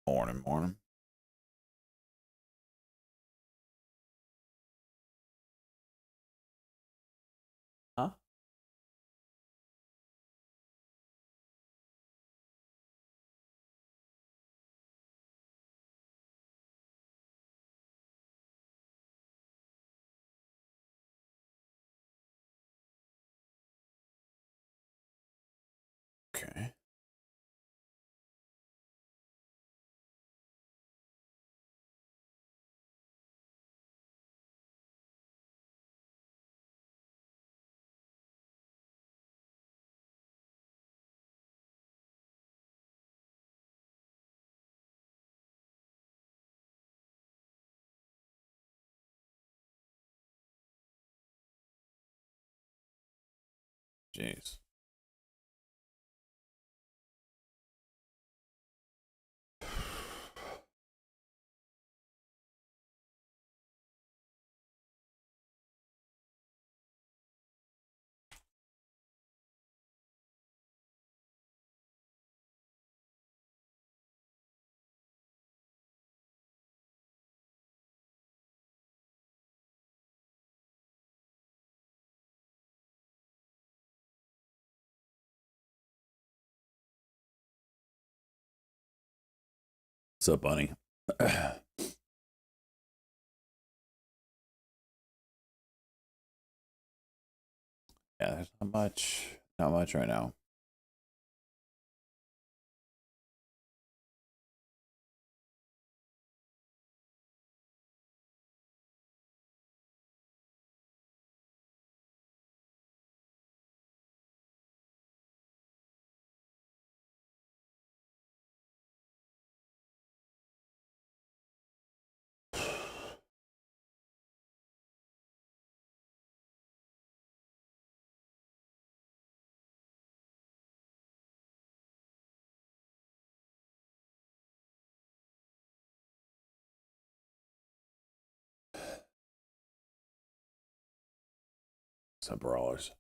Morning, morning. Huh? Okay. Jeez. What's up, bunny? Yeah, there's not much. Not much right now. Some brawlers.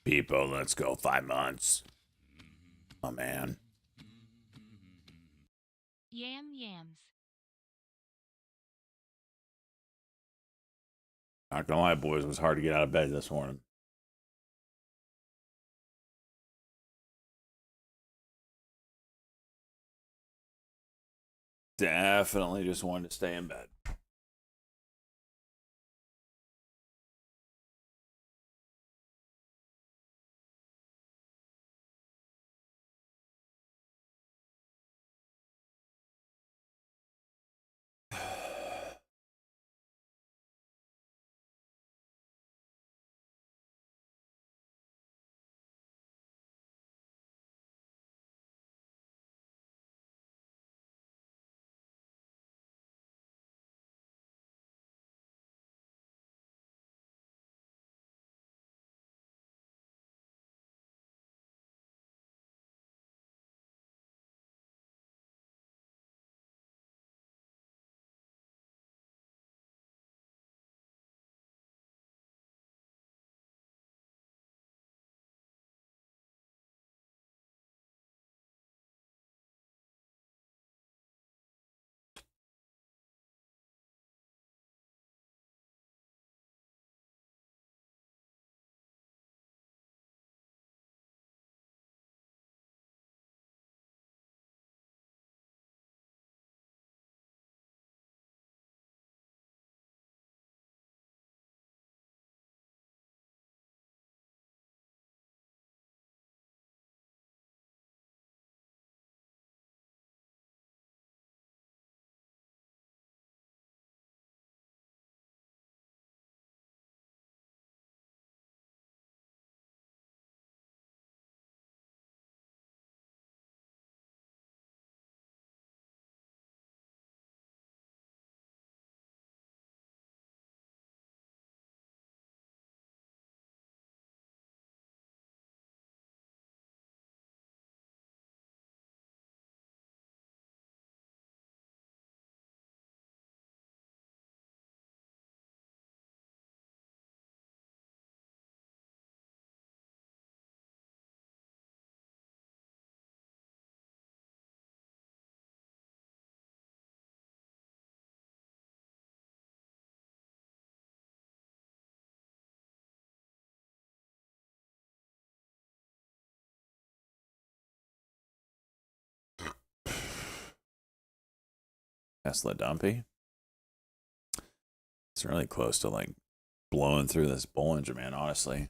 People, let's go 5 months. Oh man. Yams. Not gonna lie, boys, it was hard to get out of bed this morning. Definitely just wanted to stay in bed. Tesla dumpy. It's really close to like blowing through this Bollinger, man, honestly.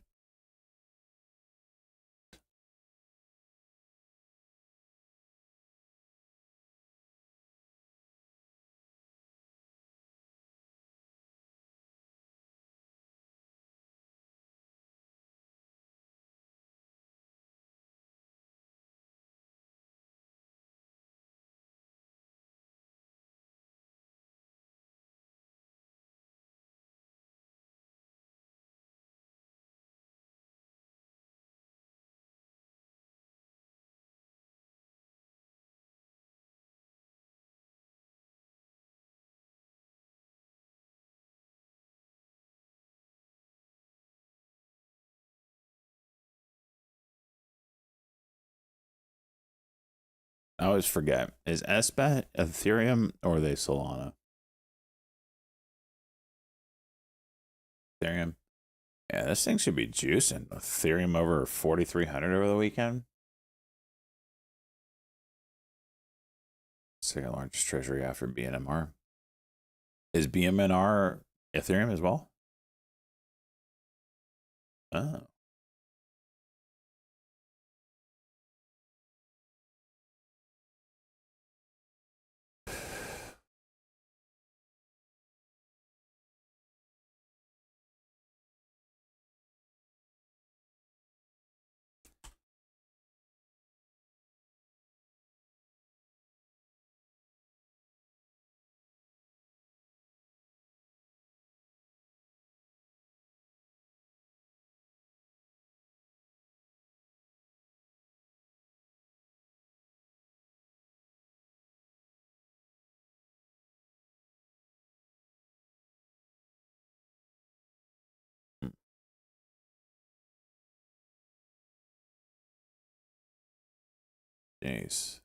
I always forget. Is SBET Ethereum or are they Solana? Ethereum. Yeah, this thing should be juicing. Ethereum over 4,300 over the weekend. Second largest treasury after BNMR. Is BMNR Ethereum as well? Oh. Jeez.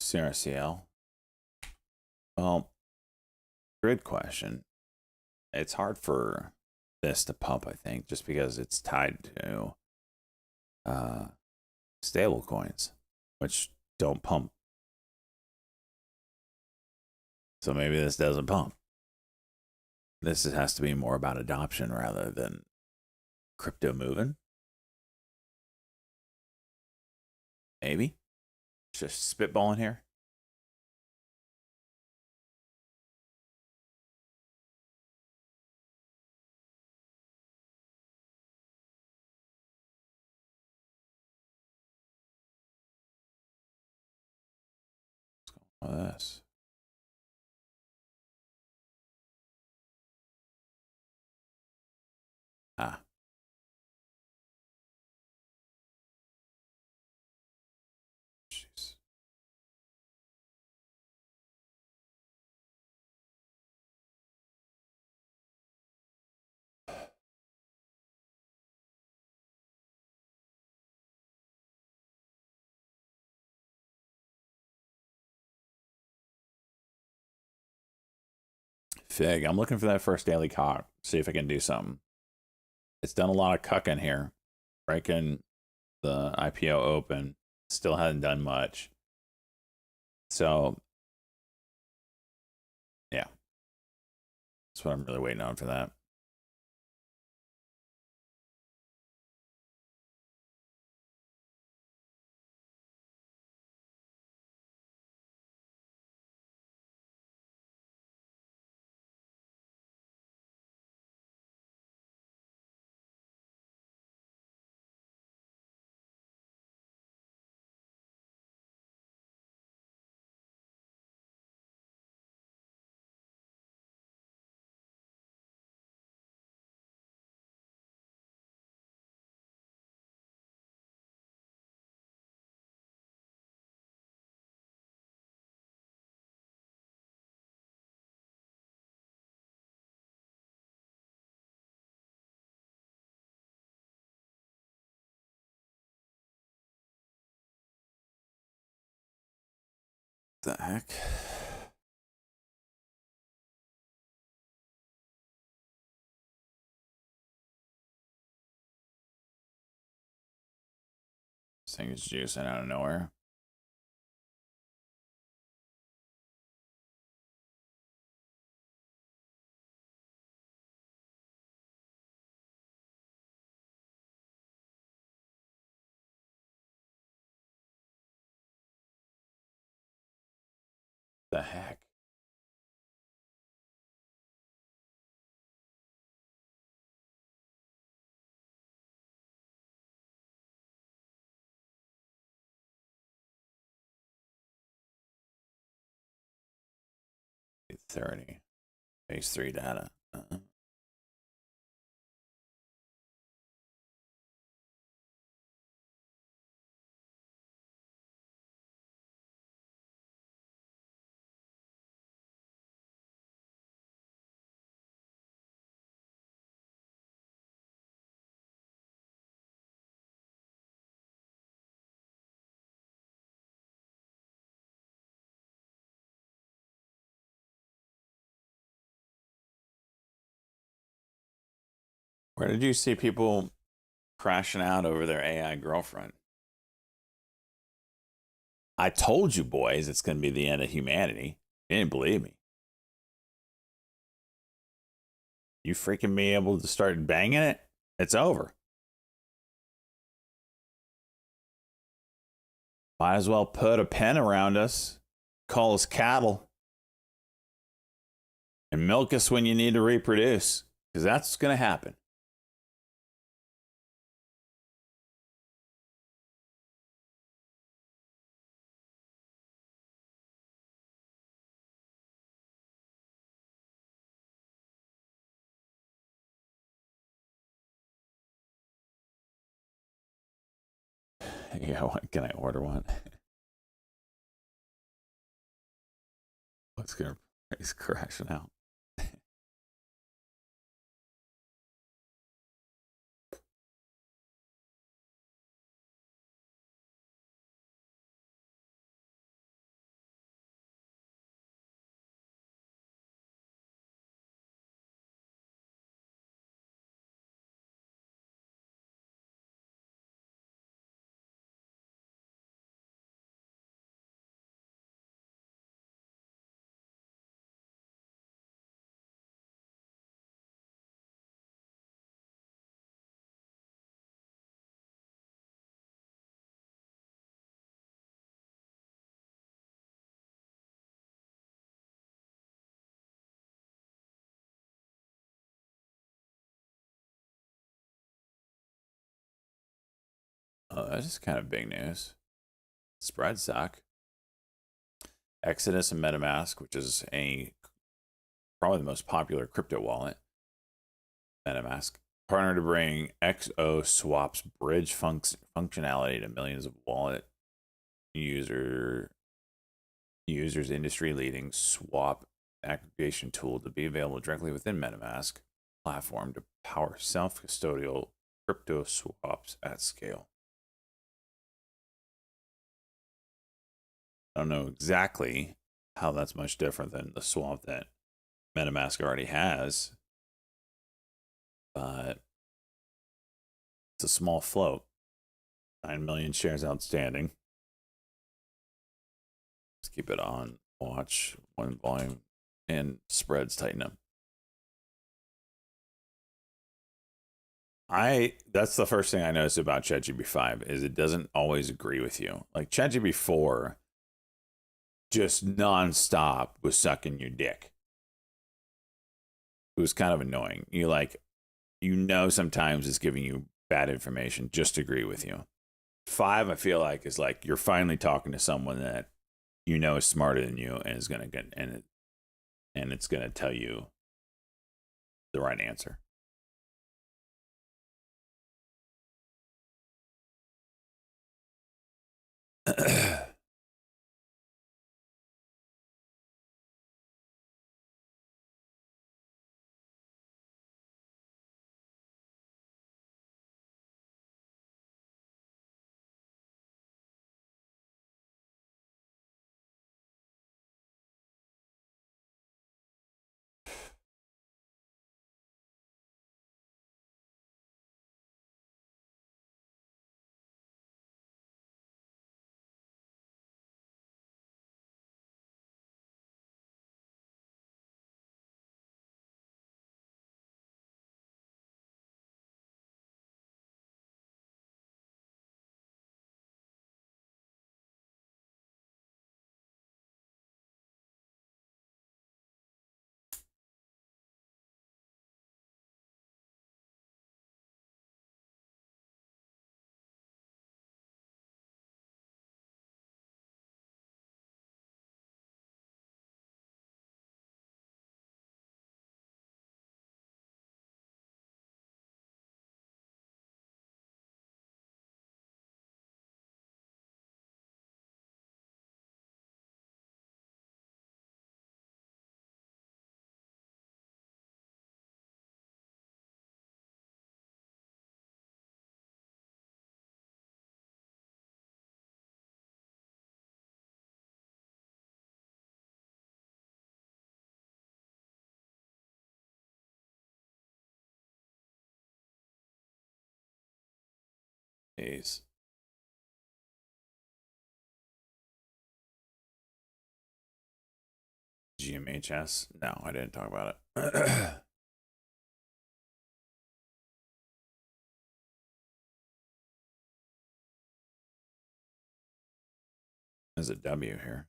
CRCL. Well, grid question. It's hard for this to pump, I think, just because it's tied to stable coins, which don't pump. So maybe this doesn't pump. This has to be more about adoption rather than crypto moving. Maybe. Just spitballing here. What's going on with this? Ah. Jeez. Fig. I'm looking for that first daily cock. See if I can do something. It's done a lot of cucking here. Breaking the IPO open. Still hasn't done much. So, yeah. That's what I'm really waiting on for that. The heck? This thing is juicing out of nowhere. The heck? $30. Phase 3 data. Where did you see people crashing out over their AI girlfriend? I told you, boys, it's going to be the end of humanity. You didn't believe me. You freaking me able to start banging it? It's over. Might as well put a pen around us, call us cattle, and milk us when you need to reproduce, because that's going to happen. Yeah, what can I order one? What's gonna price crashing out? Oh, that's just kind of big news. Spread suck. Exodus and MetaMask, which is probably the most popular crypto wallet, MetaMask, partner to bring XO Swap's bridge functionality to millions of wallet users' industry leading swap aggregation tool to be available directly within MetaMask platform to power self custodial crypto swaps at scale. I don't know exactly how that's much different than the swap that MetaMask already has, but it's a small float. 9 million shares outstanding. Let's keep it on watch when volume and spreads tighten up. That's the first thing I noticed about ChatGPT 5 is it doesn't always agree with you. Like ChatGPT 4 just nonstop was sucking your dick. It was kind of annoying. Sometimes it's giving you bad information just to agree with you. 5, I feel like, is like you're finally talking to someone that you know is smarter than you and is gonna get and it's gonna tell you the right answer. Jeez. GMHS? No, I didn't talk about it. There's a W here.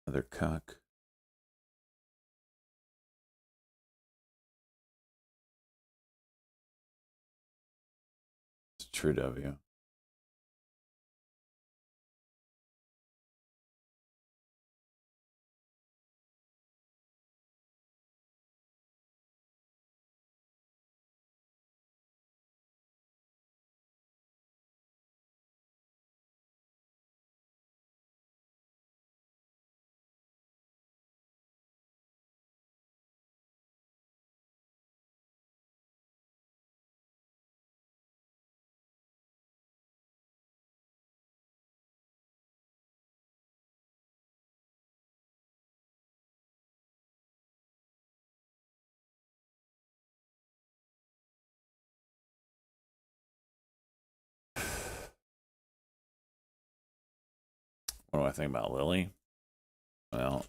Another cuck. It's true W. What do I think about Lilly? Well,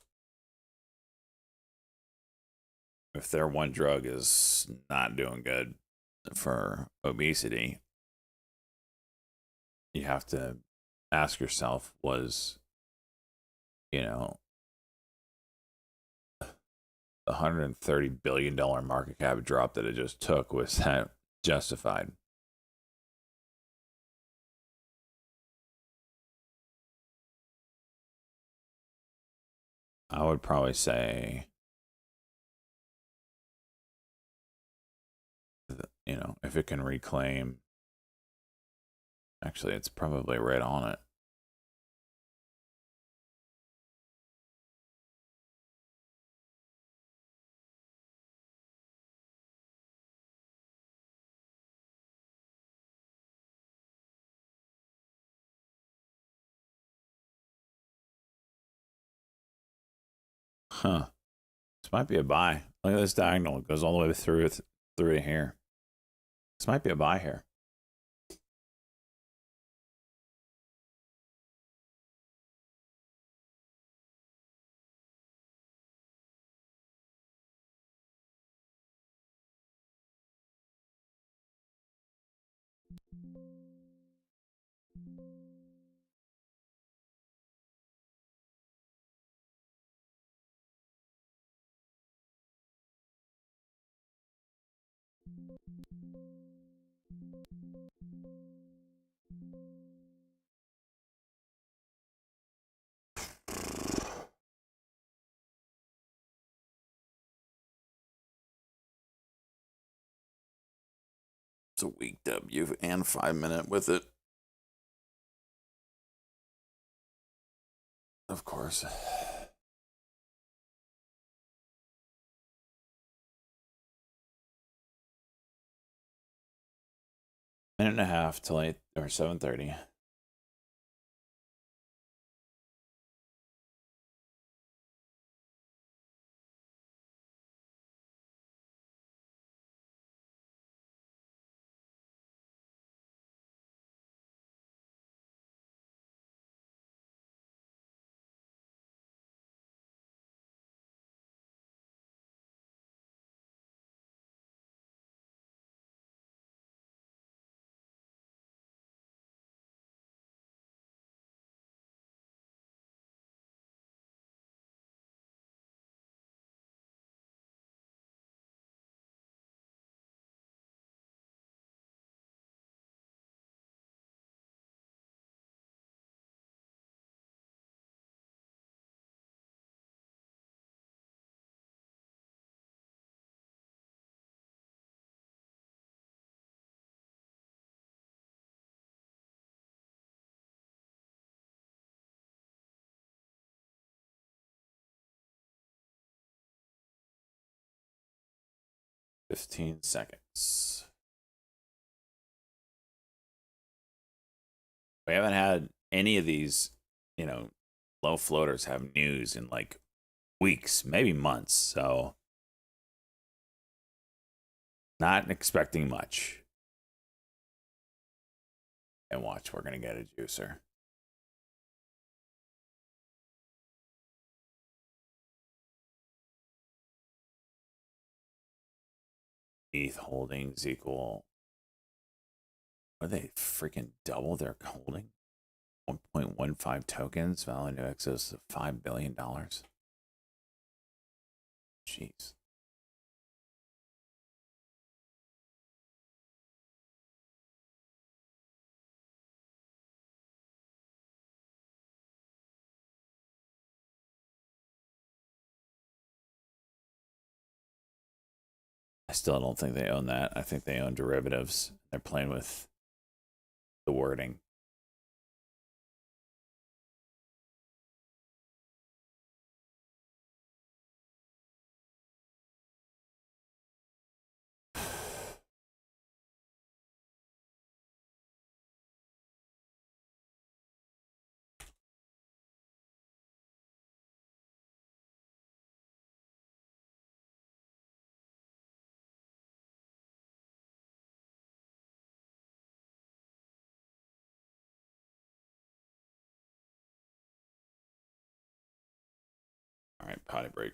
if their one drug is not doing good for obesity, you have to ask yourself, was, you know, the $130 billion market cap drop that it just took, was that justified? I would probably say, you know, if it can reclaim, actually, it's probably right on it. Huh. This might be a buy. Look at this diagonal. It goes all the way through here. This might be a buy here. It's a weak W and 5-minute with it. Of course. Minute and a half till 8 or 7:30. $15 seconds. We haven't had any of these, you know, low floaters have news in like weeks, maybe months. So not expecting much. And watch, we're gonna get a juicer. ETH holdings equal. What, they freaking double their holding? 1.15 tokens, value to excess of $5 billion. Jeez. I still don't think they own that. I think they own derivatives. They're playing with the wording. All right, potty break.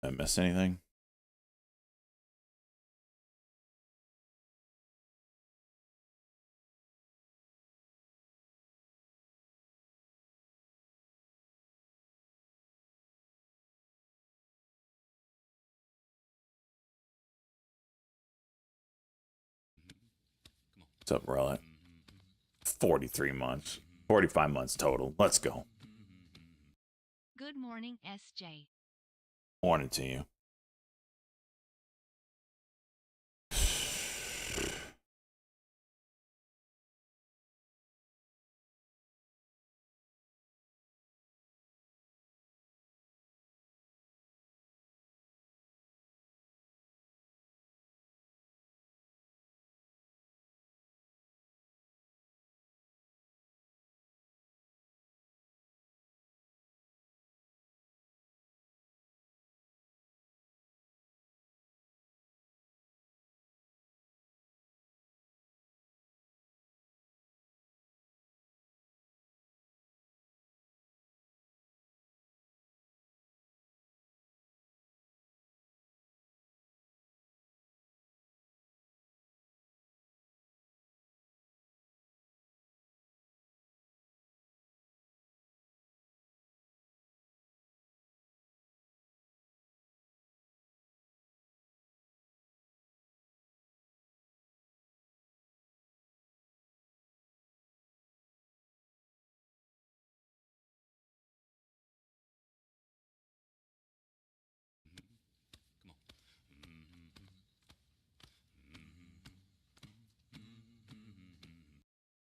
I miss anything? What's up, Relic? 43 months. 45 months total. Let's go. Good morning, SJ. Morning to you.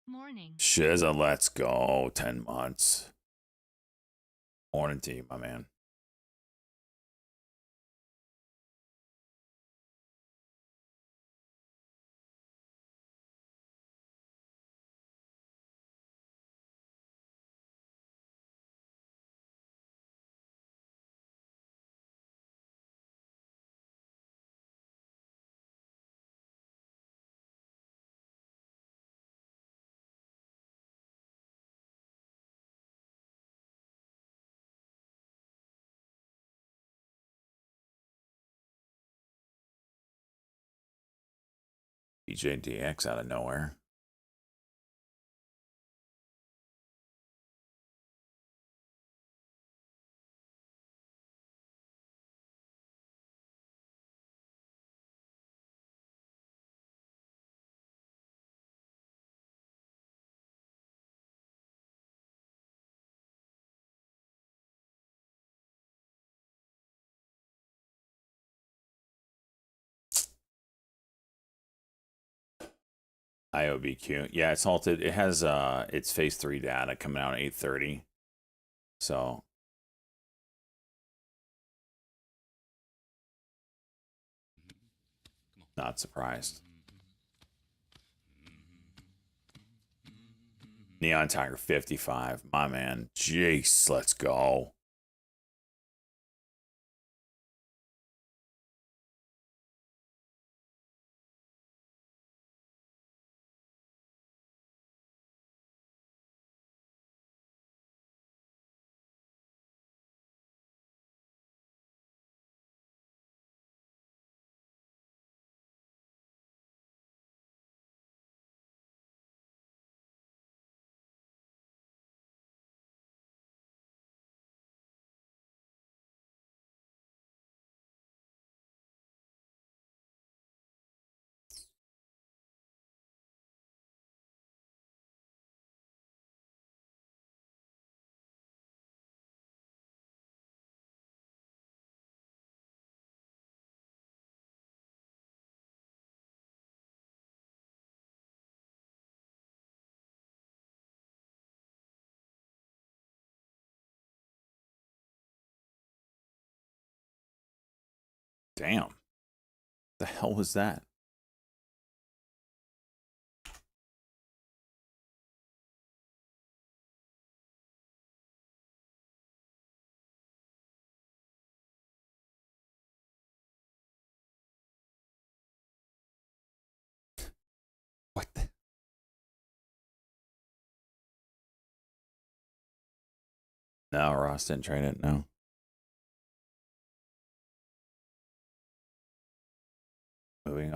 Morning. Shiza, let's go. 10 months. Morning to you, my man. BJDX out of nowhere. IOBQ. Yeah, it's halted. It has its phase 3 data coming out at 8:30. So not surprised. Neon Tiger 55. My man. Jeez, let's go. Damn. The hell was that? What the? No, Ross didn't trade it. No.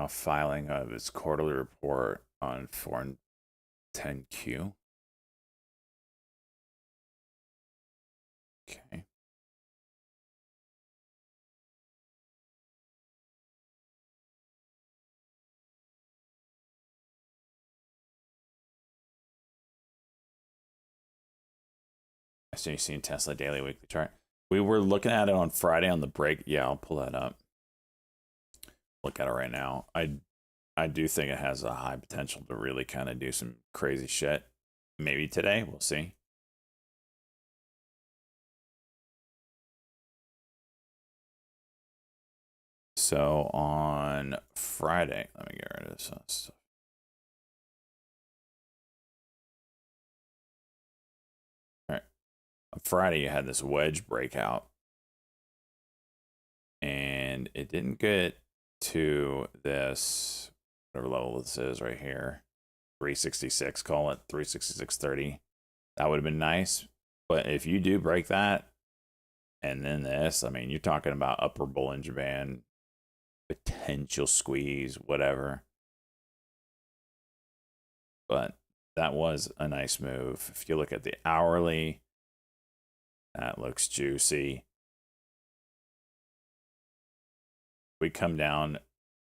now filing of its quarterly report on Form 10Q. Okay. So you've seen Tesla daily weekly chart. We were looking at it on Friday on the break. Yeah, I'll pull that up. Look at it right now. I do think it has a high potential to really kind of do some crazy shit. Maybe today, we'll see. So on Friday, let me get rid of this stuff. All right. On Friday, you had this wedge breakout, and it didn't get to this, whatever level this is right here, 366, call it 366.30. That would have been nice. But if you do break that, and then this, I mean, you're talking about upper Bollinger Band, potential squeeze, whatever. But that was a nice move. If you look at the hourly, that looks juicy. We come down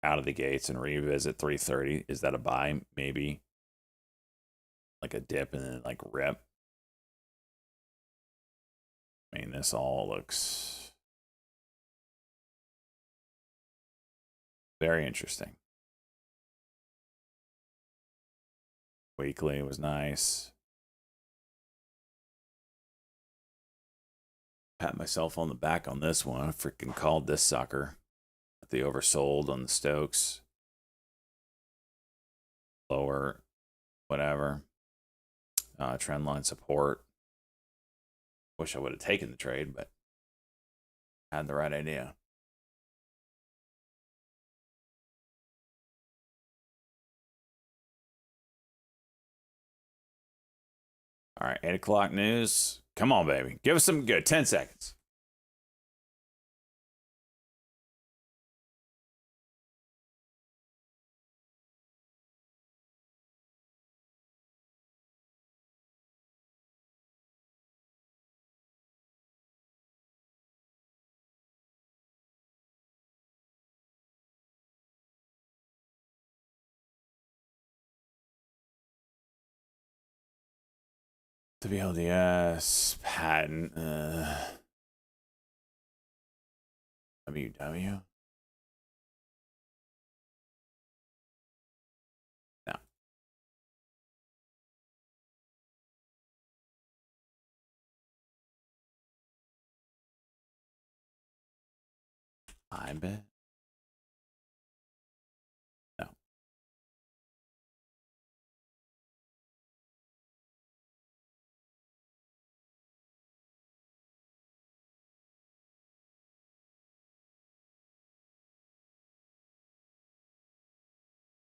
out of the gates and revisit 330. Is that a buy? Maybe. Like a dip and then like rip. I mean, this all looks very interesting. Weekly was nice. Pat myself on the back on this one. I freaking called this sucker. The oversold on the Stokes. Lower, whatever. Trend line support. Wish I would have taken the trade, but had the right idea. All right, 8 o'clock news. Come on, baby. Give us some good. 10 seconds. WLDS patent. WW. No. I bet. No.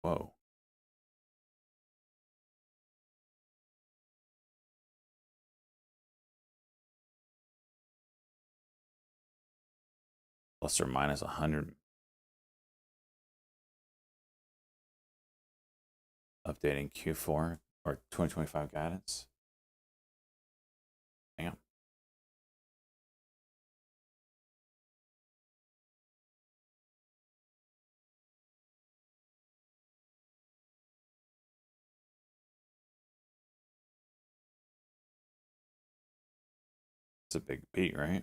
Whoa. Plus or minus 100. Updating Q4 or 2025 guidance. Damn. It's a big beat, right?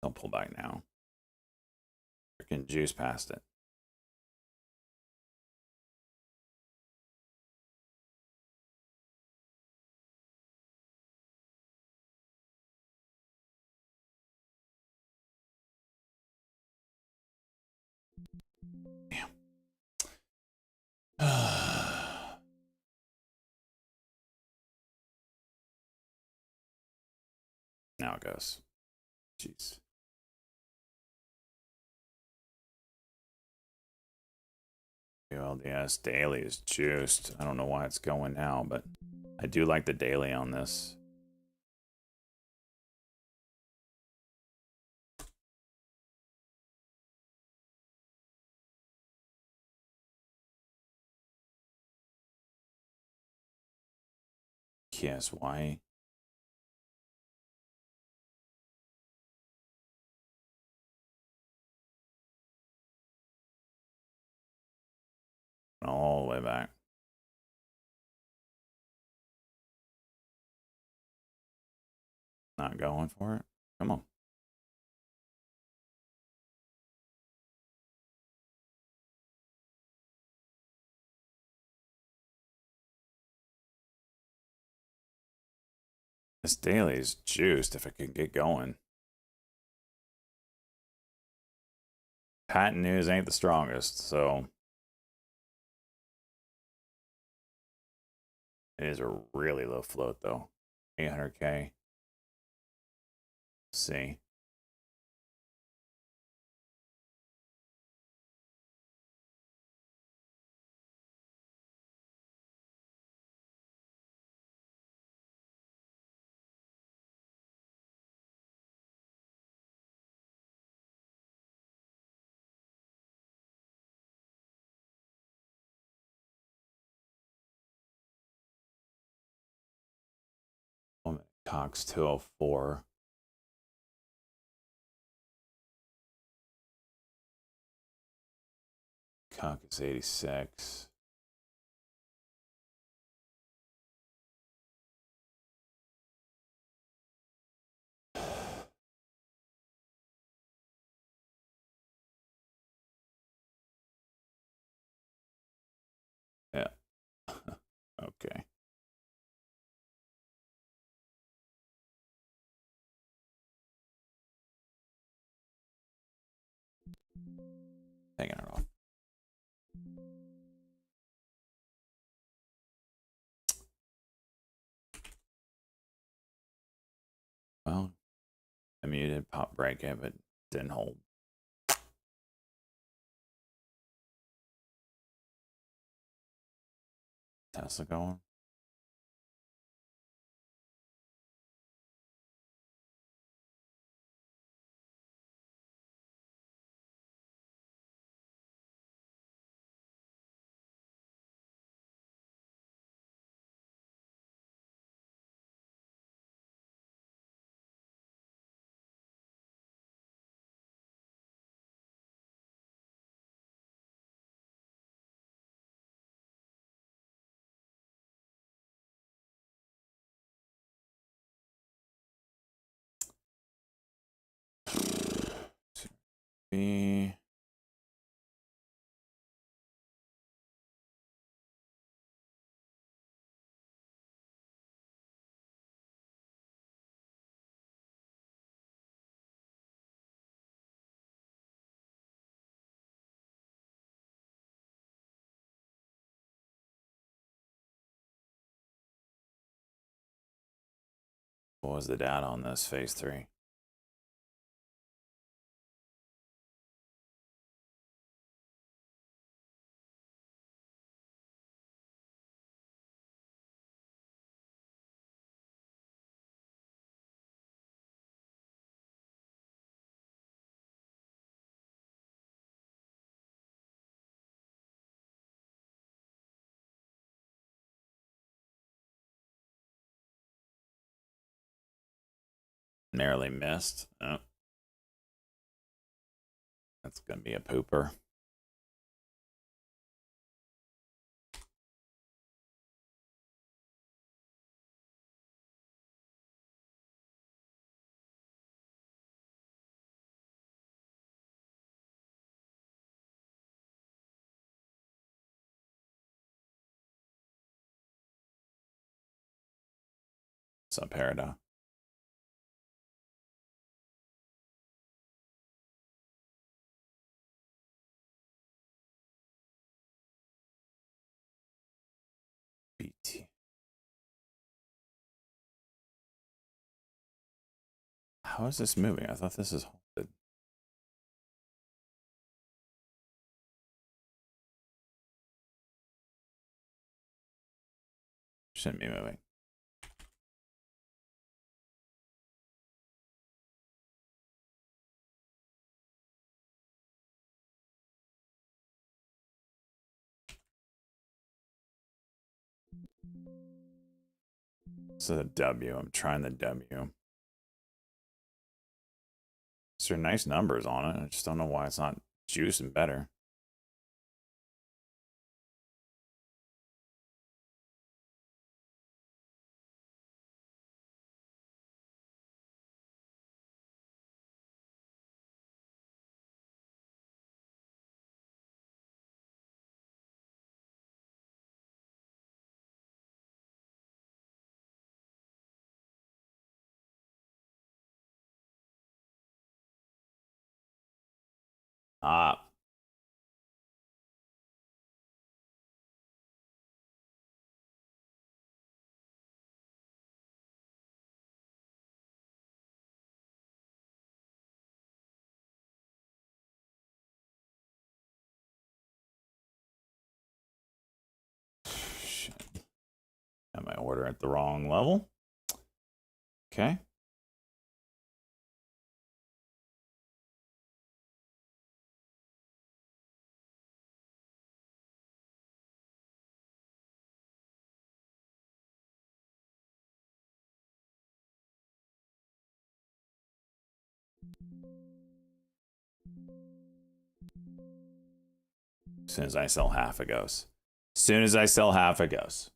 Don't pull back now. Freaking juice past it. Damn. Now it goes. Jeez. QLDS daily is juiced. I don't know why it's going now, but I do like the daily on this. Yes, why? All the way back. Not going for it. Come on. This daily is juiced if it can get going. Patent news ain't the strongest, so it is a really low float though. 800K. Let's see. Cox 204. Cox is 86. Yeah. Okay. Taking it off. Well, I muted pop break it, but didn't hold. Tesla going. B. What was the data on this phase 3? Narrowly missed. Oh. That's going to be a pooper. What's up, Parada? BT. How is this moving? I thought this is halted. Shouldn't be moving. This is a W. I'm trying the W. These are nice numbers on it. I just don't know why it's not juicing better. Ah. Shit. Got my order at the wrong level. Okay. As soon as I sell half, it goes. As soon as I sell half, it goes.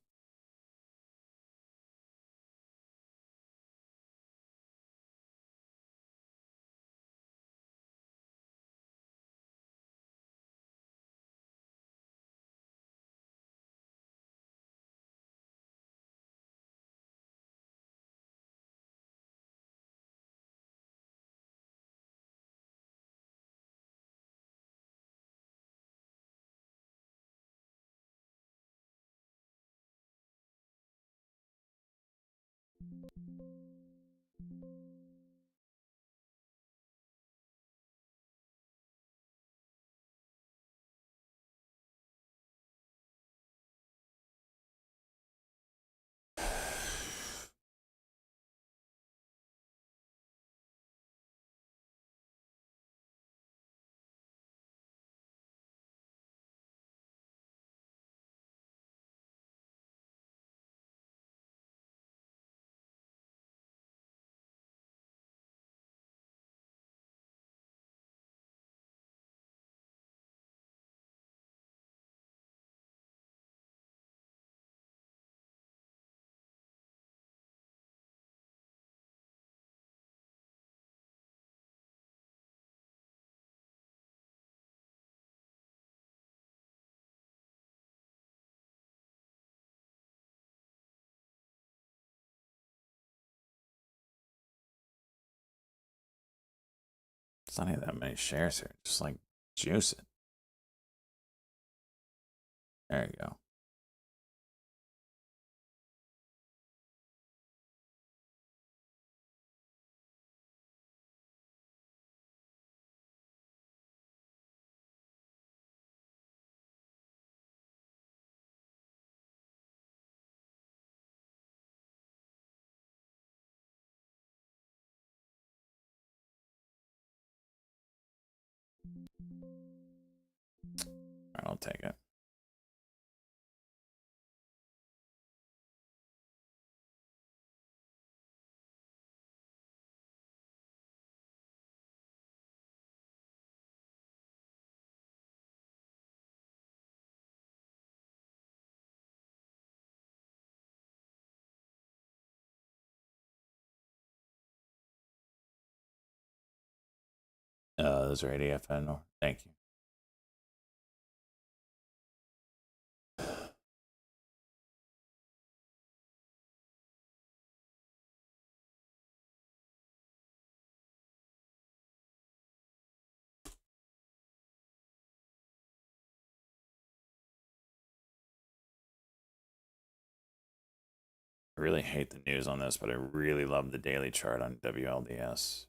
It's not even that many shares here. Just like juice it. There you go. All right, I'll take it. Those are ADFN. Thank you. I really hate the news on this, but I really love the daily chart on WLDS.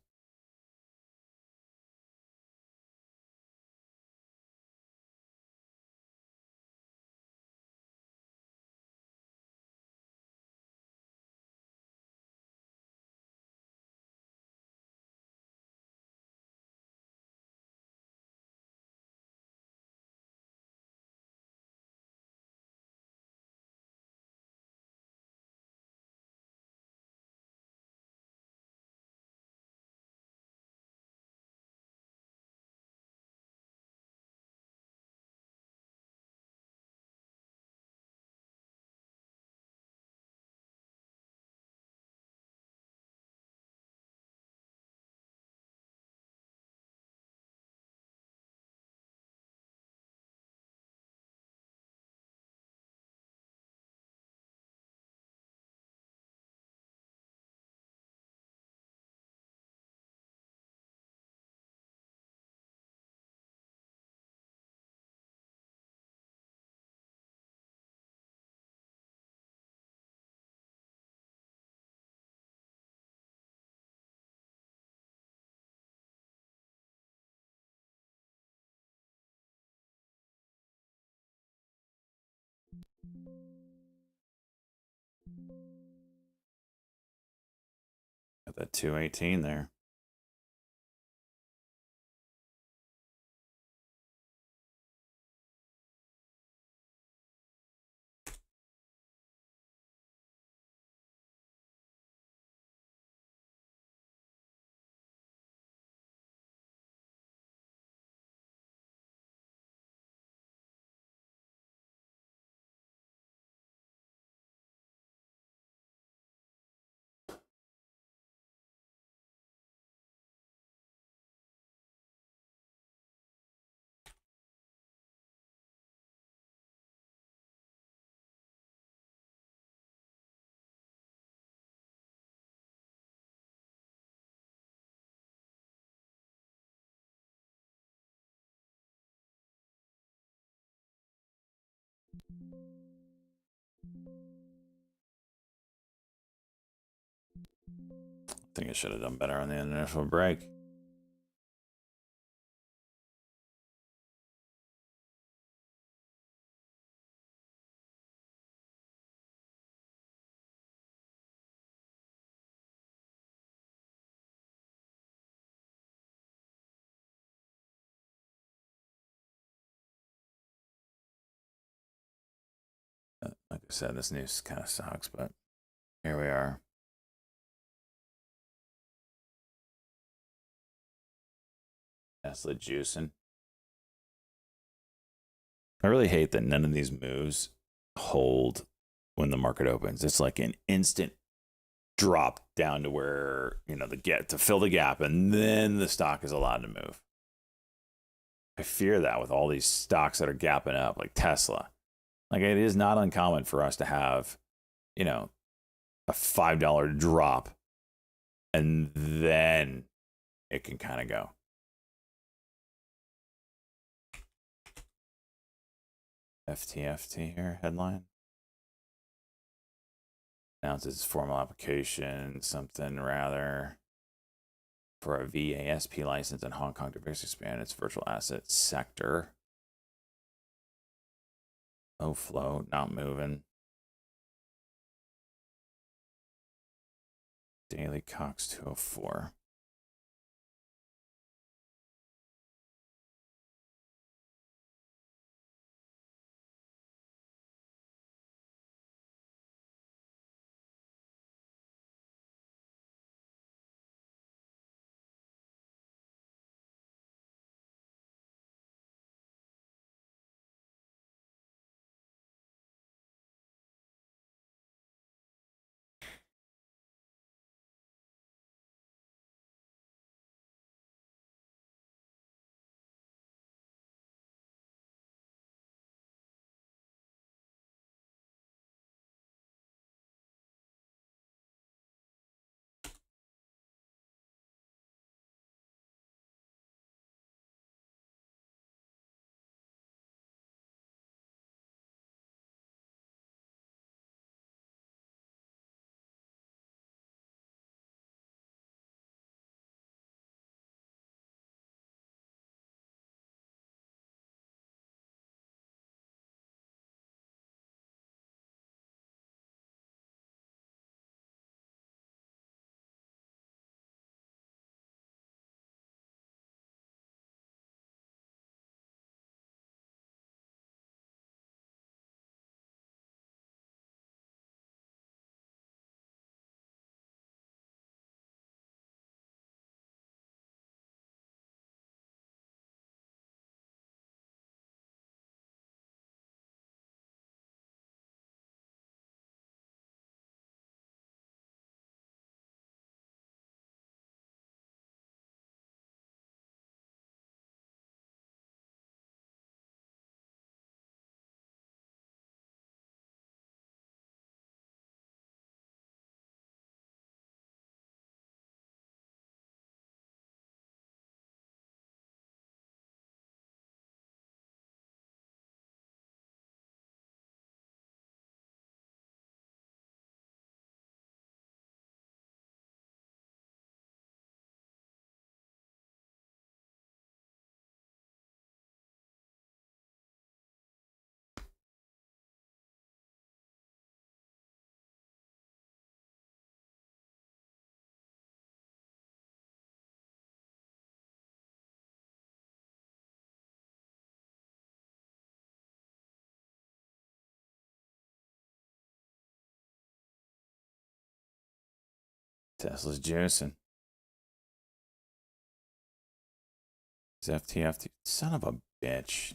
Got that 218 there. I think I should have done better on the initial break. Like I said, this news kind of sucks, but here we are. Tesla juicing. I really hate that none of these moves hold when the market opens. It's like an instant drop down to where, the get to fill the gap, and then the stock is allowed to move. I fear that with all these stocks that are gapping up, like Tesla. Like, it is not uncommon for us to have, a $5 drop, and then it can kind of go. FTFT here, headline. Announces formal application, something rather, for a VASP license in Hong Kong to expand its virtual asset sector. No float, not moving. Daily Cox 204. Tesla's juicing. FTFT. Son of a bitch.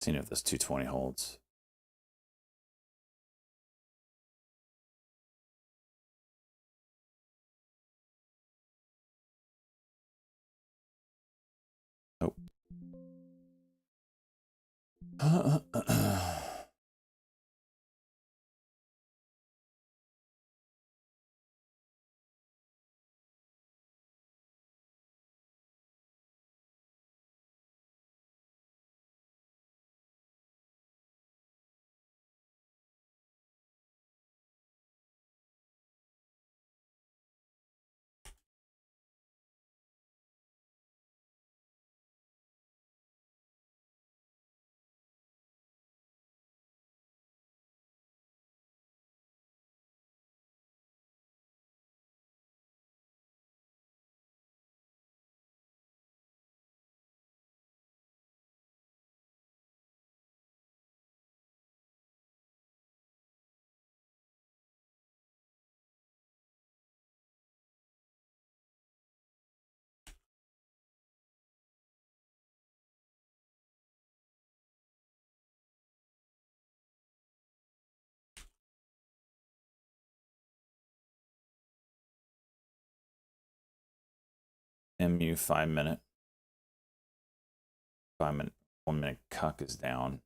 Seeing if this 220 holds. Nope. MU 5 minute. 5 minute. 1 minute cuck is down.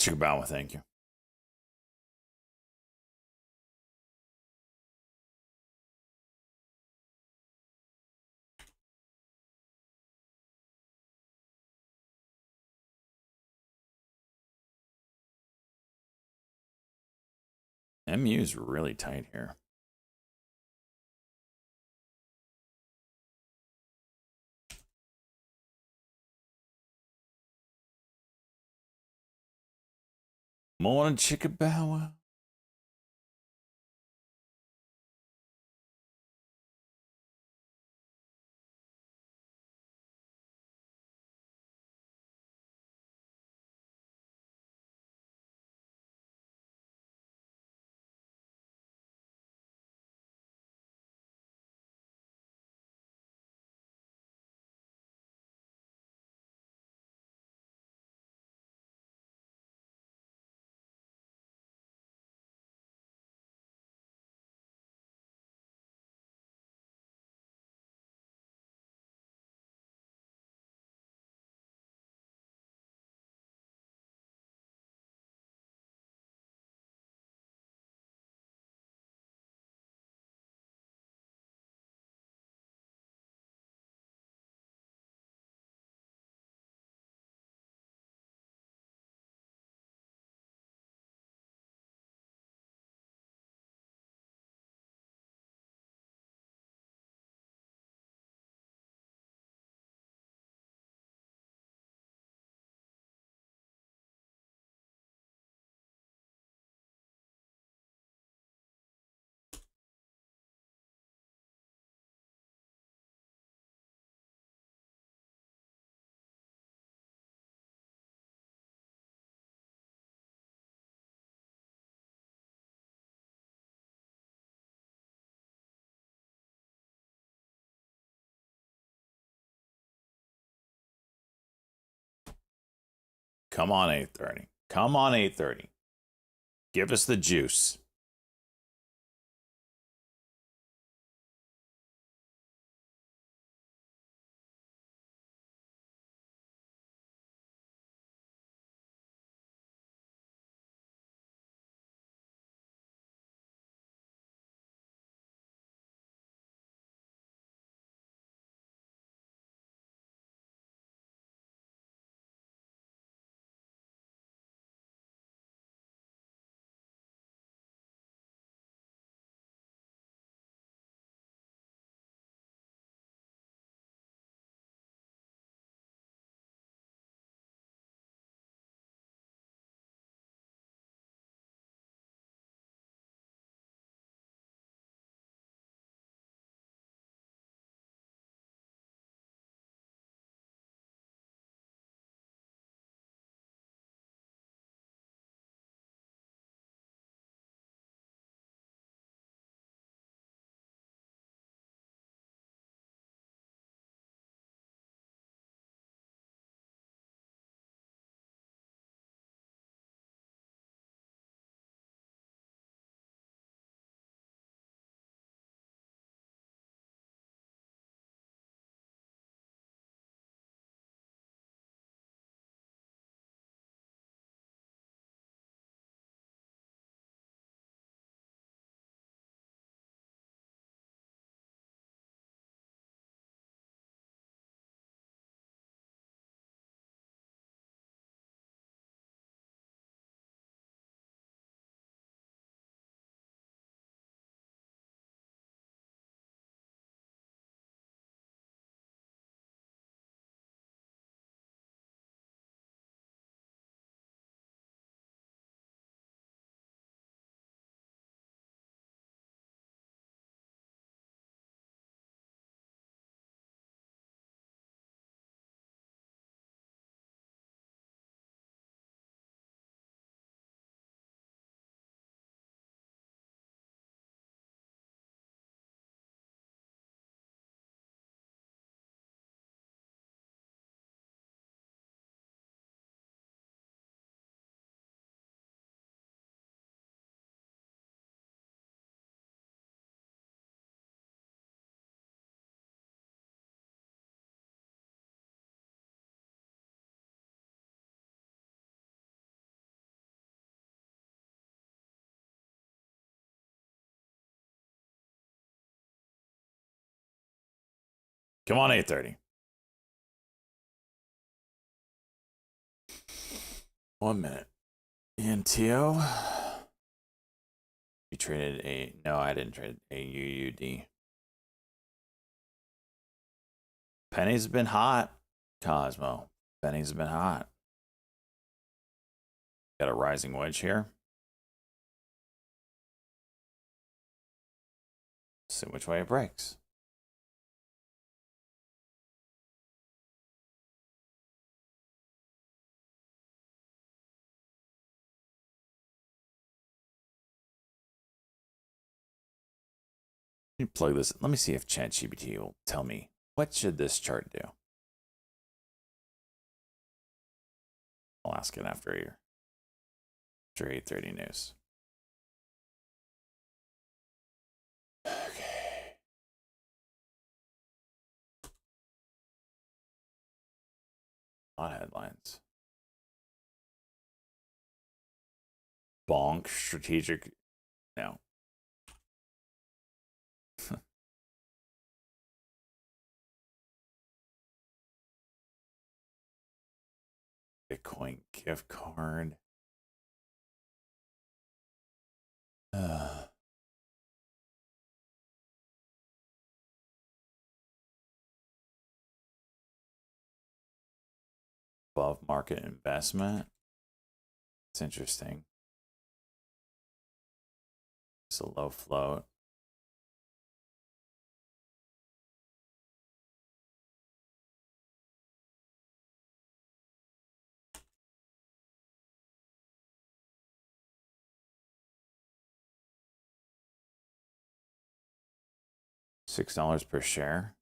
Chikabawa, thank you. MU is really tight here. Morning, Chickabawa. Come on, 8:30. Come on, 8:30. Give us the juice. Come on, 8:30. 1 minute. ENTO. You traded a... No, I didn't trade a UUD. Pennies have been hot, Cosmo. Pennies have been hot. Got a rising wedge here. See which way it breaks. Let me plug this. Let me see if ChatGPT will tell me what should this chart do. I'll ask it after 8:30 news. Okay. A lot of headlines. Bonk strategic. No. Bitcoin gift card. Above market investment. It's interesting. It's a low float. $6 per share.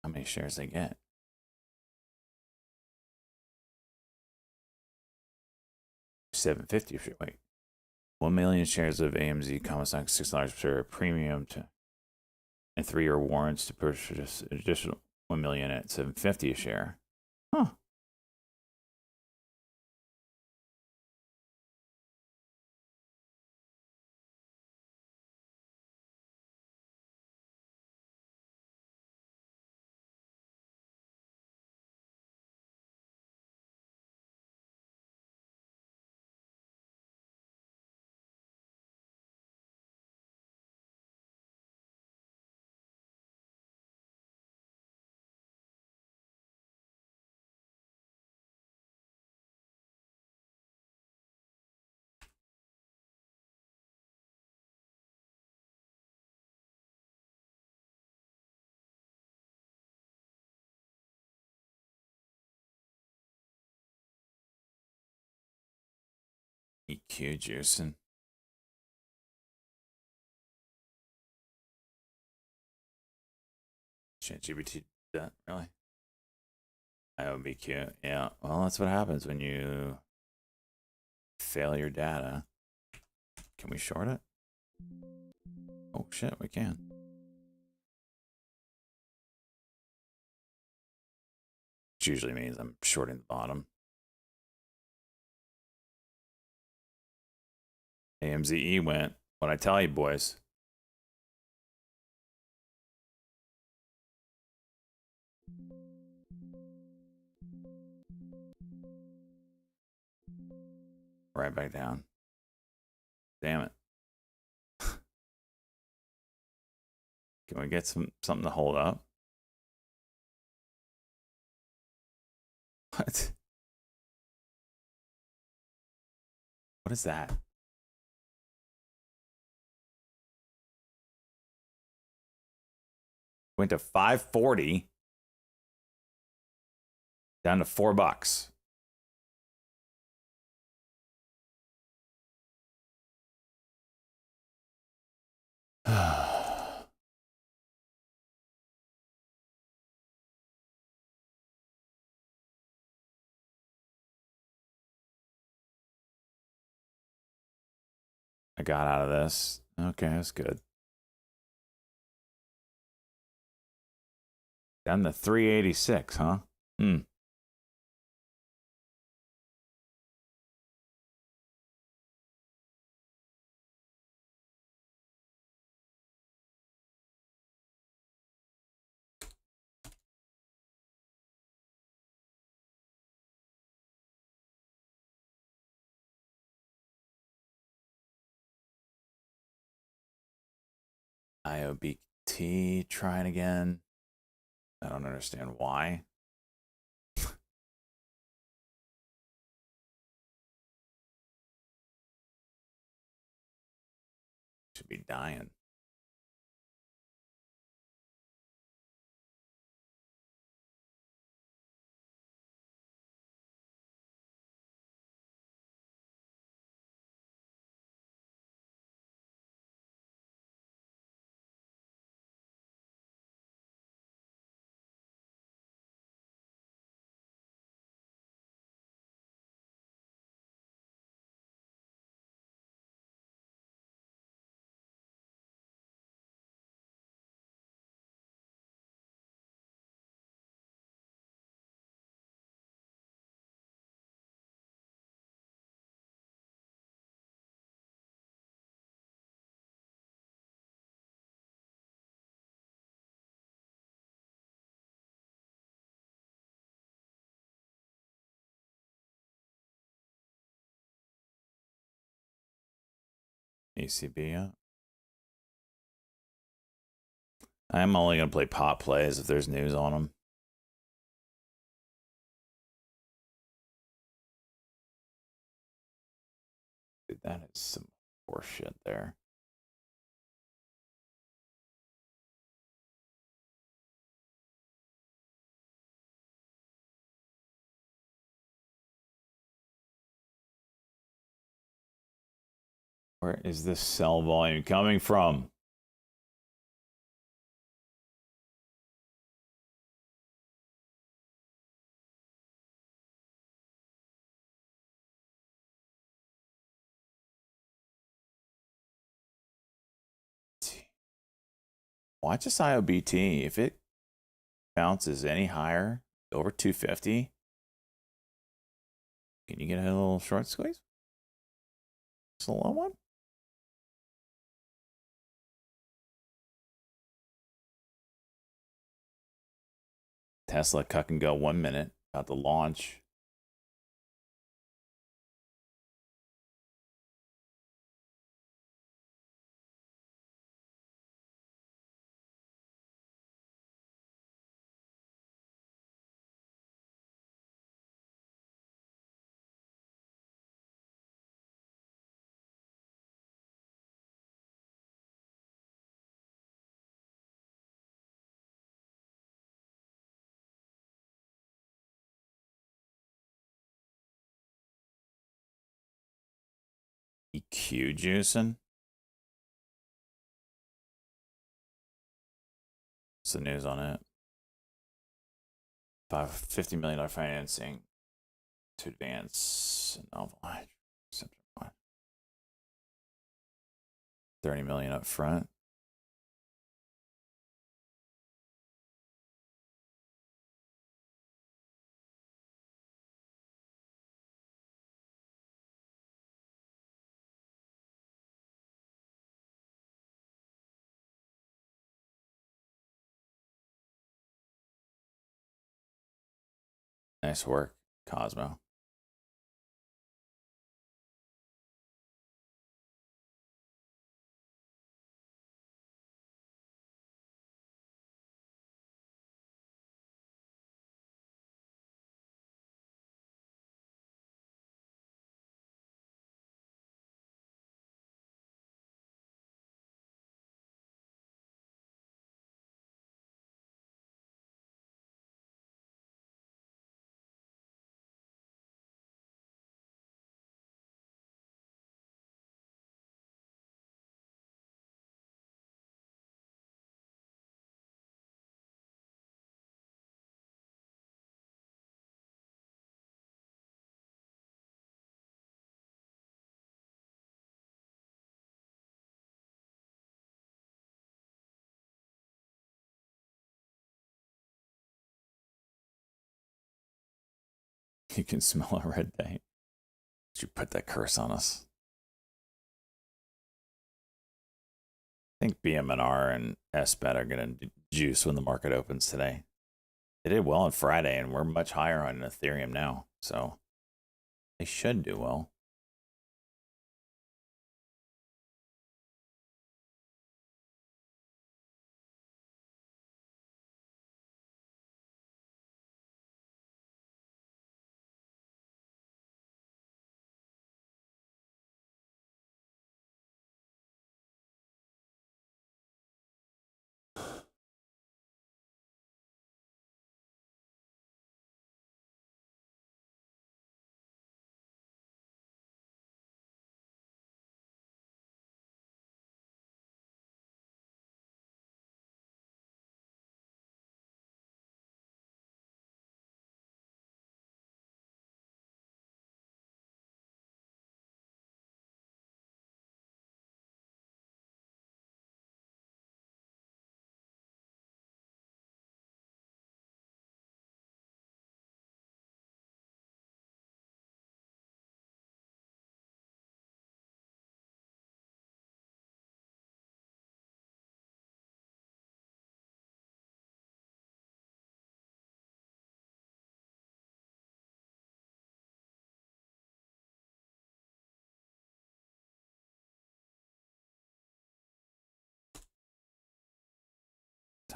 How many shares they get? 750. Wait, 1 million shares of AMZ common stock, $6 per share premium to, and 3-year warrants to purchase additional 1 million at 750 a share. Huh. EQ juicing. ChatGPT that really? IOBQ. Yeah. Well, that's what happens when you fail your data. Can we short it? Oh shit, we can. Which usually means I'm shorting the bottom. AMZE went. What I tell you, boys. Right back down. Damn it. Can we get something to hold up? What? What is that? Went to 540 down to $4. I got out of this. Okay, that's good. Down to 386, huh? Hmm. IOBT trying again. I don't understand why. Should be dying. ECB, yeah. I'm only going to play pop plays if there's news on them. Dude, that is some horse shit there. Where is this sell volume coming from? Watch this IOBT. If it bounces any higher, over 250, can you get a little short squeeze? Just a low one? Tesla cuck and go 1 minute. About to launch. EQ juicing. What's the news on it? $50 million financing to advance novel hydrogen. 30 million up front. Nice work, Cosmo. You can smell a red day. You put that curse on us. I think BMNR and SBET are going to juice when the market opens today. They did well on Friday, and we're much higher on Ethereum now, so they should do well.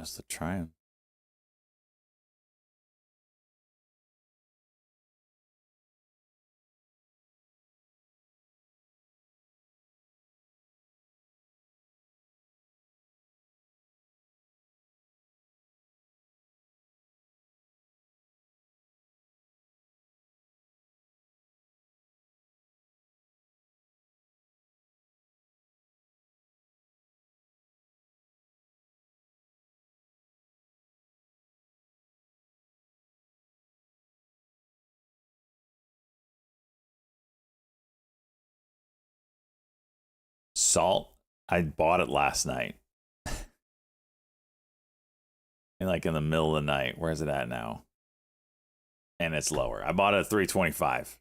Tesla trying. Salt. I bought it last night. And like in the middle of the night. Where's it at now? And it's lower. I bought it at 325.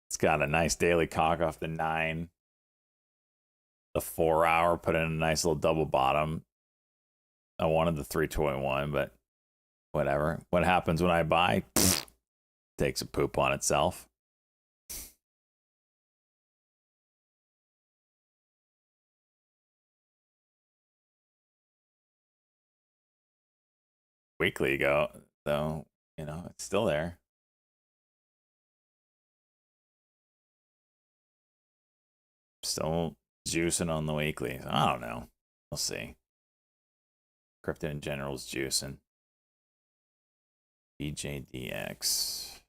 It's got a nice daily cock off the 9. The 4 hour put in a nice little double bottom. I wanted the 321, but whatever. What happens when I buy? Takes a poop on itself. Weekly ago, though, you know, it's still there. Still juicing on the weekly. I don't know. We'll see. Crypto in general's juicing. BJDX.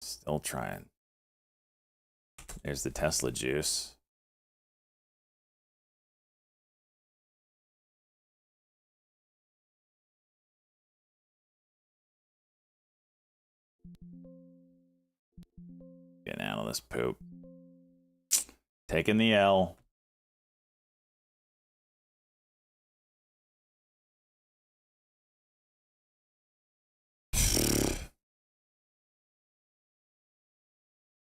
Still trying. There's the Tesla juice. Getting out of this poop. Taking the L.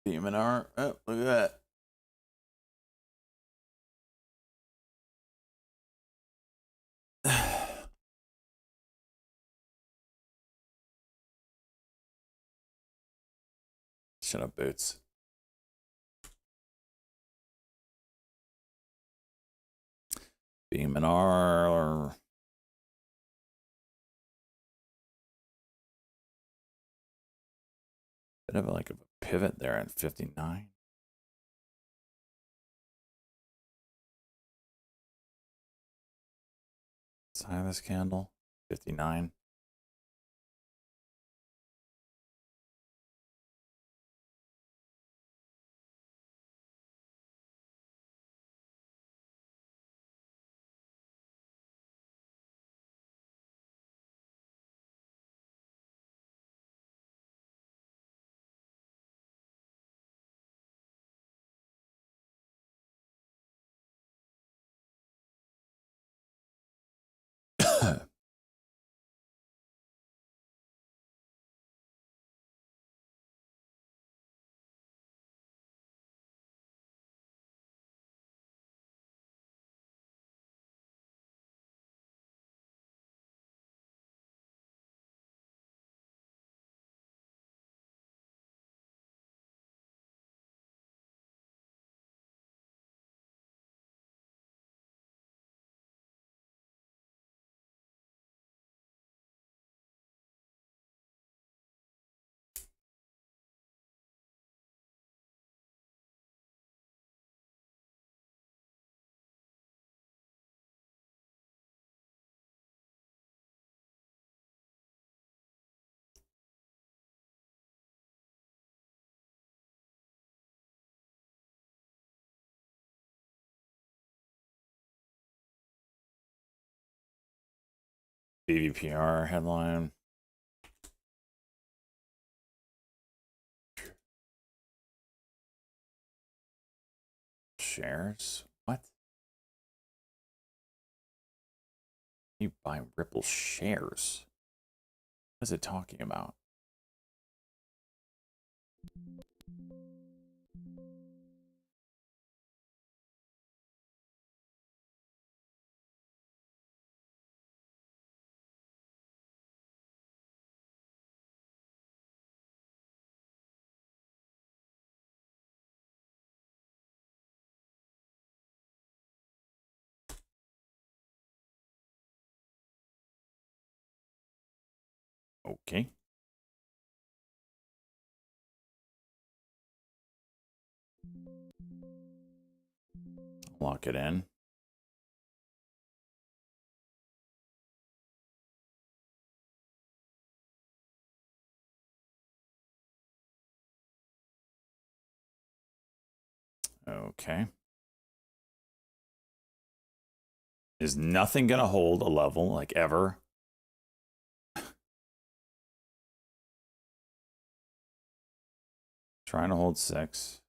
Demon art. Oh, look at that. Shut up, Boots. Demon R. Bit of like a pivot there at 59. Sign this candle. 59. BVPR headline. Shares? What? You buy Ripple shares? What is it talking about? Okay. Lock it in. Okay. Is nothing going to hold a level like ever? Trying to hold 6.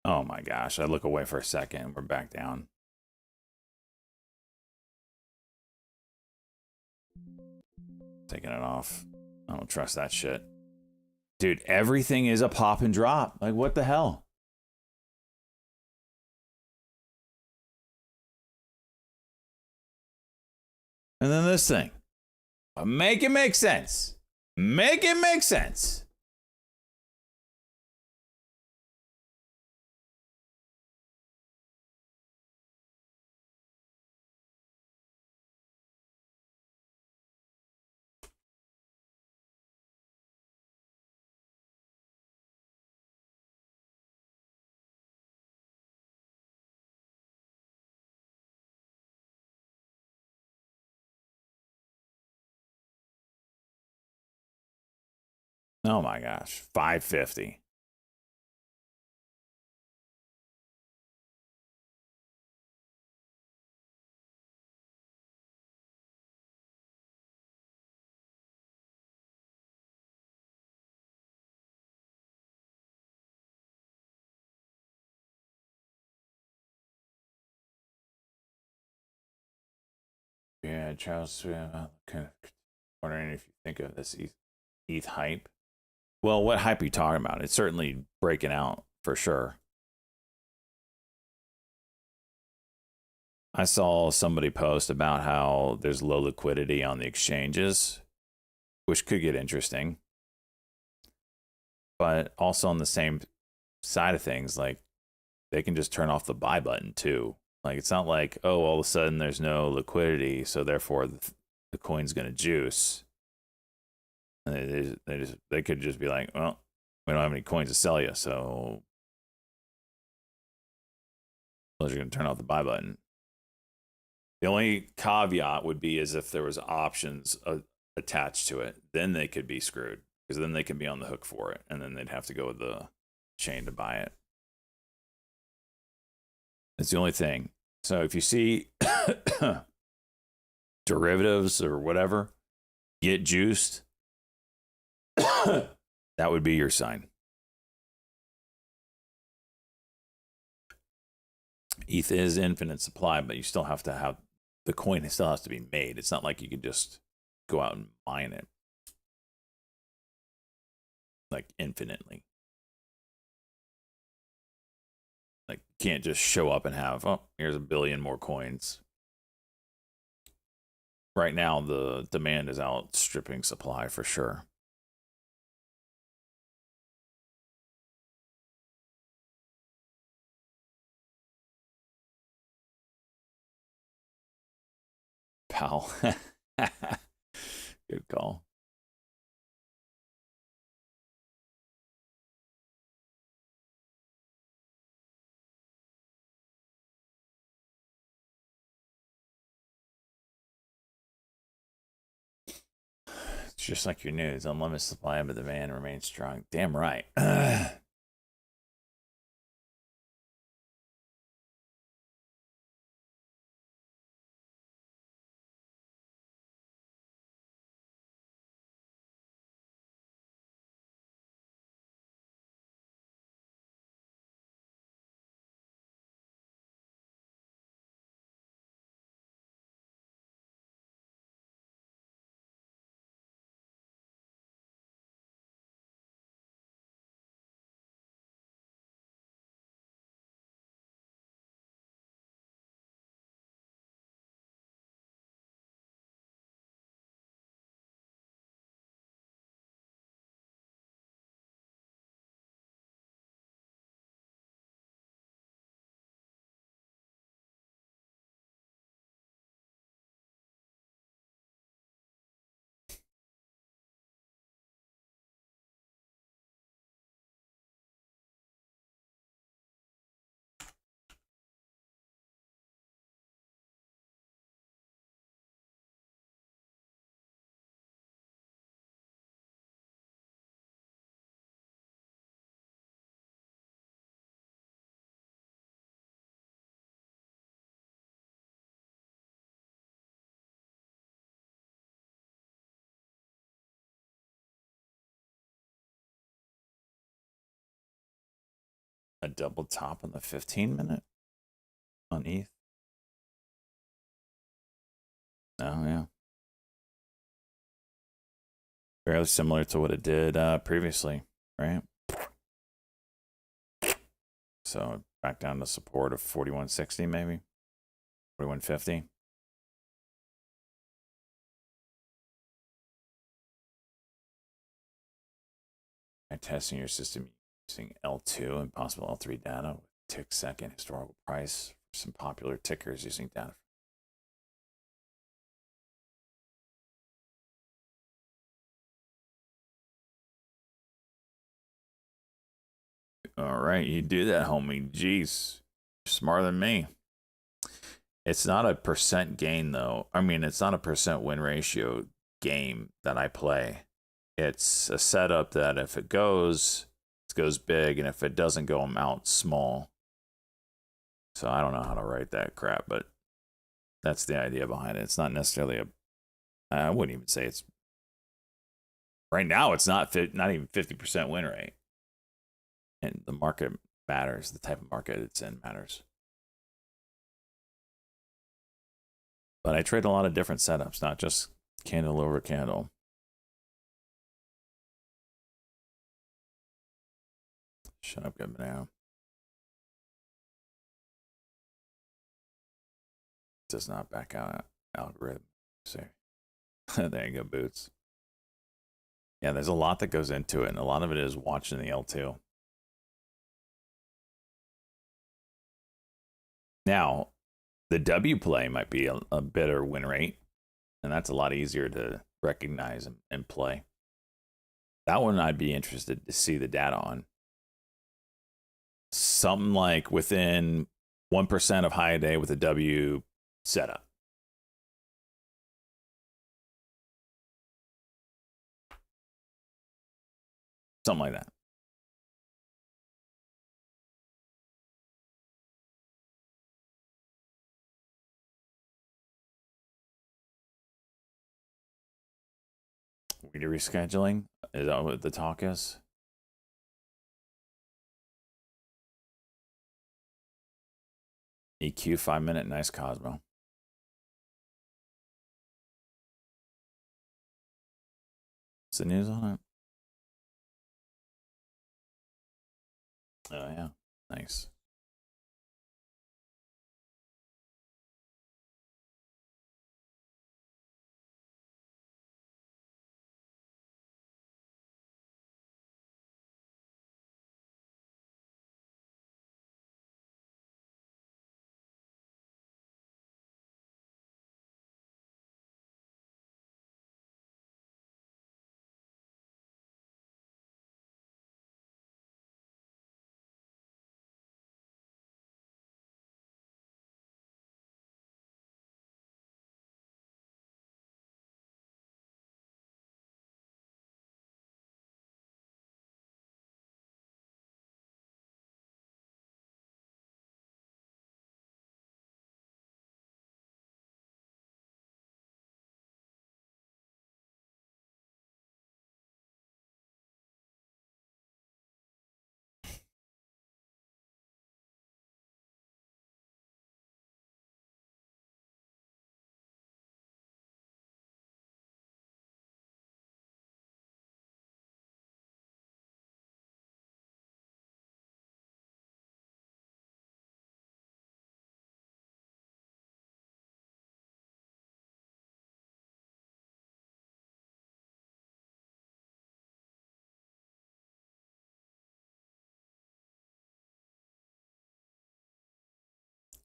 Oh my gosh. I look away for a second. We're back down. Taking it off. I don't trust that shit. Dude, everything is a pop and drop. Like, what the hell? And then this thing. Make it make sense. Make it make sense. Oh my gosh. 550. Yeah, Charles, kind of wondering if you think of this ETH hype. Well, what hype are you talking about? It's certainly breaking out for sure. I saw somebody post about how there's low liquidity on the exchanges, which could get interesting. But also on the same side of things, like they can just turn off the buy button too. Like it's not like, oh, all of a sudden there's no liquidity, so therefore the coin's going to juice. And they could just be like, well, we don't have any coins to sell you, so you're going to turn off the buy button. The only caveat would be as if there was options attached to it, then they could be screwed because then they can be on the hook for it, and then they'd have to go with the chain to buy it. It's the only thing. So if you see derivatives or whatever get juiced, that would be your sign. ETH is infinite supply, but you still have to have the coin. It still has to be made. It's not like you can just go out and mine it like infinitely. Like you can't just show up and have, oh, here's a billion more coins. Right now, the demand is outstripping supply for sure. Pal. Good call. It's just like your news. Unlimited supply, but demand remains strong. Damn right. a double top on the 15-minute on ETH. Oh, yeah. Fairly similar to what it did previously, right? So back down to support of 4160, maybe 4150. And testing your system using L2 and possible L3 data with tick second historical price for some popular tickers using data. All right, you do that, homie. Jeez, you're smarter than me. It's not a percent gain, though. I mean, it's not a percent win ratio game that I play. It's a setup that if it goes big, and if it doesn't go, I'm out small. So I don't know how to write that crap, but that's the idea behind it. It's not necessarily I wouldn't even say it's, right now it's not even 50% win rate. And the market matters. The type of market it's in matters. But I trade a lot of different setups, not just candle over candle. Shut up, good now. Does not back out algorithm. So there you go, Boots. Yeah, there's a lot that goes into it, and a lot of it is watching the L2. Now, the W play might be a better win rate, and that's a lot easier to recognize and play. That one I'd be interested to see the data on. Something like within 1% of high a day with a W setup. Something like that. Reader rescheduling? Is that what the talk is? EQ 5-minute, nice Cosmo. What's the news on it? Oh, yeah. Nice.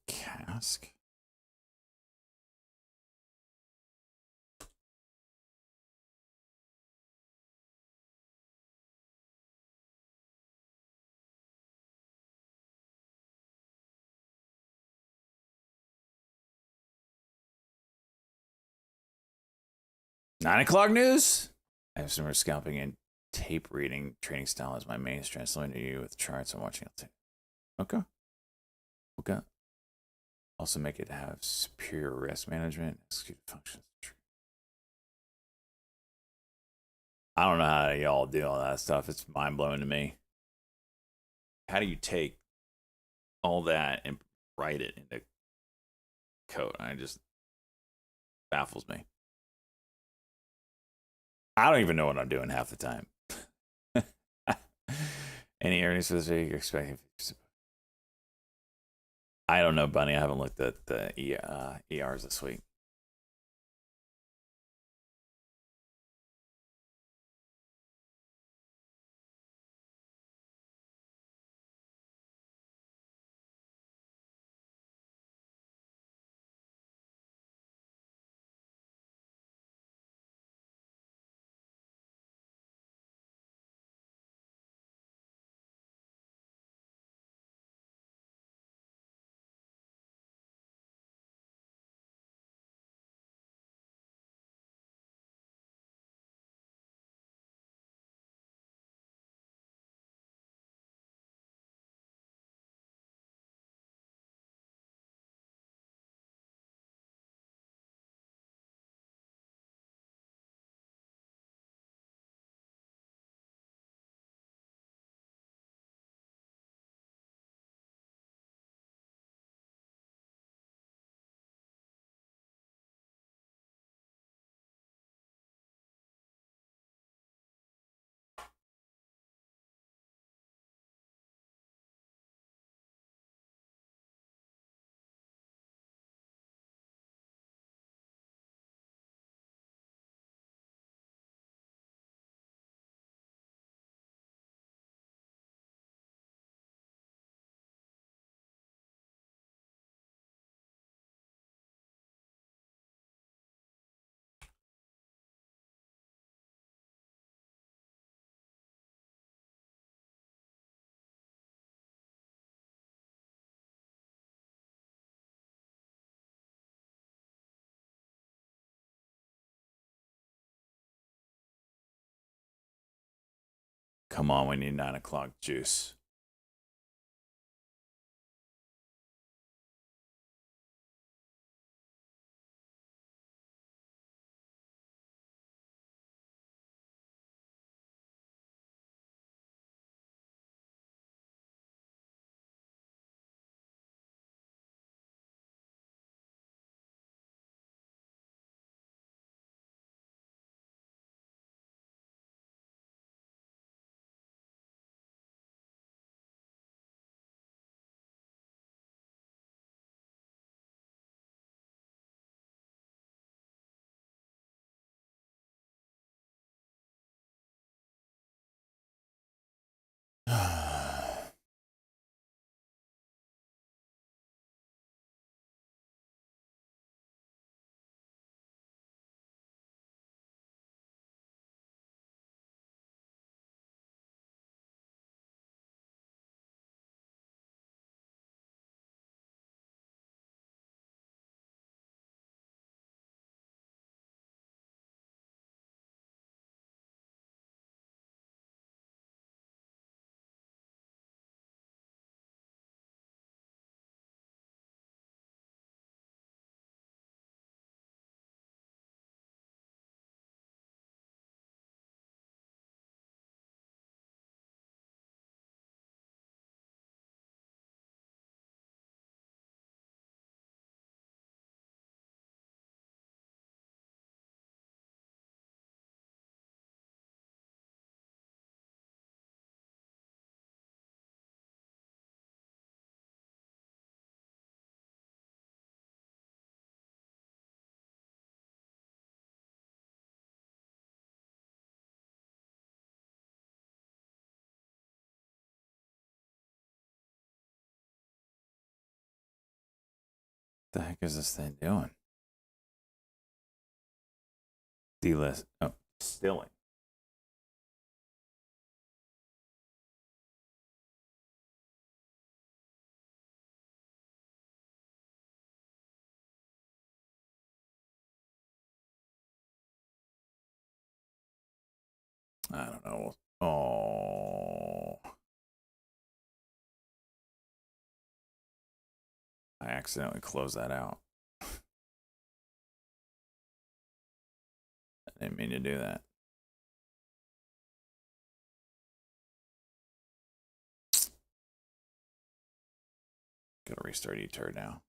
Cask. Nine o'clock news. I have some more scalping and tape reading training style as my main strength. So to you with charts and watching LT. Okay. Okay. Also make it have superior risk management, execute functions. I don't know how y'all do all that stuff. It's mind blowing to me. How do you take all that and write it into code. I just baffles me. I don't even know what I'm doing half the time. Any earnings for this week you're expecting? I don't know, Bunny. I haven't looked at the ERs this week. Come on, we need 9 o'clock juice. The heck is this thing doing? D-list. Oh, stilling. I don't know. Oh. I accidentally closed that out. I didn't mean to do that. Gonna restart E-turd now.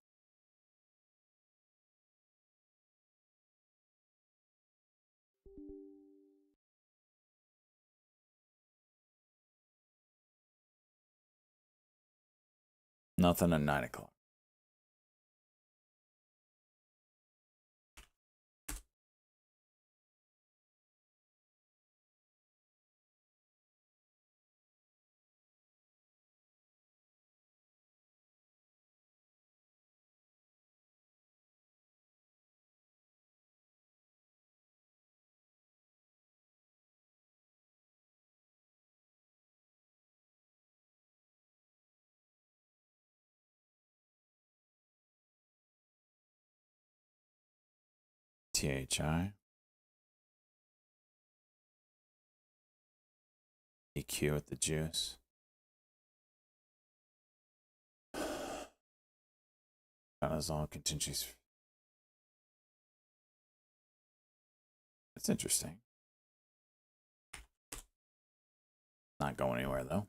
Nothing at 9 o'clock. THI. EQ with the juice. That is all contingencies. That's interesting. Not going anywhere though.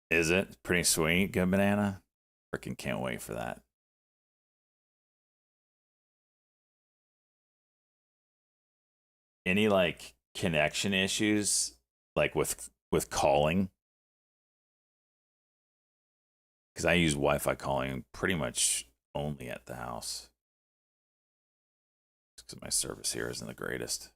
Is it pretty sweet? Good banana. Freaking can't wait for that. Any like connection issues, like with calling? Because I use Wi-Fi calling pretty much only at the house. Because my service here isn't the greatest.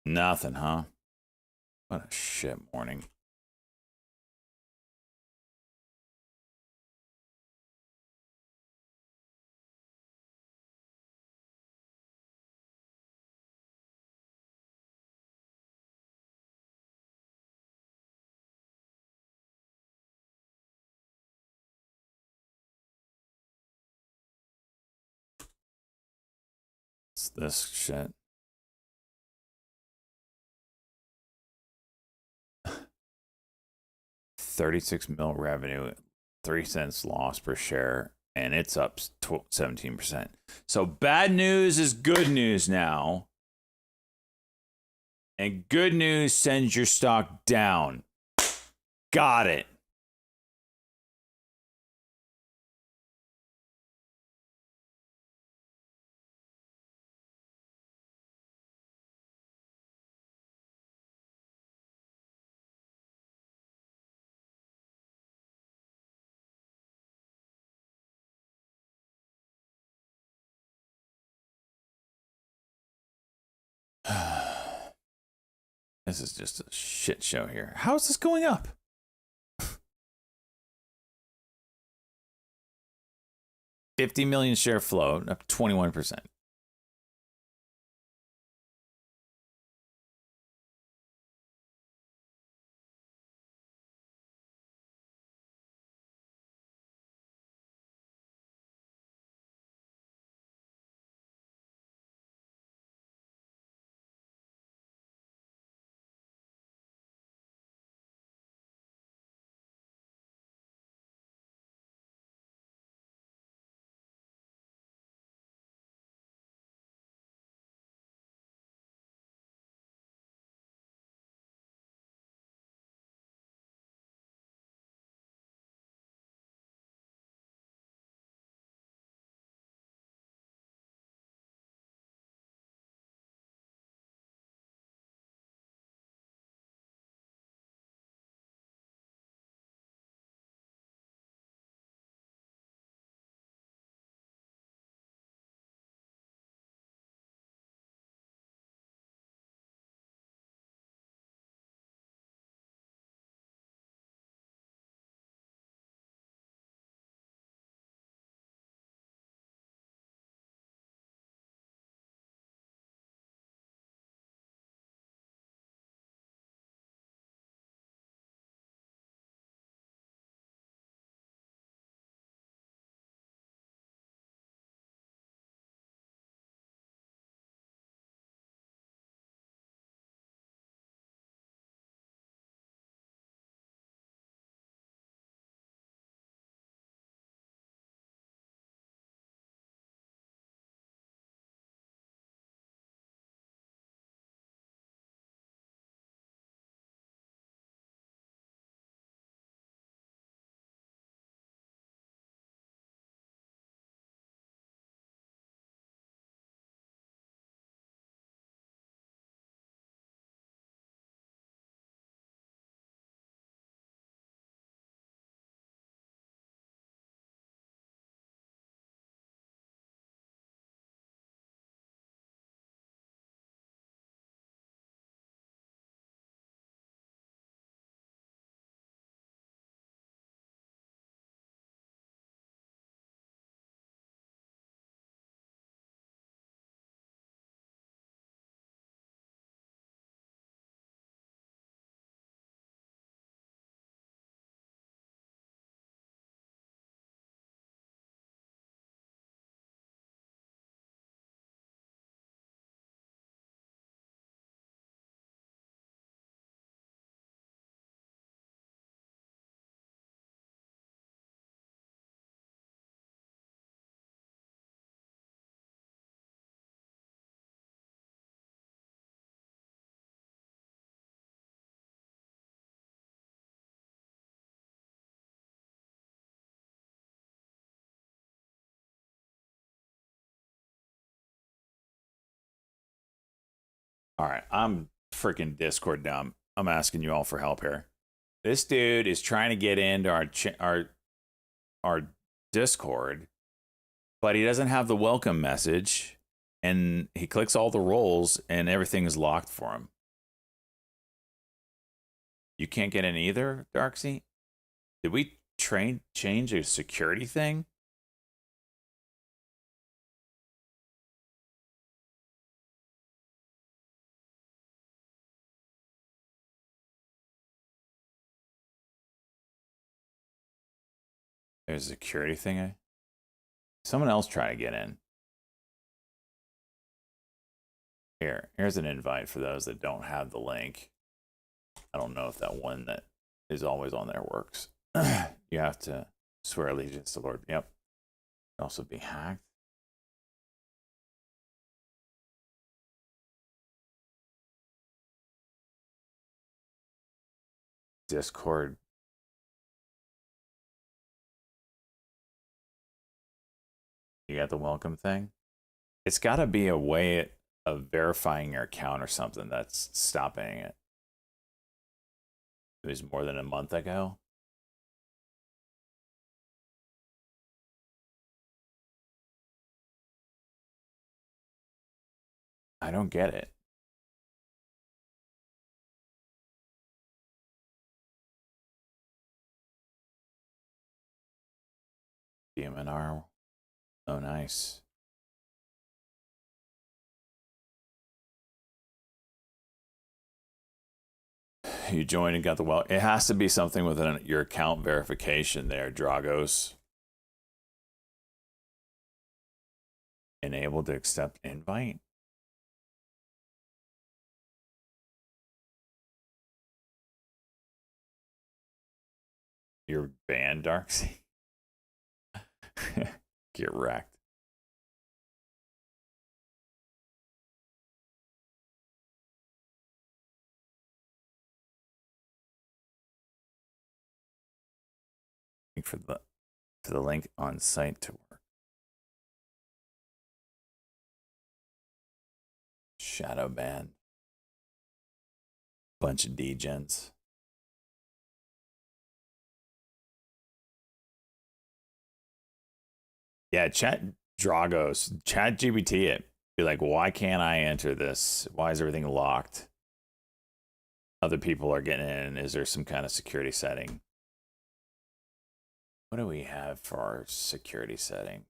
Nothing, huh? What a shit morning. It's this shit. $36 million revenue, 3 cents loss per share, and it's up 17%. So bad news is good news now. And good news sends your stock down. Got it. This is just a shit show here. How is this going up? $50 million share float, up 21%. All right, I'm freaking Discord dumb. I'm asking you all for help here. This dude is trying to get into our Discord, but he doesn't have the welcome message, and he clicks all the roles, and everything is locked for him. You can't get in either, Darksy? Did we change a security thing? There's a security thing. Someone else try to get in. Here's an invite for those that don't have the link. I don't know if that one that is always on there works. You have to swear allegiance to Lord. Yep. Also be hacked. Discord. You got the welcome thing? It's got to be a way of verifying your account or something that's stopping it. It was more than a month ago. I don't get it. DMNR. Oh, nice. You joined and got the well. It has to be something with your account verification there, Dragos. Enabled to accept invite. You're banned, Darksea. Get wrecked. For the link on site to work. Shadow ban. Bunch of degens. Yeah, Dragos, chat GBT it. Be like, why can't I enter this? Why is everything locked? Other people are getting in. Is there some kind of security setting? What do we have for our security setting?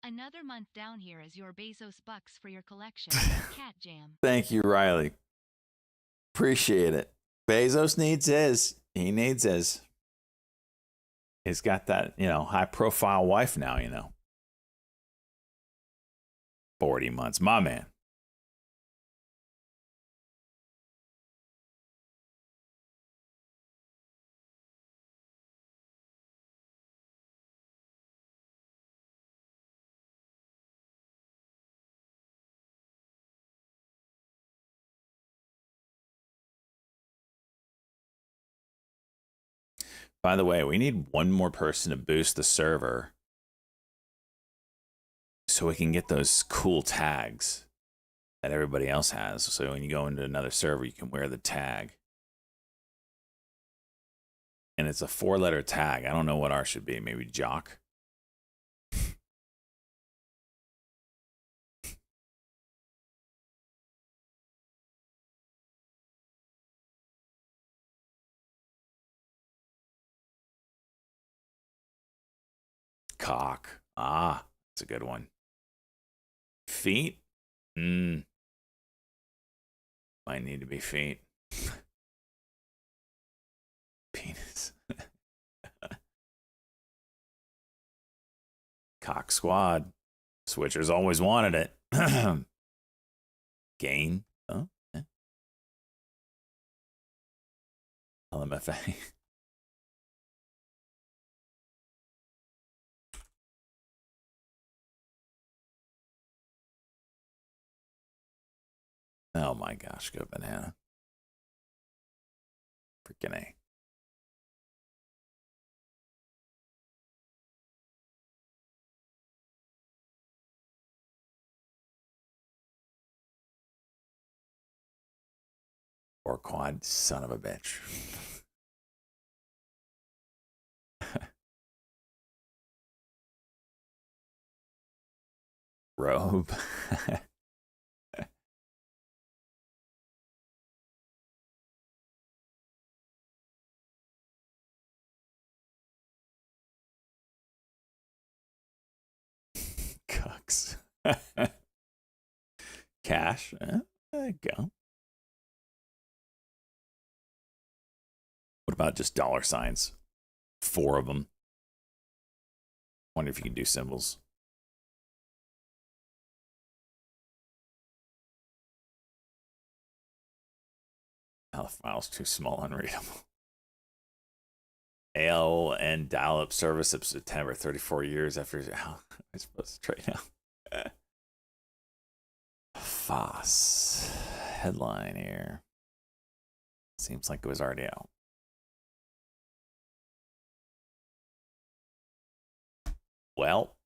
Another month down here is your Bezos bucks for your collection. Cat Jam. Thank you, Riley. Appreciate it. Bezos needs his. He needs his. He's got that, high profile wife now, 40 months. My man. By the way, we need one more person to boost the server so we can get those cool tags that everybody else has. So when you go into another server, you can wear the tag. And it's a 4-letter tag. I don't know what ours should be. Maybe Jock. Cock. Ah, that's a good one. Feet? Might need to be feet. Penis. Cock squad. Switchers always wanted it. Gain. Oh, yeah. LMFA. Oh my gosh, go banana. Freaking A. Or quad, son of a bitch. Robe. Cucks. Cash. There you go. What about just dollar signs? 4 of them. Wonder if you can do symbols. Oh, the file's too small, unreadable. AOL and dial-up service of September, 34 years after. How am I supposed to trade now? FOSS headline here. Seems like it was already out. Well,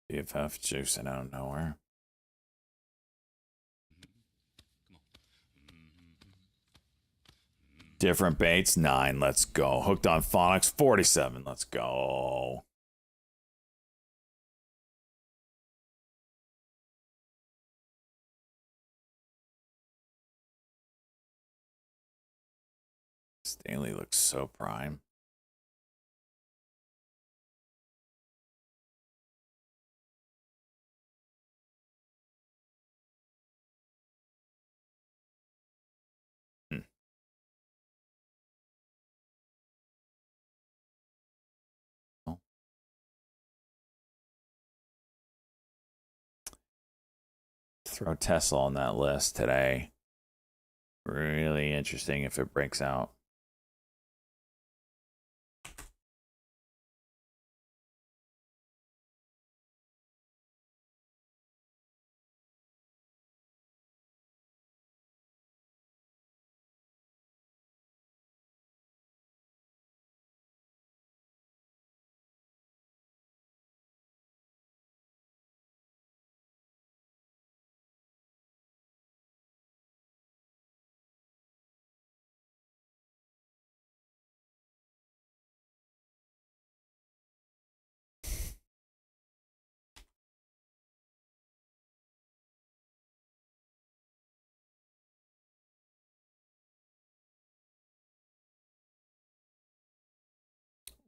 BFF juicing out of nowhere. Different baits, 9. Let's go. Hooked on Phonics, 47. Let's go. Stanley looks so prime. Throw Tesla on that list today. Really interesting if it breaks out.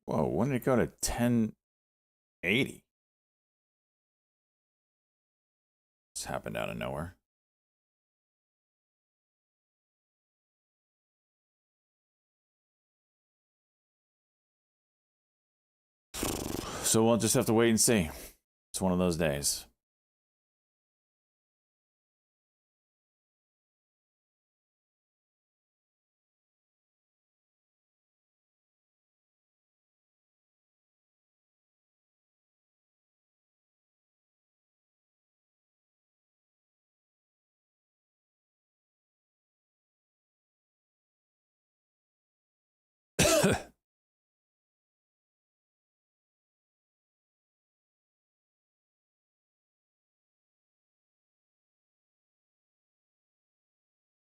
Whoa, when did it go to 1080? This happened out of nowhere. So we'll just have to wait and see. It's one of those days.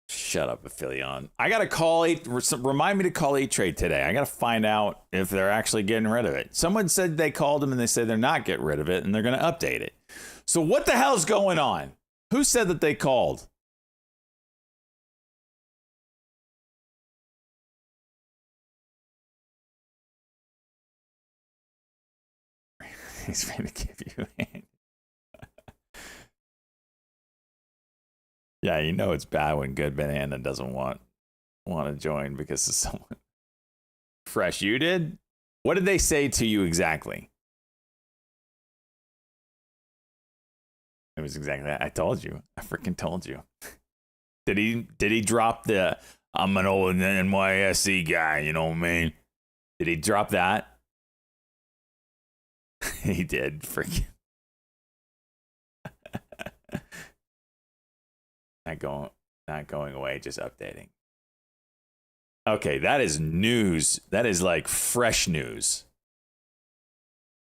Shut up, Aphelion. I gotta call remind me to call E-Trade today. I gotta find out if they're actually getting rid of it. Someone said they called them and they said they're not getting rid of it and they're gonna update it. So what the hell's going on? Who said that they called? He's trying to give you a hand. Yeah, you know it's bad when Good Banana doesn't want to join because of someone fresh. You did? What did they say to you exactly? It was exactly that. I told you. I freaking told you. Did he drop the I'm an old NYSE guy, you know what I mean? Did he drop that? He did. Freaking not going away, just updating. Okay, that is news. That is like fresh news.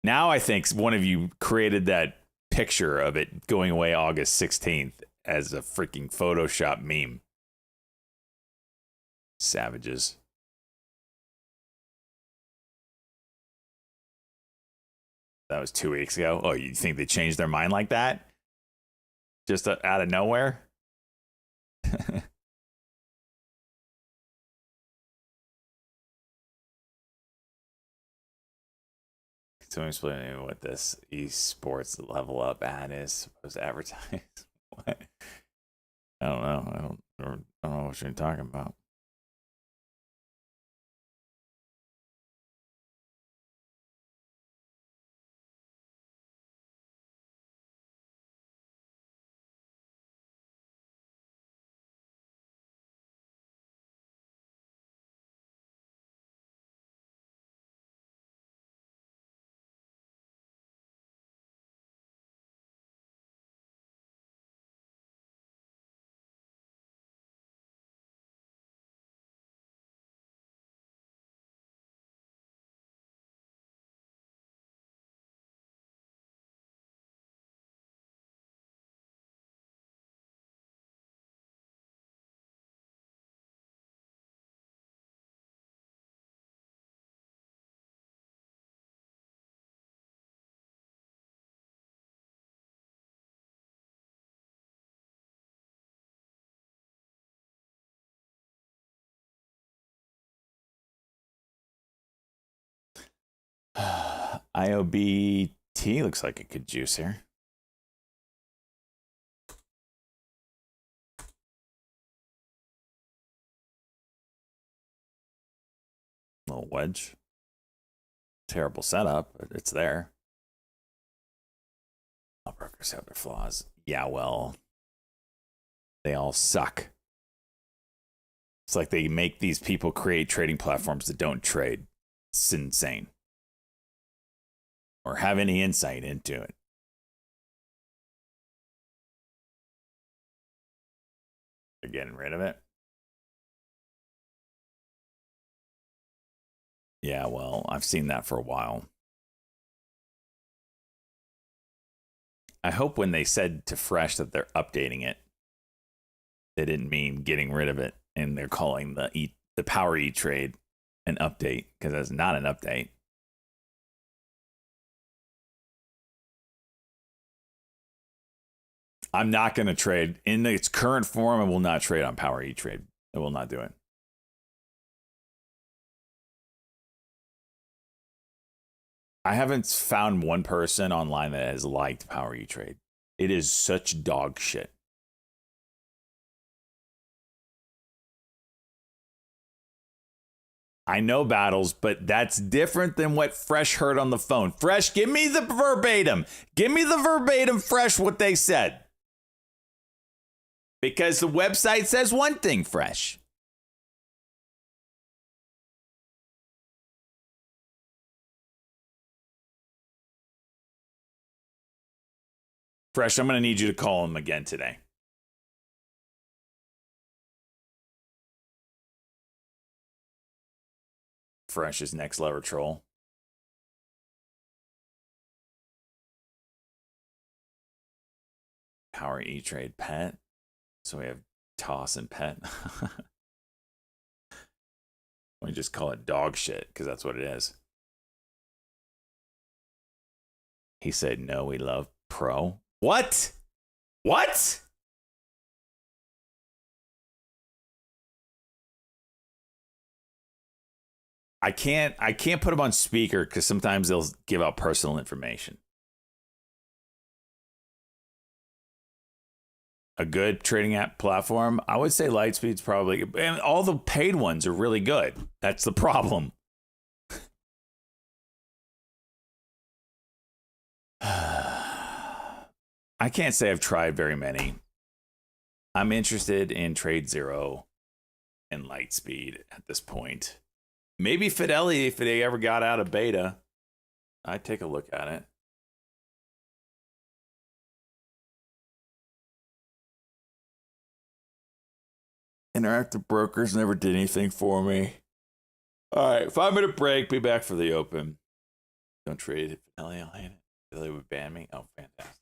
Now I think one of you created that picture of it going away August 16th as a freaking Photoshop meme. Savages. That was 2 weeks ago. Oh, you think they changed their mind like that? Just out of nowhere? So I'm explaining what this esports level up ad is supposed to advertise. What? I don't know. I don't know what you're talking about. IOBT looks like it could juice here. Little wedge. Terrible setup, but it's there. All brokers have their flaws. Yeah, well, they all suck. It's like they make these people create trading platforms that don't trade. It's insane. Or have any insight into it. They're getting rid of it. Yeah, well, I've seen that for a while. I hope when they said to Fresh that they're updating it, they didn't mean getting rid of it, and they're calling the Power E trade an update, because that's not an update. I'm not going to trade in its current form. I will not trade on Power E trade. I will not do it. I haven't found one person online that has liked Power E trade. It is such dog shit. I know battles, but that's different than what Fresh heard on the phone. Fresh, give me the verbatim. Give me the verbatim, Fresh, what they said. Because the website says one thing, Fresh. Fresh, I'm going to need you to call him again today. Fresh is next level troll. Power E trade pet. So we have toss and pet. We just call it dog shit because that's what it is. He said, no, we love pro. What? What? I can't put him on speaker because sometimes they'll give out personal information. A good trading app platform, I would say Lightspeed's probably, and all the paid ones are really good. That's the problem. I can't say I've tried very many. I'm interested in Trade Zero and Lightspeed at this point. Maybe Fidelity if they ever got out of beta. I'd take a look at it. Interactive Brokers never did anything for me. All right, 5-minute break. Be back for the open. Don't trade it. Fidelity, I'll hate it. Fidelity would ban me. Oh, fantastic.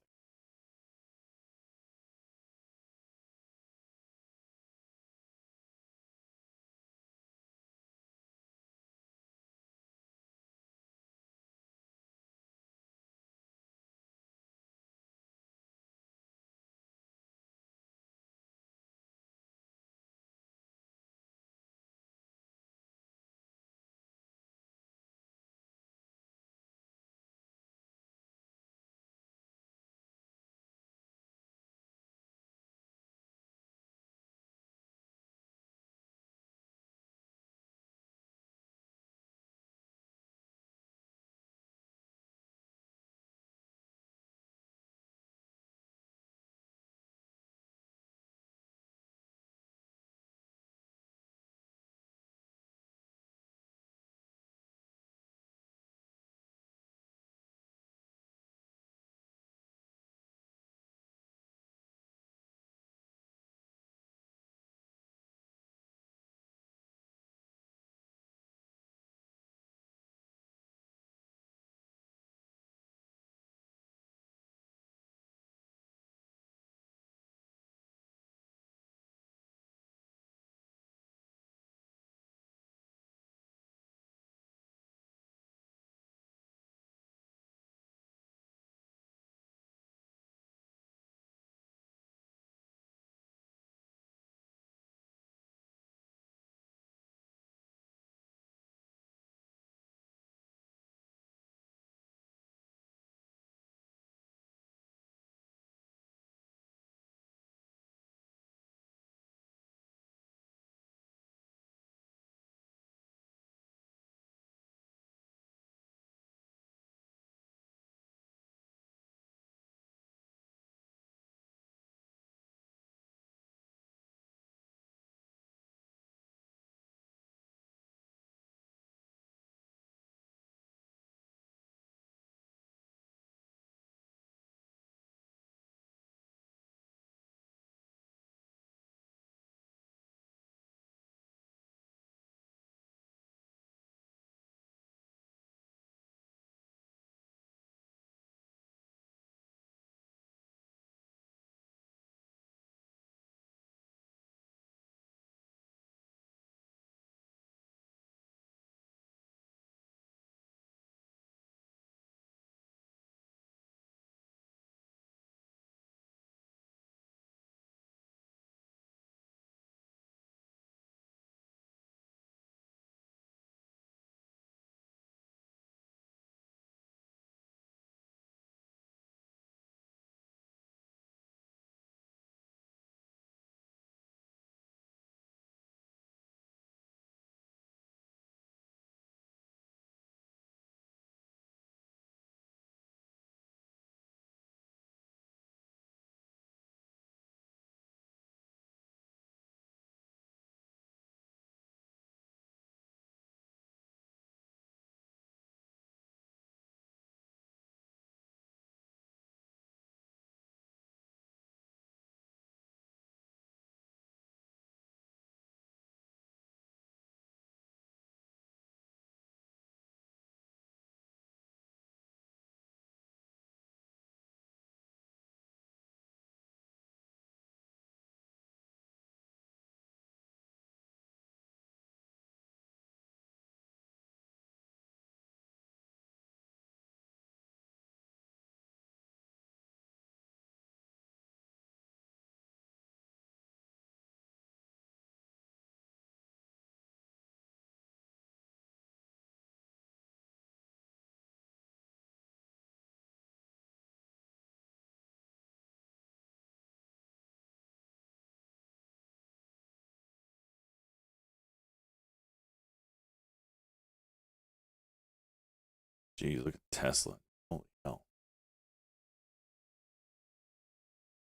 Geez, look at Tesla. Holy hell.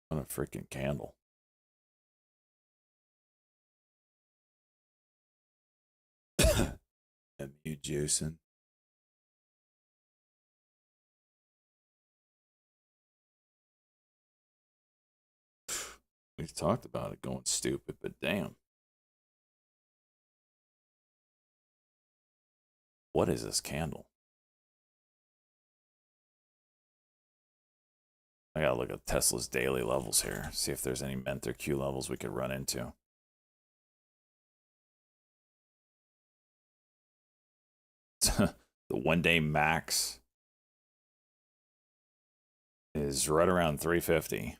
What a freaking candle. MU juicing. We've talked about it going stupid, but damn. What is this candle? I gotta look at Tesla's daily levels here, see if there's any Menther Q levels we could run into. The 1 day max is right around 350.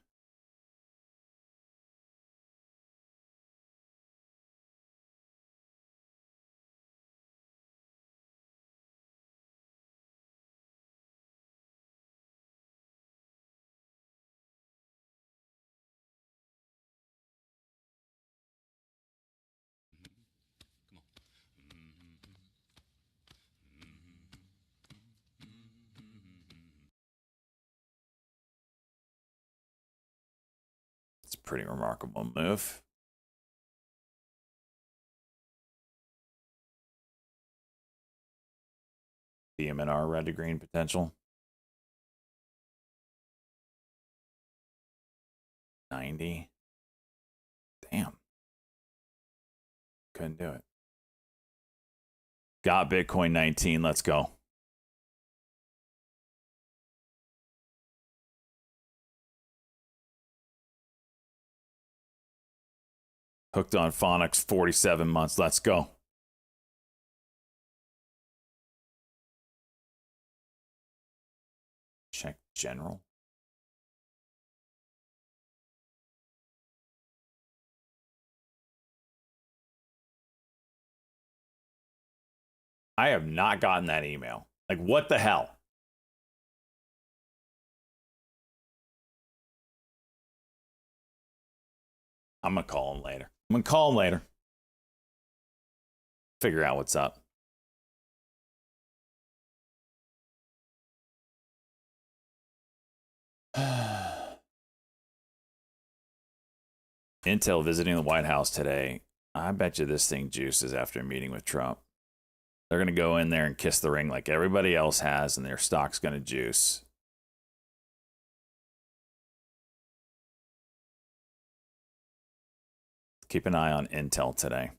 It's a pretty remarkable move. BMNR red to green potential. 90. Damn. Couldn't do it. Got Bitcoin 19. Let's go. Hooked on Phonics 47 months. Let's go. Check general. I have not gotten that email. Like, what the hell? I'm going to call him later. Figure out what's up. Intel visiting the White House today. I bet you this thing juices after a meeting with Trump. They're going to go in there and kiss the ring like everybody else has, and their stock's going to juice. Keep an eye on Intel today.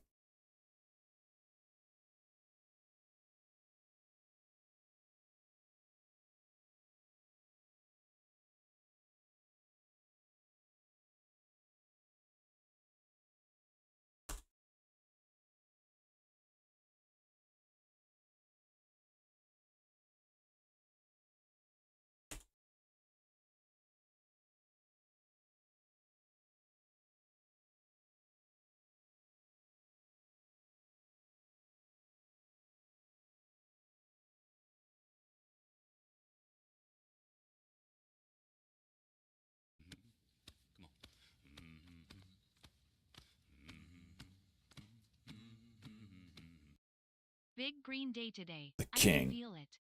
Big green day today. The I king. can feel it.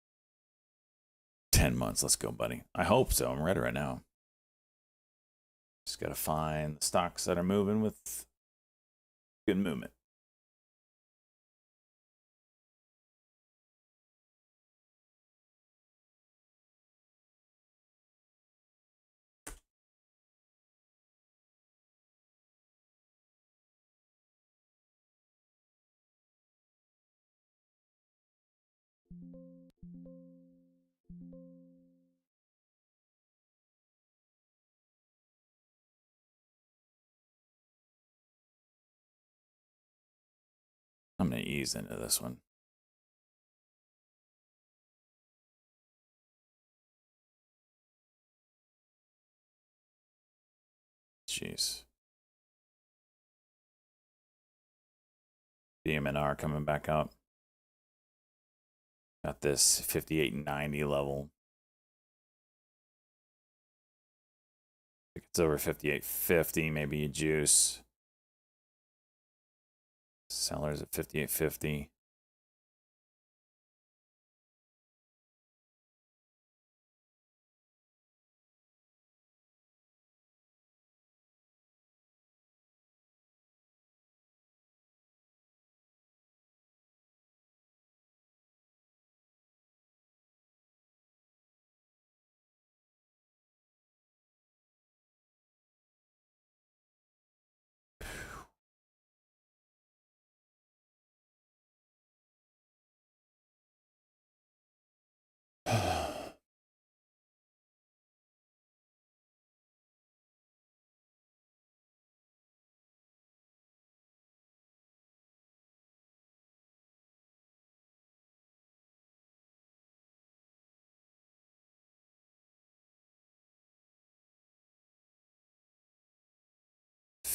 10 months. Let's go, buddy. I hope so. I'm ready right now. Just got to find the stocks that are moving with good movement. I'm going to ease into this one. Jeez. BMNR coming back up. Got this 58.90 level. If it's over 58.50, maybe you juice. Sellers at 58.50.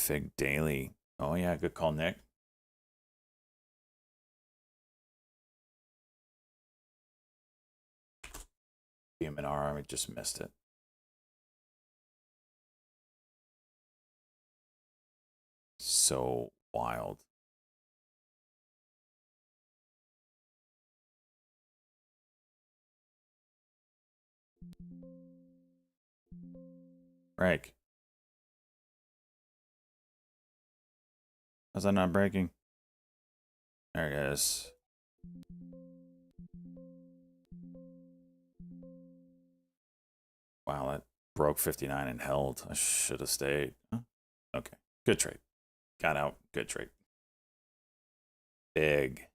Fig Daily. Oh yeah, good call, Nick. BMNR, I just missed it. So wild. Break. How's that not breaking? There it is. Wow, that broke 59 and held. I should have stayed. Huh? Okay, good trade. Got out. Good trade. Big.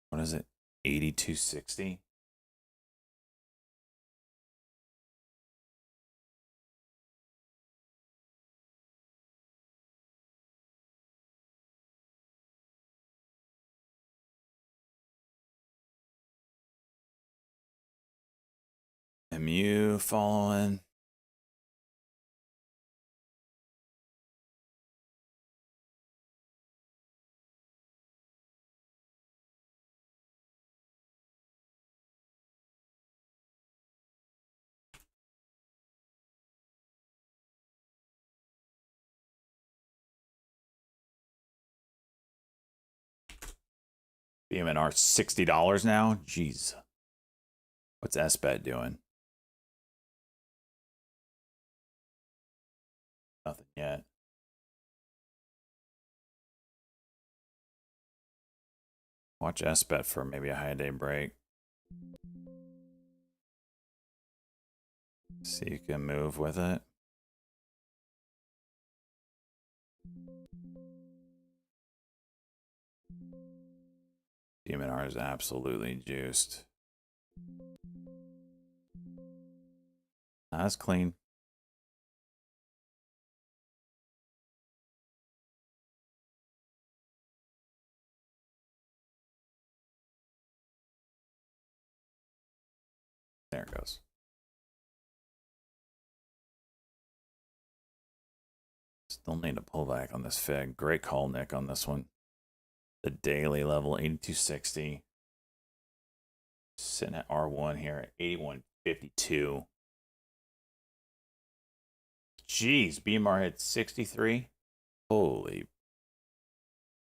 What is it? 8260? MU following. BMNR $60 now? Jeez. What's SBET doing? Nothing yet. Watch SBET for maybe a high day break. See if you can move with it. BMNR is absolutely juiced. That's clean. There it goes. Still need a pullback on this fig. Great call, Nick, on this one. The daily level, 8260. Sitting at R1 here at 8152. Jeez, BMR hit 63. Holy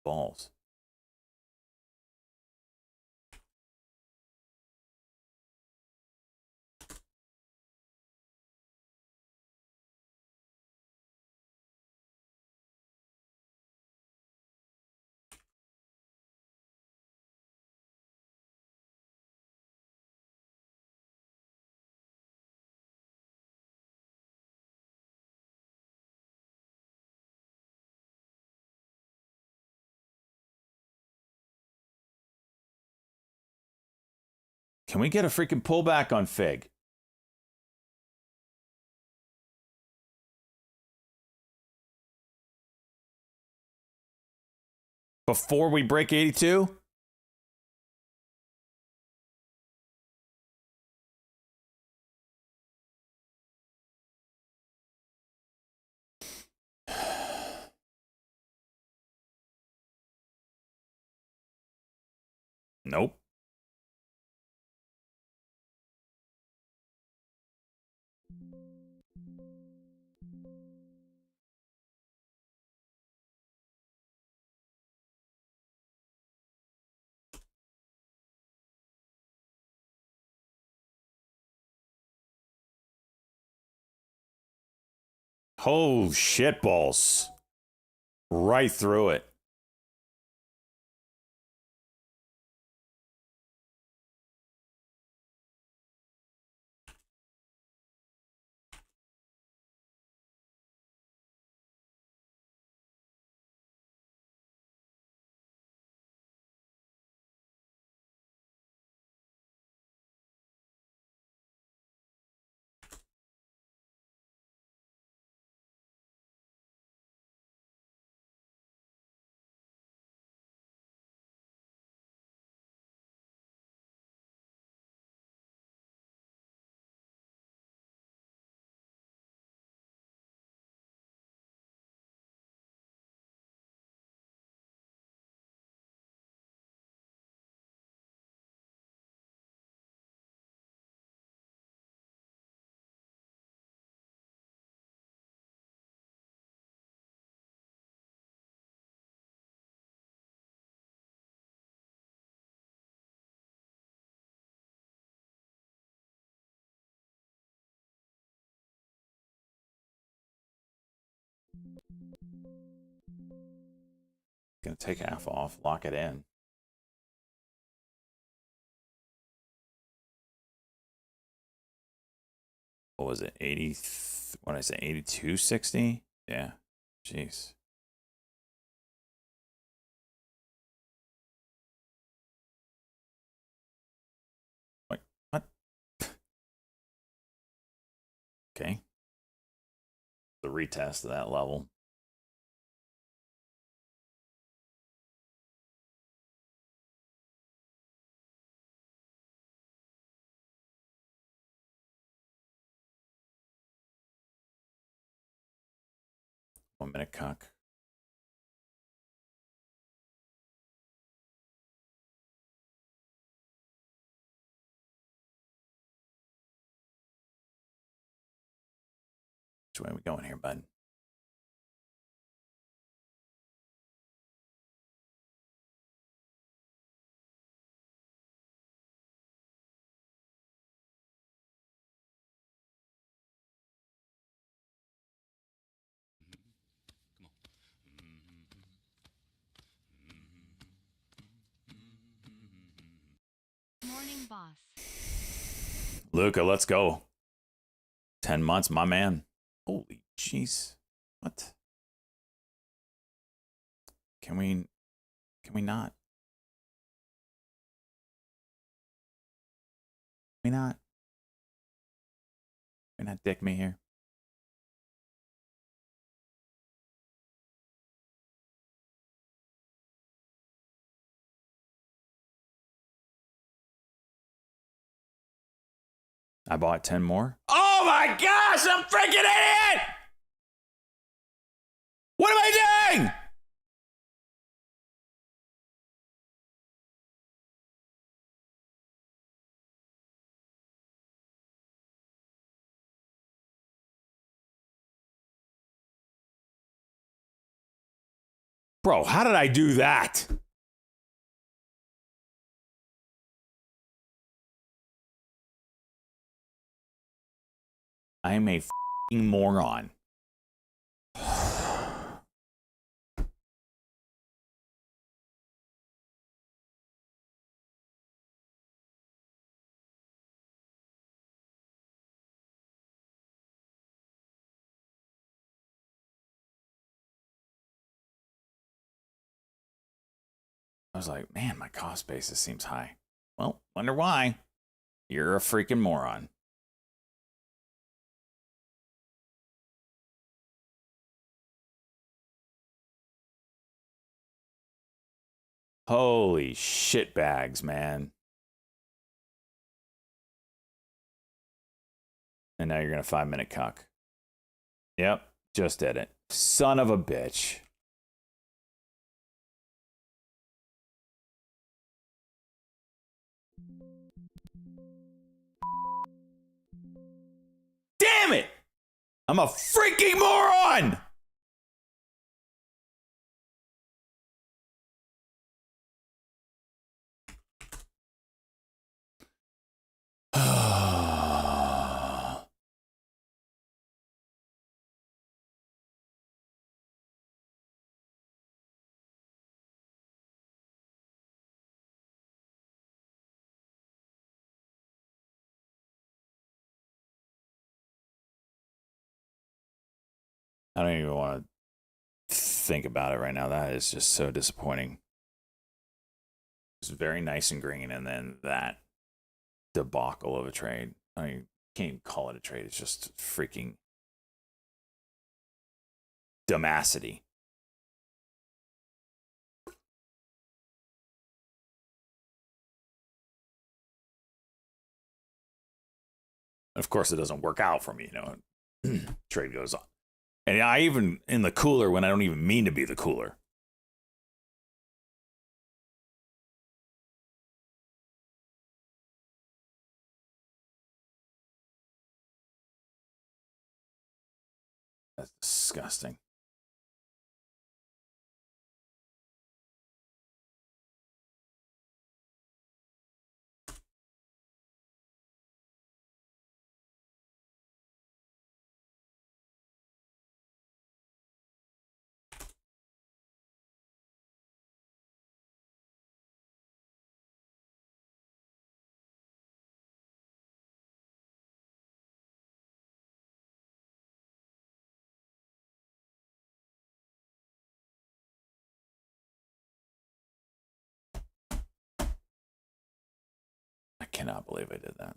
balls. Can we get a freaking pullback on Fig? Before we break 82? Nope. Oh, shit balls. Right through it. Gonna take half off, lock it in. What was it? 80, what did I say? 82.60? Yeah. Jeez. Wait, what? Okay. The retest of that level. One minute cuck. Which way are we going here, bud? Morning, boss. Luca, let's go. 10 months, my man. Holy jeez. What? Can we not? Can we not? Can we not dick me here? I bought 10 more. Oh my gosh, I'm freaking idiot! What am I doing? Bro, how did I do that? I am a f***ing moron. I was like, man, my cost basis seems high. Well, wonder why. You're a freaking moron. Holy shit bags, man. And now you're gonna 5-minute cuck. Yep, just did it. Son of a bitch. Damn it! I'm a freaking moron! I don't even want to think about it right now. That is just so disappointing. It's very nice and green, and then that debacle of a trade. I mean, you can't even call it a trade. It's just freaking dumacity. Of course, it doesn't work out for me, you know. Trade goes on. And I even in the cooler when I don't even mean to be the cooler. That's disgusting. cannot believe I did that.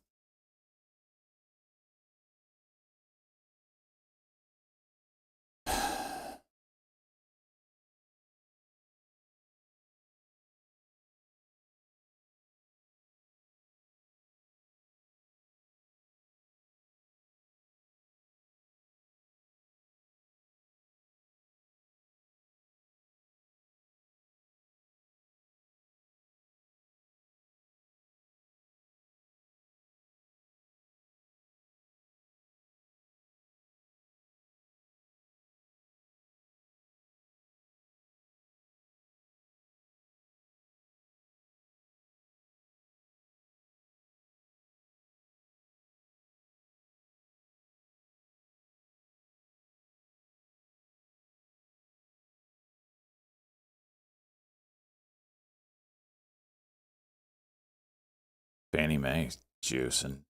Fannie Mae juice and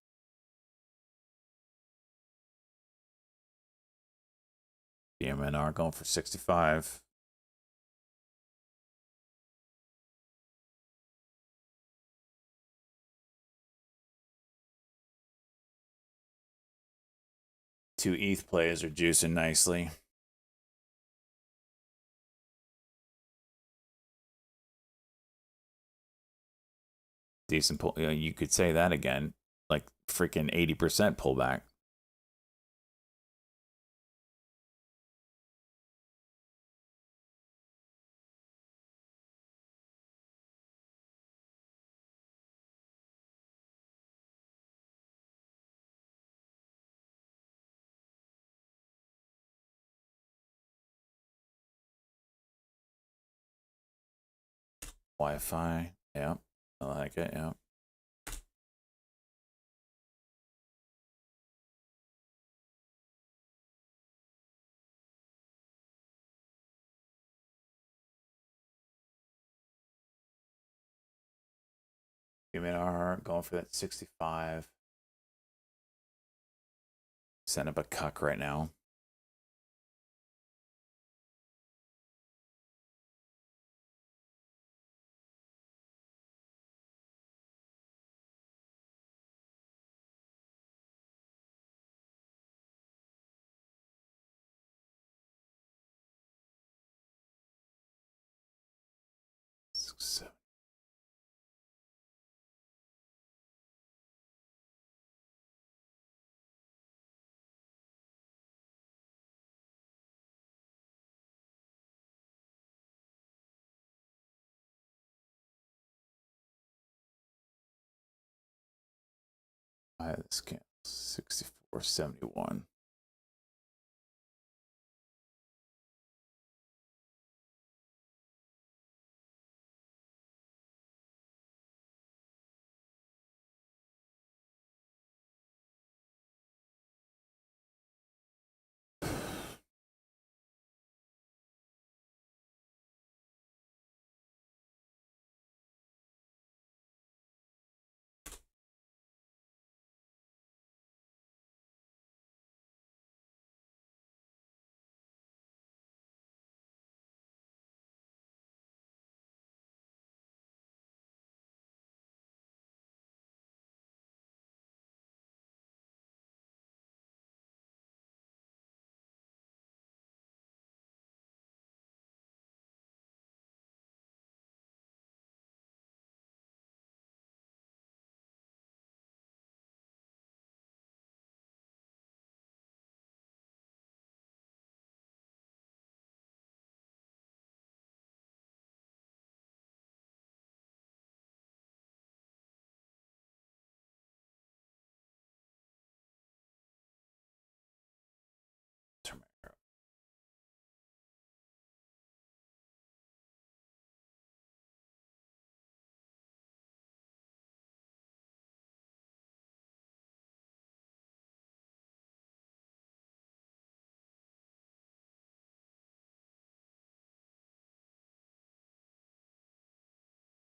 DMNR going for 65. Two ETH plays are juicing nicely. Decent pull. You could say that again. Like freaking 80% pullback. Wi-Fi. Yeah. I like it. Yeah. DMNR going for that 65. Send up a cuck right now. Seven. I have this candle 64.71.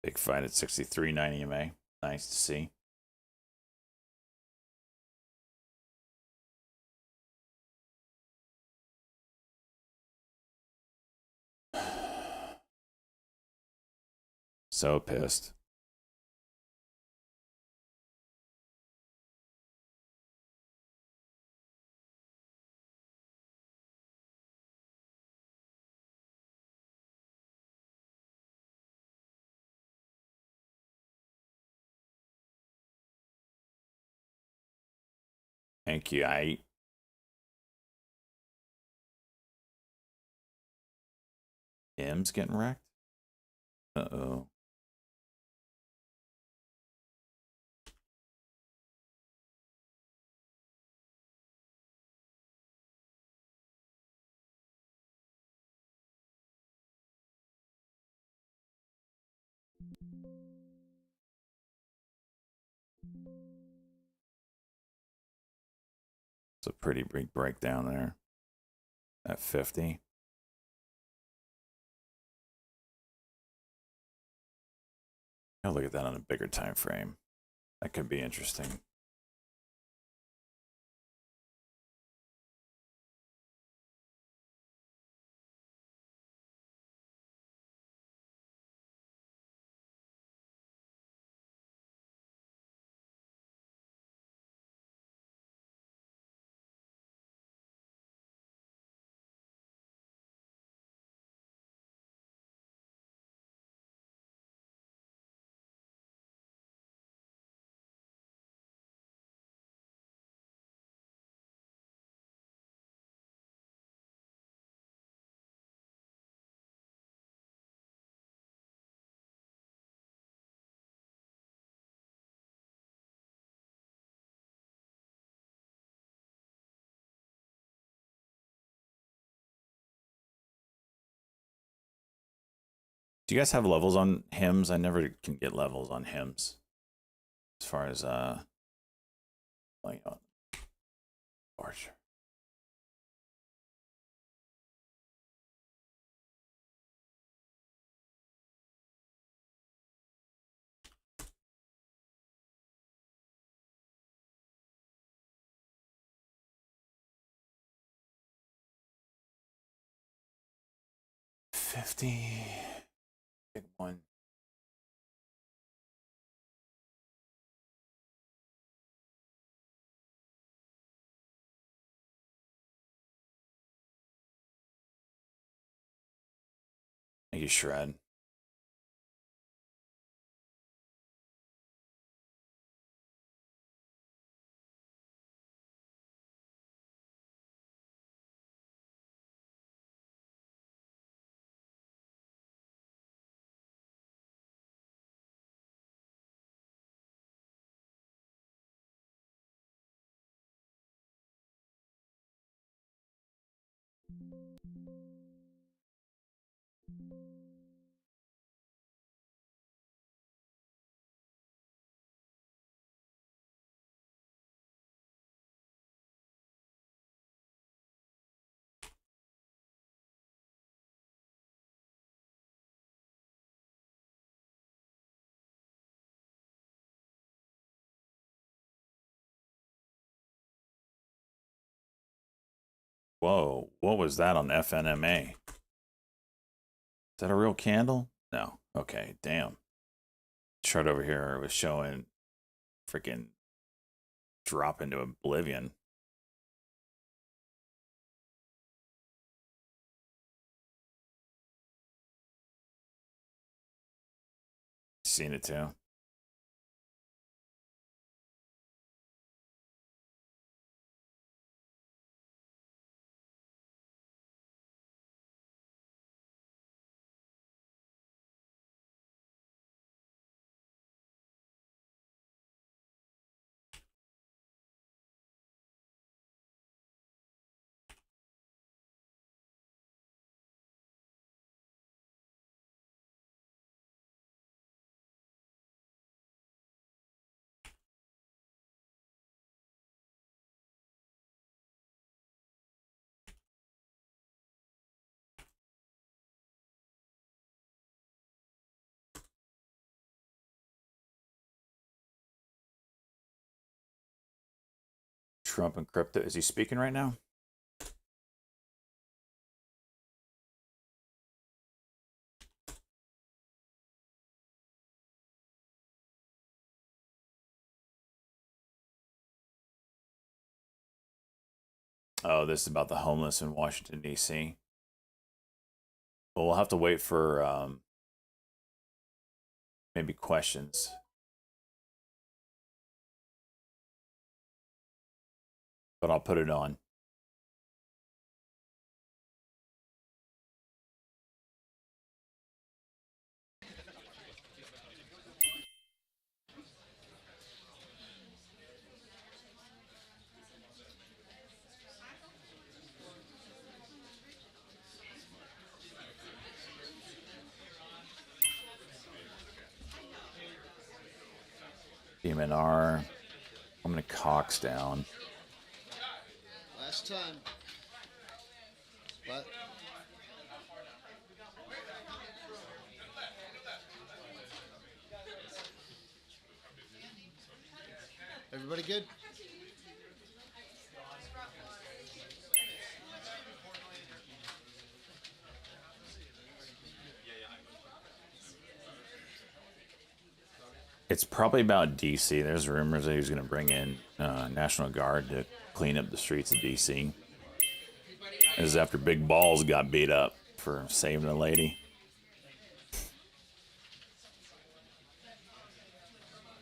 Big fight at 63.90 EMA. Nice to see. So pissed. Thank you. M's getting wrecked. Uh-oh. It's a pretty big breakdown there at 50. I'll look at that on a bigger time frame. That could be interesting. Do you guys have levels on hymns? I never can get levels on hymns. As far as like Archer. $50. Big one. Thank you, Shred. Whoa, what was that on FNMA? Is that a real candle? No. Okay, damn. Chart over here was showing freaking drop into oblivion. Seen it too. Trump and crypto. Is he speaking right now? Oh, this is about the homeless in Washington, D.C. Well, we'll have to wait for maybe questions. but I'll put it on. Demon R. I'm gonna Cox down. Last time. What? Everybody good? It's probably about DC. There's rumors that he was going to bring in National Guard to clean up the streets of DC. This is after Big Balls got beat up for saving a lady.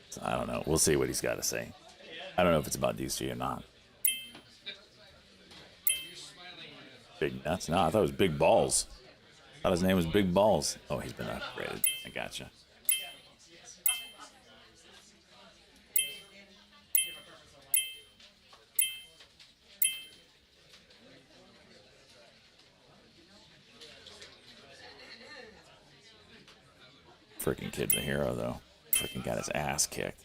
So I don't know. We'll see what he's got to say. I don't know if it's about DC or not. Big nuts? No, I thought it was Big Balls. I thought his name was Big Balls. Oh, he's been upgraded. I gotcha. Freaking kid's a hero, though. Freaking got his ass kicked.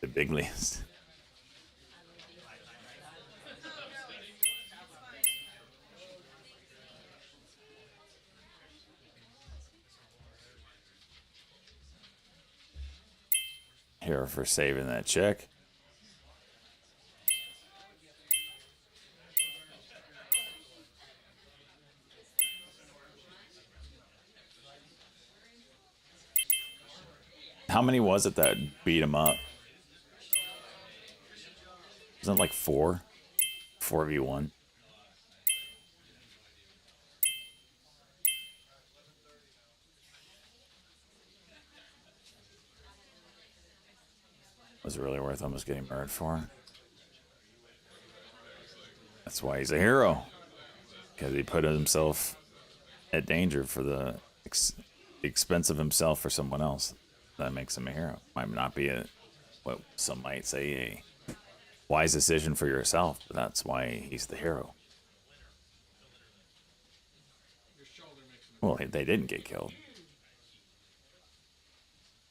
The big leagues. Hero for saving that chick. How many was it that beat him up? Wasn't it like 4? 4v1? Was it really worth almost getting murdered for? That's why he's a hero. Because he put himself at danger for the expense of himself for someone else. That makes him a hero. Might not be what some might say a wise decision for yourself, but that's why he's the hero. Well, they didn't get killed.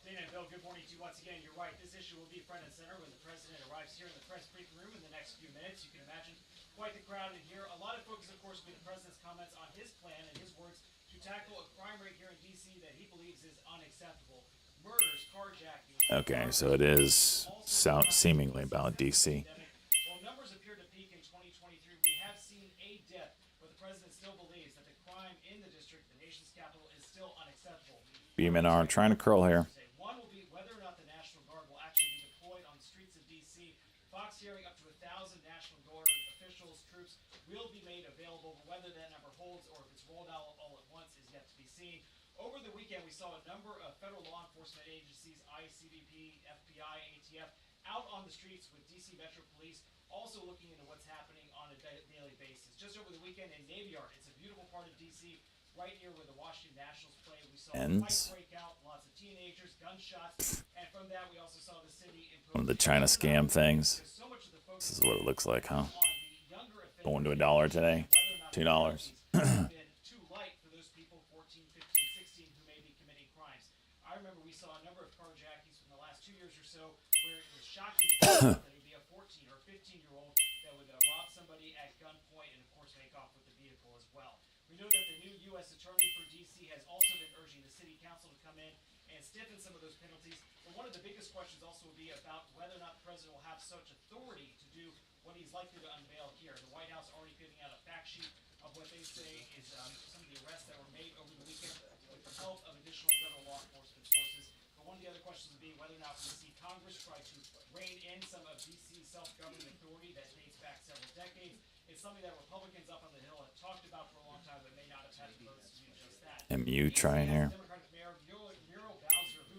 Dana and Bill, good morning to you once again. You're right. This issue will be front and center when the president arrives here in the press briefing room in the next few minutes. You can imagine quite the crowd in here. A lot of focus, of course, will be the president's comments on his plan and his words to tackle a crime rate here in D.C. that he believes is unacceptable. Murders, carjacking. Okay, so it is seemingly about DC. While numbers appear to peak in 2023, we have seen a dip, but the president still believes that the crime in the district, the nation's capital, is still unacceptable. Beeman are trying to curl here. One will be whether or not the National Guard will actually be deployed on the streets of D.C. Fox hearing up to 1,000 National Guard officials, troops will be made available, but whether that number holds or if it's rolled out all at once is yet to be seen. Over the weekend, we saw a number of federal law enforcement agencies, ICE, CBP, FBI, ATF, out on the streets with D.C. Metro Police, also looking into what's happening on a daily basis. Just over the weekend in Navy Yard, it's a beautiful part of D.C., right near where the Washington Nationals play. We saw a fight break out, lots of teenagers, gunshots, and from that we also saw the city impose One of the China scam things. This is what it looks like, huh? Going to $1 today. $2. too light for those people 14, 15, 16 who may be committing crimes. I remember we saw a number of carjackings from the last 2 years or so where it was shocking to see that it would be a 14 or 15-year-old that would rob somebody at gunpoint and of course make off with the vehicle as well. We know that the new U.S. Attorney for D.C. has also been urging the City Council to come in and stiffen some of those penalties. But one of the biggest questions also will be about whether or not the president will have such authority to do what he's likely to unveil here. The White House already putting out a fact sheet of what they say is some of the arrests that were made over the weekend with the help of additional federal law enforcement sources. But one of the other questions will be whether or not we see Congress try to rein in some of D.C.'s self-governing authority that dates back several decades. It's something that Republicans up on the Hill have talked about for a long time, but may not have had the votes to do just that. MU trying here. Democratic Mayor Muriel Bowser, who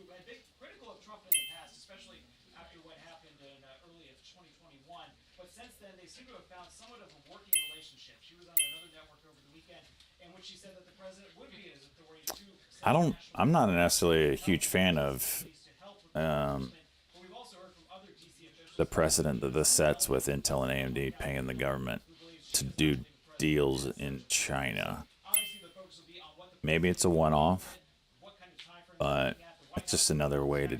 since then, they seem to have found somewhat of a working relationship. She was on another network over the weekend, in which she said that the president would be in his authority to I'm not necessarily a huge fan of but we've also heard from other DC officials the precedent that this sets with Intel and AMD paying the government to do deals in China. obviously the focus will be on what the Maybe it's a one-off, what kind of time frame but it's just another way to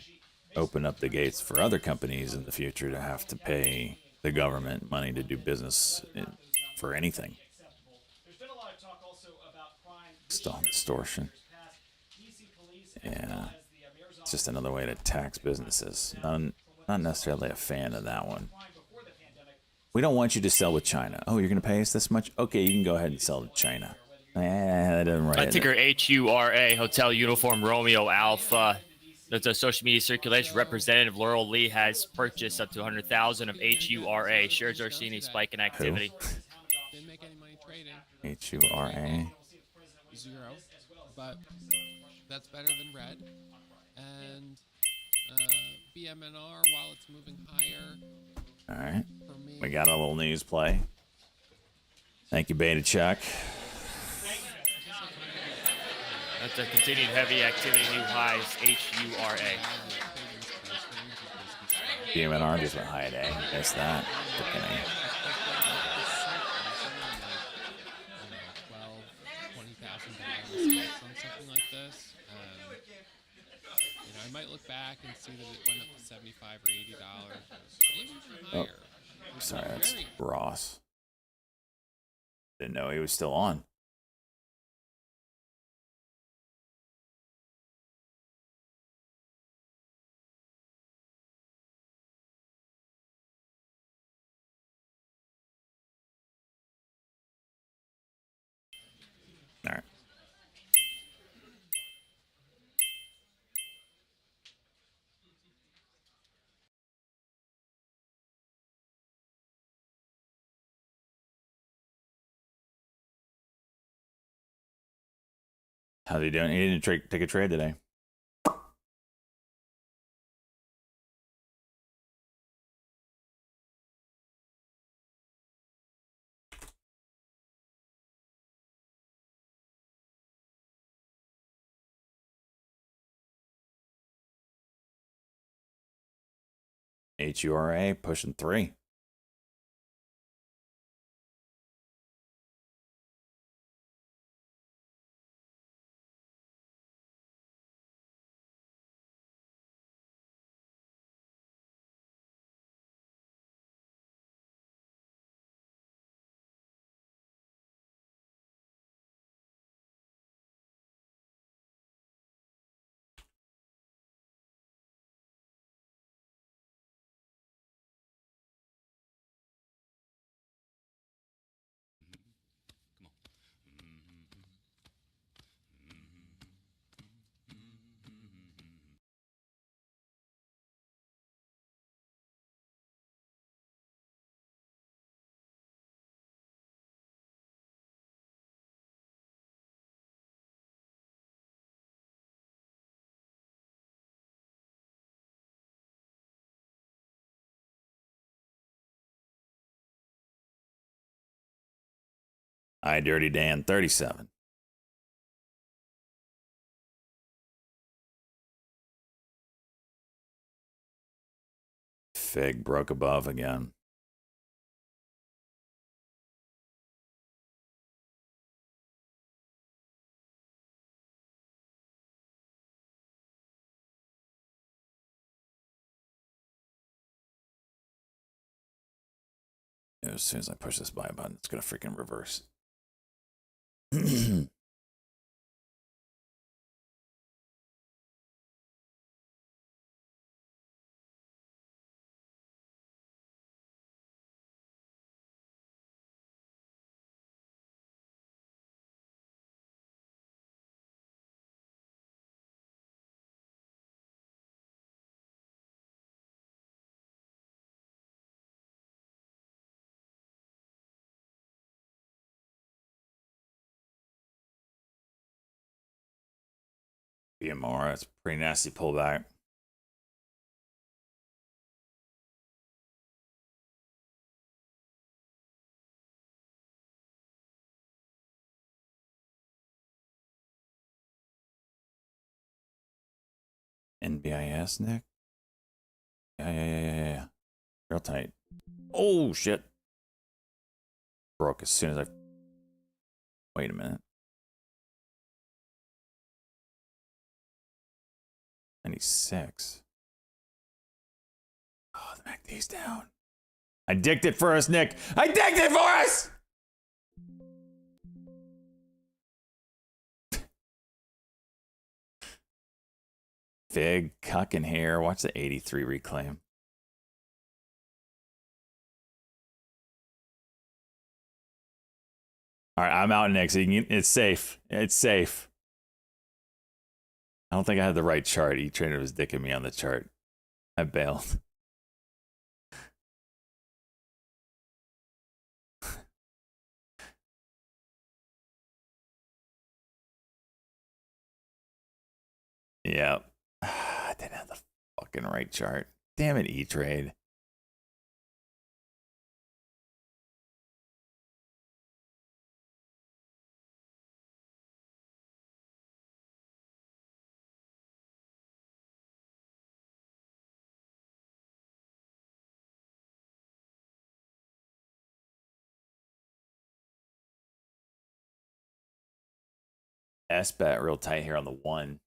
open up the gates for other companies in the future to have to pay the government money to do business for anything. acceptable. There's been a lot of talk also about crime Still distortion. past DC police Yeah, as the mayor's it's just another way to tax businesses. Not necessarily a fan of that one. crime before the pandemic. We don't want you to sell with China. Oh, you're going to pay us this much? Okay, you can go ahead and sell to China. That doesn't right. Ticker HURA, Hotel Uniform Romeo Alpha. There's a social media circulation. Representative Laurel Lee has purchased up to 100,000 of HURA. Shares are seeing a spike in activity. Didn't make any money trading. HURA. 0. But that's better than red. And BMNR, while it's moving higher, All right. for me, We got a little news play. Thank you, Beta Chuck. That's a continued heavy activity, new highs, HURA. BMNR just went high today. Missed that. Freaking $20,000 on something like this. I might look back and see that it went up to $75 or $80, maybe even higher. A. Sorry, that's Ross. Didn't know he was still on. All right. How's he doing? He didn't take a trade today. HURA pushing 3. I Dirty Dan 37. Fig broke above again. As soon as I push this buy button, it's going to freaking reverse. BMR, that's a pretty nasty pullback. NBIS, Nick? Yeah. Real tight. Oh, shit. Broke as soon as I... Wait a minute. 96. Oh, the MACD's down. I dicked it for us, Nick. I dicked it for us! Fig cucking here. Watch the 83 reclaim. All right, I'm out next. It's safe. It's safe. I don't think I had the right chart. E-Trader was dicking me on the chart. I bailed. Yeah. I didn't have the fucking right chart. Damn it, E-Trade. S-bet real tight here on the 1.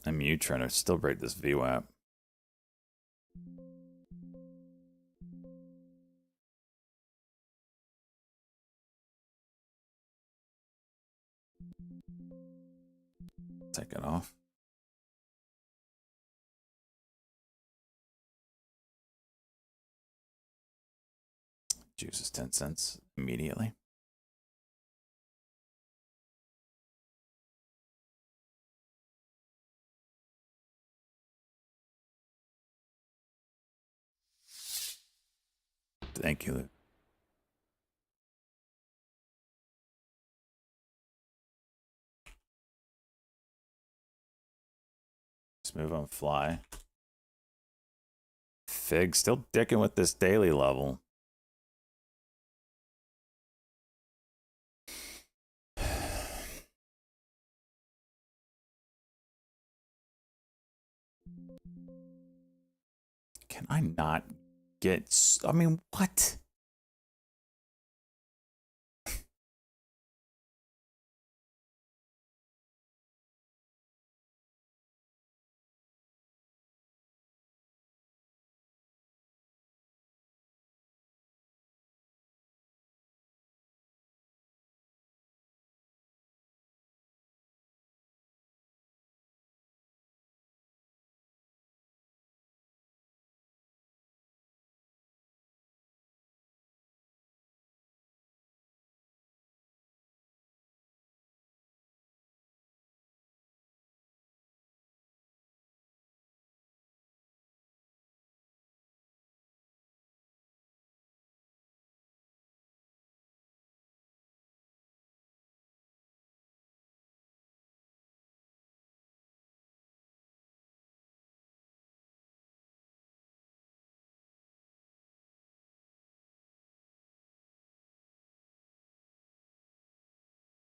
I'm mute trying to still break this VWAP. Take it off. Juice is 10 cents immediately. Thank you, Luke. Let's move on fly. Fig still dicking with this daily level. Can I not get... I mean, what?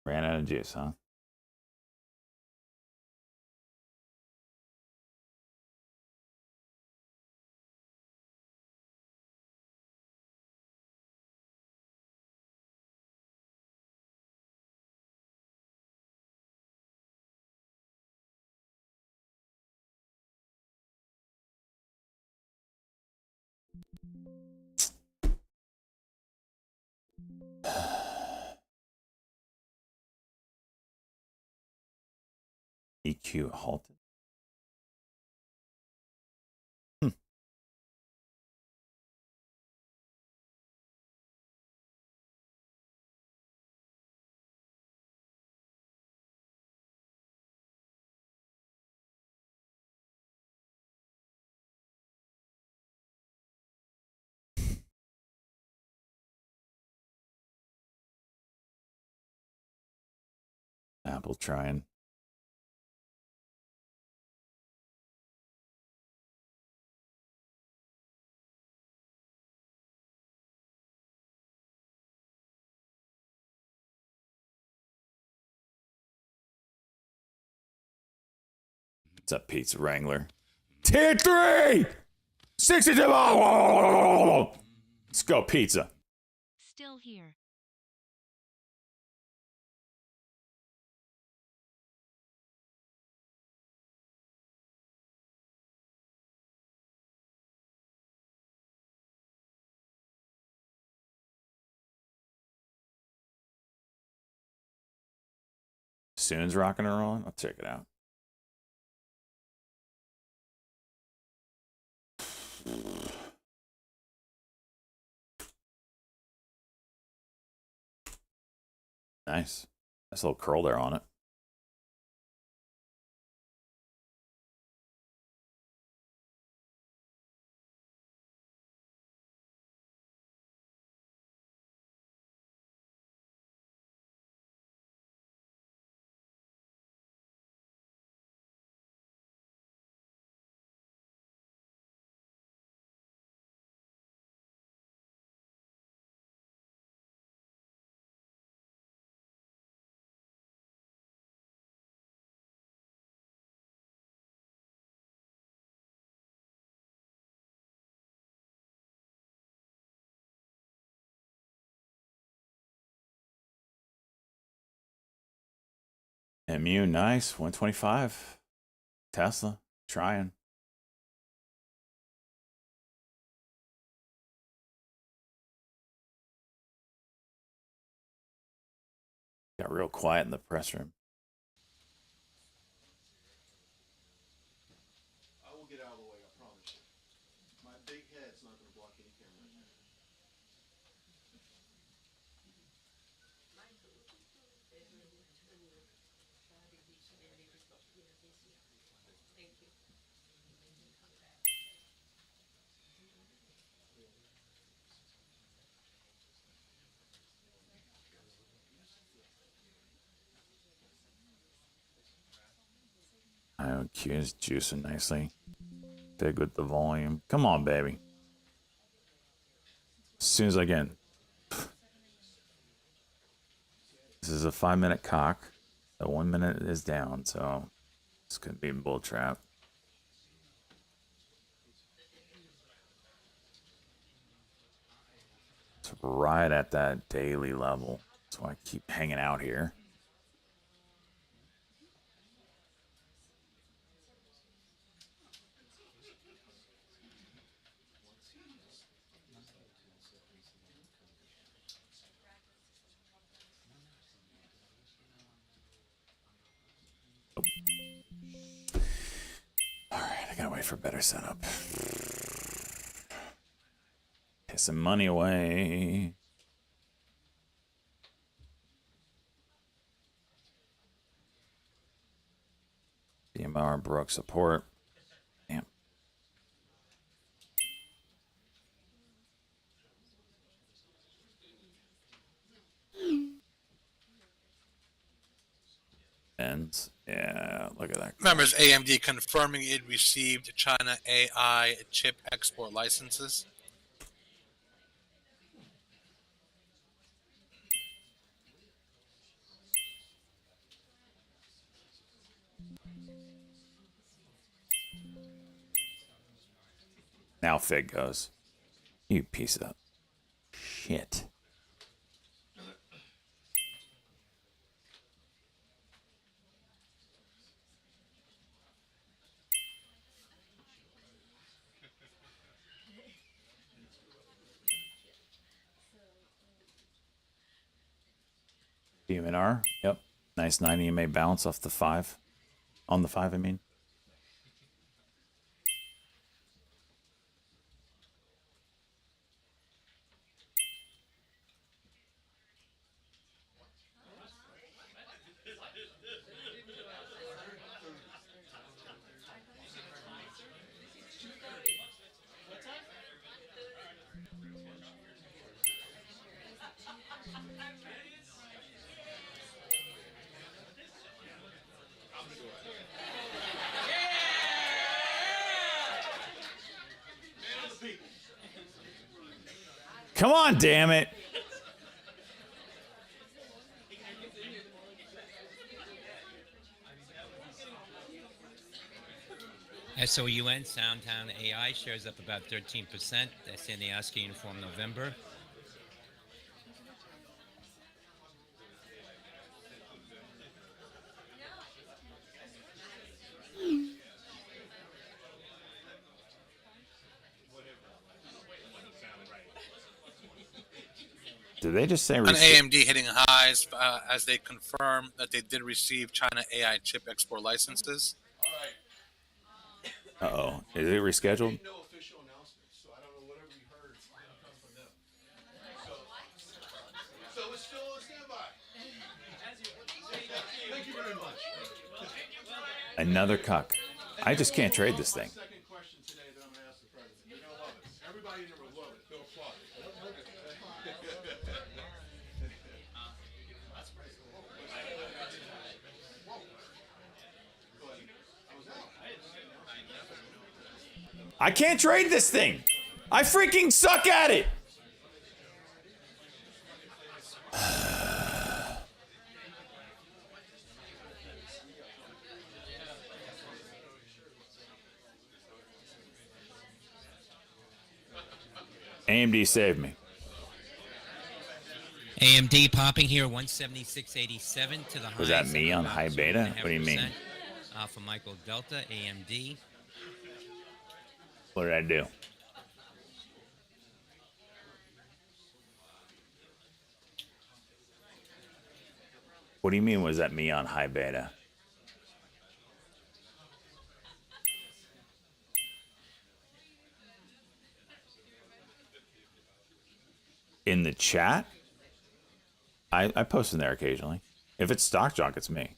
Ran out of juice, huh? EQ halted. Apple trying. What's up, Pizza Wrangler? Tier 3! 62! Let's go, pizza. Still here. Soon's rocking and rolling. I'll check it out. Nice. Nice little curl there on it. MU, nice. 125. Tesla, trying. Got real quiet in the press room. I will get out of the way, I promise you. My big head's not going to block any cameras. IOQ is juicing nicely. Big with the volume. Come on, baby. As soon as I get in. This is a 5-minute cock. The 1 minute is down, so this could be a bull trap. It's right at that daily level. That's why I keep hanging out here. Alright, I gotta wait for a better setup. Get some money away. DMR broke support. Damn. Ends. Yeah, look at that. Members, AMD confirming it received China AI chip export licenses. Now Fig goes. You piece of shit. DMR. Yep. Nice 9 EMA bounce off the 5. On the 5, I mean. Come on, damn it. SOUN, Soundtown AI, shares up about 13%. That's in the Oscar Uniform November. Did they just say On AMD hitting highs as they confirm that they did receive China AI chip export licenses. Uh-oh. Is it rescheduled? No official announcement, so I don't know whatever we heard didn't come from them. So it's still on standby. Thank you very much. Another cuck. I just can't trade this thing. Second question today that I'm going to ask the president. You're going to love it. Everybody in there will love it. They'll applaud it. I can't trade this thing. I freaking suck at it. AMD saved me. AMD popping here, 176.87 to the high. Was that me on high beta? What do you mean? Alpha Michael Delta, AMD. What did I do? What do you mean, was that me on high beta? In the chat? I post in there occasionally. If it's Stock Junk, it's me.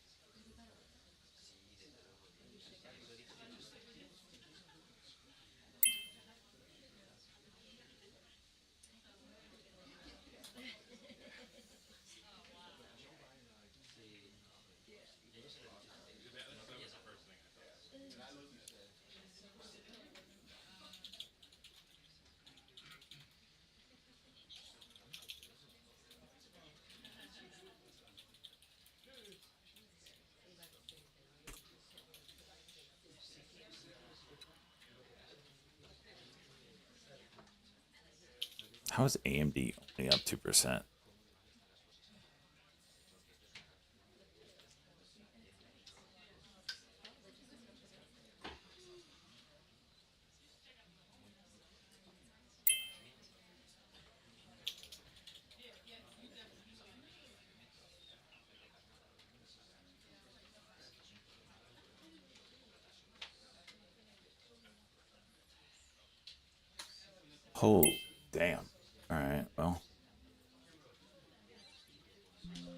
How is AMD only up 2%? Oh, damn. All right, well.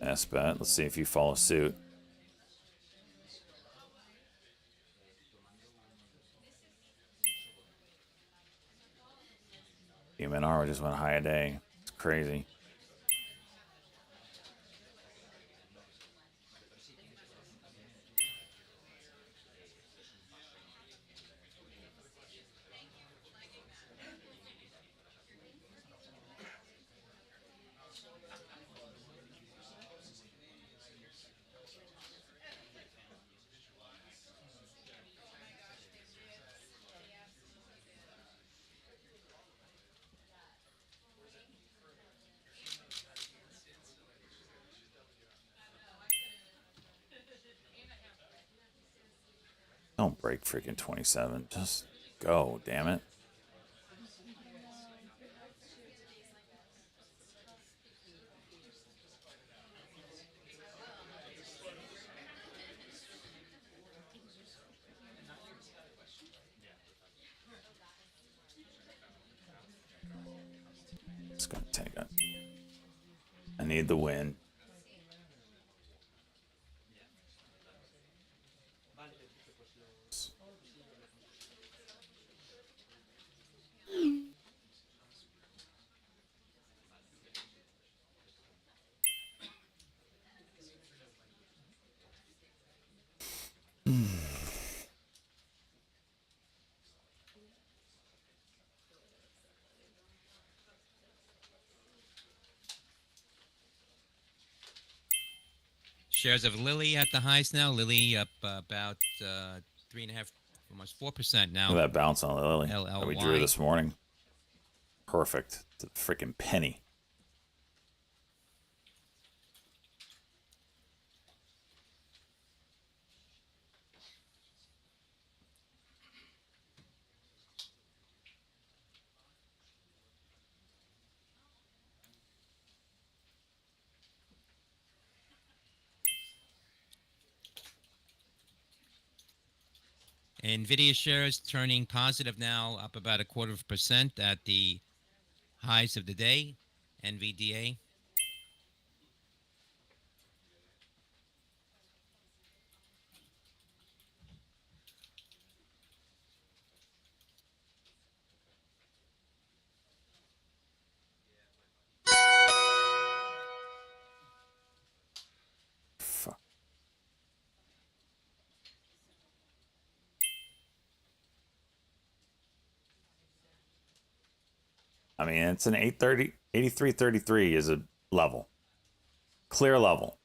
S-Bet. Let's see if you follow suit. UMNR just went high a day. It's crazy. Don't break freaking 27. Just go, damn it. It's gonna take it. I need the win. Shares of Lilly at the highs now. Lilly up about 3.5, almost 4% now. Look at that bounce on Lily that we drew LLY. this morning. Perfect. To the freaking penny. NVIDIA shares turning positive now, up about 0.25% at the highs of the day. NVDA. Fuck. I mean, it's an 830, 83.33 is a level. Clear level.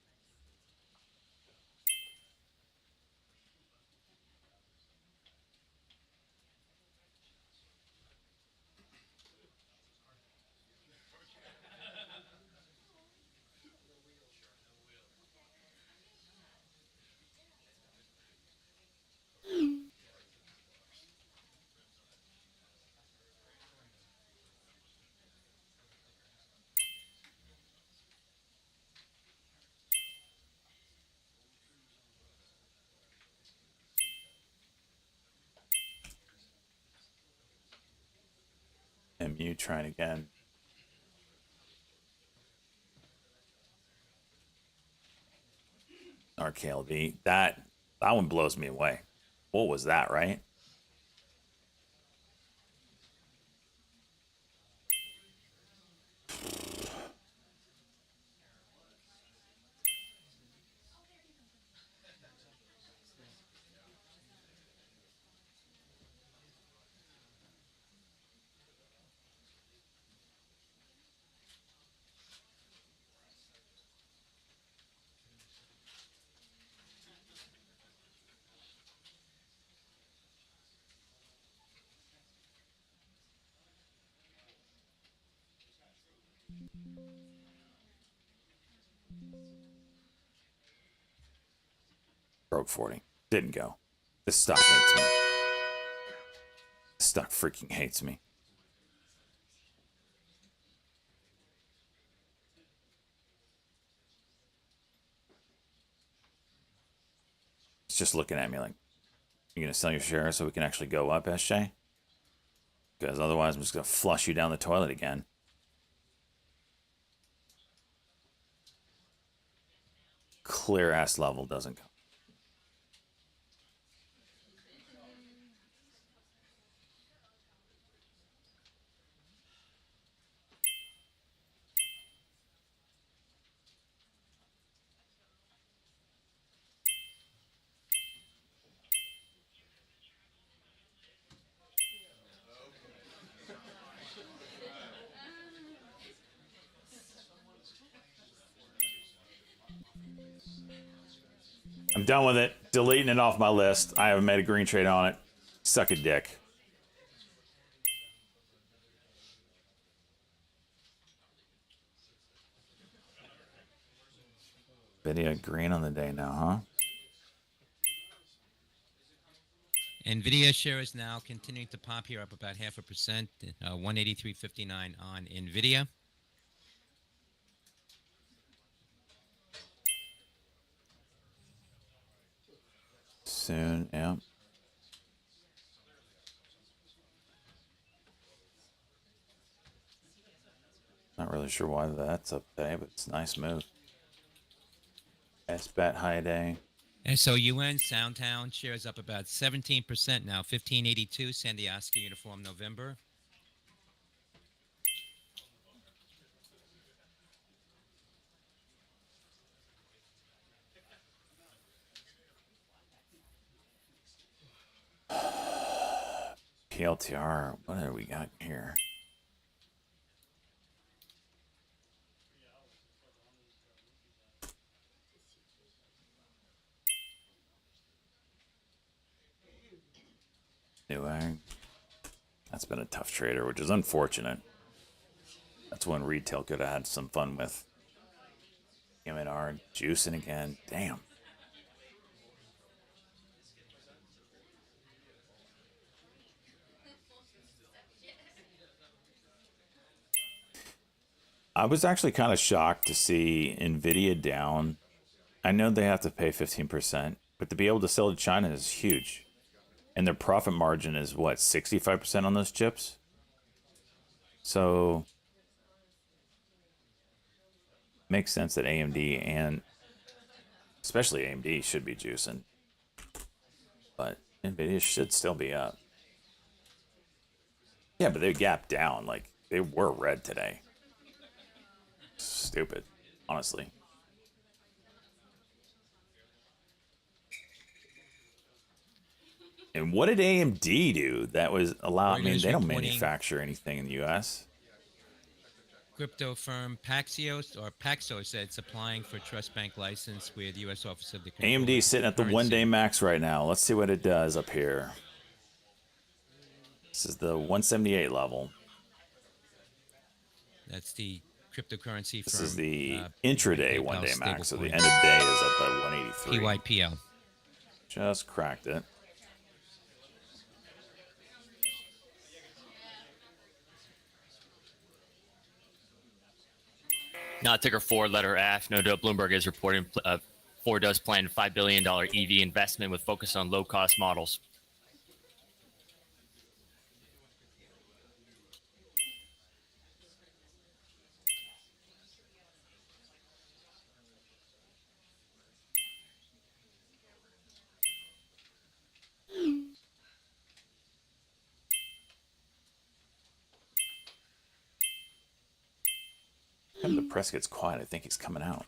MU trying again. RKLV. That one blows me away. What was that, right? Broke 40. Didn't go. This stock hates me. This stock freaking hates me. It's just looking at me like, you're going to sell your shares so we can actually go up, SJ? Because otherwise I'm just going to flush you down the toilet again. Clear ass level doesn't go. I'm done with it. Deleting it off my list. I haven't made a green trade on it. Suck a dick. Video green on the day now, huh? NVIDIA shares now continuing to pop here, up about 0.5%. 183.59 on NVIDIA. Soon, yeah. Not really sure why that's up today, but it's a nice move. SBAT high day. SOUN, Soundtown, shares up about 17% now, 1582, Sandy Oscar Uniform November. PLTR, what do we got here? Newegg. That's been a tough trader, which is unfortunate. That's one retail could have had some fun with. MNR juicing again. Damn. I was actually kind of shocked to see Nvidia down. I know they have to pay 15%, but to be able to sell to China is huge. And their profit margin is what, 65% on those chips? So makes sense that AMD and especially AMD should be juicing. But Nvidia should still be up. Yeah, but they gapped down. Like, they were red today. Stupid, honestly. And what did AMD do that was allowed? I mean, Reuters they don't reporting- manufacture anything in the U.S. Crypto firm Paxos said it's applying for trust bank license with U.S. Office of the Controller AMD of sitting at the Currency. one-day max right now. Let's see what it does up here. This is the 178 level. That's the cryptocurrency This firm. is the PayPal intraday one-day max. So the stablecoin. end of day is up at 183. PYPL. Just cracked it. Now, ticker 4, letter F. No doubt Bloomberg is reporting Ford does plan $5 billion EV investment with focus on low-cost models. When the press gets quiet, I think he's coming out.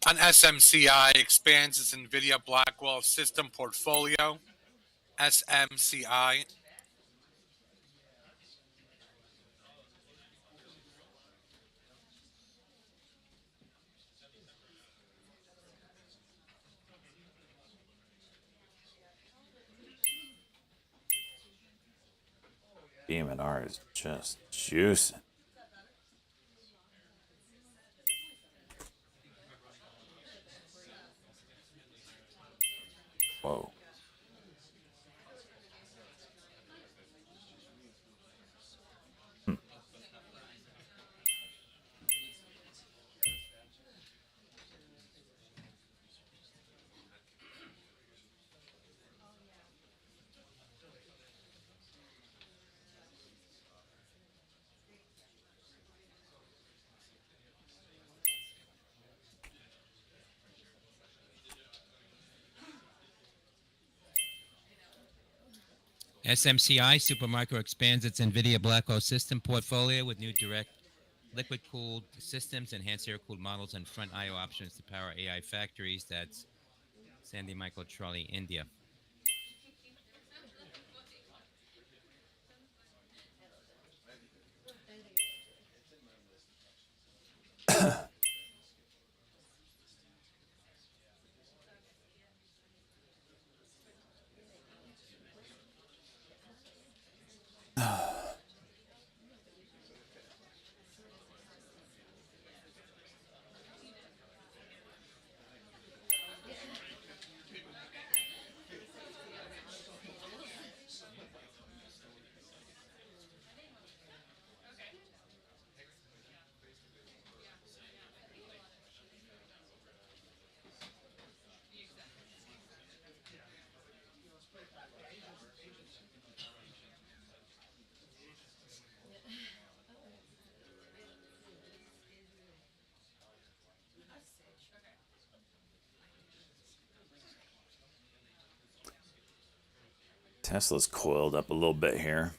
On SMCI expands its NVIDIA Blackwell system portfolio. SMCI. BMNR is just juicing. Whoa. SMCI Supermicro expands its NVIDIA Blackwell system portfolio with new direct liquid-cooled systems, enhanced air-cooled models, and front I/O options to power AI factories. That's Sandy Michael Charlie, India. Tesla's coiled up a little bit here.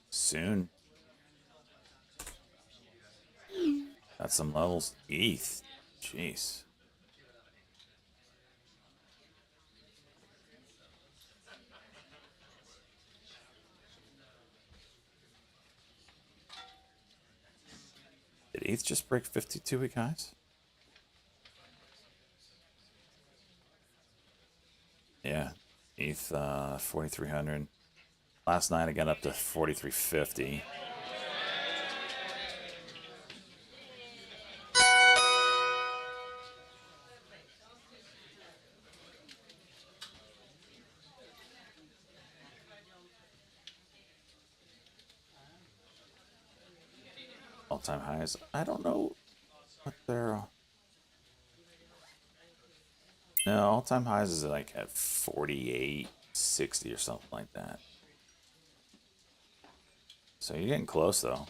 Soon. Got some levels. ETH. Jeez. Did ETH just break 52-week highs? Yeah. ETH 4,300. Last night I got up to 4,350. All-time highs. I don't know what their no all-time highs is like at 48.60 or something like that. So you're getting close though.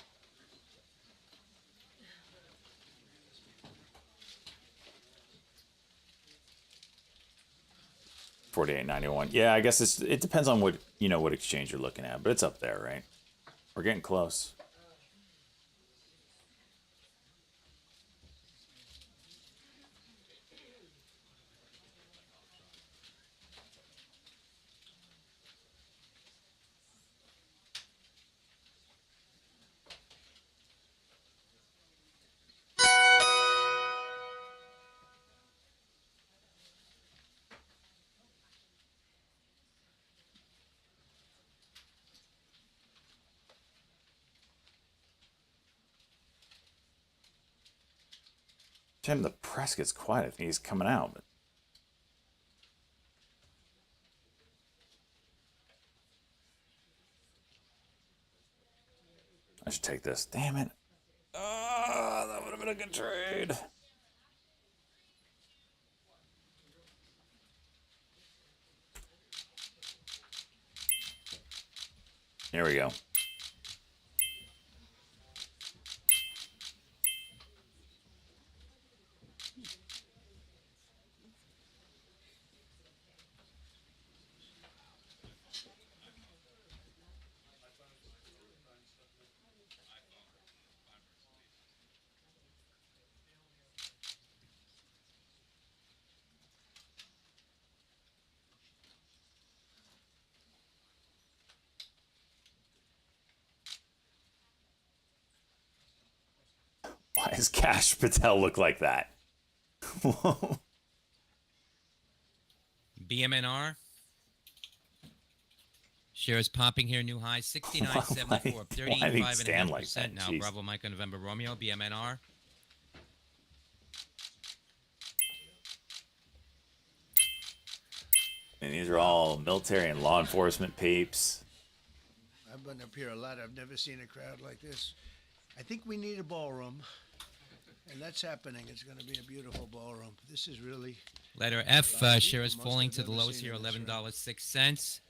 $48.91. Yeah, I guess it depends on what what exchange you're looking at, but it's up there, right? We're getting close. Jim, the press gets quiet. I think he's coming out. But I should take this. Damn it. Oh, that would have been a good trade. Here we go. Why does Cash Patel look like that? Whoa. BMNR. Shares popping here, new high 69.74, up Why did he stand like 38.5% that? now. Jeez. Bravo Mike on November Romeo, BMNR. And these are all military and law enforcement peeps. I've been up here a lot. I've never seen a crowd like this. I think we need a ballroom, and that's happening. It's going to be a beautiful ballroom. This is really Letter F, shares Must falling have to the never lowest seen here, it this way. $11.06.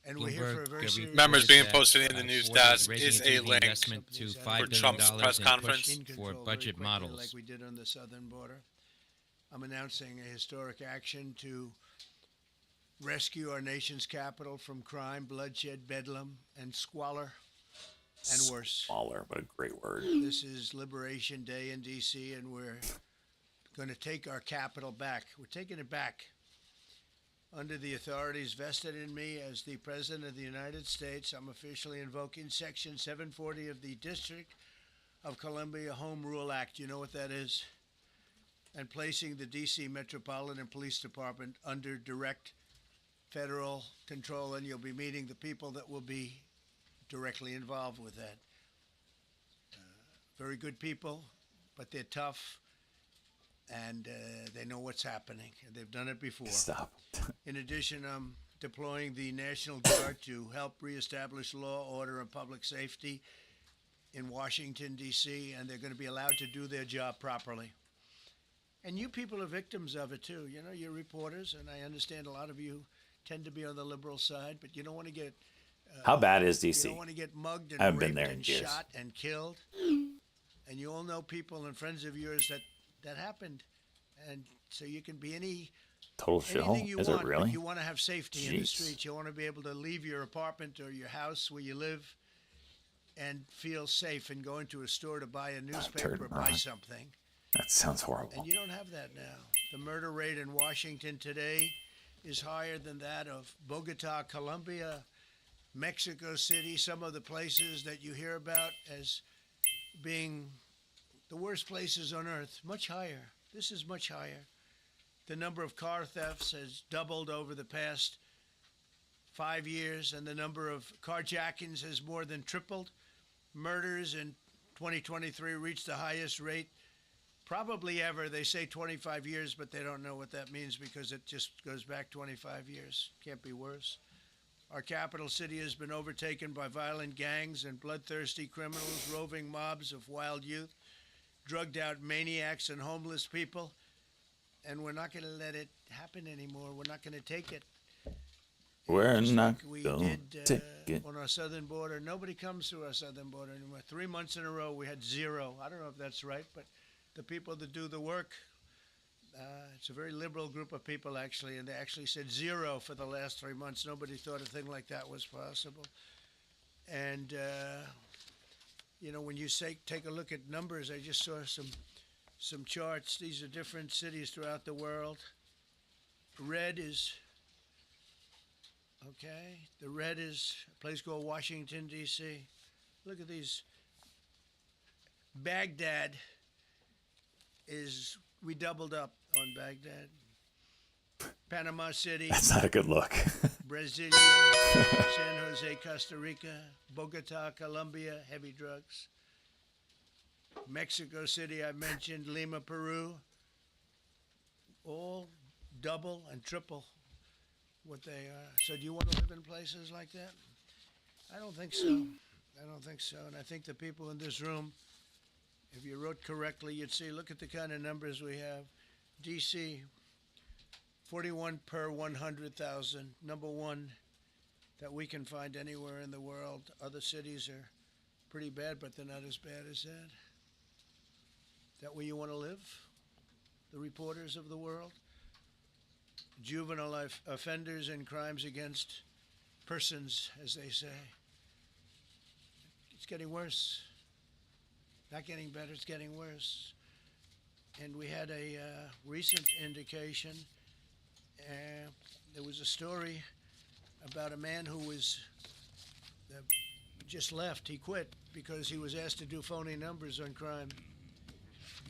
And we're here for a very Bloomberg, serious Members being that, posted in the news Ford is desk raising is its a EV link investment to for $5 billion Trump's press and conference. push in control for very budget quickly, models. like we did on the southern border. I'm announcing a historic action to rescue our nation's capital from crime, bloodshed, bedlam, and squalor, and worse. Smaller, what a great word. This is Liberation Day in D.C., and we're going to take our capital back. We're taking it back. Under the authorities vested in me as the President of the United States, I'm officially invoking Section 740 of the District of Columbia Home Rule Act. You know what that is? And placing the D.C. Metropolitan Police Department under direct federal control, and you'll be meeting the people that will be directly involved with that. Very good people, but they're tough, and they know what's happening. They've done it before. Stop. In addition, I'm deploying the National Guard to help reestablish law, order, and public safety in Washington, D.C., and they're going to be allowed to do their job properly. And you people are victims of it, too. You know, you're reporters, and I understand a lot of you tend to be on the liberal side, but you don't want to get How bad is you DC? don't want to get mugged and I haven't been raped there in and years. shot and killed. and you all know people and friends of yours that happened, and so you can be Total shill? anything you Is want. it But really? you want to have safety in the Jeez. streets. You want to be able to leave your apartment or your house where you live and feel safe and go into a store to buy a newspaper or buy right. something. That sounds horrible. And you don't have that now. The murder rate in Washington today is higher than that of Bogota, Colombia, Mexico City, some of the places that you hear about as being the worst places on earth, much higher. This is much higher. The number of car thefts has doubled over the past 5 years, and the number of carjackings has more than tripled. Murders in 2023 reached the highest rate probably ever. They say 25 years, but they don't know what that means because it just goes back 25 years. Can't be worse. Our capital city has been overtaken by violent gangs and bloodthirsty criminals, roving mobs of wild youth, drugged out maniacs and homeless people. And we're not going to let it happen anymore. We're not going to take it. We're Just not like we going to did take it. on our southern border. Nobody comes through our southern border anymore. 3 months in a row, we had zero. I don't know if that's right, but the people that do the work, it's a very liberal group of people, actually, and they actually said zero for the last 3 months. Nobody thought a thing like that was possible. And, when you take a look at numbers, I just saw some charts. These are different cities throughout the world. Red is... Okay, the red is a place called Washington, D.C. Look at these. Baghdad we doubled up on Baghdad. Panama City, That's not a good look. Brasilia, San Jose, Costa Rica, Bogota, Colombia, heavy drugs. Mexico City, I mentioned, Lima, Peru, all double and triple what they are. So do you want to live in places like that? I don't think so. I don't think so. And I think the people in this room, if you wrote correctly, you'd see, look at the kind of numbers we have. D.C., 41 per 100,000, number one that we can find anywhere in the world. Other cities are pretty bad, but they're not as bad as that. Is that where you want to live? The reporters of the world? Juvenile offenders and crimes against persons, as they say. It's getting worse. Not getting better, it's getting worse. And we had a recent indication. There was a story about a man who was just left. He quit because he was asked to do phony numbers on crime.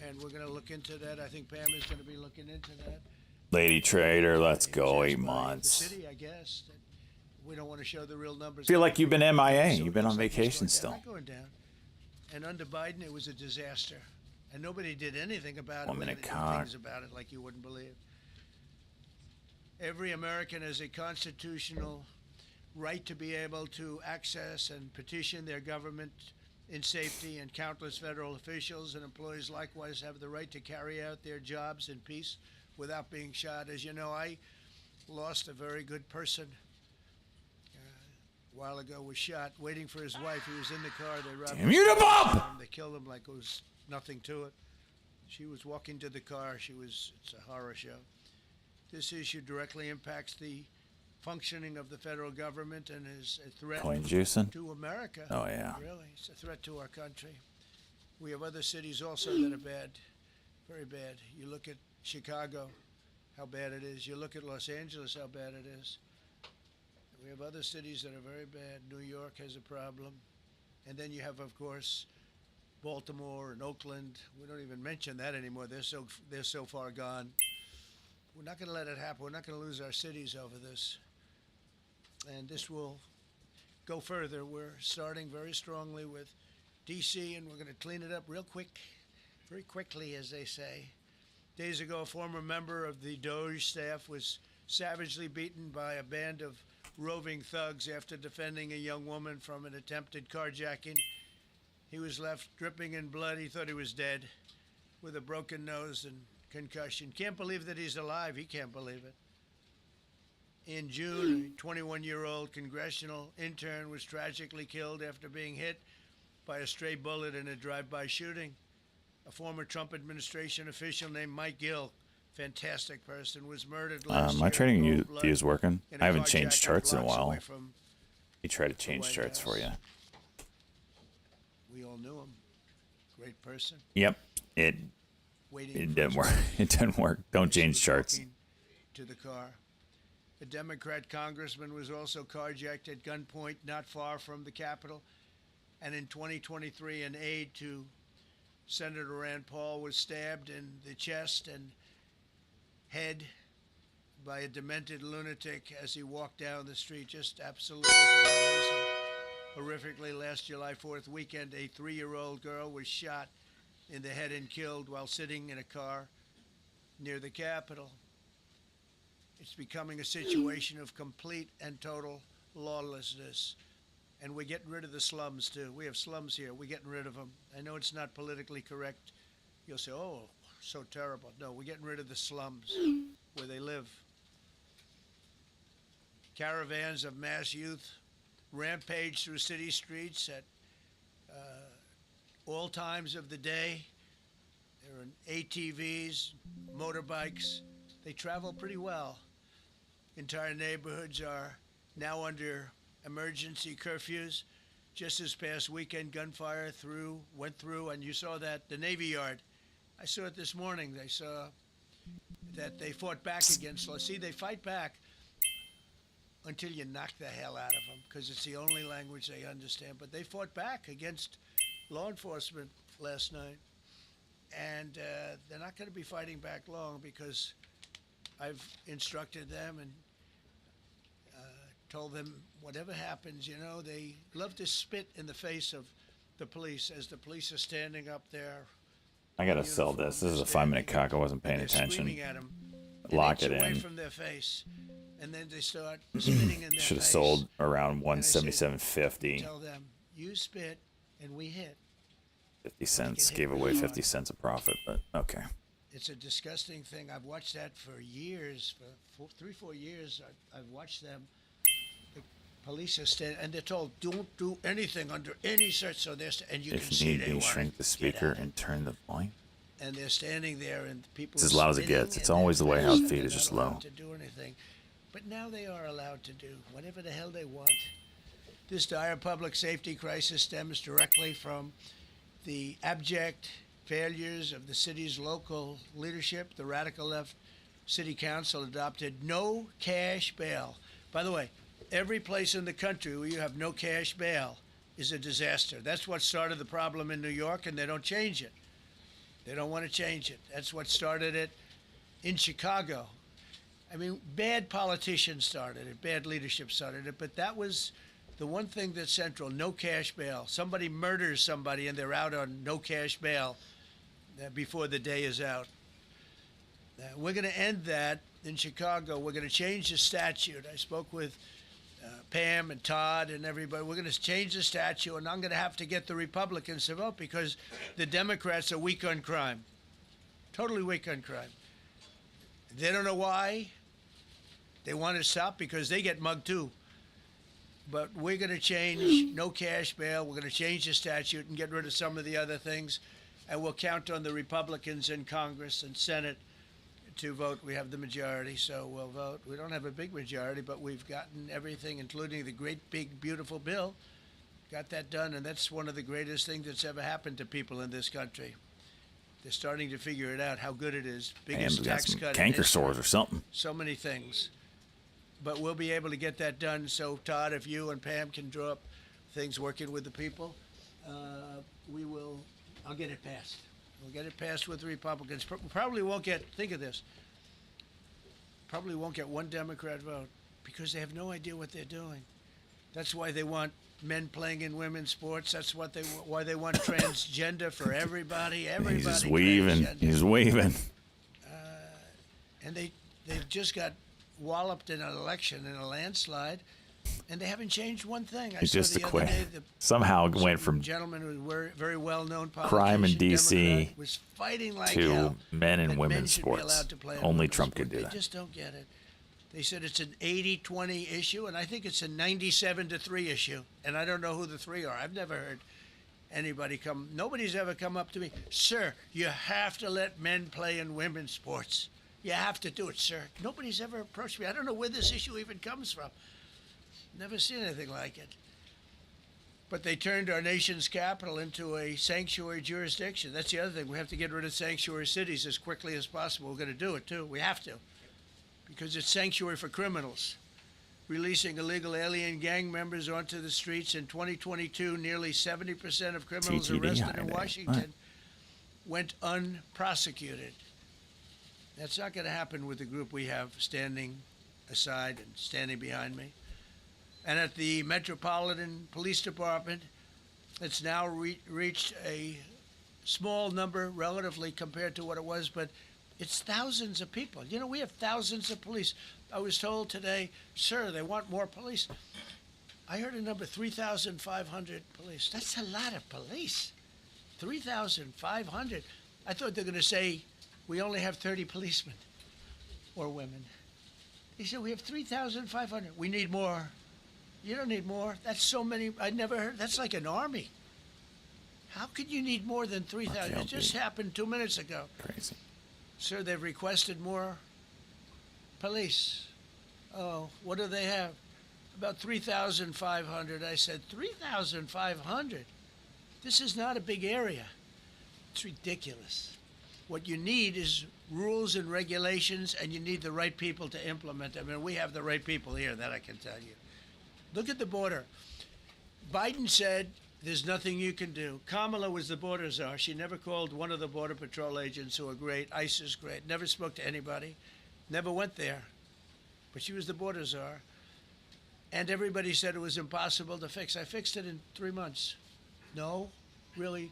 And we're going to look into that. I think Pam is going to be looking into that. Lady Trader, let's go. Judged 8 by months. The city, I guess. We don't want to show the real numbers. Feel like you've been MIA. So You've been on it's like it's vacation going still. down, not going down. And under Biden, it was a disaster. And nobody did anything about it. Woman We at did cock. things about it like you wouldn't believe. Every American has a constitutional right to be able to access and petition their government in safety, and countless federal officials and employees likewise have the right to carry out their jobs in peace without being shot. As you know, I lost a very good person a while ago, was shot waiting for his wife. He was in the car. They robbed Damn you to bump! him. They killed him like it was nothing to it. She was walking to the car. It's a horror show. This issue directly impacts the functioning of the federal government and is a threat Coin juicing? to America. Oh, yeah. Really, it's a threat to our country. We have other cities also that are bad, very bad. You look at Chicago, how bad it is. You look at Los Angeles, how bad it is. We have other cities that are very bad. New York has a problem. And then you have, of course, Baltimore and Oakland. We don't even mention that anymore. They're so far gone. We're not going to let it happen. We're not going to lose our cities over this. And this will go further. We're starting very strongly with D.C., and we're going to clean it up real quick, very quickly, as they say. Days ago, a former member of the DOJ staff was savagely beaten by a band of roving thugs after defending a young woman from an attempted carjacking. He was left dripping in blood. He thought he was dead, with a broken nose and concussion. Can't believe that he's alive. He can't believe it. In June, a 21-year-old congressional intern was tragically killed after being hit by a stray bullet in a drive-by shooting. A former Trump administration official named Mike Gill, fantastic person, was murdered last My year. trading in view cold blood is working. in a I haven't changed carjacking charts in a blocks while. away from He tried to the change White charts for House. you. We all knew him. Great person. Yep. It Waiting it for didn't his work. It didn't work. Don't as he change was charts. walking to the car. A Democrat congressman was also carjacked at gunpoint not far from the Capitol. And in 2023, an aide to Senator Rand Paul was stabbed in the chest and head by a demented lunatic as he walked down the street. Just absolutely for no reason. Horrifically, last July 4th weekend, a 3-year-old girl was shot in the head and killed while sitting in a car near the Capitol. It's becoming a situation of complete and total lawlessness. And we're getting rid of the slums, too. We have slums here. We're getting rid of them. I know it's not politically correct. You'll say, oh, so terrible. No, we're getting rid of the slums where they live. Caravans of mass youth rampage through city streets at all times of the day. There are ATVs, motorbikes. They travel pretty well. Entire neighborhoods are now under emergency curfews. Just this past weekend, gunfire went through, and you saw that, the Navy Yard. I saw it this morning. They saw that they fought back against law. See, they fight back until you knock the hell out of them, because it's the only language they understand. But they fought back against law enforcement last night. And they're not going to be fighting back long, because I've instructed them and told them whatever happens, they love to spit in the face of the police as the police are standing up there. I gotta sell this. This is a 5-minute cock. I wasn't paying They're attention. screaming at 'em, an Lock inch it away in. from their face, and then they start spitting in their Should have face. sold around And I said, 177.50. Tell them, you spit and we hit. 50 cents. hit Gave away really 50 hard. cents of profit, but okay. It's a disgusting thing. I've watched that for years, for 3-4 years. I've watched them. The police are standing, and they're told, don't do anything under any search. So and you can If see need they be, want shrink to the get speaker at it. and turn the volume. And they're standing there, and people. It's as loud as it spitting gets. It's in their always the way face, house and feed they're is not just allowed low. to do anything, but now they are allowed to do whatever the hell they want. This dire public safety crisis stems directly from the abject failures of the city's local leadership. The radical left city council adopted no cash bail. By the way, every place in the country where you have no cash bail is a disaster. That's what started the problem in New York, and they don't change it. They don't want to change it. That's what started it in Chicago. I mean, bad politicians started it, bad leadership started it, but that was the one thing that's central: no cash bail. Somebody murders somebody and they're out on no cash bail before the day is out. We're going to end that in Chicago. We're going to change the statute. I spoke with Pam and Todd and everybody. We're going to change the statute, and I'm going to have to get the Republicans to vote, because the Democrats are weak on crime. Totally weak on crime. They don't know why. They want to stop because they get mugged too. But we're going to change no cash bail. We're going to change the statute and get rid of some of the other things. And we'll count on the Republicans in Congress and Senate to vote. We have the majority, so we'll vote. We don't have a big majority, but we've gotten everything, including the great, big, beautiful bill. Got that done, and that's one of the greatest things that's ever happened to people in this country. They're starting to figure it out, how good it is. And Biggest we got tax some cut in canker history. sores or something. So many things. But we'll be able to get that done. So, Todd, if you and Pam can draw up things working with the people, I'll get it passed. We'll get it passed with the Republicans. Probably won't get, think of this, probably won't get one Democrat vote, because they have no idea what they're doing. That's why they want men playing in women's sports. That's why they want transgender for everybody. Everybody. He's just weaving. transgender. He's weaving. And they've just got walloped in an election, in a landslide, and they haven't changed one thing. I He saw just the other day somehow some went from gentleman who was very well-known crime in politician, D.C. Democrat, was fighting like to hell men and that women's should be sports. allowed to play in Only women's Trump could sport. do that. They just don't get it. They said it's an 80-20 issue, and I think it's a 97-3 issue, and I don't know who the three are. I've never heard anybody come. Nobody's ever come up to me, sir, you have to let men play in women's sports. You have to do it, sir. Nobody's ever approached me. I don't know where this issue even comes from. Never seen anything like it. But they turned our nation's capital into a sanctuary jurisdiction. That's the other thing. We have to get rid of sanctuary cities as quickly as possible. We're going to do it, too. We have to. Because it's sanctuary for criminals. Releasing illegal alien gang members onto the streets in 2022, nearly 70% of criminals TTD arrested in hiding. Washington Right. went unprosecuted. That's not going to happen with the group we have standing aside and standing behind me. And at the Metropolitan Police Department, it's now reached a small number relatively compared to what it was, but it's thousands of people. You know, we have thousands of police. I was told today, sir, they want more police. I heard a number, 3,500 police. That's a lot of police. 3,500. I thought they were going to say we only have 30 policemen or women. He said we have 3,500. We need more. You don't need more. That's so many. I never heard. That's like an army. How could you need more than 3,000? It just happened 2 minutes ago. Crazy. Sir, they've requested more police. Oh, what do they have? About 3,500. I said, 3,500? This is not a big area. It's ridiculous. What you need is rules and regulations, and you need the right people to implement them. And we have the right people here, that I can tell you. Look at the border. Biden said there's nothing you can do. Kamala was the border czar. She never called one of the Border Patrol agents who are great. ICE is great. Never spoke to anybody. Never went there. But she was the border czar. And everybody said it was impossible to fix. I fixed it in 3 months. No, really.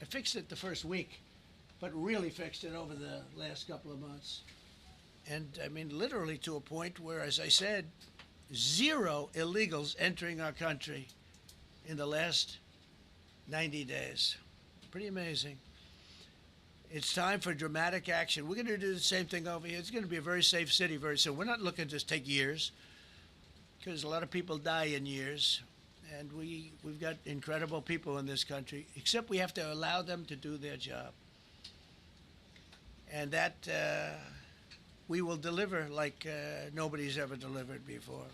I fixed it the first week, but really fixed it over the last couple of months. And I mean, literally to a point where, as I said, 0 illegals entering our country in the last 90 days. Pretty amazing. It's time for dramatic action. We're going to do the same thing over here. It's going to be a very safe city very soon. We're not looking to take years, because a lot of people die in years. And we've got incredible people in this country, except we have to allow them to do their job. And that we will deliver like nobody's ever delivered before.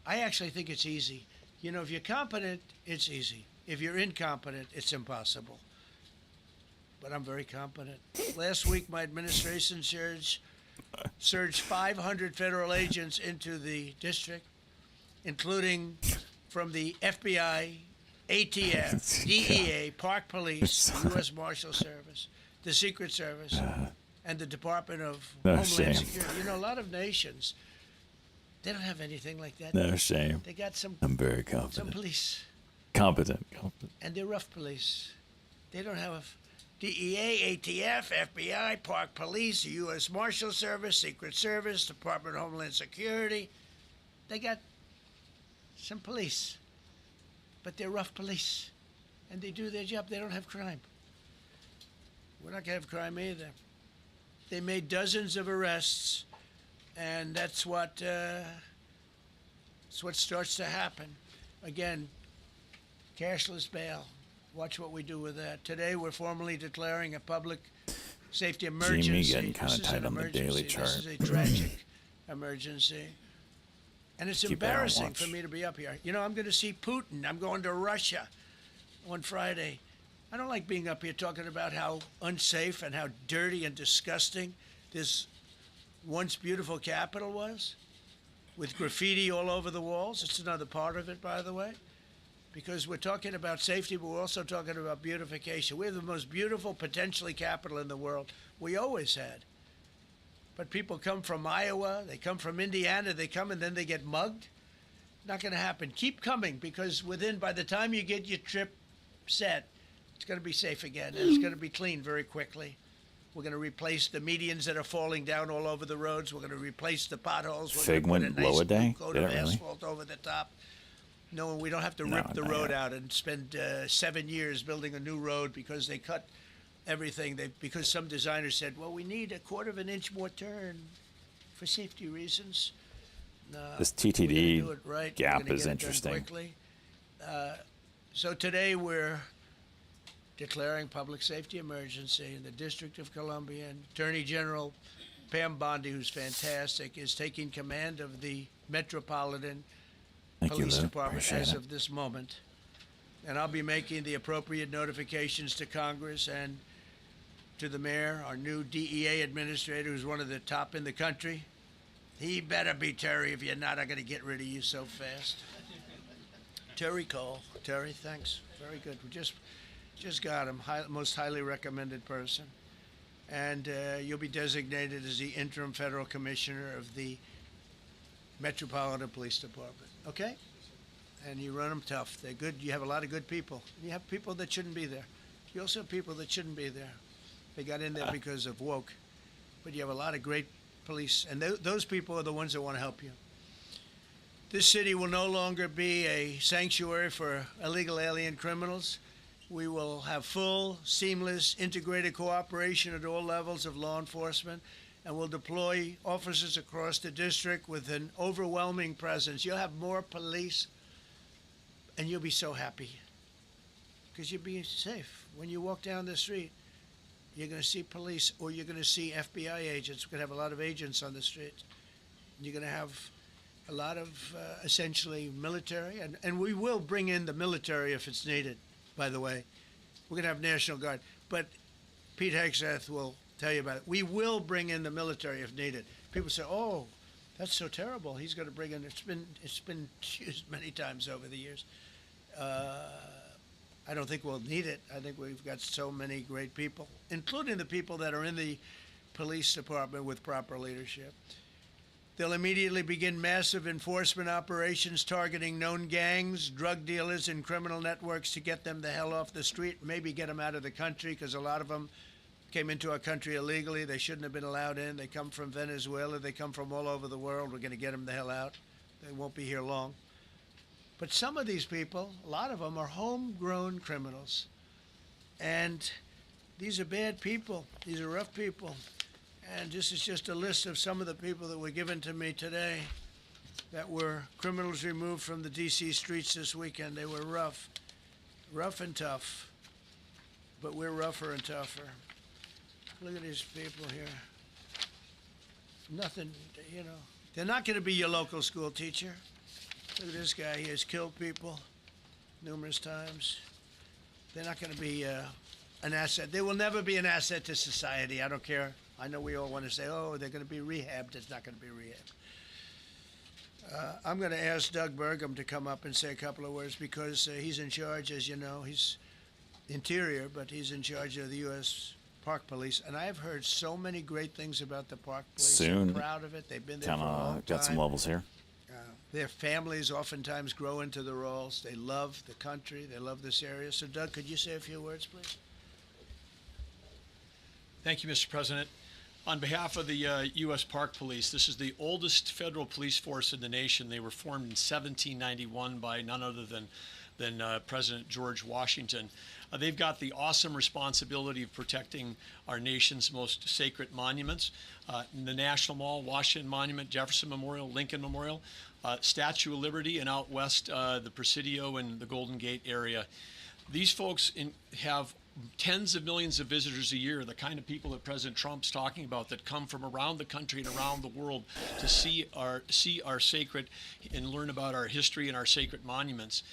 I actually think it's easy. You know, if you're competent, it's easy. If you're incompetent, it's impossible. But I'm very competent. Last week, my administration surged 500 federal agents into the district, including from the FBI, ATF, DEA, Park Police, U.S. Marshal Service, the Secret Service, and the Department of No Homeland shame. Security. You know, a lot of nations, they don't have anything like that. No shame. They got some I'm very some confident. police, Competent. and they're rough police. They don't have DEA, ATF, FBI, Park Police, the U.S. Marshal Service, Secret Service, Department of Homeland Security. They got some police, but they're rough police, and they do their job. They don't have crime. We're not going to have crime either. They made dozens of arrests, and that's what starts to happen. Again, cashless bail. Watch what we do with that. Today, we're formally declaring a public safety emergency. getting kinda This is tight an on the daily emergency. chart. This is a tragic emergency. And it's Keep it on embarrassing for watch. me to be up here. You know, I'm going to see Putin. I'm going to Russia on Friday. I don't like being up here talking about how unsafe and how dirty and disgusting this once beautiful capital was, with graffiti all over the walls. It's another part of it, by the way, because we're talking about safety, but we're also talking about beautification. We have the most beautiful, potentially, capital in the world. We always had. But people come from Iowa, they come from Indiana, they come and then they get mugged. Not going to happen. Keep coming, because by the time you get your trip set, it's going to be safe again, and it's going to be clean very quickly. We're going to replace the medians that are falling down all over the roads. We're going to replace the potholes. We're Fig going to went put a nice low a day? coat Did of it really? asphalt over the top. No, we don't have to No, rip the not road yet. out and spend 7 years building a new road because they cut everything. Because some designer said, well, we need a 1/4 of an inch more turn for safety reasons. No, This we're gonna TTD do it right. We're gap gonna is get it done interesting. quickly. So today we're declaring public safety emergency in the District of Columbia, and Attorney General Pam Bondi, who's fantastic, is taking command of the Metropolitan Police Department as of this moment. And I'll be making the appropriate notifications to Congress and to the mayor, our new DEA administrator, who's one of the top in the country. He better be Terry. If you're not, I'm going to get rid of you so fast. Terry Cole. Terry, thanks. Very good. We just got him. Most highly recommended person. And you'll be designated as the interim federal commissioner of the Metropolitan Police Department. Okay? And you run them tough. They're good. You have a lot of good people. You have people that shouldn't be there. You also have people that shouldn't be there. They got in there because of woke. But you have a lot of great police. And those people are the ones that want to help you. This city will no longer be a sanctuary for illegal alien criminals. We will have full, seamless, integrated cooperation at all levels of law enforcement, and we'll deploy officers across the district with an overwhelming presence. You'll have more police, and you'll be so happy because you'll be safe. When you walk down the street, you're going to see police, or you're going to see FBI agents. We're going to have a lot of agents on the street. You're going to have a lot of essentially military, and we will bring in the military if it's needed, by the way. We're going to have National Guard, but Pete Hegseth will tell you about it. We will bring in the military if needed. People say, oh, that's so terrible. He's going to bring in, it's been used many times over the years. I don't think we'll need it. I think we've got so many great people, including the people that are in the police department with proper leadership. They'll immediately begin massive enforcement operations targeting known gangs, drug dealers, and criminal networks to get them the hell off the street, maybe get them out of the country, because a lot of them came into our country illegally. They shouldn't have been allowed in. They come from Venezuela. They come from all over the world. We're going to get them the hell out. They won't be here long. But some of these people, a lot of them, are homegrown criminals. And these are bad people. These are rough people. And this is just a list of some of the people that were given to me today that were criminals removed from the D.C. streets this weekend. They were rough and tough, but we're rougher and tougher. Look at these people here. Nothing, you know. They're not going to be your local school teacher. Look at this guy. He has killed people numerous times. They're not going to be an asset. They will never be an asset to society. I don't care. I know we all want to say, oh, they're going to be rehabbed. It's not going to be rehabbed. I'm going to ask Doug Burgum to come up and say a couple of words because he's in charge, as you know. He's Interior, but he's in charge of the U.S. Park Police. And I've heard so many great things about the Park Police. Soon. I'm proud of it. They've been there for a long time. Got some levels here. Their families oftentimes grow into the roles. They love the country. They love this area. So, Doug, could you say a few words, please? Thank you, Mr. President. On behalf of the U.S. Park Police, this is the oldest federal police force in the nation. They were formed in 1791 by none other than President George Washington. They've got the awesome responsibility of protecting our nation's most sacred monuments. The National Mall, Washington Monument, Jefferson Memorial, Lincoln Memorial, Statue of Liberty, and out west, the Presidio and the Golden Gate area. These folks have tens of millions of visitors a year, the kind of people that President Trump's talking about that come from around the country and around the world to see our sacred and learn about our history and our sacred monuments.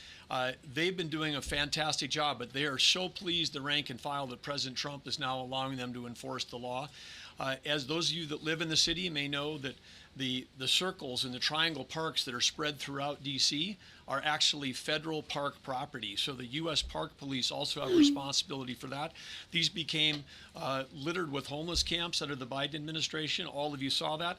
They've been doing a fantastic job, but they are so pleased, the rank and file, that President Trump is now allowing them to enforce the law. As those of you that live in the city may know, that the circles and the triangle parks that are spread throughout D.C. are actually federal park property. So the U.S. Park Police also have responsibility for that. These became littered with homeless camps under the Biden administration. All of you saw that.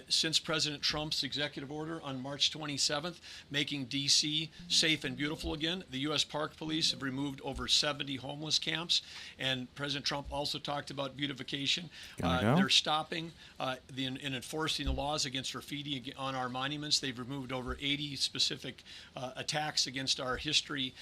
Since President Trump's executive order on March 27th, making D.C. safe and beautiful again, the U.S. Park Police have removed over 70 homeless camps. And President Trump also talked about beautification. They're stopping and enforcing the laws against graffiti on our monuments. They've removed over 80 specific attacks against our history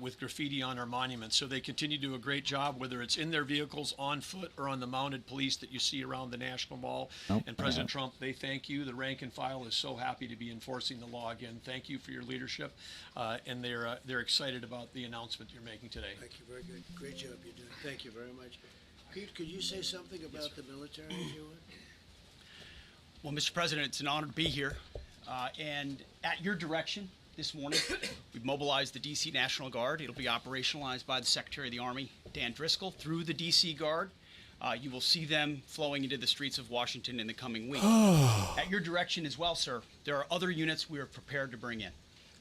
with graffiti on our monuments. So they continue to do a great job, whether it's in their vehicles, on foot, or on the mounted police that you see around the National Mall. And President Trump, they thank you. The rank and file is so happy to be enforcing the law again. Thank you for your leadership. And and they're excited about the announcement you're making today. Thank you. Very good. Great job you're doing. Thank you very much. Pete, could you say something about the military, if you would? Well, Mr. President, it's an honor to be here. And at your direction this morning, we've mobilized the D.C. National Guard. It'll be operationalized by the Secretary of the Army, Dan Driscoll, through the D.C. Guard. You will see them flowing into the streets of Washington in the coming week. At your direction as well, sir, there are other units we are prepared to bring in.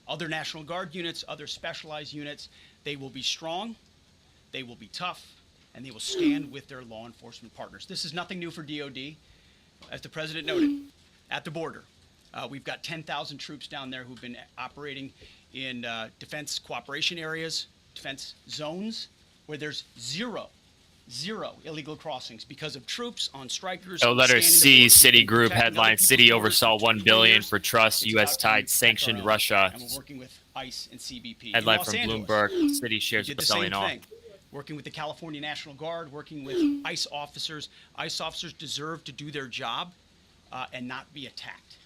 Other National Guard units, other specialized units. They will be strong, they will be tough, and they will stand with their law enforcement partners. This is nothing new for DOD. As the President noted, at the border, we've got 10,000 troops down there who've been operating in defense cooperation areas, defense zones, where there's zero illegal crossings because of troops on strikers. So letter C, standing at the border, Citigroup protecting headline, other people's Citi borders oversaw for $1 billion 20 for trust years. U.S. It's about time tied to protect sanctioned our own. Russia. And we're working with ICE and CBP. In Headline Los from Angeles, Bloomberg, Citi we shares did are the selling same off. thing. Working with the California National Guard, working with ICE officers. ICE officers deserve to do their job and not be attacked.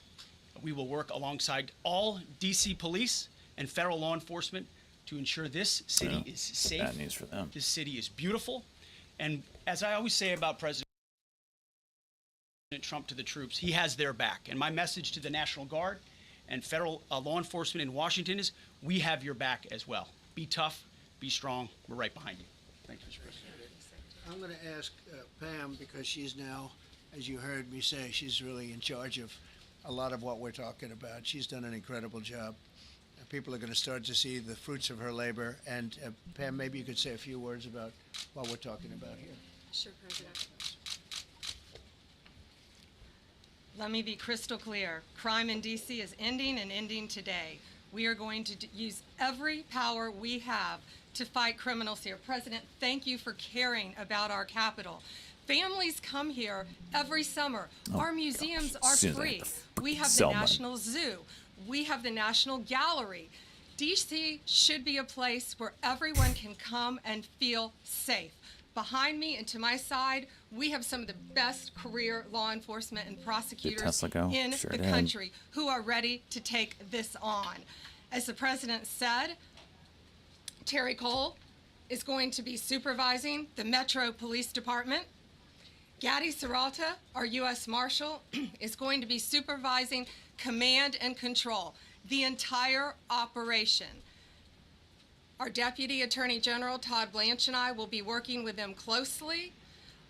We will work alongside all DC police and federal law enforcement to ensure this city is safe. Bad news for them. This city is beautiful. And as I always say about President Trump to the troops, he has their back. And my message to the National Guard and federal law enforcement in Washington is we have your back as well. Be tough, be strong. We're right behind you. Thank you, Mr. President. I'm going to ask Pam, because she's now, as you heard me say, she's really in charge of a lot of what we're talking about. She's done an incredible job. People are going to start to see the fruits of her labor. And Pam, maybe you could say a few words about what we're talking about here. Sure, President. Let me be crystal clear. Crime in D.C. is ending and ending today. We are going to use every power we have to fight criminals here. President, thank you for caring about our capital. Families come here every summer. Our museums are free. We have the National Zoo. We have the National Gallery. D.C. should be a place where everyone can come and feel safe. Behind me and to my side, we have some of the best career law enforcement and prosecutors in the country who are ready to take this on. As the President said, Terry Cole is going to be supervising the Metro Police Department. Gaddy Serralta, our U.S. Marshal, is going to be supervising command and control, the entire operation. Our Deputy Attorney General, Todd Blanche, and I will be working with them closely,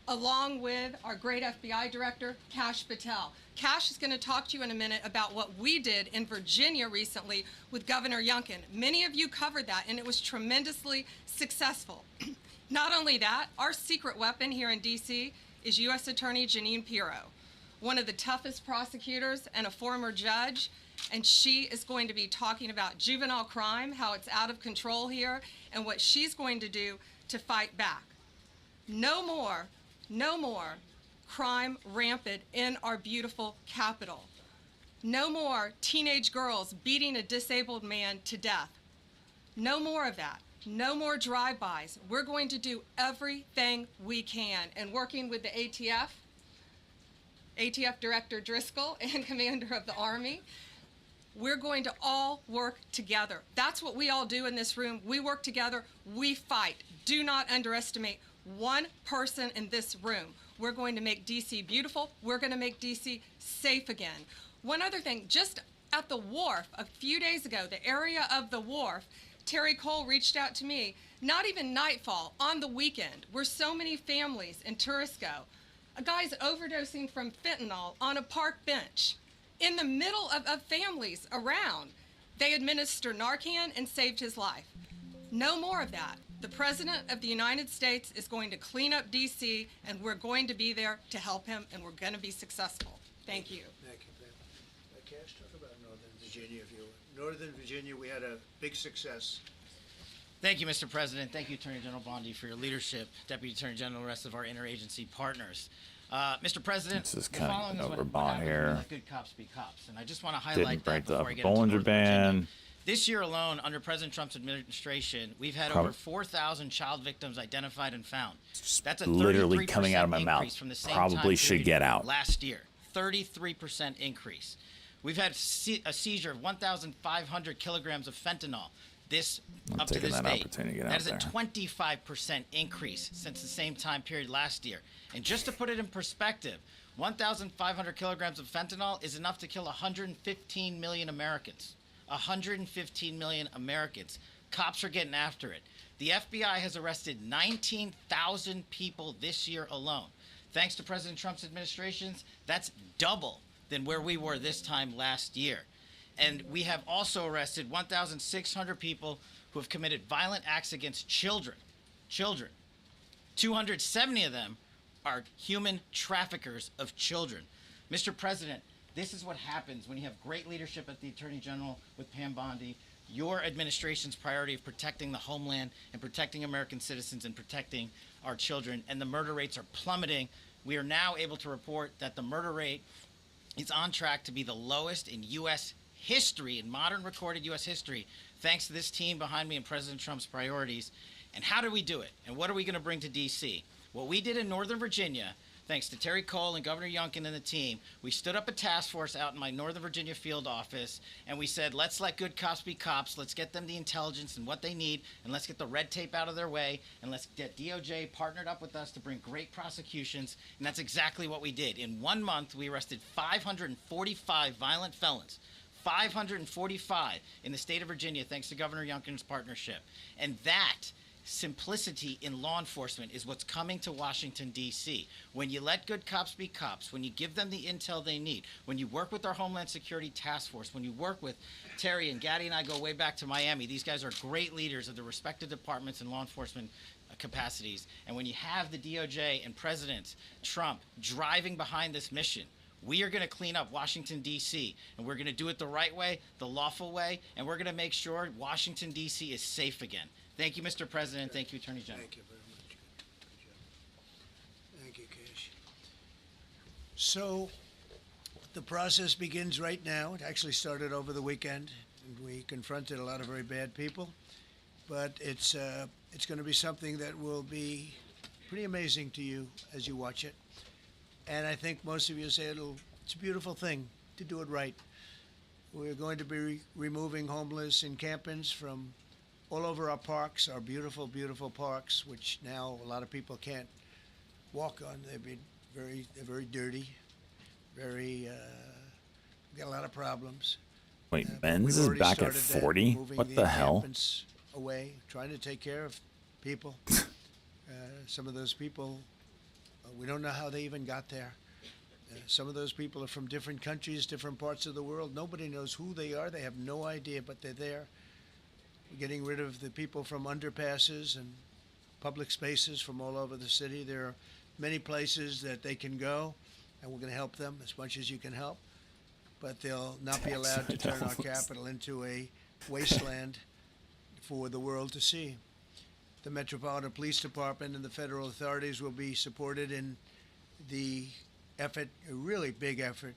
along with our great FBI Director, Kash Patel. Kash is going to talk to you in a minute about what we did in Virginia recently with Governor Youngkin. Many of you covered that, and it was tremendously successful. Not only that, our secret weapon here in D.C. is U.S. Attorney Jeanine Pirro, one of the toughest prosecutors and a former judge. And she is going to be talking about juvenile crime, how it's out of control here, and what she's going to do to fight back. No more crime rampant in our beautiful capital. No more teenage girls beating a disabled man to death. No more of that. No more drive-bys. We're going to do everything we can. And working with the ATF Director Driscoll and Commander of the Army, we're going to all work together. That's what we all do in this room. We work together, we fight. Do not underestimate one person in this room. We're going to make D.C. beautiful. We're going to make D.C. safe again. One other thing, just at the wharf a few days ago, the area of the wharf, Terry Cole reached out to me, not even nightfall, on the weekend, where so many families in tourists go. A guy's overdosing from fentanyl on a park bench. In the middle of families around, they administer Narcan and saved his life. No more of that. The President of the United States is going to clean up D.C., and we're going to be there to help him, and we're going to be successful. Thank you. Thank you, Pam. Cash, talk about Northern Virginia, if you will. Northern Virginia, we had a big success. Thank you, Mr. President. Thank you, Attorney General Bondi, for your leadership, Deputy Attorney General, and the rest of our interagency partners. Mr. President, This is the kind following of is what overbought happens here. when let good cops be cops, and I just want to highlight Didn't break that the before I get into Bollinger Northern ban. Virginia. This year alone, under President Trump's administration, we've had over 4,000 child victims identified and found. That's a Literally coming out of my mouth. increase from the same Probably time should period get out. last year. 33% increase. We've had a seizure of 1,500 kilograms of fentanyl. this I'm up to taking this that date. opportunity to get That out is a there. 25% increase since the same time period last year. And just to put it in perspective, 1,500 kilograms of fentanyl is enough to kill 115 million Americans. 115 million Americans. Cops are getting after it. The FBI has arrested 19,000 people this year alone. Thanks to President Trump's administrations, that's double than where we were this time last year. And we have also arrested 1,600 people who have committed violent acts against children. Children. 270 of them are human traffickers of children. Mr. President, this is what happens when you have great leadership at the Attorney General with Pam Bondi. Your administration's priority of protecting the homeland and protecting American citizens and protecting our children, and the murder rates are plummeting. We are now able to report that the murder rate is on track to be the lowest in U.S. history, in modern recorded U.S. history, thanks to this team behind me and President Trump's priorities. And how do we do it? And what are we going to bring to D.C.? What we did in Northern Virginia, thanks to Terry Cole and Governor Youngkin and the team, we stood up a task force out in my Northern Virginia field office, and we said, let's let good cops be cops. Let's get them the intelligence and what they need, and let's get the red tape out of their way, and let's get DOJ partnered up with us to bring great prosecutions. And that's exactly what we did. In 1 month, we arrested 545 violent felons. 545 in the state of Virginia, thanks to Governor Youngkin's partnership. And that simplicity in law enforcement is what's coming to Washington, D.C. When you let good cops be cops, when you give them the intel they need, when you work with our Homeland Security Task Force, when you work with Terry and Gaddy and I go way back to Miami, these guys are great leaders of the respective departments and law enforcement capacities. And when you have the DOJ and President Trump driving behind this mission, we are going to clean up Washington, D.C., and we're going to do it the right way, the lawful way, and we're going to make sure Washington, D.C. is safe again. Thank you, Mr. President. Thank you, Attorney General. Thank you very much. Thank you, Cash. So the process begins right now. It actually started over the weekend, and we confronted a lot of very bad people. But it's going to be something that will be pretty amazing to you as you watch it. And I think most of you say it's a beautiful thing to do it right. We're going to be removing homeless encampments from all over our parks, our beautiful, beautiful parks, which now a lot of people can't walk on. They're very dirty, we've got a lot of problems. Wait, But men's we've is already back at started that, 40? moving What the hell? encampments away, trying to take care of people. Some of those people, we don't know how they even got there. Some of those people are from different countries, different parts of the world. Nobody knows who they are. They have no idea, but they're there. We're getting rid of the people from underpasses and public spaces from all over the city. There are many places that they can go, and we're going to help them as much as you can help. But they'll not be allowed to turn our capital into a wasteland for the world to see. The Metropolitan Police Department and the federal authorities will be supported in the effort, a really big effort,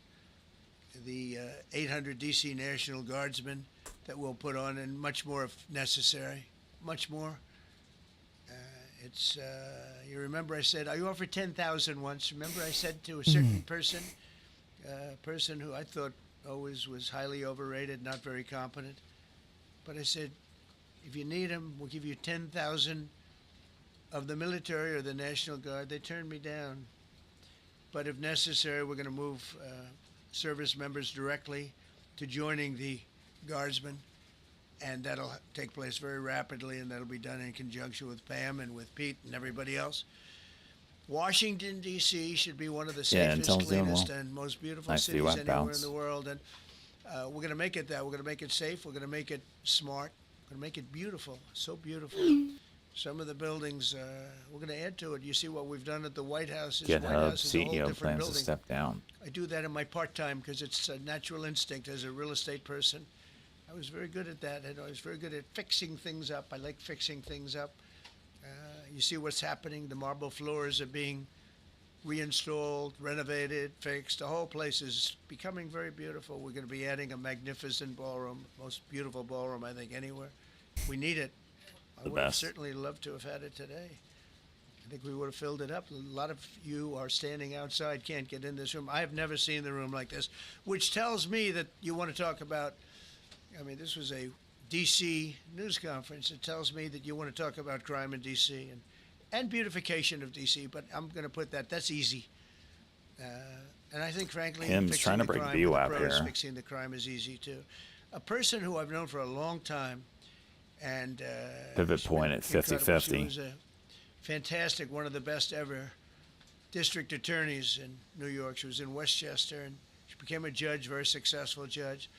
the 800 D.C. National Guardsmen that we'll put on, and much more if necessary, much more. You remember I said, I offered 10,000 once. Remember I said to a certain person who I thought always was highly overrated, not very competent, but I said, if you need them, we'll give you 10,000 of the military or the National Guard. They turned me down. But if necessary, we're going to move service members directly to joining the Guardsmen, and that'll take place very rapidly, and that'll be done in conjunction with Pam and with Pete and everybody else. Washington, D.C. should be one of the safest, cleanest, and most beautiful cities anywhere in the world, and we're going to make it that. We're going to make it safe. We're going to make it smart. We're going to make it beautiful, so beautiful. Some of the buildings, we're going to add to it. You see what we've done at the White House. GitHub CEO plans to step down. I do that in my part-time because it's a natural instinct as a real estate person. I was very good at that, and I was very good at fixing things up. I like fixing things up. You see what's happening. The marble floors are being reinstalled, renovated, fixed. The whole place is becoming very beautiful. We're going to be adding a magnificent ballroom, most beautiful ballroom, I think, anywhere. We need it. I would have certainly loved to have had it today. I think we would have filled it up. A lot of you are standing outside, can't get in this room. I have never seen the room like this, which tells me that you want to talk about, I mean, this was a D.C. news conference. It tells me that you want to talk about crime in D.C. and beautification of D.C., but I'm going to put that's easy. And I think, frankly, Tim's fixing trying to the break crime view with out the pros, here. fixing the crime is easy, too. A person who I've known for a long time, and Pivot she's point been at incredible. She 50-50. was a fantastic, one of the best ever district attorneys in New York. She was in Westchester, and she became a judge, very successful judge.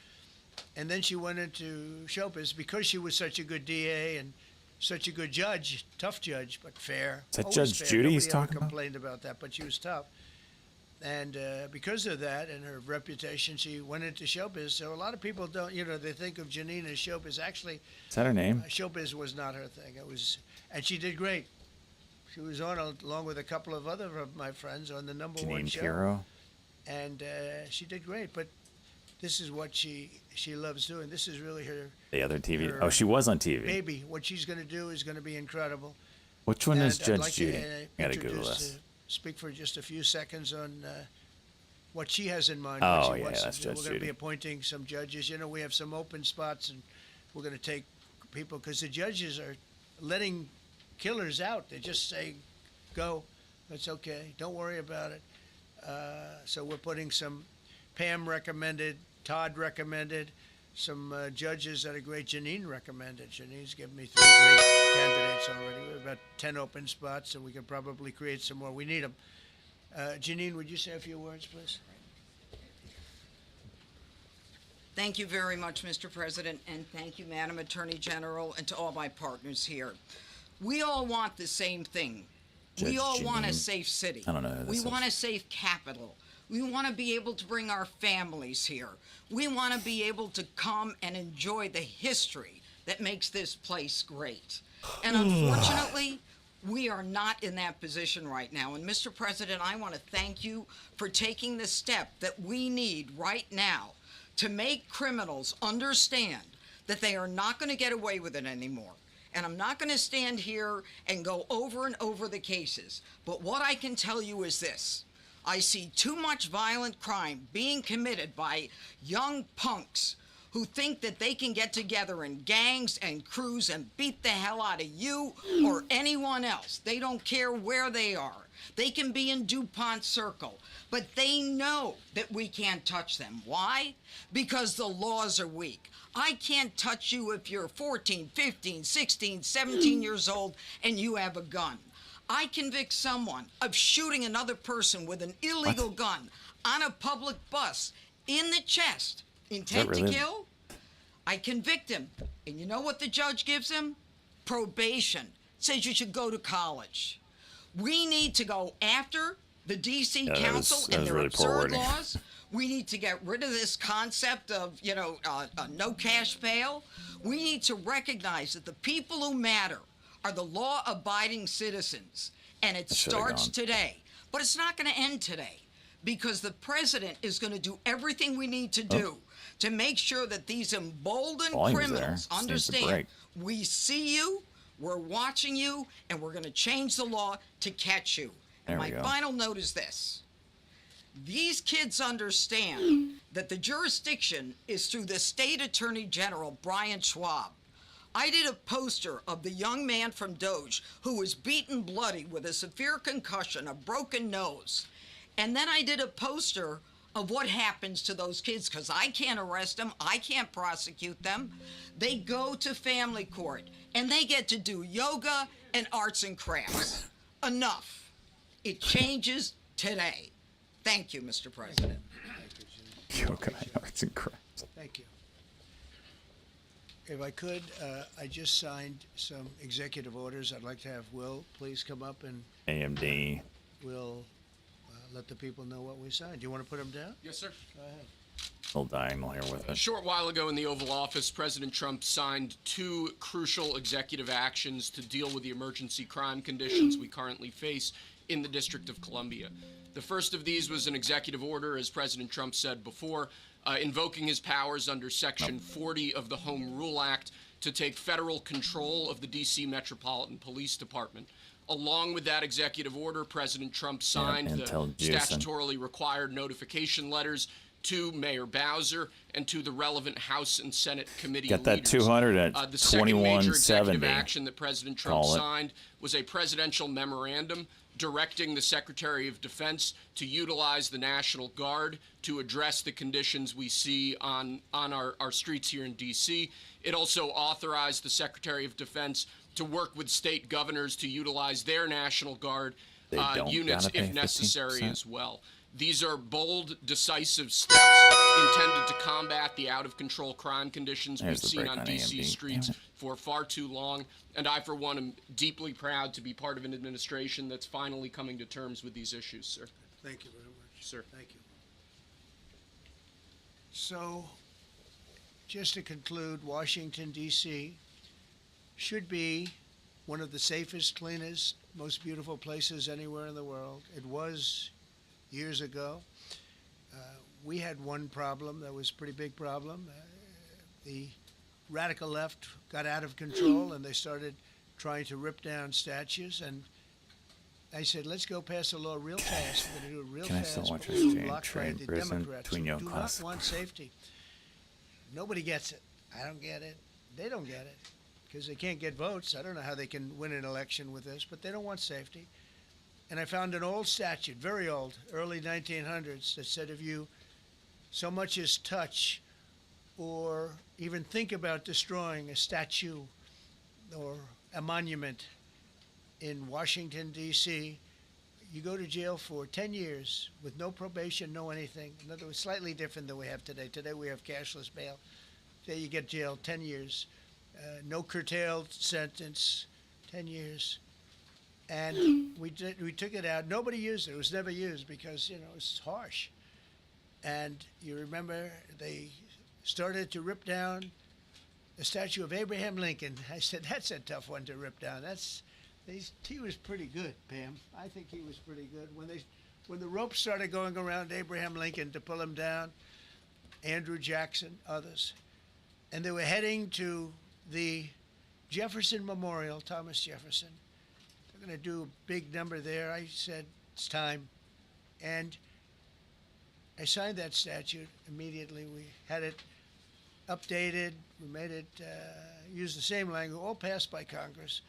And then she went into showbiz because she was such a good DA and such a good judge, tough judge, but fair. Is that Always Judge fair. Judy he's Nobody ever talking about? complained about that, but she was tough. And because of that and her reputation, she went into showbiz. So a lot of people don't, they think of Janine as showbiz. Actually, Is that her name? showbiz was not her thing. And she did great. She was on along with a couple of other of my friends on the number one Janine show. Pirro? And she did great. But this is what she loves doing. This is really her The other TV. her Oh, she was on TV. baby. What she's going to do is going to be incredible. Which one is And I'd Judge like Judy? To, I gotta Google introduce, this. speak for just a few seconds on what she has in mind. Oh, what she yeah, wants to that's do. Judge We're going to be Judy. appointing some judges. We have some open spots, and we're going to take people because the judges are letting killers out. They're just saying, "Go, that's okay. Don't worry about it." So we're putting some. Pam recommended, Todd recommended, some judges that are great. Janine recommended. Janine's given me 3 great candidates already. We have about 10 open spots, and we can probably create some more. We need them. Janine, would you say a few words, please? Thank you very much, Mr. President, and thank you, Madam Attorney General, and to all my partners here. We all want the same thing. We Judge all want a Janine. safe city. I don't know who this We is. want a safe capital. We want to be able to bring our families here. We want to be able to come and enjoy the history that makes this place great. And unfortunately, we are not in that position right now. And Mr. President, I want to thank you for taking the step that we need right now to make criminals understand that they are not going to get away with it anymore. And I'm not going to stand here and go over and over the cases. But what I can tell you is this. I see too much violent crime being committed by young punks who think that they can get together in gangs and crews and beat the hell out of you or anyone else. They don't care where they are. They can be in DuPont Circle, but they know that we can't touch them. Why? Because the laws are weak. I can't touch you if you're 14, 15, 16, 17 years old and you have a gun. I convict someone of shooting another person with an illegal gun on a public bus in the chest, intent really- to kill. I convict him. And you know what the judge gives him? Probation. Says you should go to college. We need to go after the D.C. Yeah, that Council was- that and was their really poor absurd wording. laws. We need to get rid of this concept of, no cash bail. We need to recognize that the people who matter are the law-abiding citizens. And it should've starts gone. today. But it's not going to end today because the president is going to do everything we need to do to make sure that these emboldened Volume's criminals there. Just needs to understand break. we see you, we're watching you, and we're going to change the law to catch you. And There we my go. final note is this. These kids understand that the jurisdiction is through the state attorney general, Brian Schwab. I did a poster of the young man from Doge who was beaten bloody with a severe concussion, a broken nose. And then I did a poster of what happens to those kids because I can't arrest them. I can't prosecute them. They go to family court and they get to do yoga and arts and crafts. Enough. It changes today. Thank you, Mr. President. Yoga and arts and crafts. Thank you. If I could, I just signed some executive orders. I'd like to have Will please come up and AMD. we'll let the people know what we signed. Do you want to put them down? Yes, sir. Go ahead. Little diagonal here with A it. short while ago in the Oval Office, President Trump signed 2 crucial executive actions to deal with the emergency crime conditions we currently face in the District of Columbia. The first of these was an executive order, as President Trump said before, invoking his powers under Section 40 of the Home Rule Act to take federal control of the D.C. Metropolitan Police Department. Along with that executive order, President Trump signed the Intel juicing. statutorily required notification letters to Mayor Bowser and to the relevant House and Senate committee Got that leaders. 200 at The second major 2170. executive action that President Trump Call it. signed was a presidential memorandum directing the Secretary of Defense to utilize the National Guard to address the conditions we see on our streets here in D.C. It also authorized the Secretary of Defense to work with state governors to utilize their National Guard They don't units gotta pay if necessary 15%. as well. These are bold, decisive steps intended to combat the out-of-control crime conditions There's the we've seen break on on D.C. AMD. streets Damn it. for far too long. And I, for one, am deeply proud to be part of an administration that's finally coming to terms with these issues, sir. Thank you very much. Sir. Thank you. So, just to conclude, Washington, D.C. should be one of the safest, cleanest, most beautiful places anywhere in the world. It was years ago. We had one problem that was a pretty big problem. The radical left got out of control and they started trying to rip down statues. And I said, let's go pass a law real fast. We're going to do it real Can I fast. still watch but this we'll train- block by train the prison Democrats between who young do class? not want safety. Nobody gets it. I don't get it. They don't get it because they can't get votes. I don't know how they can win an election with this, but they don't want safety. And I found an old statute, very old, early 1900s, that said if you so much as touch or even think about destroying a statue or a monument in Washington, D.C., you go to jail for 10 years with no probation, no anything. In other words, slightly different than we have today. Today we have cashless bail. Today you get jailed 10 years. No curtailed sentence, 10 years. And we took it out. Nobody used it. It was never used because, you know, it's harsh. And you remember they started to rip down the statue of Abraham Lincoln. I said, that's a tough one to rip down. He was pretty good, Pam. I think he was pretty good. When the ropes started going around Abraham Lincoln to pull him down, Andrew Jackson, others, and they were heading to the Jefferson Memorial, Thomas Jefferson. They're going to do a big number there. I said, it's time. And I signed that statute immediately. We had it updated. We made it use the same language, all passed by Congress.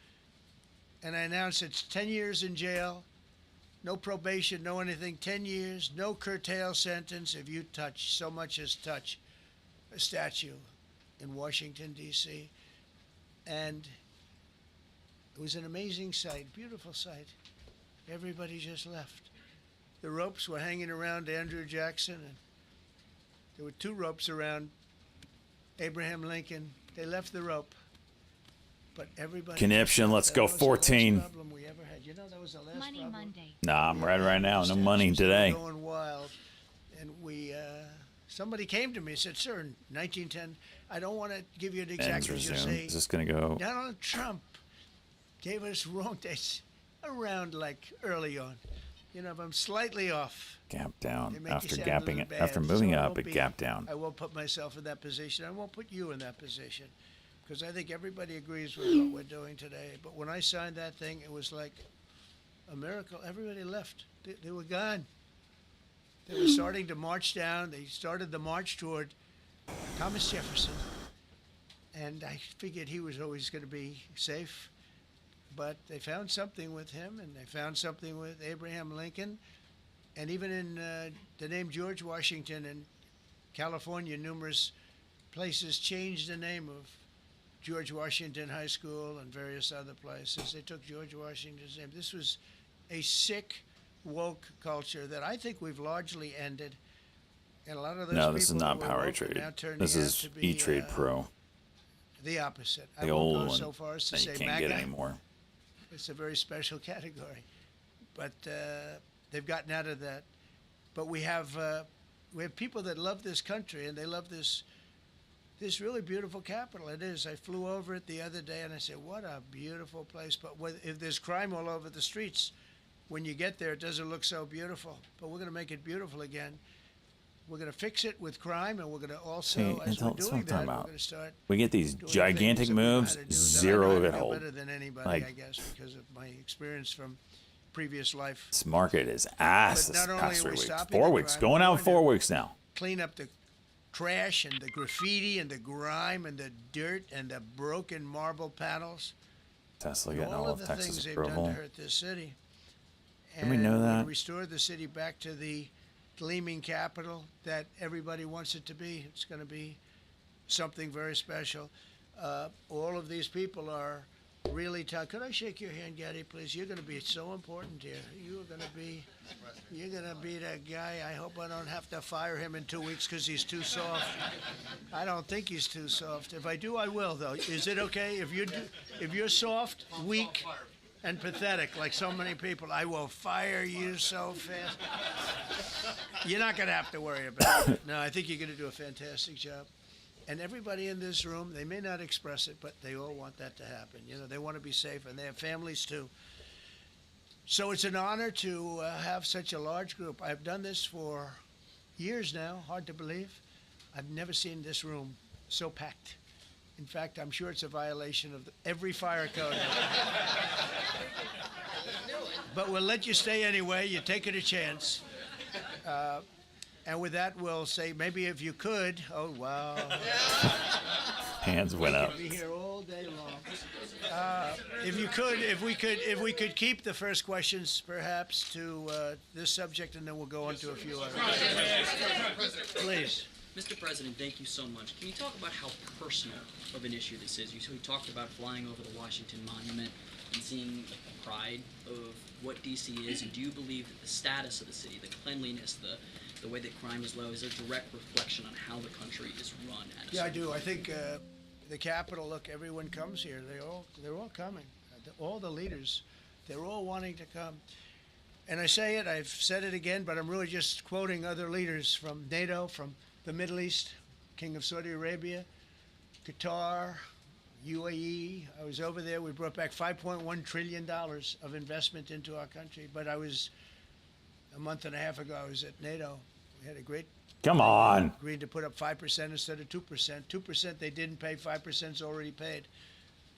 And I announced it's 10 years in jail, no probation, no anything, 10 years, no curtail sentence if you touch, so much as touch a statue in Washington, D.C. And it was an amazing sight, beautiful sight. Everybody just left. The ropes were hanging around Andrew Jackson, and there were two ropes around Abraham Lincoln. They left the rope, but everybody. Conniption, let's go That was the last 14. problem we ever had. You know, that was the last Money problem. Monday. Nah, I'm right now. No Statues money were today. Going wild, and somebody came to me and said, "Sir, in 1910, I don't want to give you an exact Ends figure. resumed. Say Is this gonna go? Donald Trump gave us wrong dates around like early on. You know, if I'm slightly off, Gap they down make after you sound a gapping little it. bad. After moving So I up, won't it gapped down. I won't put myself in that position. I won't put you in that position because I think everybody agrees with what we're doing today. But when I signed that thing, it was like a miracle. Everybody left. They were gone. They were starting to march down. They started the march toward Thomas Jefferson. And I figured he was always going to be safe. But they found something with him, and they found something with Abraham Lincoln. And even in the name George Washington in California, numerous places changed the name of George Washington High School and various other places. They took George Washington's name. This was a sick, woke culture that I think we've largely ended. And a lot of those No, this is people not who were Power woke are Trade. now turning This out is to be, E-Trade Pro. the opposite. I The won't old go one so far as to that you say can't get MAGA. anymore. It's a very special category, but they've gotten out of that. But we have people that love this country and they love this really beautiful capital. It is. I flew over it the other day and I said, "What a beautiful place!" But if there's crime all over the streets, when you get there, it doesn't look so beautiful. But we're going to make it beautiful again. We're going to fix it with crime, and we're going to also, See, as we're that's what doing I'm that, talking we're about. going to start. We get these doing gigantic things that we know how moves, to do that zero I of know it hold. better than anybody, Like, I guess, because of my experience from previous life. this market is ass But this not only past are 3 we weeks. stopping 4 the weeks. crime, Going we're out going 4 to weeks now. clean up the trash and the graffiti and the grime and the dirt and the broken marble panels. Tesla getting all all of of the Texas things they've done approval. to hurt this city. Didn't we know that? Restore the city back to the gleaming capital that everybody wants it to be. It's going to be something very special. All of these people are really tough. Could I shake your hand, Gaddy, please? You're going to be so important here. You're going to be that guy. I hope I don't have to fire him in 2 weeks because he's too soft. I don't think he's too soft. If I do, I will, though. Is it okay if you're soft, weak, and pathetic like so many people? I will fire you so fast. You're not going to have to worry about it. No, I think you're going to do a fantastic job. And everybody in this room, they may not express it, but they all want that to happen. You know, they want to be safe, and they have families too. So it's an honor to have such a large group. I've done this for years now, hard to believe. I've never seen this room so packed. In fact, I'm sure it's a violation of every fire code. But we'll let you stay anyway. You're taking a chance. And with that, we'll say maybe if you could. Oh, wow. Hands went up. Be here all day long. If we could keep the first questions perhaps to this subject, and then we'll go on to a few others. Please. Mr. President, thank you so much. Can you talk about how personal of an issue this is? We talked about flying over the Washington Monument and seeing the pride of what D.C. is, and do you believe that the status of the city, the cleanliness, the way that crime is low, is a direct reflection on how the country is run? Yeah, I do. I think the Capitol. Look, everyone comes here. They're all coming. All the leaders, they're all wanting to come. And I say it. I've said it again, but I'm really just quoting other leaders from NATO, from the Middle East, King of Saudi Arabia, Qatar, UAE. I was over there. We brought back $5.1 trillion of investment into our country. But a month and a half ago, I was at NATO. We had a great. Come on. Agreed to put up 5% instead of 2%. 2% they didn't pay. 5% is already paid.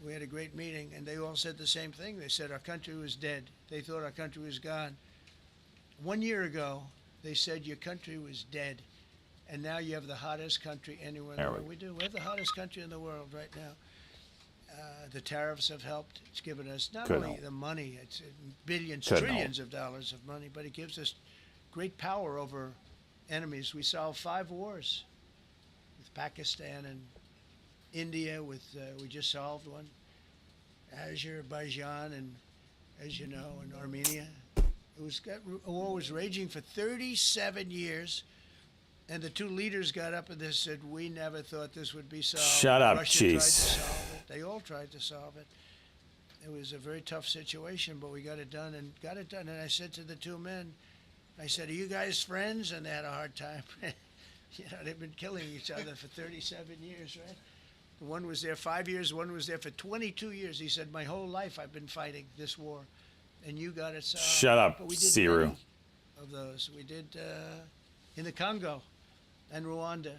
We had a great meeting, and they all said the same thing. They said our country was dead. They thought our country was gone. 1 year ago, they said your country was dead. And now you have the hottest country anywhere in the world. We do. We have the hottest country in the world right now. The tariffs have helped. It's given us not only the money, it's billions, trillions of dollars of money, but it gives us great power over enemies. We solved 5 wars with Pakistan and India. We just solved one. Azerbaijan and, as you know, in Armenia. War was raging for 37 years. And the two leaders got up and they said, we never thought this would be solved. Shut up, Russia tried to jeez. solve it. They all tried to solve it. It was a very tough situation, but we got it done. And I said to the two men, I said, are you guys friends? And they had a hard time. You know, they've been killing each other for 37 years, right? One was there 5 years, one was there for 22 years. He said, my whole life I've been fighting this war. And you got it solved. Shut up, But we did Siru. many of those. We did in the Congo and Rwanda.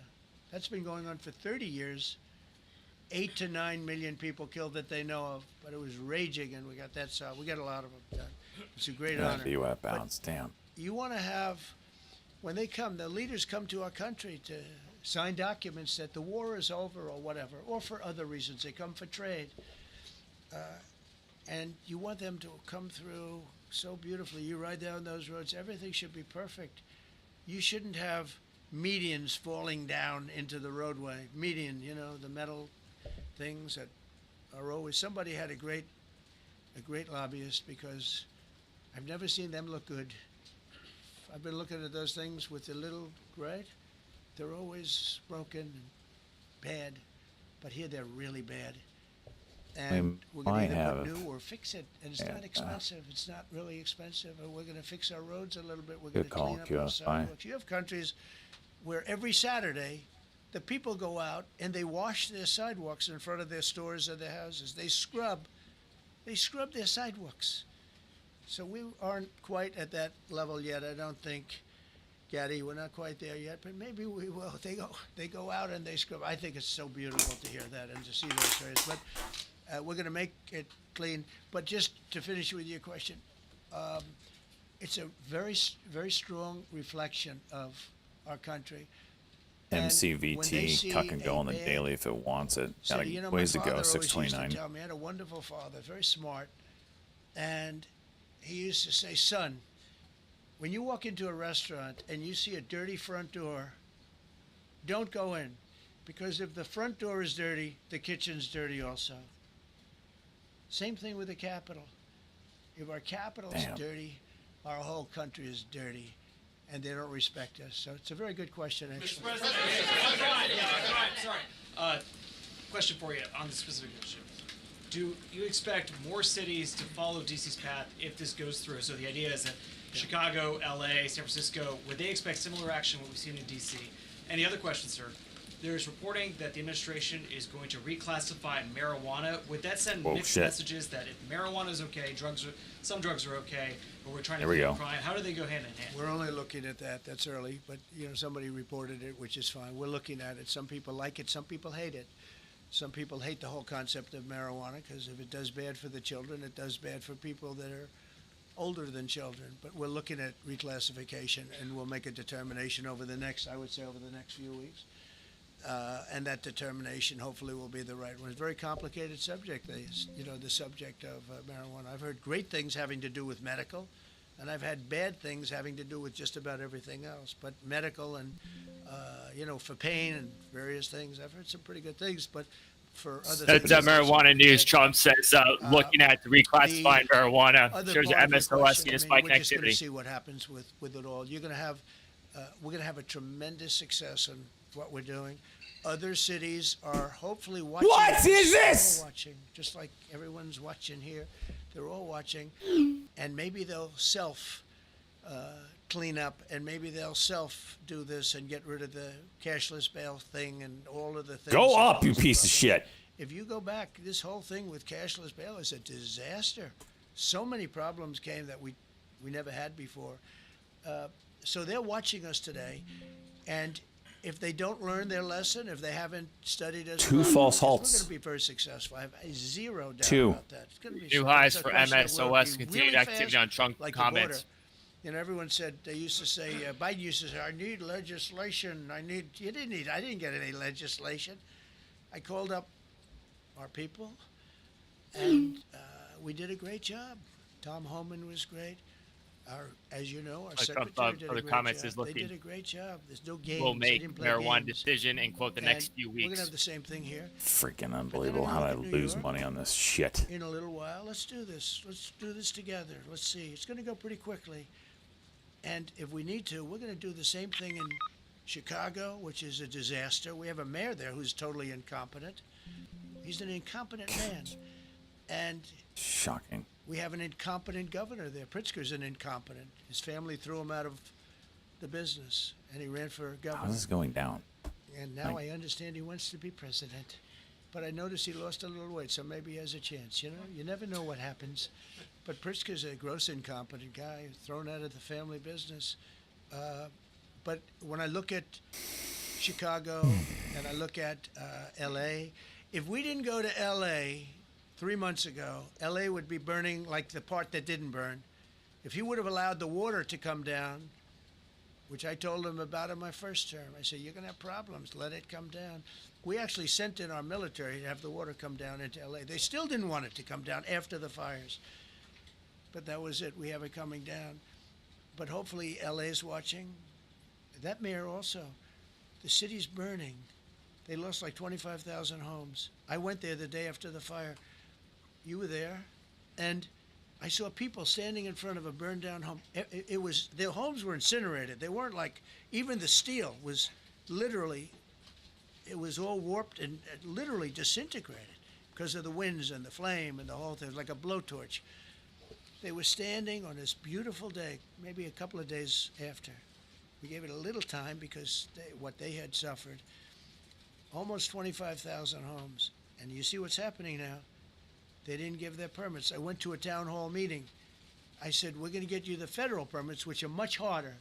That's been going on for 30 years. 8 to 9 million people killed that they know of, but it was raging, and we got that solved. We got a lot of them done. It's a great honor. Be wet bounce. Damn. You want to have, when they come, the leaders come to our country to sign documents that the war is over or whatever, or for other reasons. They come for trade. And you want them to come through so beautifully. You ride down those roads, everything should be perfect. You shouldn't have medians falling down into the roadway. Median, you know, the metal things that are always. Somebody had a great lobbyist, because I've never seen them look good. I've been looking at those things with the little, right? They're always broken and bad, but here they're really bad. And we're going to either put new or fix it, and it's not expensive. It's not really expensive. And we're going to fix our roads a little bit. We're going to clean up our sidewalks. You have countries where every Saturday, the people go out and they wash their sidewalks in front of their stores or their houses. They scrub their sidewalks. So we aren't quite at that level yet. I don't think, Gaddy, we're not quite there yet, but maybe we will. They go out and they scrub. I think it's so beautiful to hear that and to see those areas. But we're going to make it clean. But just to finish with your question, it's a very, very strong reflection of our country. MCVT see Tuck and Go a on the bad daily if it wants it. Got city, a my ways to father go. always used to 629. tell me, I had a wonderful father, very smart, and he used to say, son, when you walk into a restaurant and you see a dirty front door, don't go in, because if the front door is dirty, the kitchen's dirty also. Same thing with the Capitol. If our Capitol's Damn. dirty, our whole country is dirty, and they don't respect us. So it's a very good question, actually. Mr. President, sorry. Question for you on the specific issue. Do you expect more cities to follow DC's path if this goes through? So the idea is that Chicago, LA, San Francisco, would they expect similar action what we've seen in DC? And the other question, sir, there's reporting that the administration is going to reclassify marijuana. Would that send Whoa, mixed shit. messages that if marijuana is okay, some drugs are okay, but we're trying to There we deal go. with crime? How do they go hand in hand? We're only looking at that. That's early, but somebody reported it, which is fine. We're looking at it. Some people like it. Some people hate it. Some people hate the whole concept of marijuana because if it does bad for the children, it does bad for people that are older than children. But we're looking at reclassification, and we'll make a determination over the next few weeks. And that determination hopefully will be the right one. It's a very complicated subject, the subject of marijuana. I've heard great things having to do with medical, and I've had bad things having to do with just about everything else. But medical and, for pain and various things, I've heard some pretty good things. But for other That's things, marijuana news. Trump says looking at reclassifying marijuana other shows part of your MSOS question, seeing a I mean, spike in we're just going activity. to see what happens with it all. We're going to have a tremendous success in what we're doing. Other cities are hopefully watching. What us. is They're all this? watching, just like everyone's watching here. They're all watching, and maybe they'll clean up, and maybe they'll do this and get rid of the cashless bail thing and all of the things. Go that up, you was piece of about. shit. If you go back, this whole thing with cashless bail is a disaster. So many problems came that we never had before. So they're watching us today, and if they don't learn their lesson, if they haven't studied us, Two properly, false we're halts. going to be very successful. I have zero doubt Two. about that. It's going to be New so- highs it's a for question of will it MSOS, be continued really activity fast, on Trump like the comments. border. Everyone said they used to say Biden used to say, "I need legislation. I didn't get any legislation." I called up our people, and we did a great job. Tom Homan was great. As you know, our Trump, secretary did a other great comments job. is They looking. did a great job. There's no games. We'll They make didn't play marijuana games. decision in quote the And next few We're going weeks. to have the same thing here. Freaking unbelievable how I New lose York. money on this shit. In a little while, let's do this. Let's do this together. Let's see. It's going to go pretty quickly. And if we need to, we're going to do the same thing in Chicago, which is a disaster. We have a mayor there who's totally incompetent. He's an incompetent man. And Shocking. we have an incompetent governor there. Pritzker's an incompetent. His family threw him out of the business, and he ran for governor. How's this going down? And now I understand he wants to be president. But I noticed he lost a little weight, so maybe he has a chance. You never know what happens. But Pritzker's a gross incompetent guy, thrown out of the family business. But when I look at Chicago and I look at L.A., if we didn't go to L.A. 3 months ago, L.A. would be burning like the part that didn't burn. If he would have allowed the water to come down, which I told him about in my first term, I said, you're going to have problems. Let it come down. We actually sent in our military to have the water come down into L.A. They still didn't want it to come down after the fires. But that was it. We have it coming down. But hopefully L.A.'s watching. That mayor also. The city's burning. They lost like 25,000 homes. I went there the day after the fire. You were there. And I saw people standing in front of a burned down home. It was, their homes were incinerated. They weren't like, even the steel was literally, it was all warped and literally disintegrated because of the winds and the flame and the whole thing, like a blowtorch. They were standing on this beautiful day, maybe a couple of days after. We gave it a little time because what they had suffered. Almost 25,000 homes. And you see what's happening now. They didn't give their permits. I went to a town hall meeting. I said, we're going to get you the federal permits, which are much harder.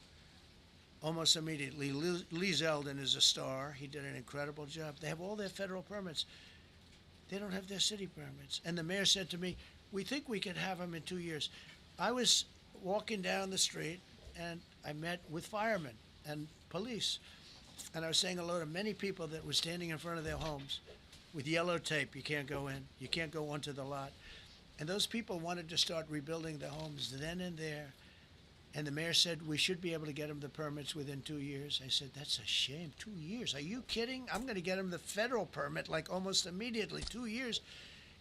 Almost immediately. Lee Zeldin is a star. He did an incredible job. They have all their federal permits. They don't have their city permits. And the mayor said to me, we think we could have them in 2 years. I was walking down the street, and I met with firemen and police. And I was saying hello to many people that were standing in front of their homes with yellow tape. You can't go in. You can't go onto the lot. And those people wanted to start rebuilding their homes then and there. And the mayor said, we should be able to get them the permits within 2 years. I said, that's a shame. 2 years? Are you kidding? I'm going to get them the federal permit like almost immediately. 2 years.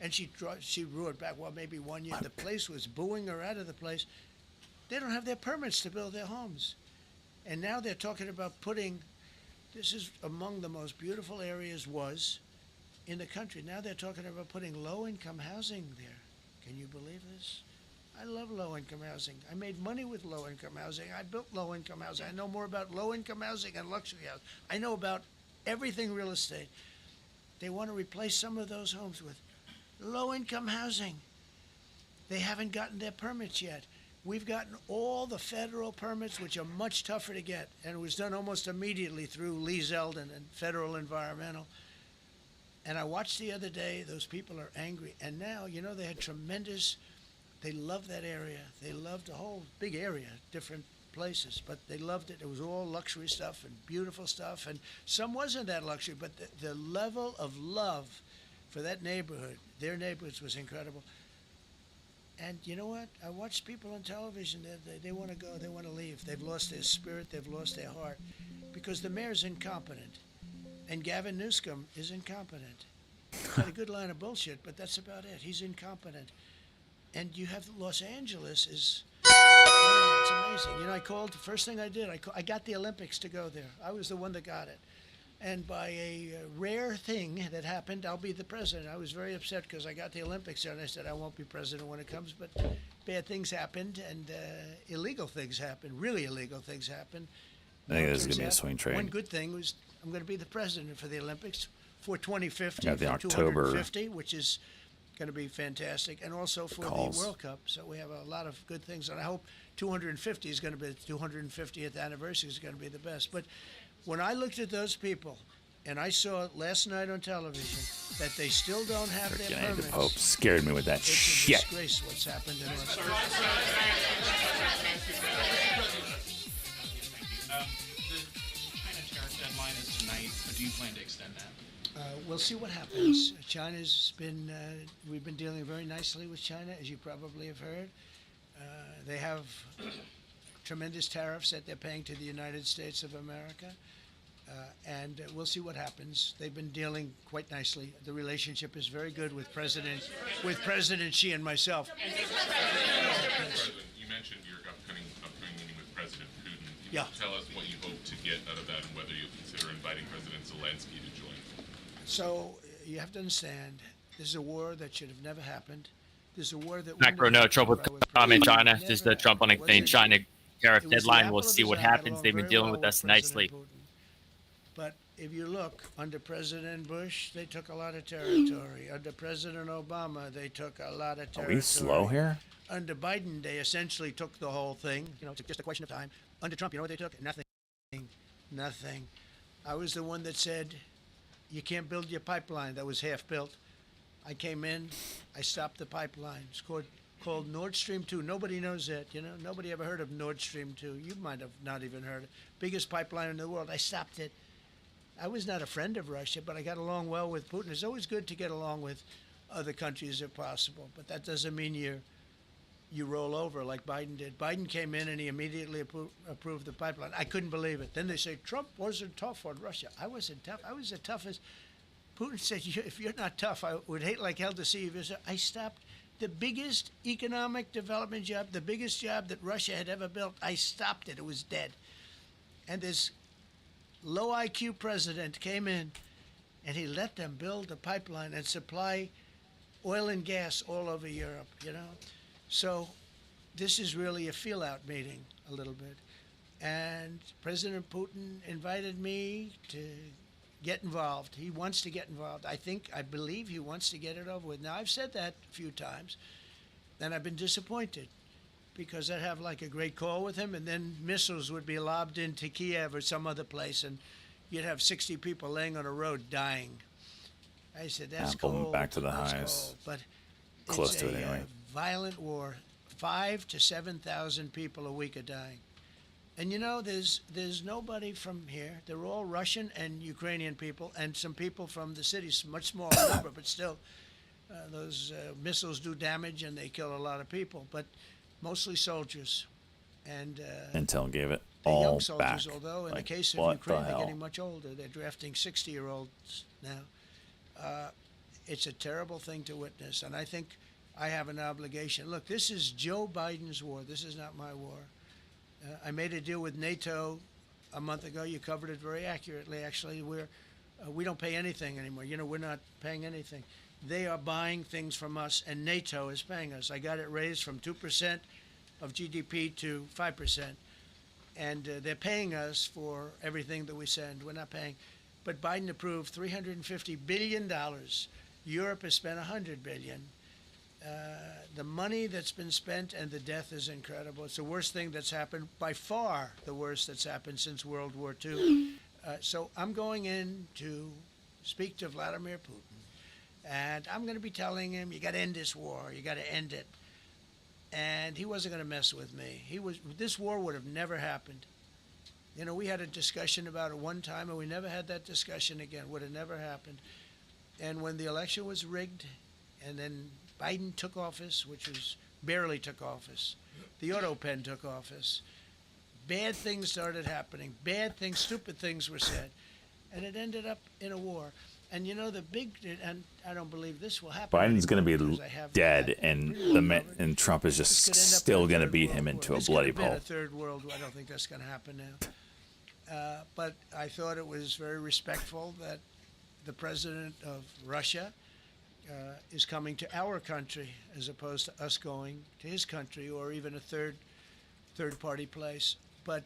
And she roared back, well, maybe 1 year. The place was booing her out of the place. They don't have their permits to build their homes. And now they're talking about putting, this is among the most beautiful areas was in the country. Now they're talking about putting low-income housing there. Can you believe this? I love low-income housing. I made money with low-income housing. I built low-income housing. I know more about low-income housing and luxury housing. I know about everything real estate. They want to replace some of those homes with low-income housing. They haven't gotten their permits yet. We've gotten all the federal permits, which are much tougher to get, and it was done almost immediately through Lee Zeldin and Federal Environmental. And I watched the other day, those people are angry. And now, you know, they had tremendous, they loved that area. They loved the whole big area, different places, but they loved it. It was all luxury stuff and beautiful stuff, and some wasn't that luxury, but the level of love for that neighborhood, their neighborhoods, was incredible. And you know what? I watched people on television, they want to go, they want to leave. They've lost their spirit, they've lost their heart, because the mayor's incompetent. And Gavin Newsom is incompetent. He's got a good line of bullshit, but that's about it. He's incompetent. And you have Los Angeles is, it's amazing. You know, I called, the first thing I did, I got the Olympics to go there. I was the one that got it. And by a rare thing that happened, I'll be the president. I was very upset because I got the Olympics there, and I said I won't be president when it comes, but bad things happened, and illegal things happened, really illegal things happened. I think this is going to be a swing trade. One good thing was I'm going to be the president for the Olympics for 2050, Got the for October 250, which is going to be fantastic, and also for calls. the World Cup. So we have a lot of good things, and I hope 250 is going to be, the 250th anniversary is going to be the best. But when I looked at those people, and I saw last night on television that they still don't have their Freaking permits. the Pope scared me with that It's a shit. disgrace what's happened in Los The China tariff deadline is tonight, but do you plan to extend that? We'll see what happens. China's been, we've been dealing very nicely with China, as you probably have heard. They have tremendous tariffs that they're paying to the United States of America. And we'll see what happens. They've been dealing quite nicely. The relationship is very good with President Xi and myself. President, you mentioned your upcoming meeting with President Putin. Can Yeah. you tell us what you hope to get out of that and whether you'll consider inviting President Zelensky to join? So you have to understand, this is a war that should have never happened. This is a war that Macro, no, Trump with comment China. This is the Trump on the China tariff deadline. We'll see what happens. They've been dealing with us nicely. But if you look, under President Bush, they took a lot of territory. Under President Obama, they took a lot of Are territory. we slow here? Under Biden, they essentially took the whole thing. You know, it's just a question of time. Under Trump, you know what they took? Nothing. Nothing. I was the one that said, you can't build your pipeline. That was half built. I came in, I stopped the pipeline. It's called Nord Stream 2. Nobody knows that, you know. Nobody ever heard of Nord Stream 2. You might have not even heard it. Biggest pipeline in the world. I stopped it. I was not a friend of Russia, but I got along well with Putin. It's always good to get along with other countries if possible, but that doesn't mean you roll over like Biden did. Biden came in and he immediately approved the pipeline. I couldn't believe it. Then they say Trump wasn't tough on Russia. I wasn't tough. I was the toughest. Putin said, if you're not tough, I would hate like hell to see you. I stopped the biggest economic development job, the biggest job that Russia had ever built. I stopped it. It was dead. And this low IQ president came in and he let them build a pipeline and supply oil and gas all over Europe, you know. So this is really a feel-out meeting a little bit. And President Putin invited me to get involved. He wants to get involved. I believe he wants to get it over with. Now, I've said that a few times, and I've been disappointed because I'd have like a great call with him, and then missiles would be lobbed into Kiev or some other place, and you'd have 60 people laying on a road dying. I said, that's pull them cold. back to the That's highs. cold. But Close it's to it a anyway. violent war. 5,000 to 7,000 people a week are dying. And there's nobody from here. They're all Russian and Ukrainian people, and some people from the cities, much smaller number, but still, those missiles do damage and they kill a lot of people. But mostly soldiers, and Intel gave it the all young soldiers. back. Although in Like, the case of what Ukraine, the they're hell? getting much older. They're drafting 60-year-olds now. It's a terrible thing to witness, and I think I have an obligation. Look, this is Joe Biden's war. This is not my war. I made a deal with NATO a month ago. You covered it very accurately, actually. We don't pay anything anymore. We're not paying anything. They are buying things from us, and NATO is paying us. I got it raised from 2% of GDP to 5%. And they're paying us for everything that we send. We're not paying. But Biden approved $350 billion. Europe has spent $100 billion. The money that's been spent and the death is incredible. It's the worst thing that's happened, by far the worst that's happened since World War II. So I'm going in to speak to Vladimir Putin, and I'm going to be telling him, you got to end this war. You got to end it. And he wasn't going to mess with me. This war would have never happened. We had a discussion about it one time, and we never had that discussion again. Would have never happened. And when the election was rigged, and then Biden took office, which was barely took office, the auto pen took office, bad things started happening. Bad things, stupid things were said. And it ended up in a war. And and I don't believe this will happen. Biden's going to because be I have dead, that and pretty well covered. and Trump is just This could end up still in a going to third beat world him war. into a This bloody could have been pulp. a third world war. I don't think that's going to happen now. But I thought it was very respectful that the president of Russia is coming to our country as opposed to us going to his country or even a third-party place. But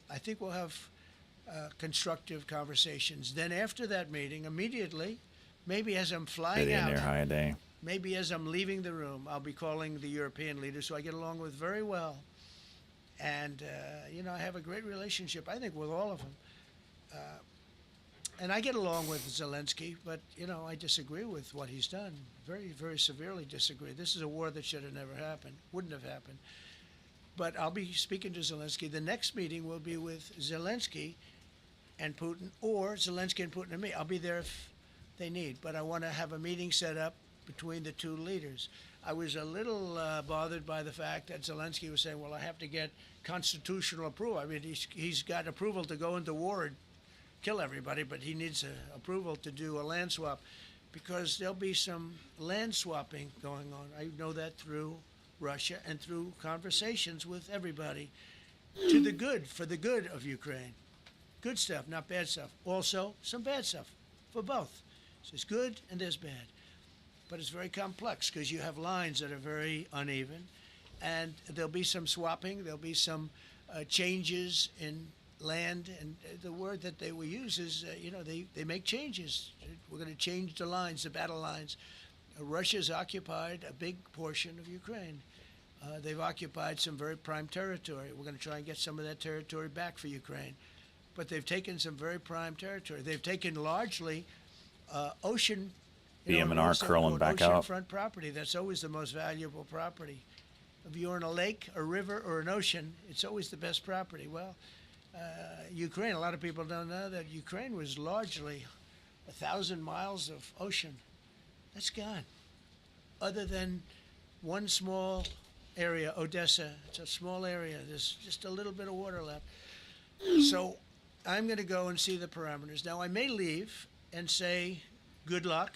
I think we'll have constructive conversations. Then after that meeting, immediately, maybe as I'm flying Maybe in out, their high day. maybe as I'm leaving the room, I'll be calling the European leaders who I get along with very well. And, I have a great relationship, I think, with all of them. And I get along with Zelensky, but, I disagree with what he's done. Very, very severely disagree. This is a war that should have never happened, wouldn't have happened. But I'll be speaking to Zelensky. The next meeting will be with Zelensky and Putin, or Zelensky and Putin and me. I'll be there if they need, but I want to have a meeting set up between the two leaders. I was a little bothered by the fact that Zelensky was saying, well, I have to get constitutional approval. I mean, he's got approval to go into war and kill everybody, but he needs approval to do a land swap because there'll be some land swapping going on. I know that through Russia and through conversations with everybody to the good, for the good of Ukraine. Good stuff, not bad stuff. Also, some bad stuff for both. So there's good and there's bad. But it's very complex because you have lines that are very uneven. And there'll be some swapping. There'll be some changes in land. And the word that they will use is, they make changes. We're going to change the lines, the battle lines. Russia's occupied a big portion of Ukraine. They've occupied some very prime territory. We're going to try and get some of that territory back for Ukraine. But they've taken some very prime territory. They've taken largely ocean. BM&R curling back up. Oceanfront property. That's always the most valuable property. If you're in a lake, a river, or an ocean, it's always the best property. Well, Ukraine, a lot of people don't know that Ukraine was largely 1,000 miles of ocean. That's gone. Other than one small area, Odessa. It's a small area. There's just a little bit of water left. So I'm going to go and see the parameters. Now, I may leave and say, good luck,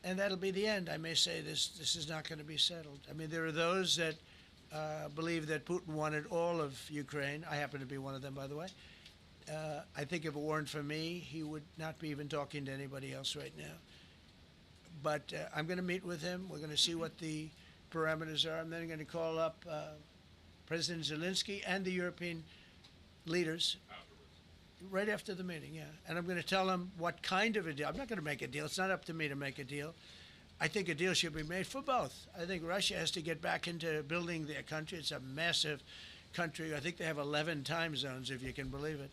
and that'll be the end. I may say this is not going to be settled. I mean, there are those that believe that Putin wanted all of Ukraine. I happen to be one of them, by the way. I think if it weren't for me, he would not be even talking to anybody else right now. But I'm going to meet with him. We're going to see what the parameters are. I'm then going to call up President Zelensky and the European leaders right after the meeting, yeah. And I'm going to tell them what kind of a deal. I'm not going to make a deal. It's not up to me to make a deal. I think a deal should be made for both. I think Russia has to get back into building their country. It's a massive country. I think they have 11 time zones, if you can believe it.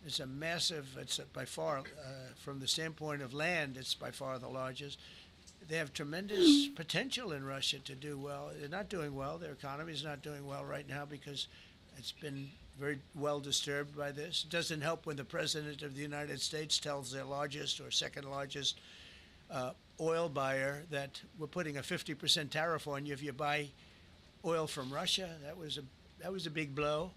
It's a massive, it's by far, from the standpoint of land, it's by far the largest. They have tremendous potential in Russia to do well. They're not doing well. Their economy is not doing well right now because It's been very well disturbed by this. It doesn't help when the President of the United States tells their largest or second largest oil buyer that we're putting a 50% tariff on you if you buy oil from Russia. That was a big blow.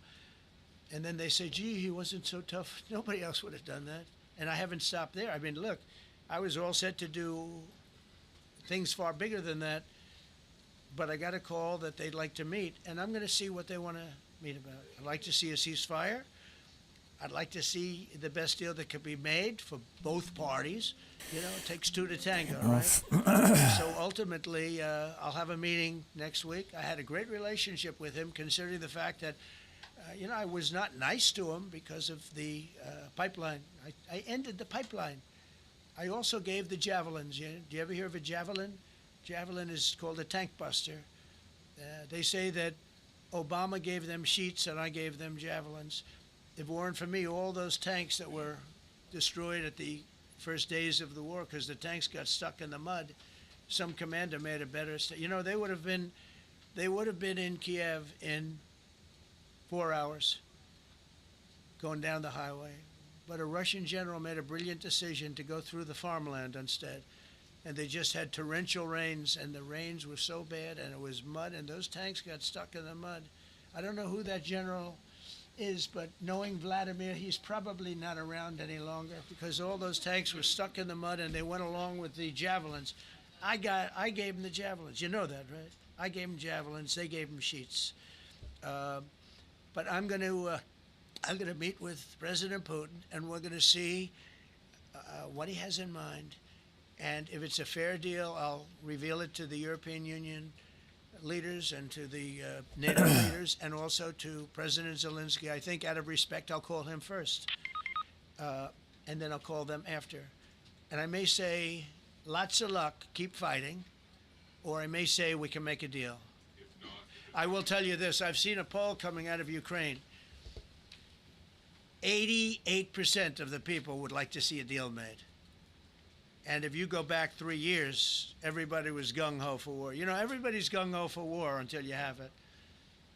And then they say, gee, he wasn't so tough. Nobody else would have done that. And I haven't stopped there. I mean, look, I was all set to do things far bigger than that, but I got a call that they'd like to meet, and I'm going to see what they want to meet about. I'd like to see a ceasefire. I'd like to see the best deal that could be made for both parties. You know, it takes two to tango, right? So ultimately, I'll have a meeting next week. I had a great relationship with him, considering the fact that, you know, I was not nice to him because of the pipeline. I ended the pipeline. I also gave the javelins. Do you ever hear of a javelin? Javelin is called a tank buster. They say that Obama gave them sheets and I gave them javelins. If it weren't for me, all those tanks that were destroyed at the first days of the war because the tanks got stuck in the mud, some commander made a better. You know, they would have been in Kiev in 4 hours going down the highway. But a Russian general made a brilliant decision to go through the farmland instead. And they just had torrential rains, and the rains were so bad, and it was mud, and those tanks got stuck in the mud. I don't know who that general is, but knowing Vladimir, he's probably not around any longer because all those tanks were stuck in the mud, and they went along with the javelins. I gave them the javelins. You know that, right? I gave them javelins. They gave them sheets. But I'm going to meet with President Putin, and we're going to see what he has in mind. And if it's a fair deal, I'll reveal it to the European Union leaders and to the NATO leaders and also to President Zelensky. I think out of respect, I'll call him first. And then I'll call them after. And I may say, lots of luck, keep fighting. Or I may say, we can make a deal. I will tell you this. I've seen a poll coming out of Ukraine. 88% of the people would like to see a deal made. And if you go back 3 years, everybody was gung-ho for war. You know, everybody's gung-ho for war until you have it.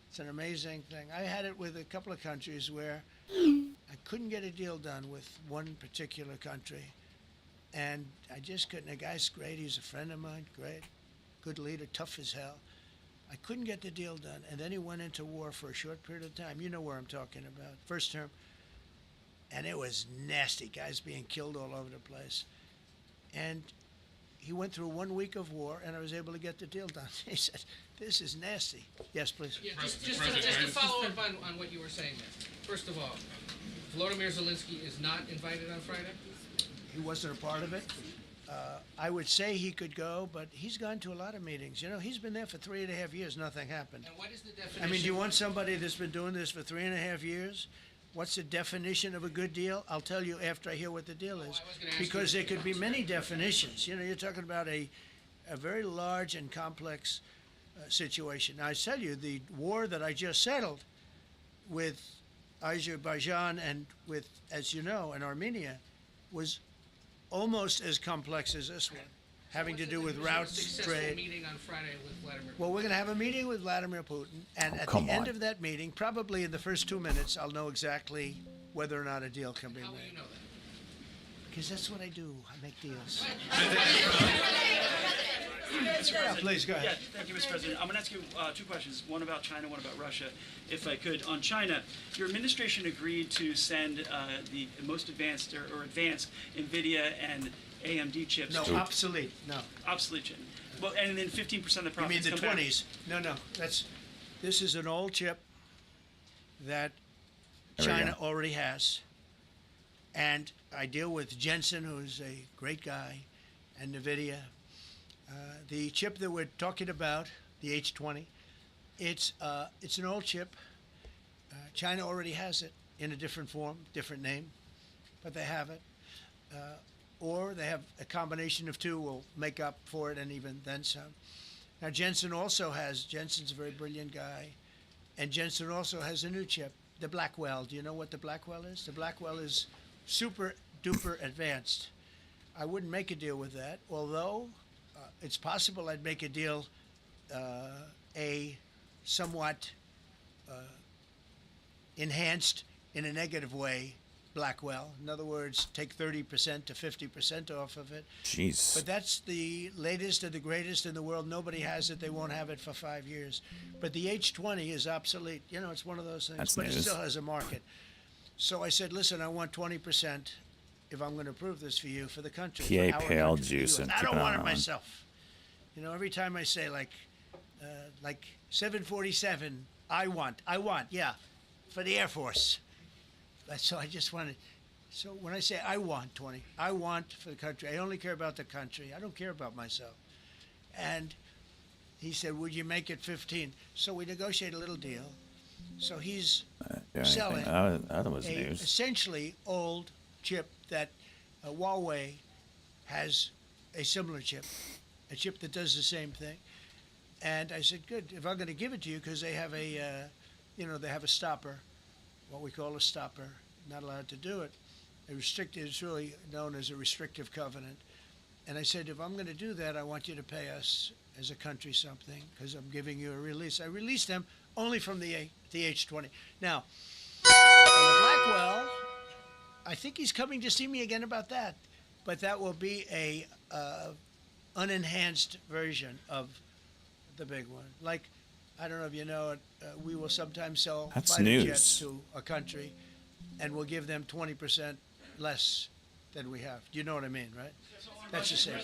It's an amazing thing. I had it with a couple of countries where I couldn't get a deal done with one particular country. And I just couldn't. The guy's great. He's a friend of mine. Great. Good leader. Tough as hell. I couldn't get the deal done. And then he went into war for a short period of time. You know where I'm talking about. First term. And it was nasty. Guys being killed all over the place. And he went through 1 week of war, and I was able to get the deal done. He said, this is nasty. Yes, please. Yeah, just to follow up on what you were saying there. First of all, Volodymyr Zelensky is not invited on Friday? He wasn't a part of it. I would say he could go, but he's gone to a lot of meetings. You know, he's been there for 3.5 years. Nothing happened. And what is the definition? I mean, do you want somebody that's been doing this for 3.5 years? What's the definition of a good deal? I'll tell you after I hear what the deal is. Because there could be many definitions. You know, you're talking about a very large and complex situation. Now, I tell you, the war that I just settled with Azerbaijan and with, as you know, and Armenia was almost as complex as this one, having to do with routes, trade. Meeting on Friday with Vladimir Putin. Well, we're going to have a meeting with Vladimir Putin, and at the end of that meeting, probably in the first 2 minutes, I'll know exactly whether or not a deal can be made. How will you know that? Because that's what I do. I make deals. Please, go ahead. Yeah, thank you, Mr. President. I'm going to ask you two questions, one about China, one about Russia, if I could. On China, your administration agreed to send the most advanced or advanced NVIDIA and AMD chips. No, obsolete. No. Obsolete chip. Well, and then 15% of the profits. You mean the 20s? No. This is an old chip that China already has. And I deal with Jensen, who's a great guy, and NVIDIA. The chip that we're talking about, the H20, it's an old chip. China already has it in a different form, different name, but they have it. Or they have a combination of two will make up for it and even then some. Now, Jensen's a very brilliant guy, and Jensen also has a new chip, the Blackwell. Do you know what the Blackwell is? The Blackwell is super duper advanced. I wouldn't make a deal with that, although it's possible I'd make a deal, a somewhat enhanced in a negative way Blackwell. In other words, take 30% to 50% off of it. Jeez. But that's the latest and the greatest in the world. Nobody has it. They won't have it for 5 years. But the H20 is obsolete. You know, it's one of those things. That's but it news. still has a market. So I said, listen, I want 20% if I'm going to approve this for you, for the country. for PA our pale country, the juice US. and I keep don't it want it on. myself. You know, every time I say like 747, I want, yeah, for the Air Force. So I just wanted. So when I say I want 20, I want for the country. I only care about the country. I don't care about myself. And he said, would you make it 15? So we negotiated a little deal. So he's selling That was a news. essentially old chip that Huawei has a similar chip, a chip that does the same thing. And I said, good, if I'm going to give it to you, because they have a, they have a stopper, what we call a stopper, not allowed to do it. It's really known as a restrictive covenant. And I said, if I'm going to do that, I want you to pay us as a country something, because I'm giving you a release. I released them only from the H20. Now, on the Blackwell, I think he's coming to see me again about that. But that will be a unenhanced version of the big one. Like, I don't know if you know it, we will sometimes sell That's fighter news. jets to a country, and we'll give them 20% less than we have. Do you know what I mean, right? That's the same.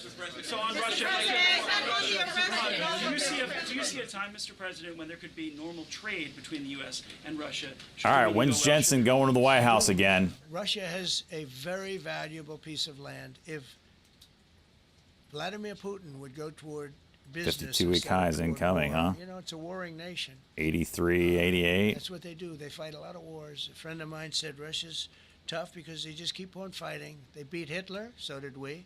So on Russia, do you see a time, Mr. President, when there could be normal trade between the U.S. and Russia? All right, when's Jensen going to the White House again? Russia has a very valuable piece of land. If Vladimir Putin would go toward business, 52-week instead of highs toward incoming, war, huh? You know, it's a warring nation. 83, 88. That's what they do. They fight a lot of wars. A friend of mine said Russia's tough because they just keep on fighting. They beat Hitler, so did we.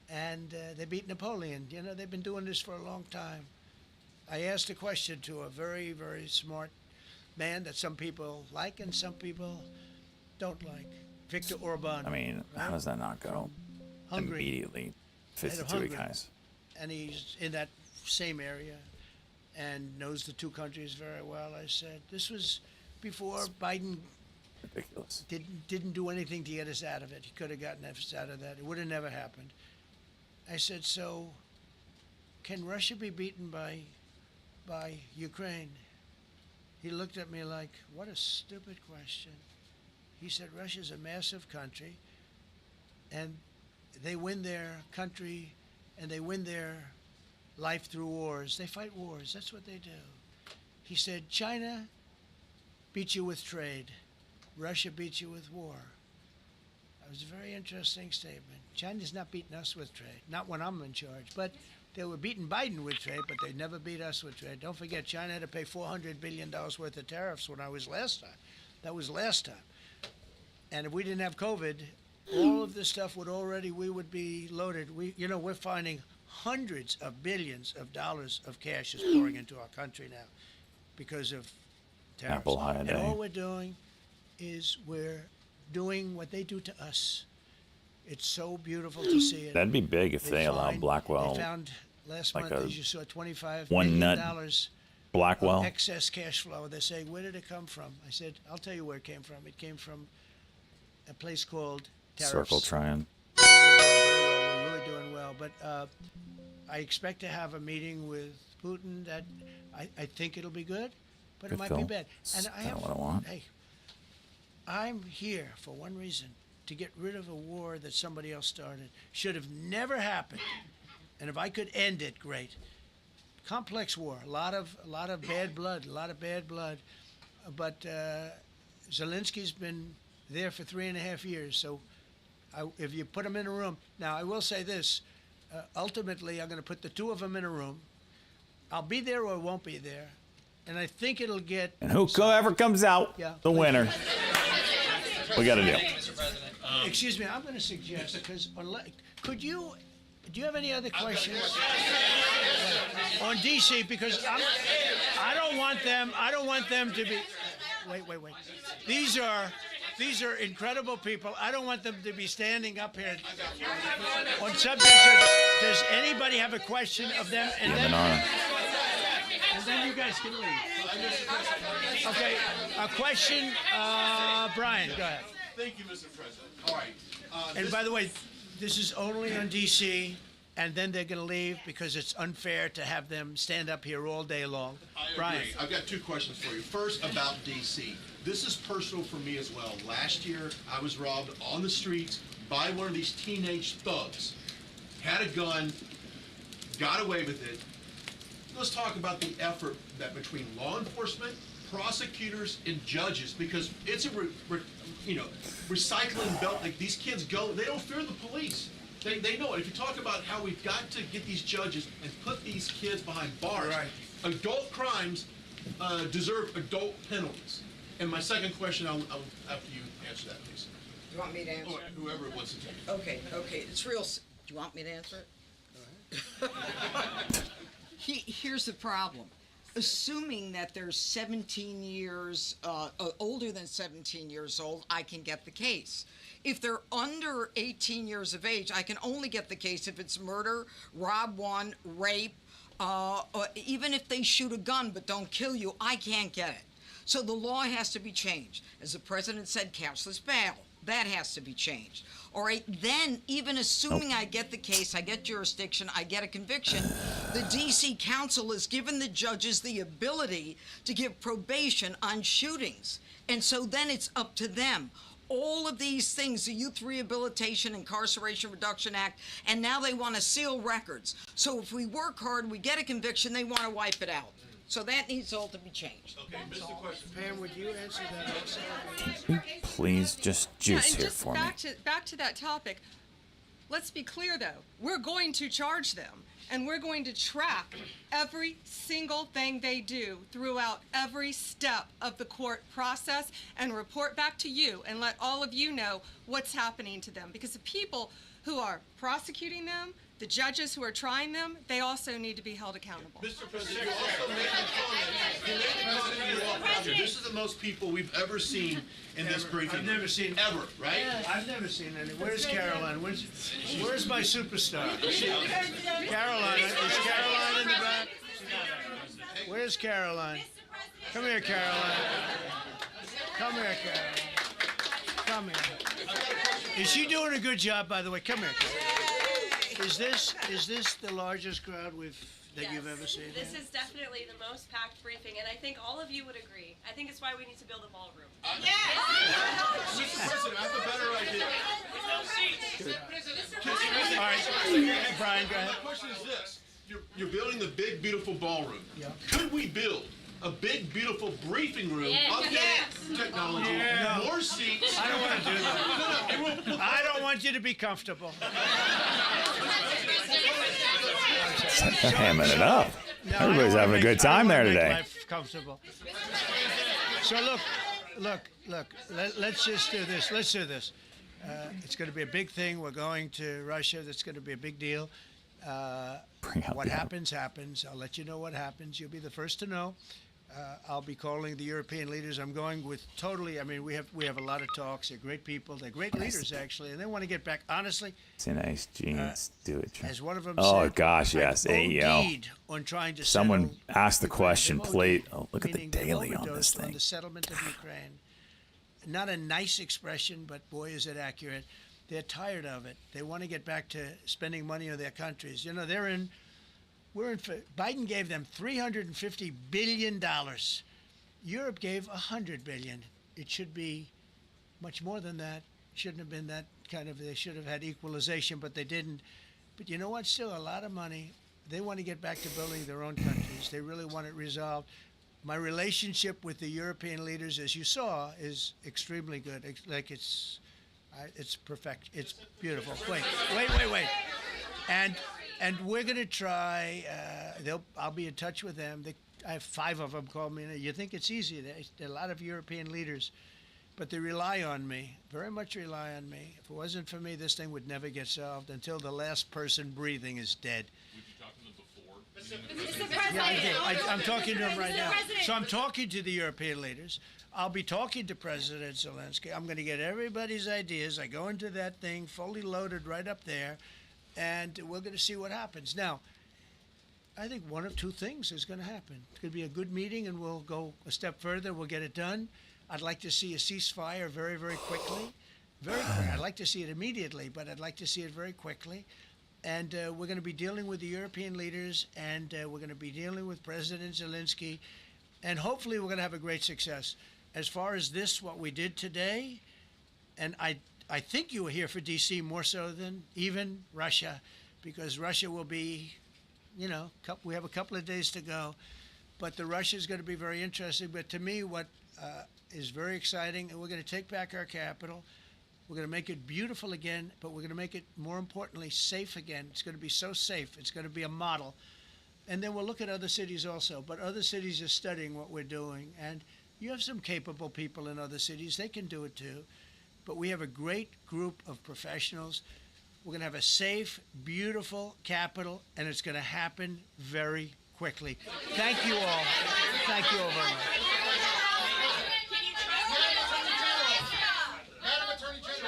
And they beat Napoleon. You know, they've been doing this for a long time. I asked a question to a very, very smart man that some people like and some people don't like. Viktor Orban. I mean, how does that not go Hungary. immediately? Head of 52-week Hungary. highs. And he's in that same area and knows the two countries very well. I said, this was before Biden Ridiculous. didn't do anything to get us out of it. He could have gotten us out of that. It would have never happened. I said, so can Russia be beaten by Ukraine? He looked at me like, what a stupid question. He said, Russia's a massive country, and they win their country, and they win their life through wars. They fight wars. That's what they do. He said, China beats you with trade. Russia beats you with war. That was a very interesting statement. China's not beating us with trade, not when I'm in charge. But they were beating Biden with trade, but they never beat us with trade. Don't forget, China had to pay $400 billion worth of tariffs when I was last time. That was last time. And if we didn't have COVID, all of this stuff we would be loaded. We're finding hundreds of billions of dollars of cash is pouring into our country now because of tariffs. Apple high And day. all we're doing is we're doing what they do to us. It's so beautiful to see it. That'd be big if they allowed find- Blackwell. They found last like month, a as you saw, $25 one million nut Blackwell. of excess cash flow. They're saying, where did it come from? I said, I'll tell you where it came from. It came from a place called tariffs. Circle trying. We're really doing well. But I expect to have a meeting with Putin that I think it'll be good, but Good, it might be Phil. bad. And That's kinda what I want. Hey, I'm here for one reason, to get rid of a war that somebody else started. Should have never happened. And if I could end it, great. Complex war, a lot of bad blood, But Zelensky's been there for 3.5 years. So if you put him in a room, now I will say this, ultimately I'm going to put the two of them in a room. I'll be there or I won't be there. And I think it'll get... And whoever comes out, Yeah. the winner. We got a deal. Excuse me, I'm going to suggest, because do you have any other questions on DC? Because I don't want them to be, wait. These are incredible people. I don't want them to be standing up here on subjects. Does anybody have a question of them? And then you guys can leave. Okay, a question, Brian, go ahead. Thank you, Mr. President. All right. And by the way, this is only on DC, and then they're going to leave because it's unfair to have them stand up here all day long. I Brian. agree. I've got two questions for you. First, about DC. This is personal for me as well. Last year, I was robbed on the streets by one of these teenage thugs. Had a gun, got away with it. Let's talk about the effort that between law enforcement, prosecutors, and judges, because it's a recycling belt. Like, these kids go, they don't fear the police. They know it. If you talk about how we've got to get these judges and put these kids behind bars, adult crimes deserve adult penalties. And my second question, I'll after you answer that, please. Do you want me to answer? Or whoever wants to take it. Okay, it's real. Do you want me to answer it? Here's the problem. Assuming that they're 17 years, older than 17 years old, I can get the case. If they're under 18 years of age, I can only get the case if it's murder, rob one, rape, or even if they shoot a gun but don't kill you, I can't get it. So the law has to be changed. As the president said, cashless bail. That has to be changed. All right, then, even assuming I get the case, I get jurisdiction, I get a conviction, the D.C. Council has given the judges the ability to give probation on shootings. And so then it's up to them. All of these things, the Youth Rehabilitation Incarceration Reduction Act, and now they want to seal records. So if we work hard, we get a conviction, they want to wipe it out. So that needs all to be changed. Okay, Mr. Question. Pam, would you answer that also? Please just juice and here just for me. back to that topic. Let's be clear, though. We're going to charge them, and we're going to track every single thing they do throughout every step of the court process and report back to you and let all of you know what's happening to them. Because the people who are prosecuting them, the judges who are trying them, they also need to be held accountable. Mr. President, you also made a comment. This is the most people we've ever seen in this briefing. I've never seen ever, right? I've never seen any. Where's Caroline? Where's my superstar? Caroline, is Caroline in the back? Where's Caroline? Come here, Caroline. Come here, Caroline. Come here. Is she doing a good job, by the way? Come here, Caroline. Is this the largest crowd that you've ever seen? This is definitely the most packed briefing, and I think all of you would agree. I think it's why we need to build a ballroom. Mr. President, I have a better idea. All right, Brian, go ahead. My question is this. You're building the big, beautiful ballroom. Yeah. Could we build a big, beautiful briefing room, updated technology, more seats? I don't want to do that. I don't want you to be comfortable. Hamming it up. Everybody's having a good time there today. Life comfortable. So look. Let's just do this. Let's do this. It's going to be a big thing. We're going to Russia. That's going to be a big deal. What happens, happens. I'll let you know what happens. You'll be the first to know. I'll be calling the European leaders. I'm going with totally. I mean, we have a lot of talks. They're great people. They're great leaders, actually, and they want to get back. Honestly, It's a nice jeans. Do it. as one of them Oh said, gosh, yes. Hey, yo. OD'd on trying to Someone settle asked the question. They've Plate. OD'd, Oh, look at the meaning they've daily on this overdosed thing. the settlement of Ukraine. Not a nice expression, but boy, is it accurate. They're tired of it. They want to get back to spending money on their countries. You know, Biden gave them $350 billion. Europe gave $100 billion. It should be much more than that. Shouldn't have been that kind of, they should have had equalization, but they didn't. But you know what? Still a lot of money. They want to get back to building their own countries. They really want it resolved. My relationship with the European leaders, as you saw, is extremely good. It's perfect. It's beautiful. Wait. And we're going to try, I'll be in touch with them. I have 5 of them call me. You think it's easy. There are a lot of European leaders, but they rely on me, very much rely on me. If it wasn't for me, this thing would never get solved until the last person breathing is dead. Would you talk to them before? Mr. President. Yeah, I did. I'm talking to them right now. President. So I'm talking to the European leaders. I'll be talking to President Zelensky. I'm going to get everybody's ideas. I go into that thing fully loaded right up there, and we're going to see what happens. Now, I think one of two things is going to happen. It's going to be a good meeting, and we'll go a step further. We'll get it done. I'd like to see a ceasefire very, very quickly. Very quick. I'd like to see it immediately, but I'd like to see it very quickly. And we're going to be dealing with the European leaders, and we're going to be dealing with President Zelensky, and hopefully we're going to have a great success. As far as this, what we did today, and I think you were here for D.C. more so than even Russia, because Russia will be, you know, we have a couple of days to go, but the Russia is going to be very interesting. But to me, what is very exciting, and we're going to take back our capital. We're going to make it beautiful again, but we're going to make it, more importantly, safe again. It's going to be so safe. It's going to be a model. And then we'll look at other cities also. But other cities are studying what we're doing. And you have some capable people in other cities. They can do it too. But we have a great group of professionals. We're going to have a safe, beautiful capital, and it's going to happen very quickly. Thank you all. Thank you all very much.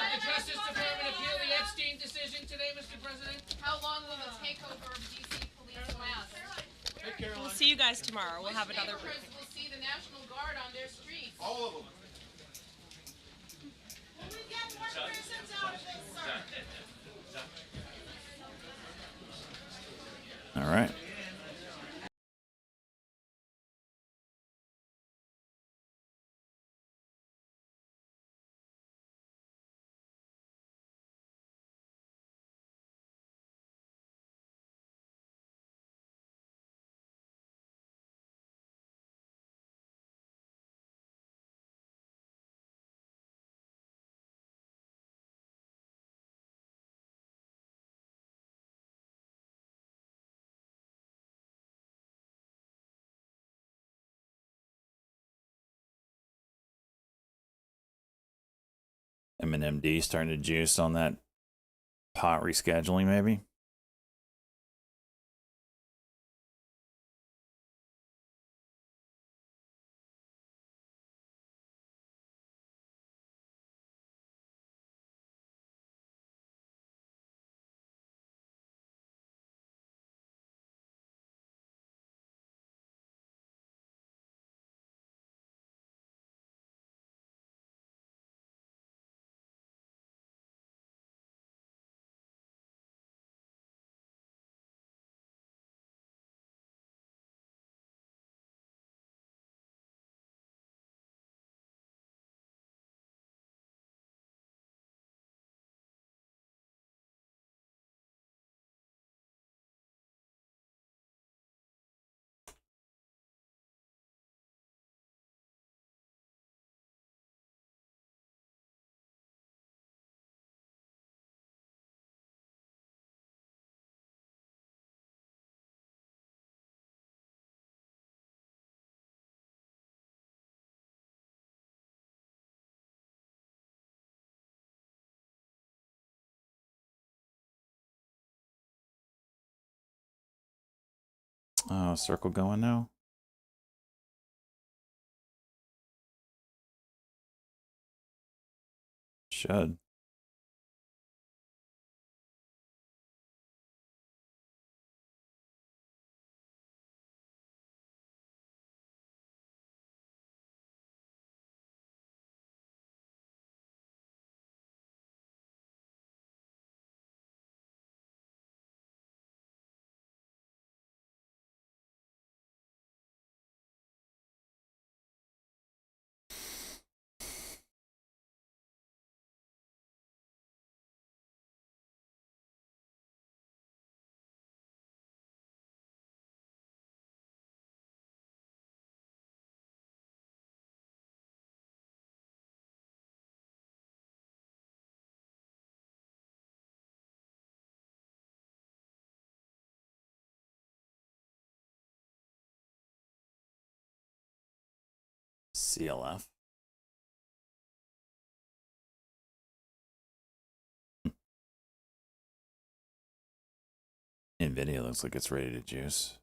The Justice Department appeal the Epstein decision today, Mr. President? How long will the takeover of DC police last? We'll see you guys tomorrow. We'll have another Neighborhoods briefing. will see the National Guard on their streets. All of them. Will we get more prisons out of this, sir? All right. M&MD starting to juice on that pot rescheduling, maybe. Oh, circle going now. Should. CLF. NVIDIA looks like it's ready to juice.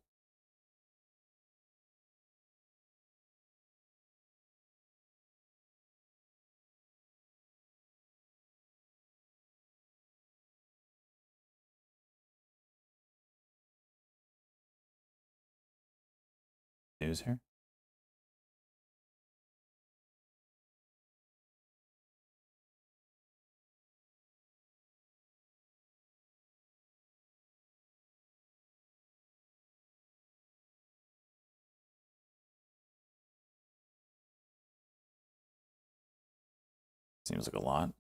news here? Seems like a lot.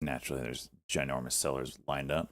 Naturally, there's ginormous sellers lined up.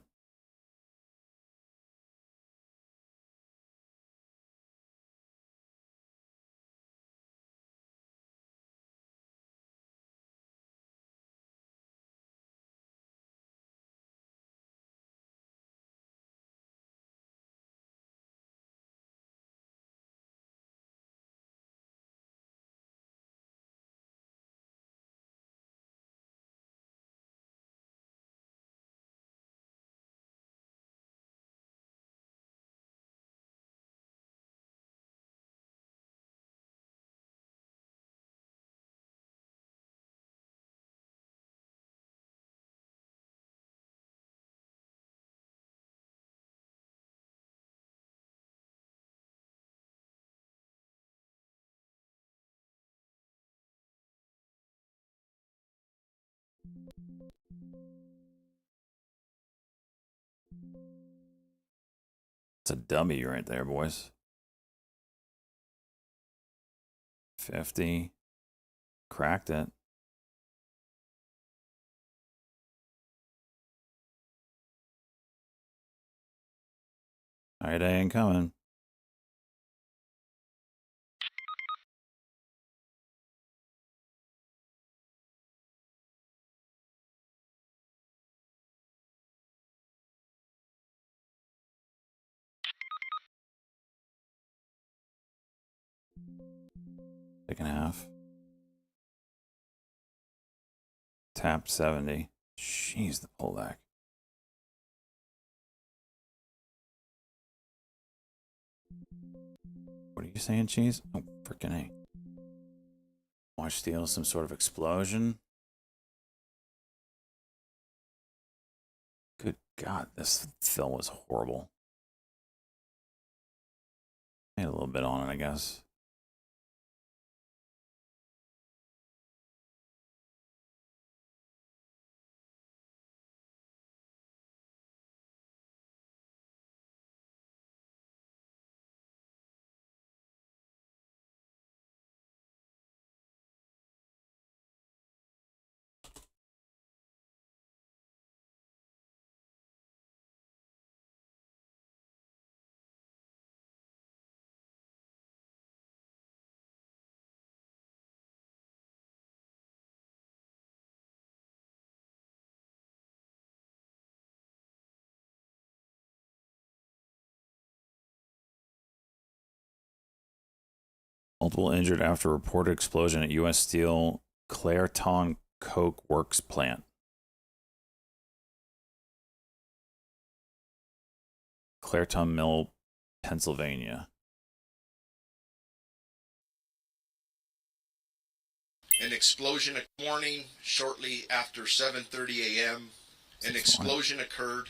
It's a dummy right there, boys. 50. Cracked it. Alright, I ain't coming. Second half. Tap 70. Jeez, the pullback. What are you saying, Cheese? Oh, freaking A. Watch steel, some sort of explosion. Good God, this film was horrible. Made a little bit on it, I guess. Multiple injured after reported explosion at U.S. Steel Clairton Coke Works plant. Clairton Mill, Pennsylvania. An explosion morning shortly after 7:30 a.m. An explosion occurred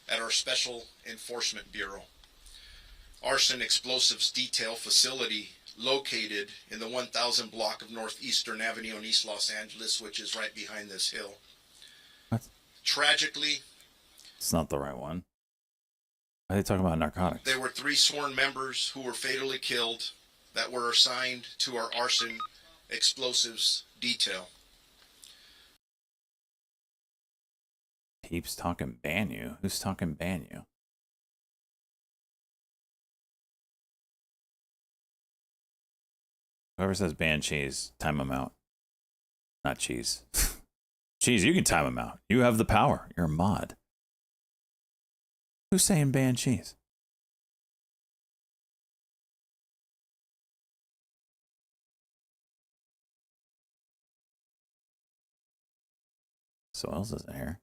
at our Special Enforcement Bureau. Arson Explosives Detail Facility located in the 1000 block of Northeastern Avenue in East Los Angeles, which is right behind this hill. What? Tragically, It's not the right one. Why are they talking about narcotics? there were 3 sworn members who were fatally killed that were assigned to our Arson Explosives Detail. Keeps talking ban you. Who's talking ban you? Whoever says ban Cheese, time him out. Not Cheese. Cheese, you can time him out. You have the power. You're a mod. Who's saying ban Cheese? So else isn't here.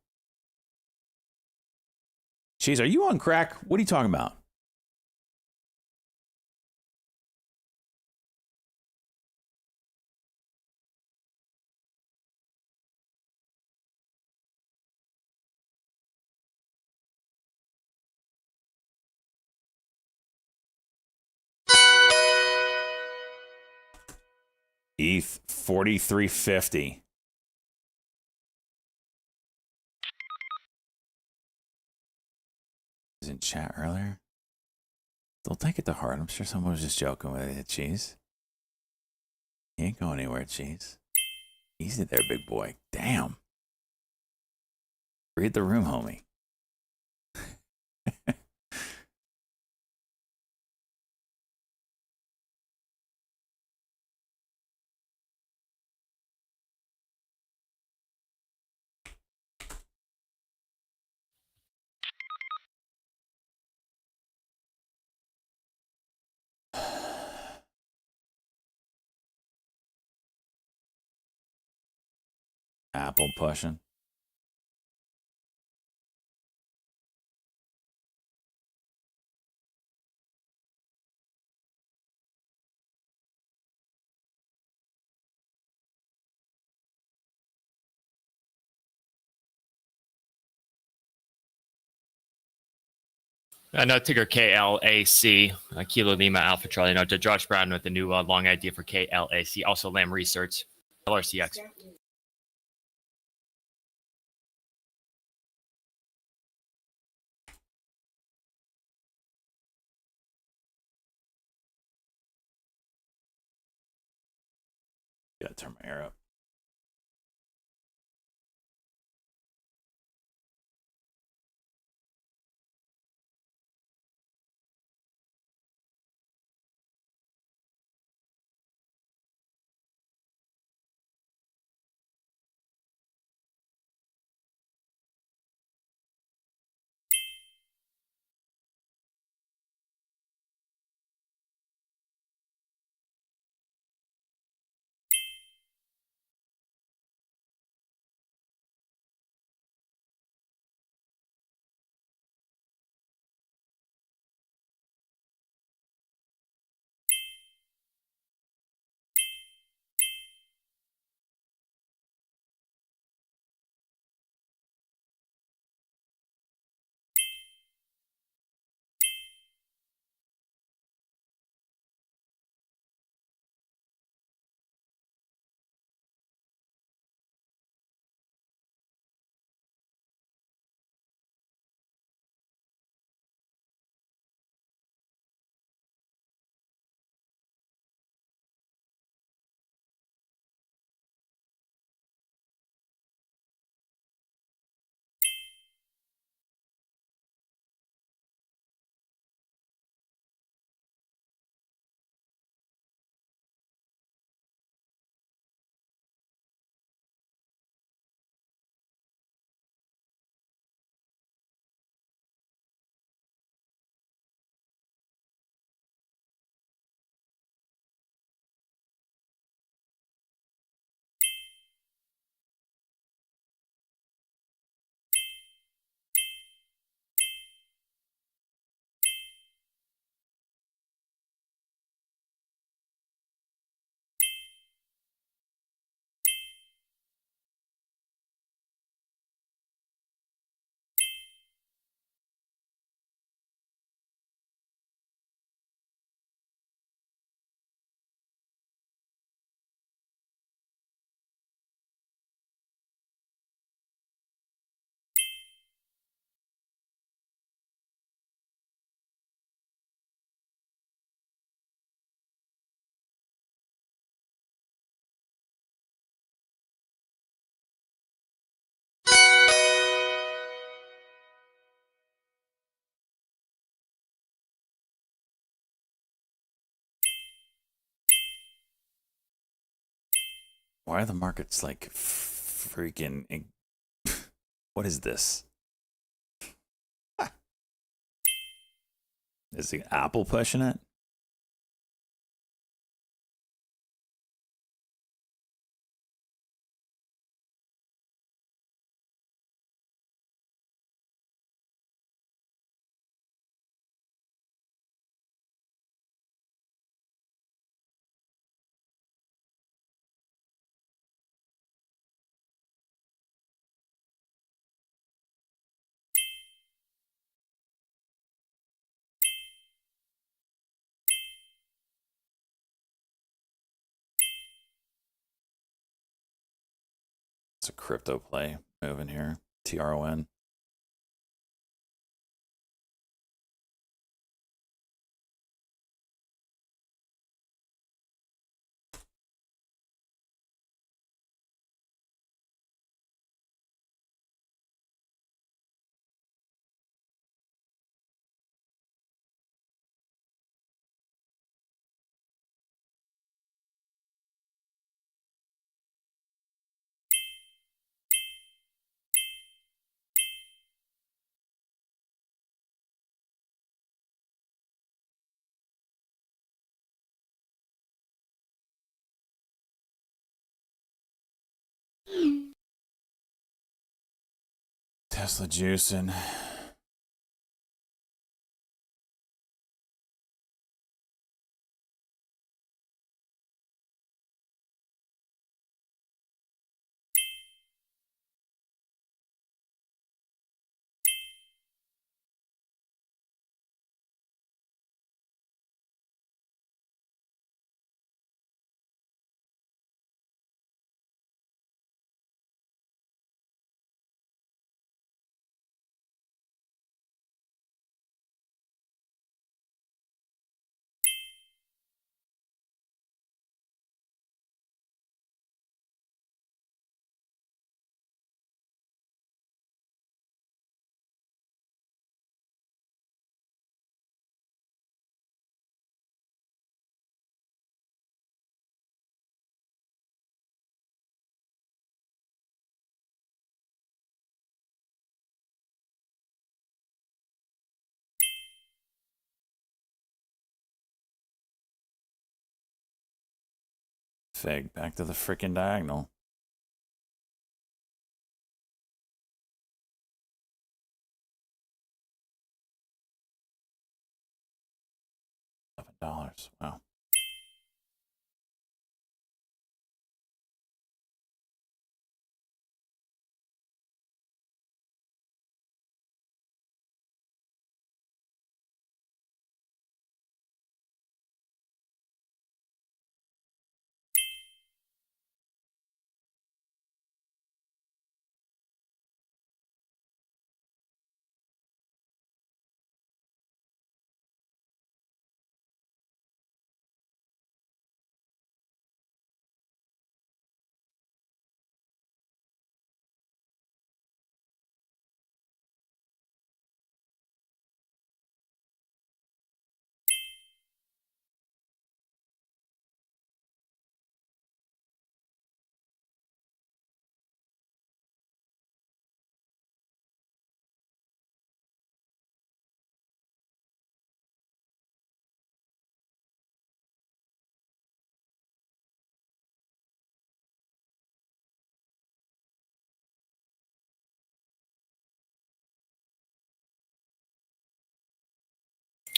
Cheese, are you on crack? What are you talking about? ETH 4350. Was in chat earlier. Don't take it to heart. I'm sure someone was just joking with it, Cheese. He ain't going anywhere, Cheese. Easy there, big boy. Damn. Read the room, homie. Apple pushing. No ticker KLAC, Kilo Lima Alpha Charlie. No, to Josh Brown with the new long idea for KLAC. Also Lamb Research, LRCX. Gotta turn my air up. Why are the markets like freaking... What is this? Is the Apple pushing it? It's a crypto play moving here. TRON. Tesla juicing. Fig, back to the freaking diagonal. $11. Wow.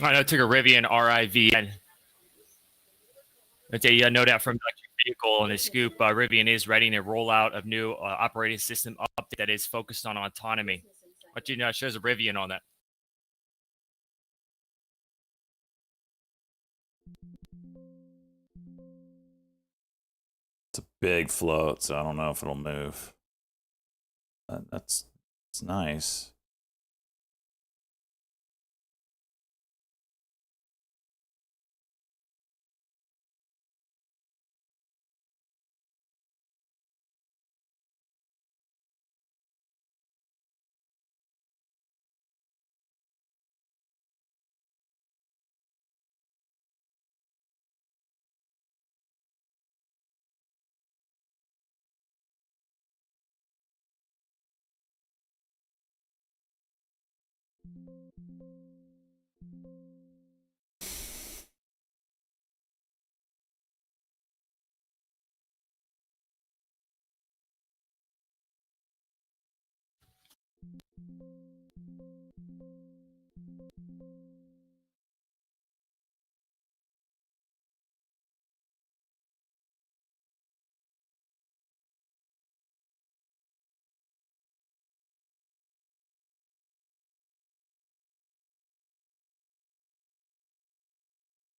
I know, took a Rivian RIV, and it's a no doubt from electric vehicle in a scoop. Rivian is readying a rollout of new operating system update that is focused on autonomy. But you know, it shows a Rivian on that. It's a big float, so I don't know if it'll move. It's nice.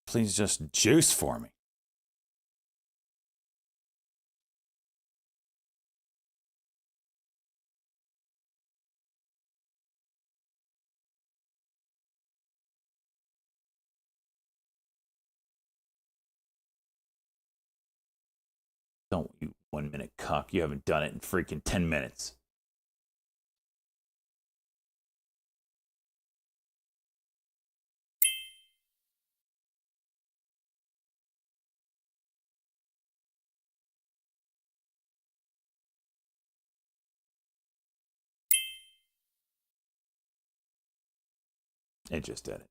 Please just juice for me. Don't you 1 minute cuck. You haven't done it in freaking 10 minutes. It just did it.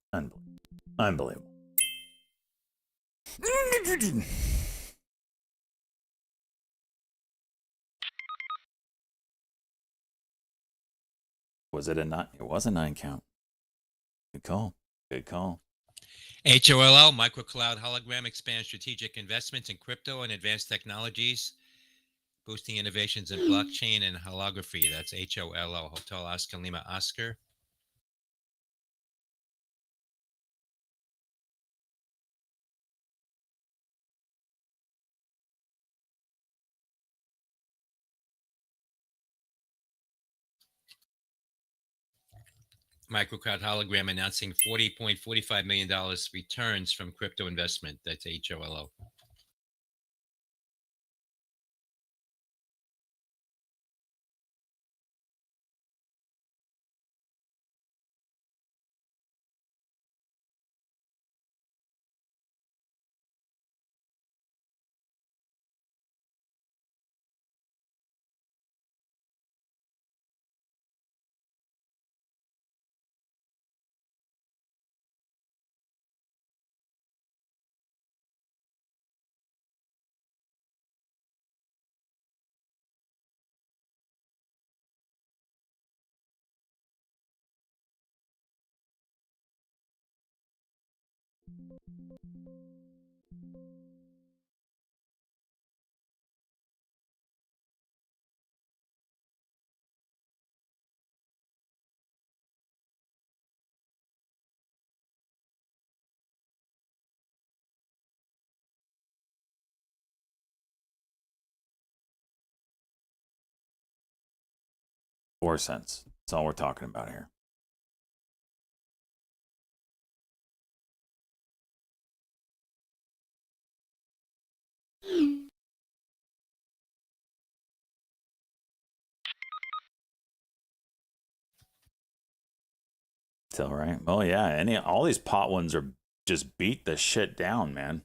Unbelievable. Was it a 9? It was a 9 count. Good call. Good call. HOLO, Microcloud Hologram expands strategic investments in crypto and advanced technologies, boosting innovations in blockchain and holography. That's HOLO, Hotel Oscar Lima Oscar. Microcloud Hologram announcing $40.45 million returns from crypto investment. That's HOLO. $0.04. That's all we're talking about here. Tilray. Oh yeah, all these pot ones are just beat the shit down, man.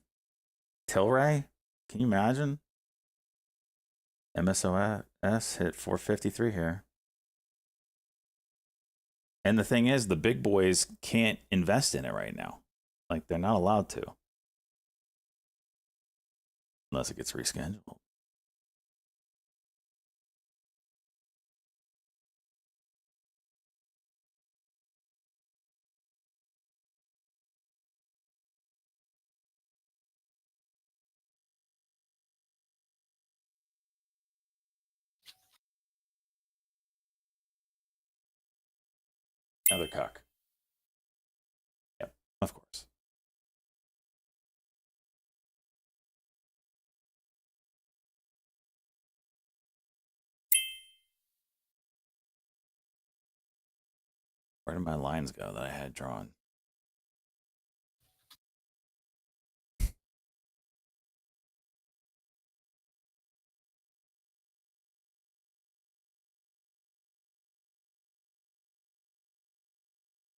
Tilray? Can you imagine? MSOS hit 453 here. And the thing is, the big boys can't invest in it right now. Like, they're not allowed to. Unless it gets rescheduled. Another cuck. Yep, of course. Where did my lines go that I had drawn?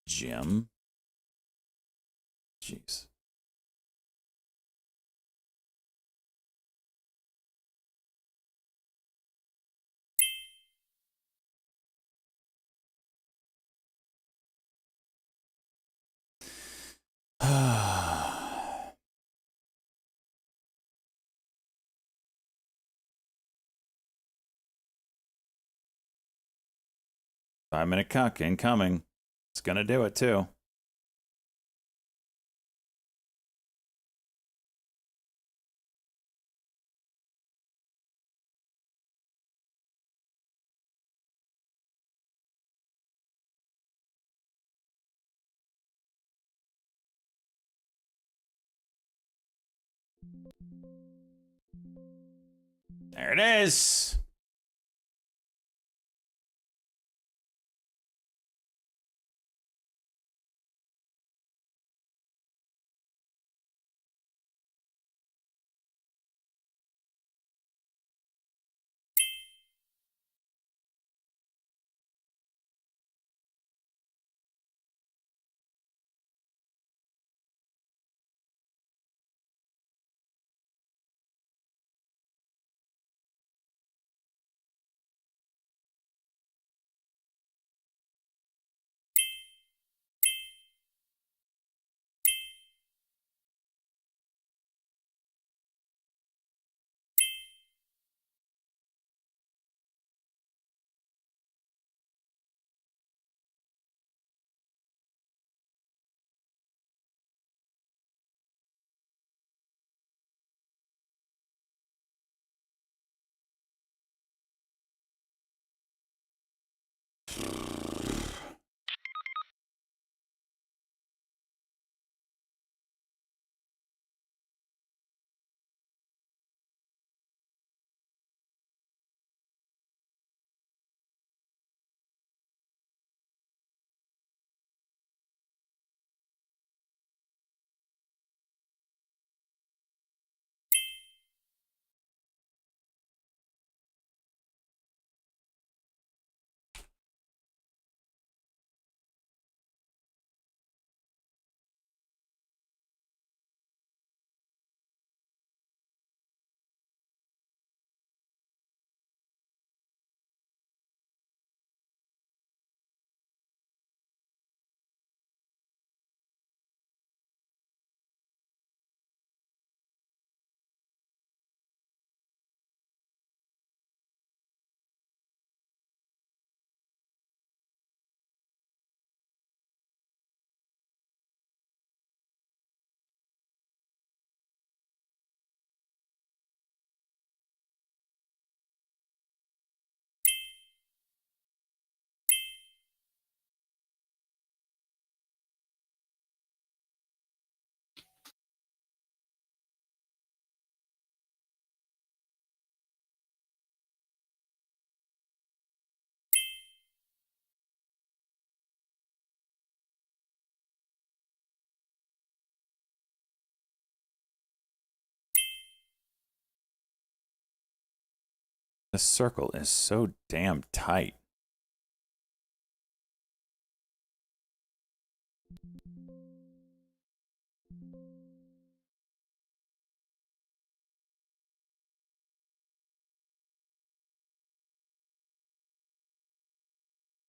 Jim? Jeez. Five-minute cuck incoming. It's gonna do it too. There it is. The circle is so damn tight.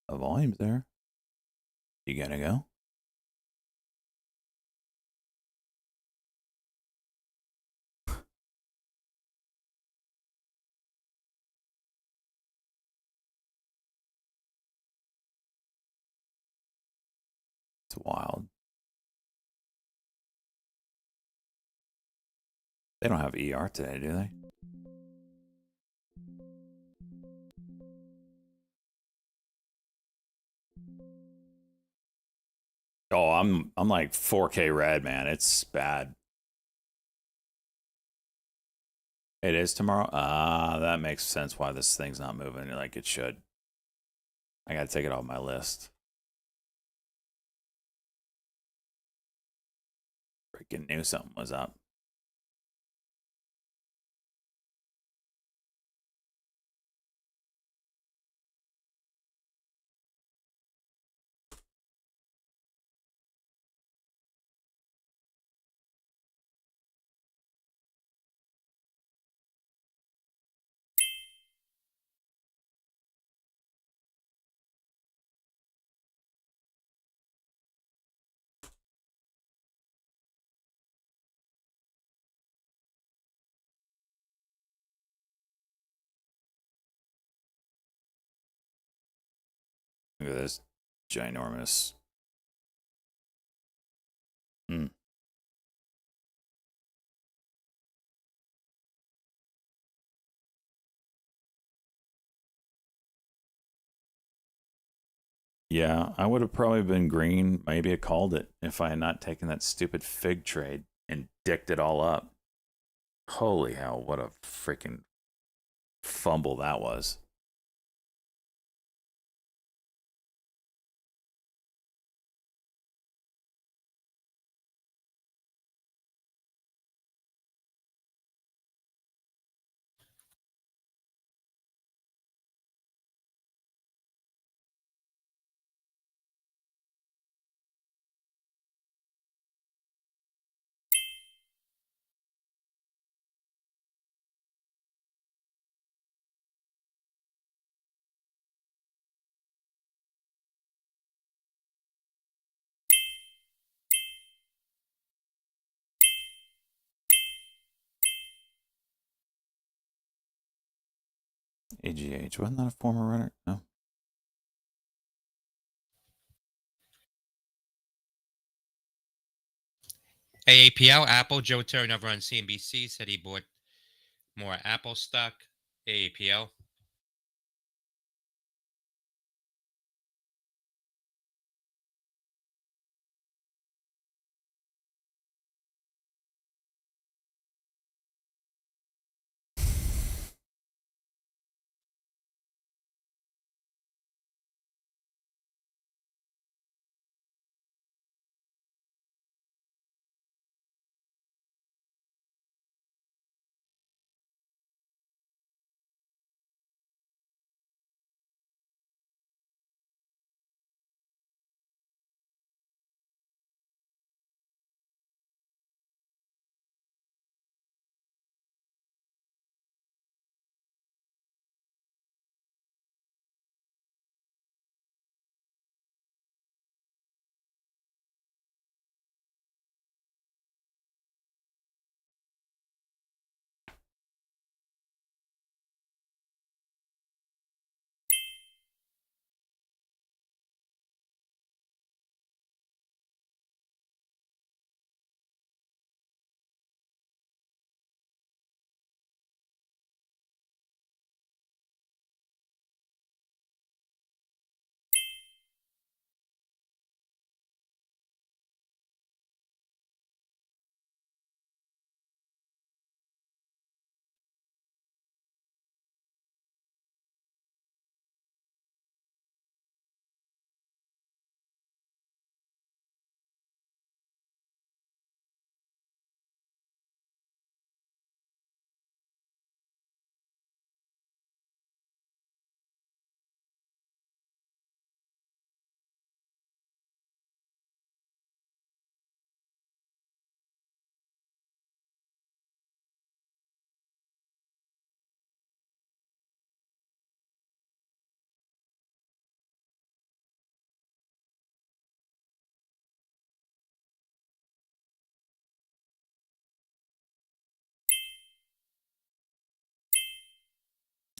The volume's there. You gotta go. It's wild. They don't have ER today, do they? Oh, I'm like 4K red, man. It's bad. It is tomorrow? Ah, that makes sense why this thing's not moving like it should. I gotta take it off my list. Freaking knew something was up. Look at this ginormous. Hmm. Yeah, I would have probably been green. Maybe I called it if I had not taken that stupid fig trade and dicked it all up. Holy hell, what a freaking fumble that was. AGH, wasn't that a former runner? No. AAPL, Apple. Joe Turner over on CNBC said he bought more Apple stock. AAPL.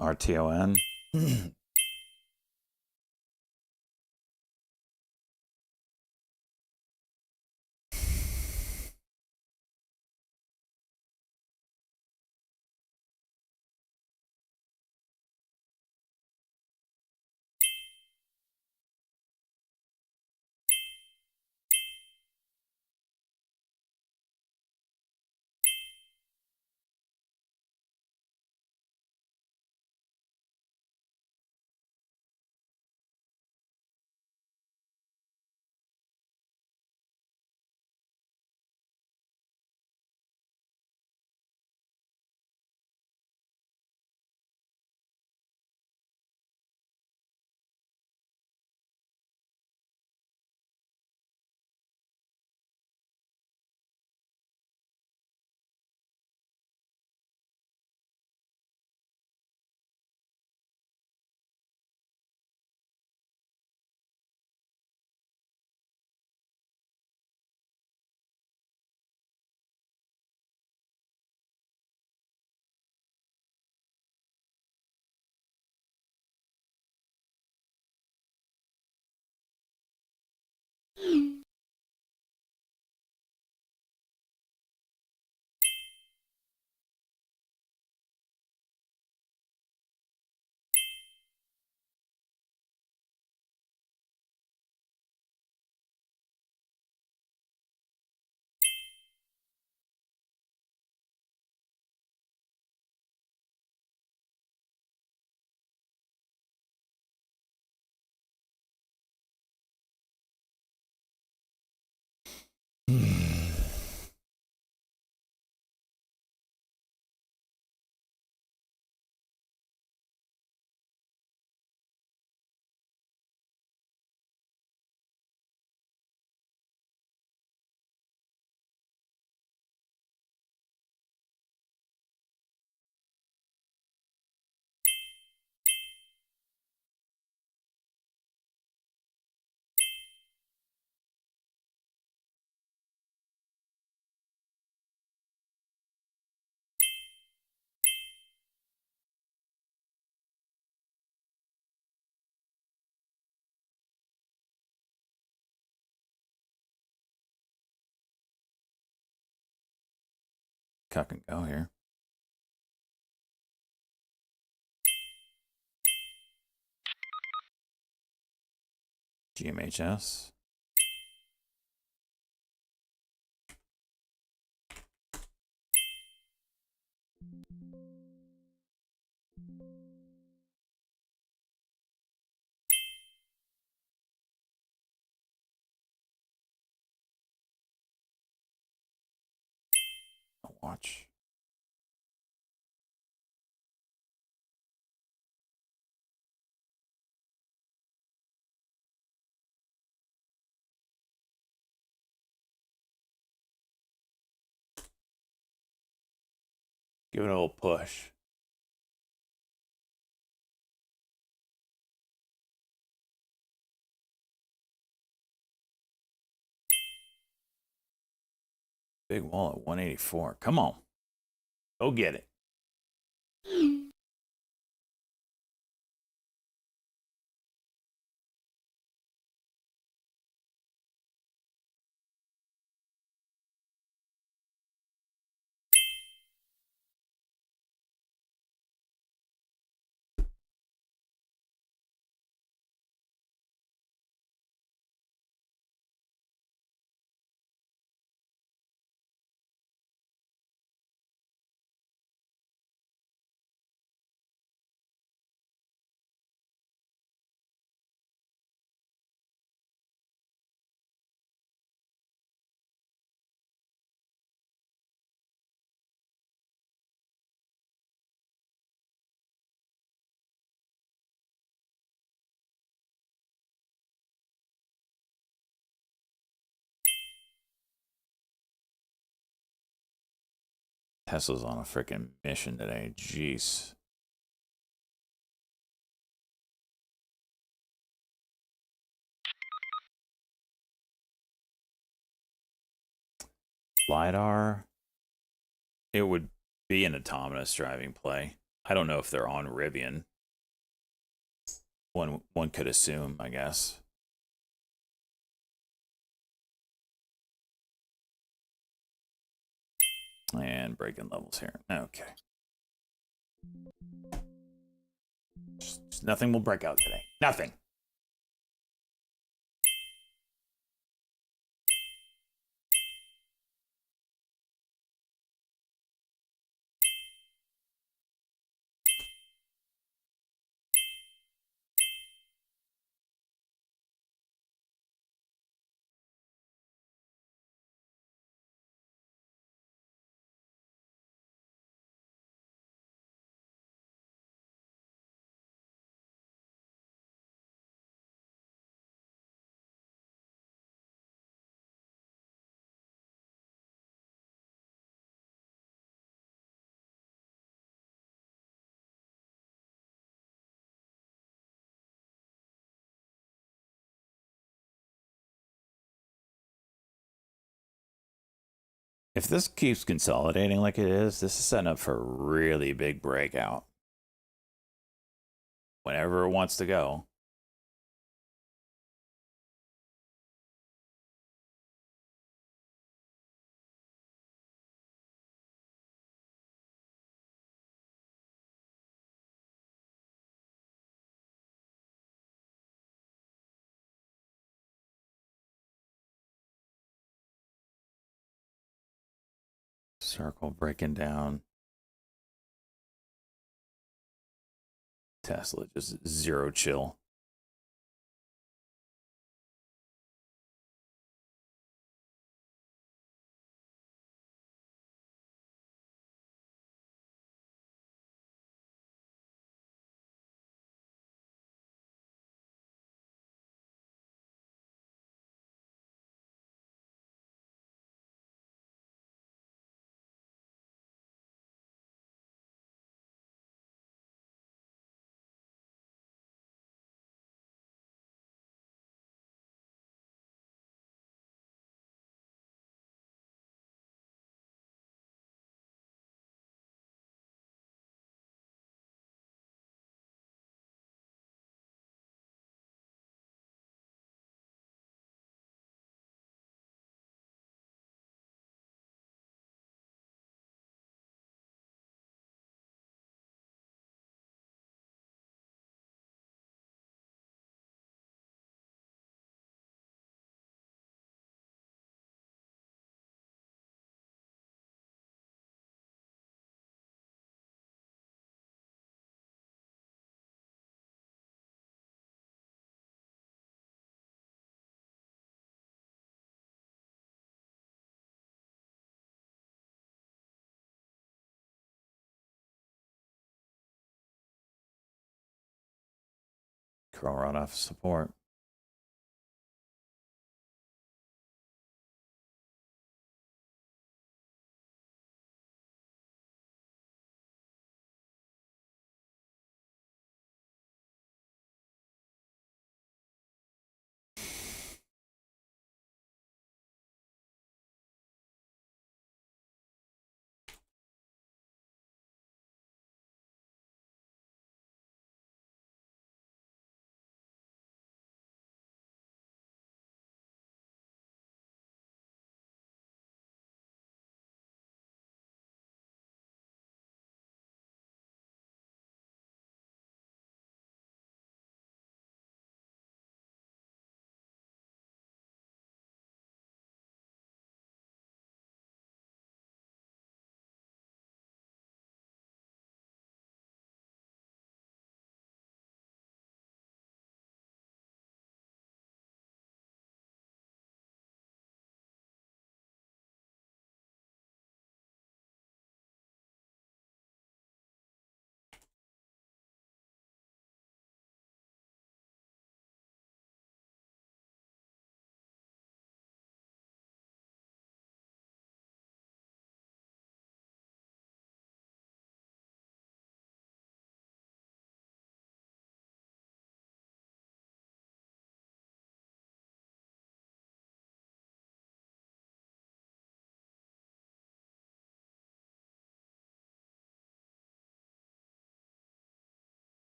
RTON. Cuck and go here. GMHS. Watch. Give it a little push. Big wall at 184. Come on. Go get it. Tesla's on a freaking mission today. Jeez. LiDAR. It would be an autonomous driving play. I don't know if they're on Rivian. One could assume, I guess. And breaking levels here. Okay. Just nothing will break out today. Nothing. If this keeps consolidating like it is, this is setting up for a really big breakout. Whenever it wants to go. Circle breaking down. Tesla just zero chill. Curl right off support.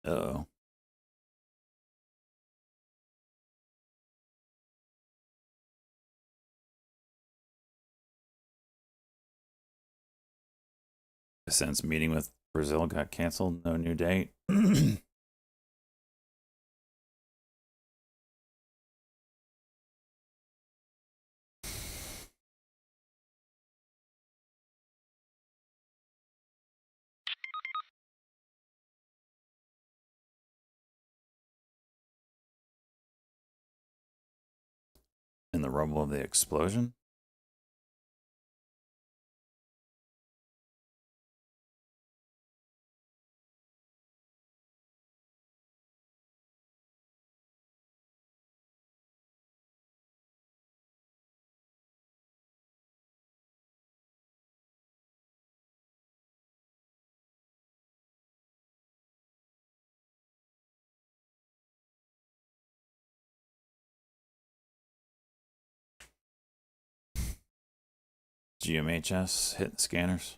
Uh-oh. Since meeting with Brazil got canceled, no new date. In the rumble of the explosion? GMHS hitting scanners.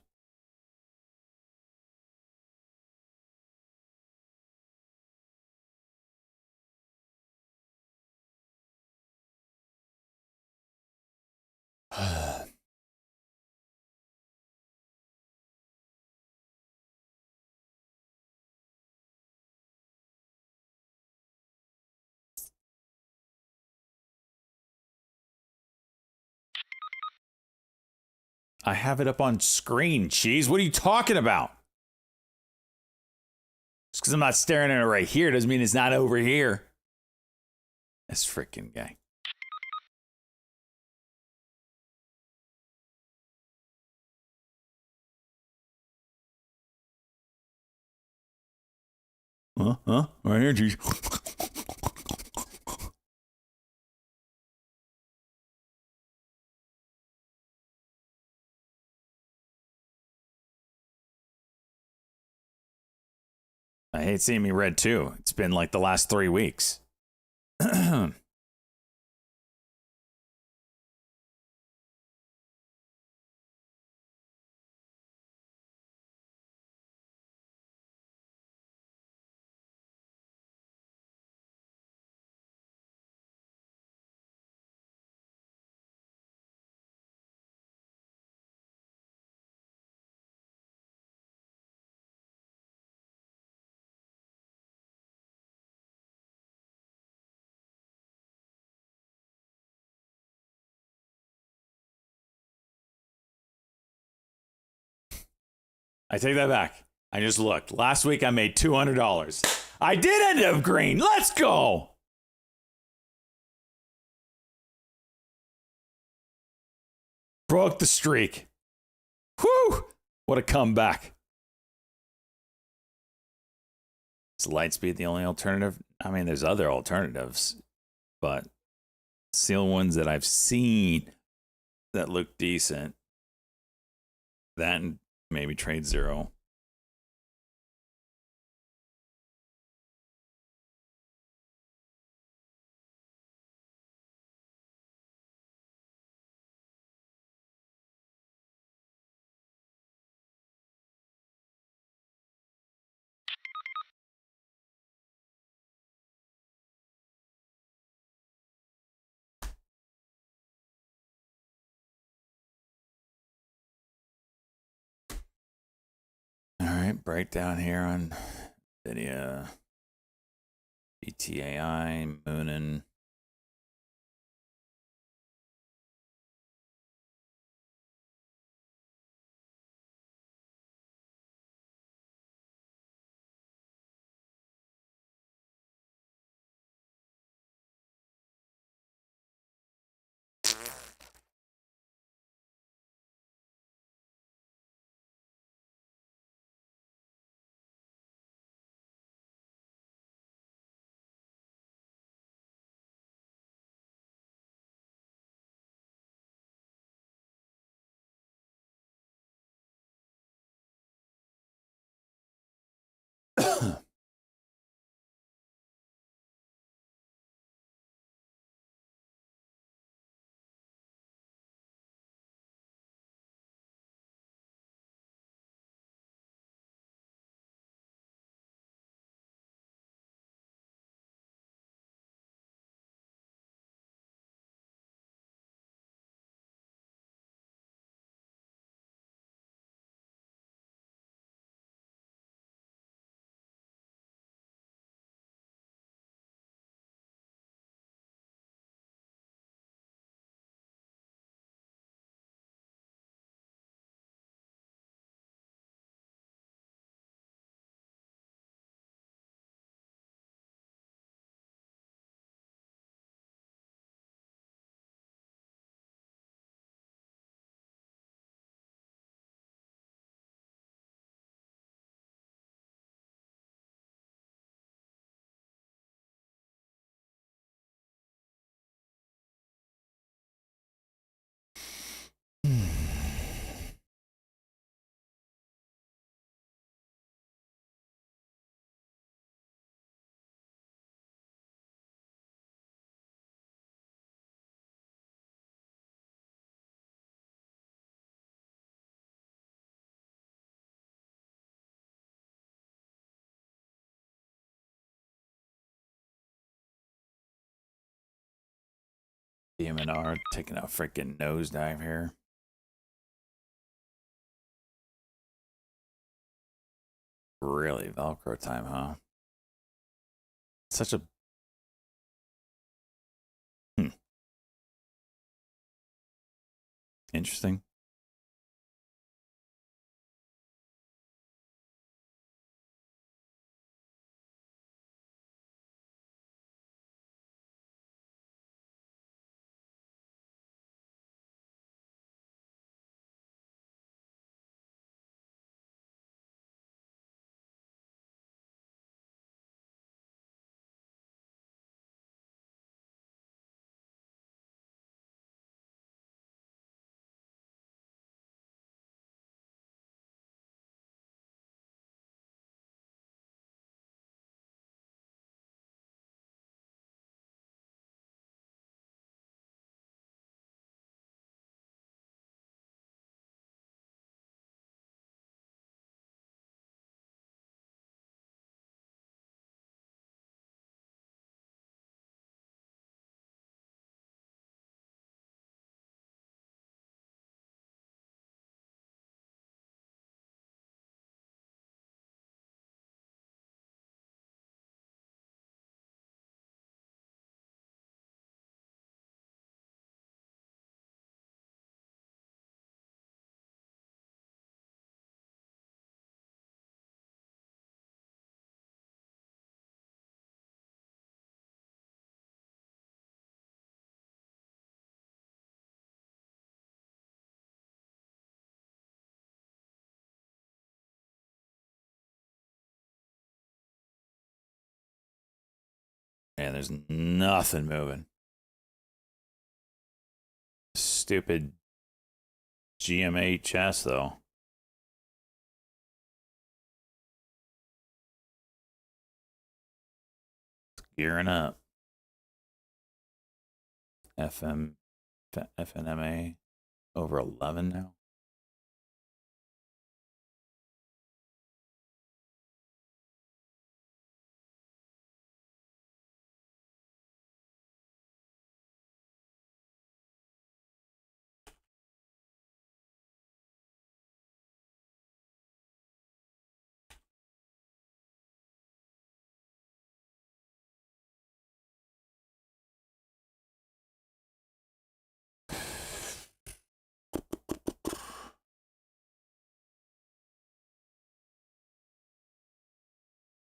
I have it up on screen, Cheese. What are you talking about? Just because I'm not staring at it right here doesn't mean it's not over here. This freaking guy. Huh? Right here, Cheese. I hate seeing me red too. It's been like the last 3 weeks. I take that back. I just looked. Last week I made $200. I did end up green. Let's go. Broke the streak. Whew. What a comeback. Is Lightspeed the only alternative? I mean, there's other alternatives, but it's the only ones that I've seen that look decent. That and maybe Trade Zero. All right, breakdown here on Nvidia, BTAI, Moonin. DMNR taking a freaking nosedive here. Really, Velcro time, huh? Such a interesting. Man, there's nothing moving. Stupid GMHS though. It's gearing up. FNMA over 11 now.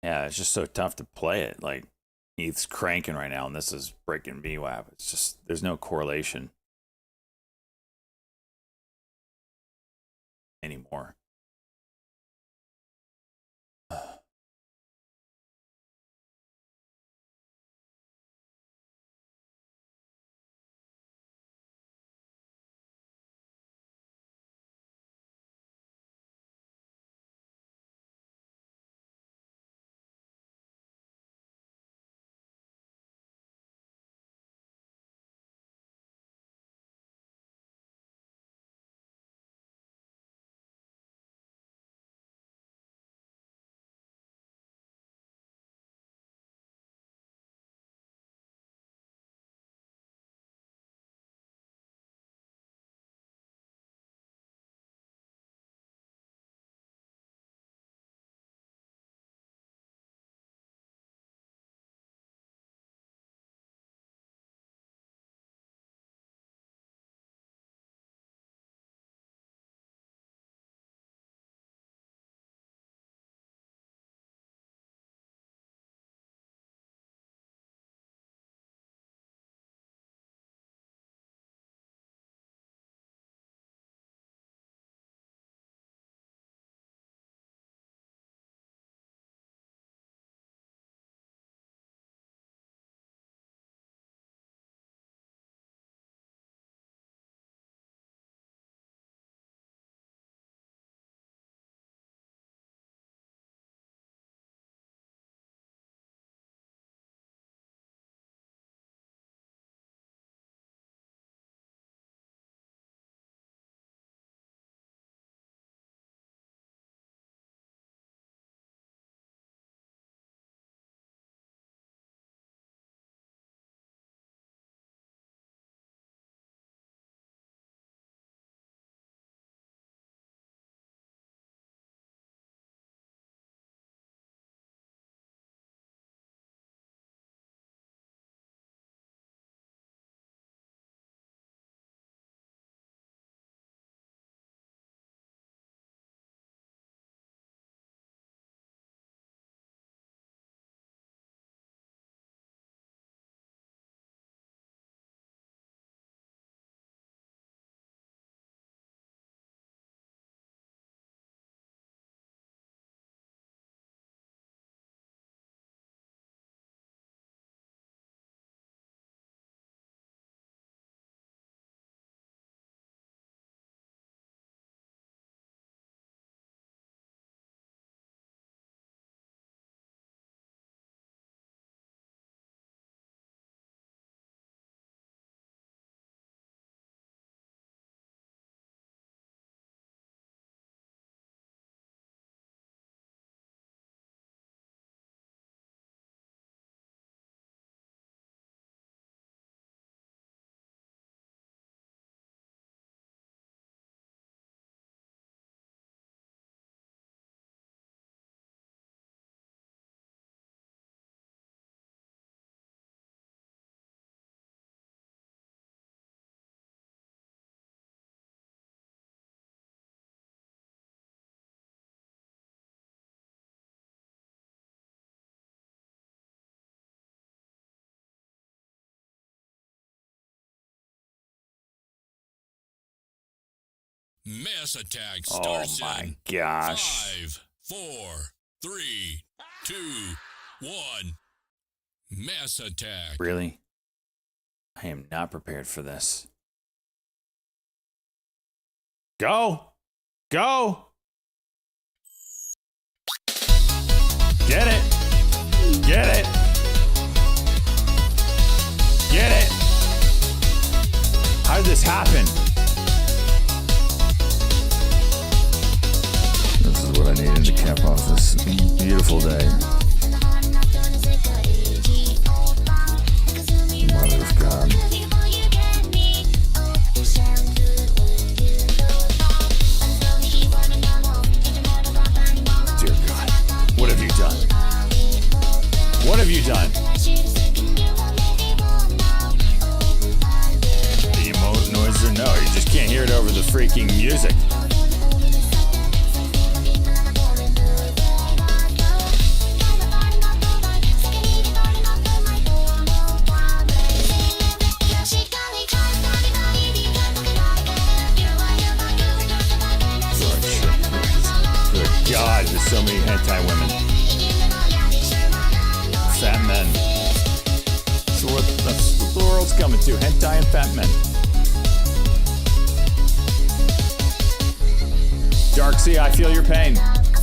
Yeah, it's just so tough to play it. Like, ETH's cranking right now, and this is breaking VWAP. It's just, there's no correlation anymore. Mass attack Oh starts my in gosh. 5, 4, 3, 2, 1. Mass attack. Really? I am not prepared for this. Go! Go! Get it! Get it! Get it! How did this happen? This is what I needed to cap off this beautiful day. Mother of God. Dear God, what have you done? What have you done? The emote noise or no? You just can't hear it over the freaking music. Good God, there's so many hentai women. Fat men. That's what the world's coming to. Hentai and fat men. Darksea, I feel your pain.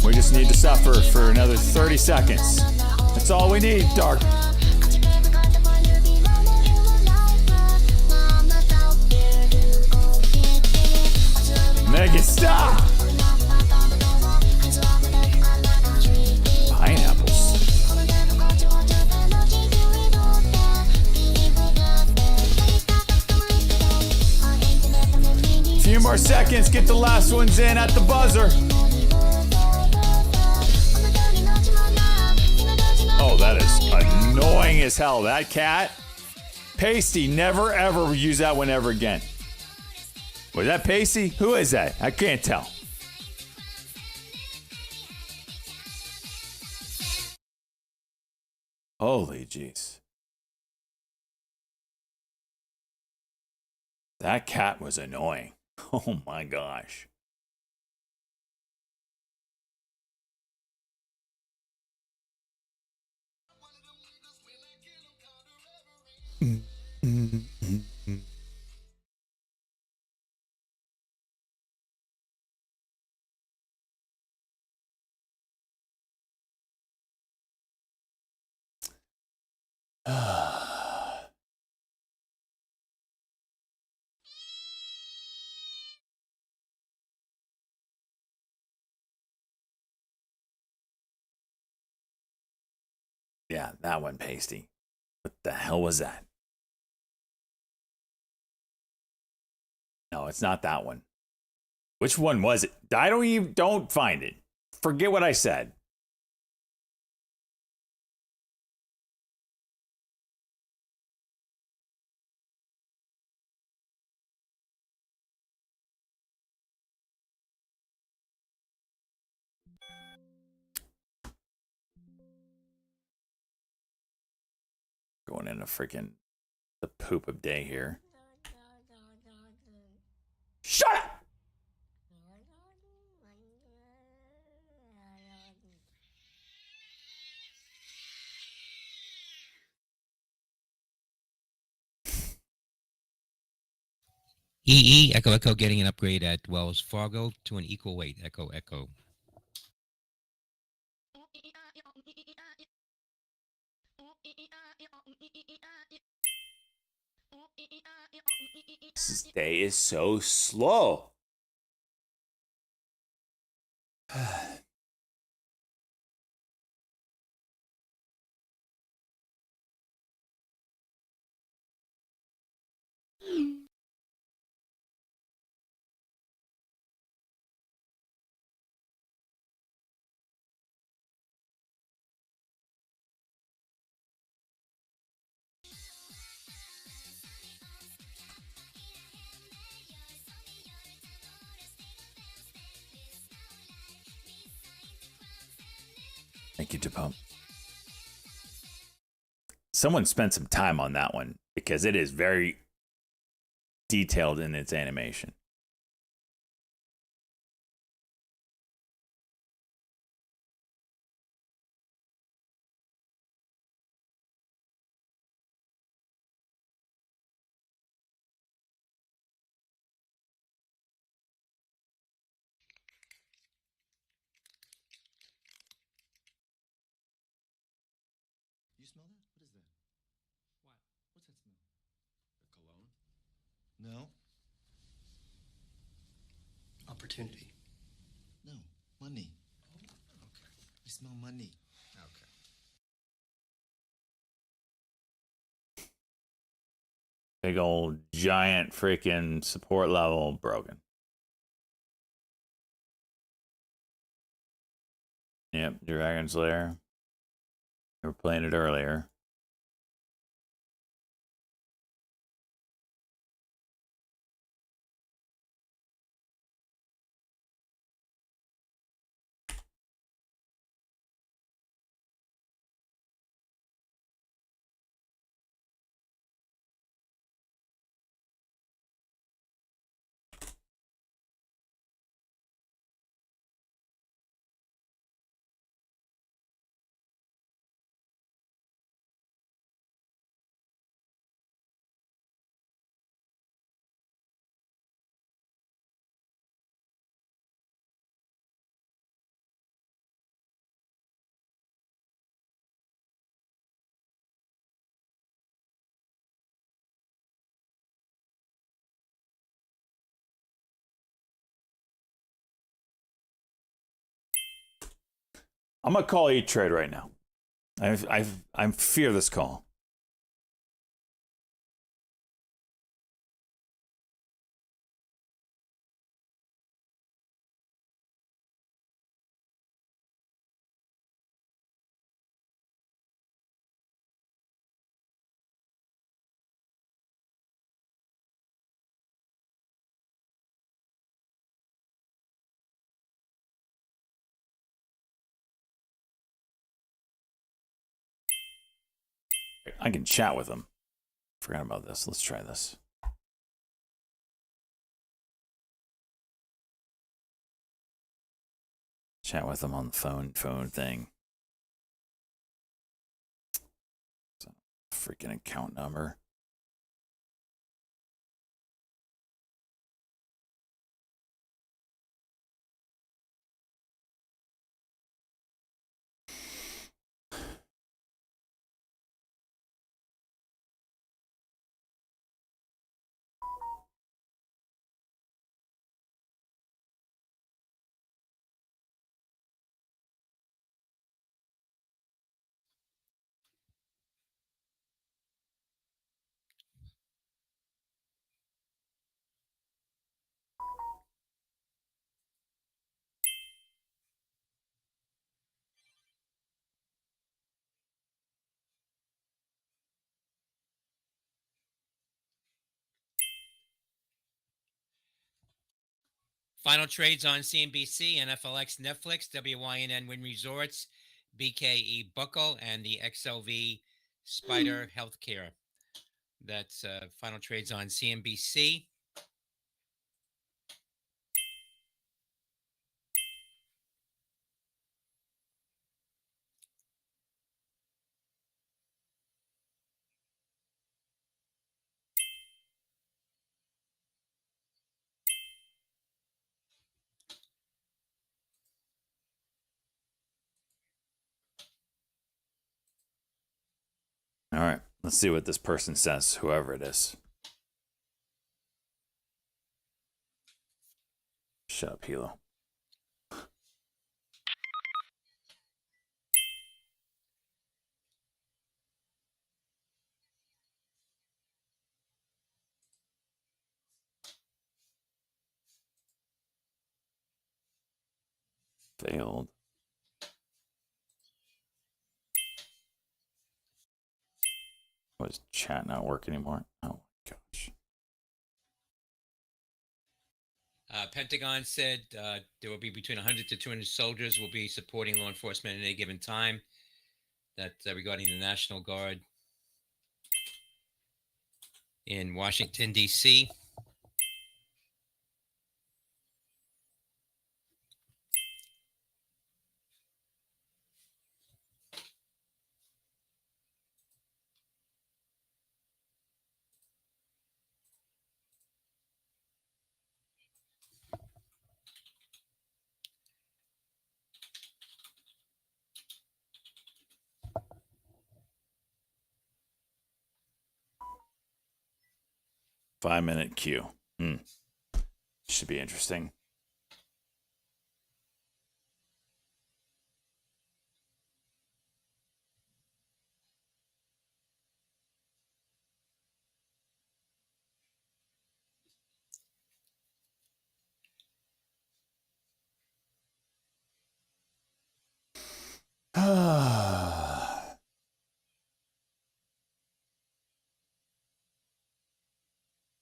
We just need to suffer for another 30 seconds. That's all we need, Dark. Megan, stop! Pineapples. Few more seconds, get the last ones in at the buzzer. Oh, that is annoying as hell. That cat. Pasty, never ever use that one ever again. Was that Pasty? Who is that? I can't tell. Holy jeez. That cat was annoying. Oh my gosh. Yeah, that one, Pasty. What the hell was that? No, it's not that one. Which one was it? Don't find it. Forget what I said. Going into freaking the poop of day here. Shut up! EE, Echo Echo getting an upgrade at Wells Fargo to an equal weight. Echo Echo. This day is so slow. Thank you, Depump. Someone spent some time on that one because it is very detailed in its animation. smell that? What is that? What? What's that smell? A cologne? No. Opportunity. No. Money. Okay. I smell money. Okay. Big old giant freaking support level broken. Yep, Dragon's Lair. We were playing it earlier. I'm gonna call E-Trade right now. I fear this call. I can chat with him. Forgot about this. Let's try this. Chat with him on the phone thing. Freaking account number. Final trades on CNBC, NFLX, Netflix, WYNN Win Resorts, BKE Buckle, and the XLV Spider Healthcare. That's final trades on CNBC. All right, let's see what this person says, whoever it is. Shut up, Hilo. Failed. Was chat not work anymore? Oh my gosh. Pentagon said there will be between 100 to 200 soldiers will be supporting law enforcement at any given time. That regarding the National Guard in Washington, D.C. 5-minute queue. Should be interesting.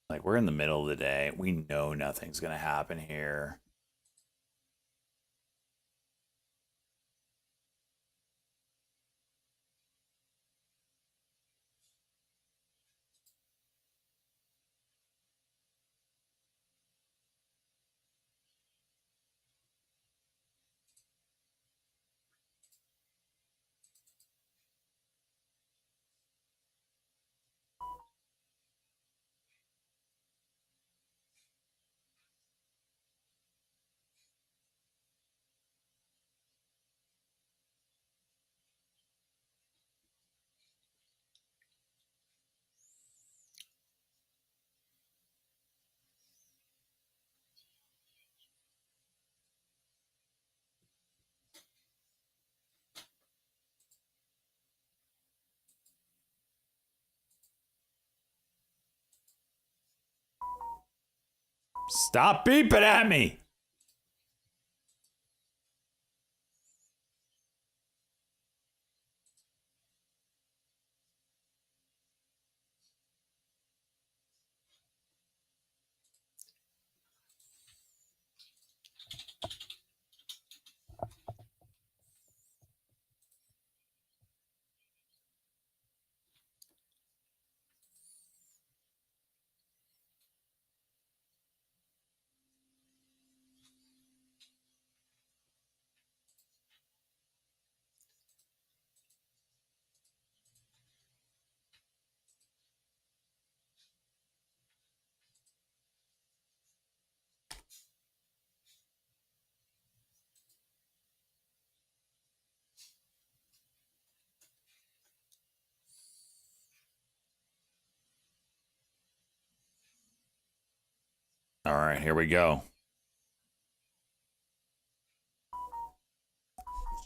Like, we're in the middle of the day. We know nothing's going to happen here. Stop beeping at me. All right, here we go.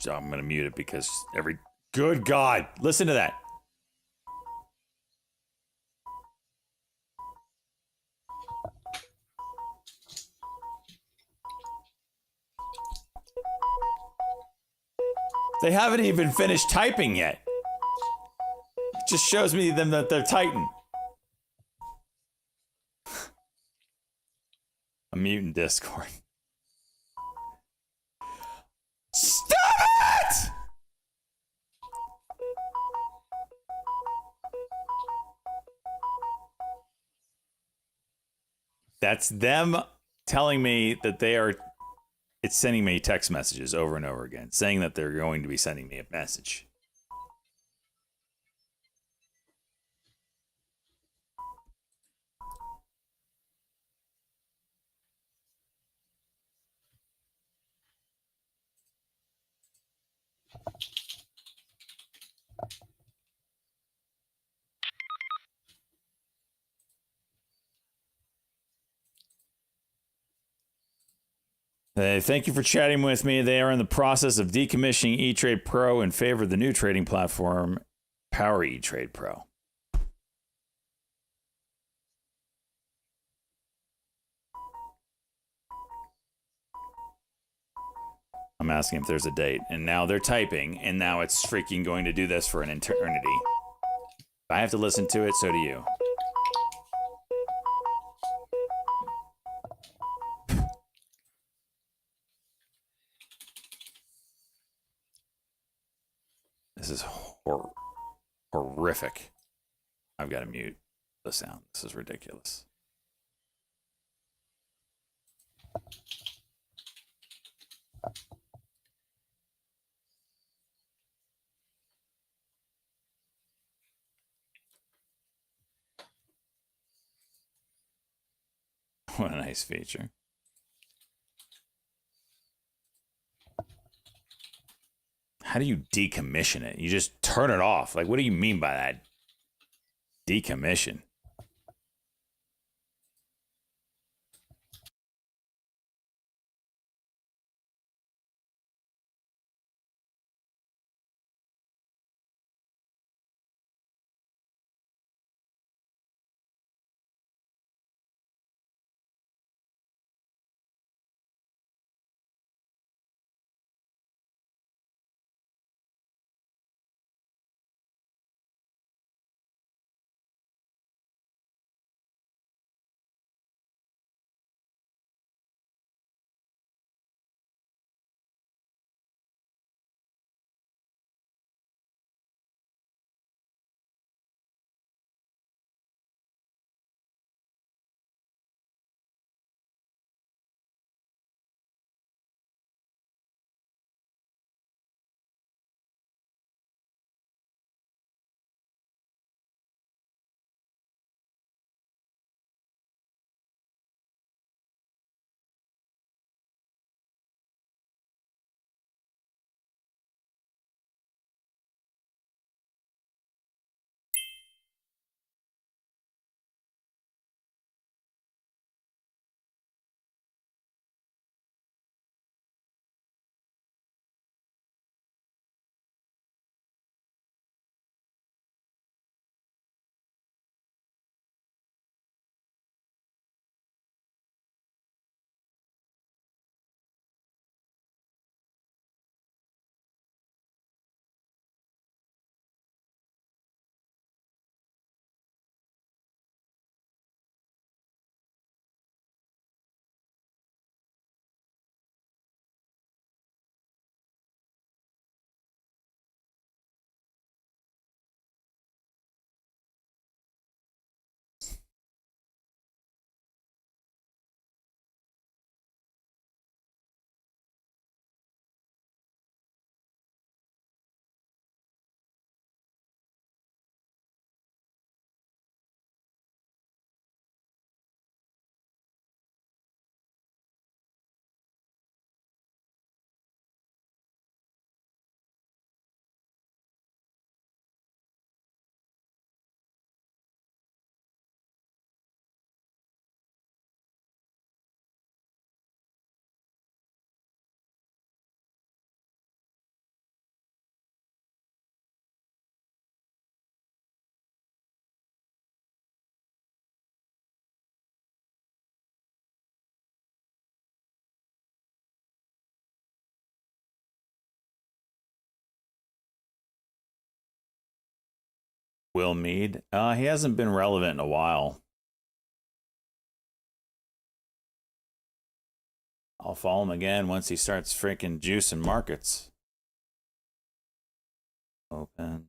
So I'm going to mute it because good God, listen to that. They haven't even finished typing yet. It just shows me them that they're typing. I'm muting Discord. Stop it! That's them telling me that they are. It's sending me text messages over and over again, saying that they're going to be sending me a message. Thank you for chatting with me. They are in the process of decommissioning E-Trade Pro in favor of the new trading platform, Power E-Trade Pro. I'm asking if there's a date, and now they're typing, and now it's freaking going to do this for an eternity. If I have to listen to it, so do you. This is horrific. I've got to mute the sound. This is ridiculous. What a nice feature. How do you decommission it? You just turn it off. Like, what do you mean by that? Decommission. Will Mead. He hasn't been relevant in a while. I'll follow him again once he starts freaking juicing markets. Open.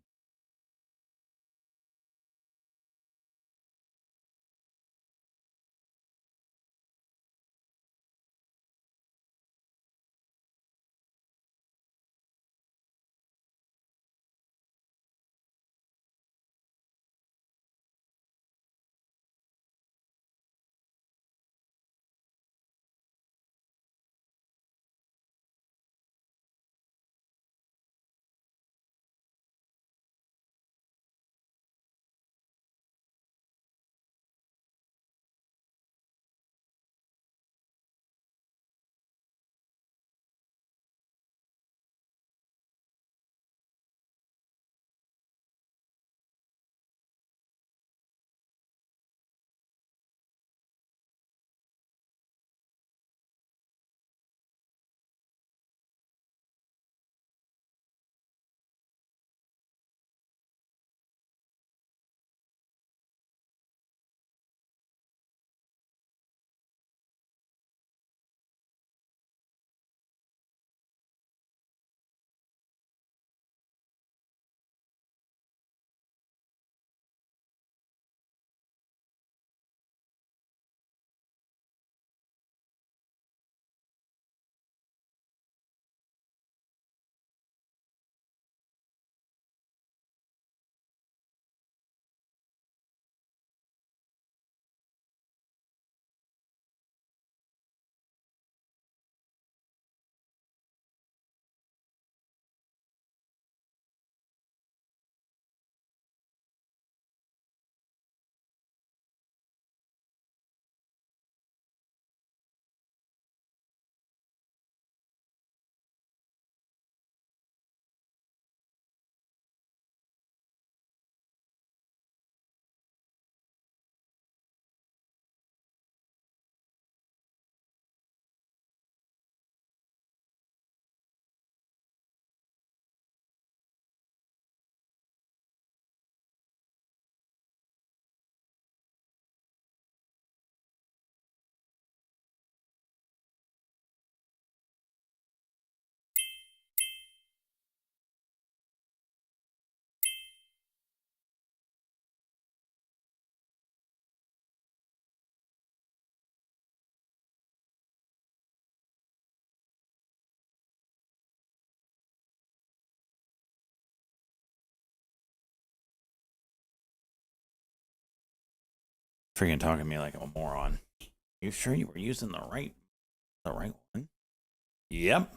Freaking talking to me like I'm a moron. You sure you were using the right one? Yep.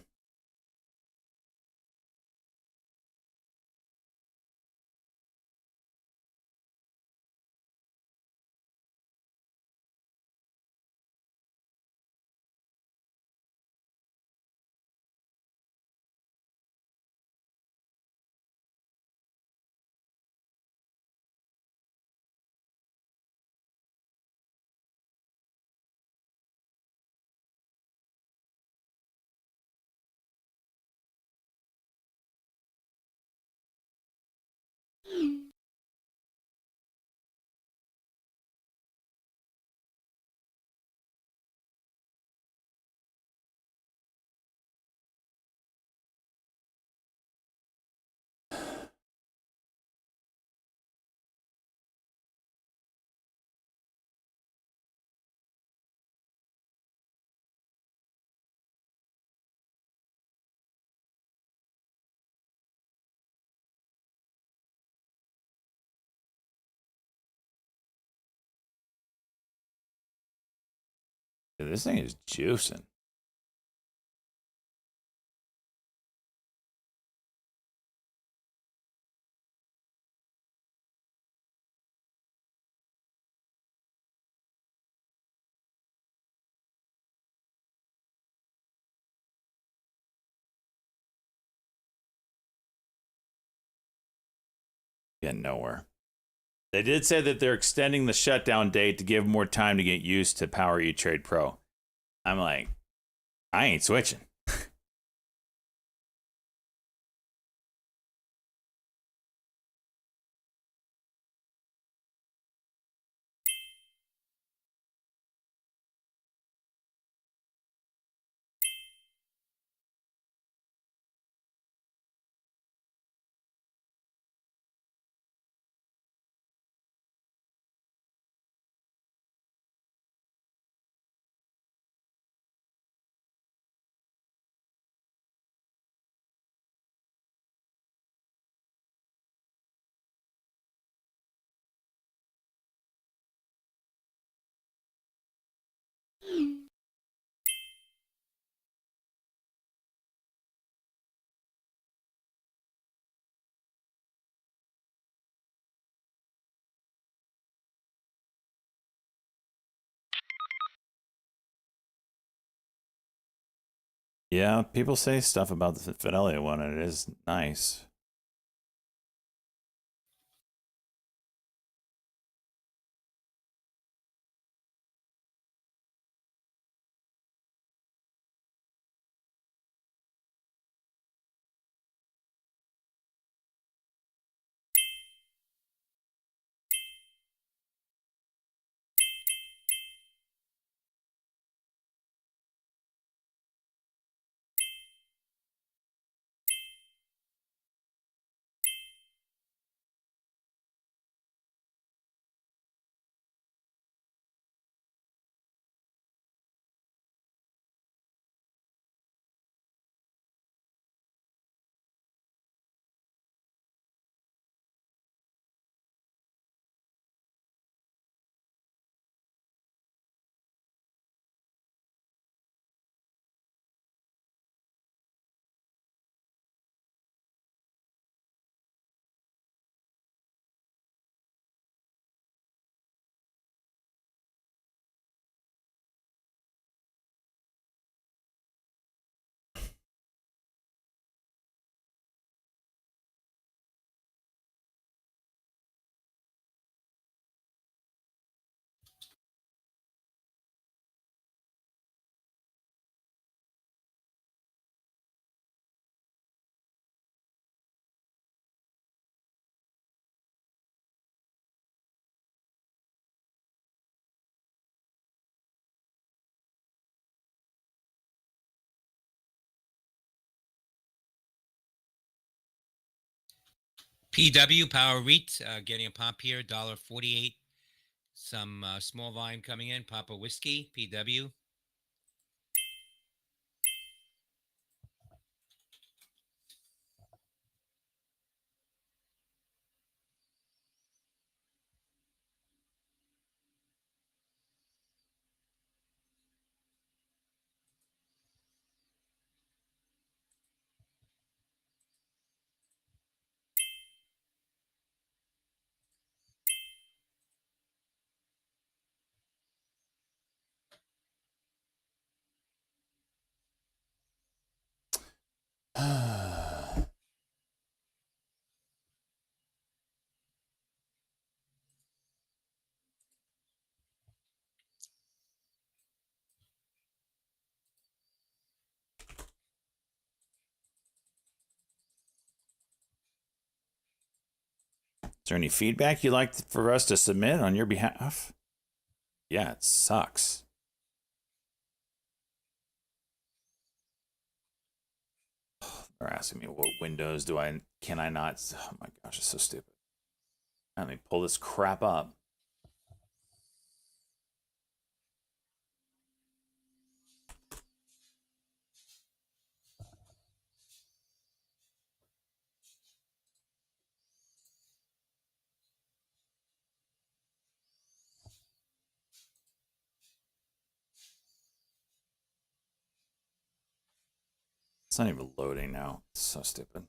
Dude, this thing is juicing. Getting nowhere. They did say that they're extending the shutdown date to give more time to get used to Power E-Trade Pro. I'm like, I ain't switching. Yeah, people say stuff about the Fidelio one, and it is nice. PW Power REIT getting a pop here, $1.48. Some small volume coming in. Papa Whiskey, PW. Is there any feedback you'd like for us to submit on your behalf? Yeah, it sucks. They're asking me what windows can I not? Oh my gosh, it's so stupid. Let me pull this crap up. It's not even loading now. It's so stupid.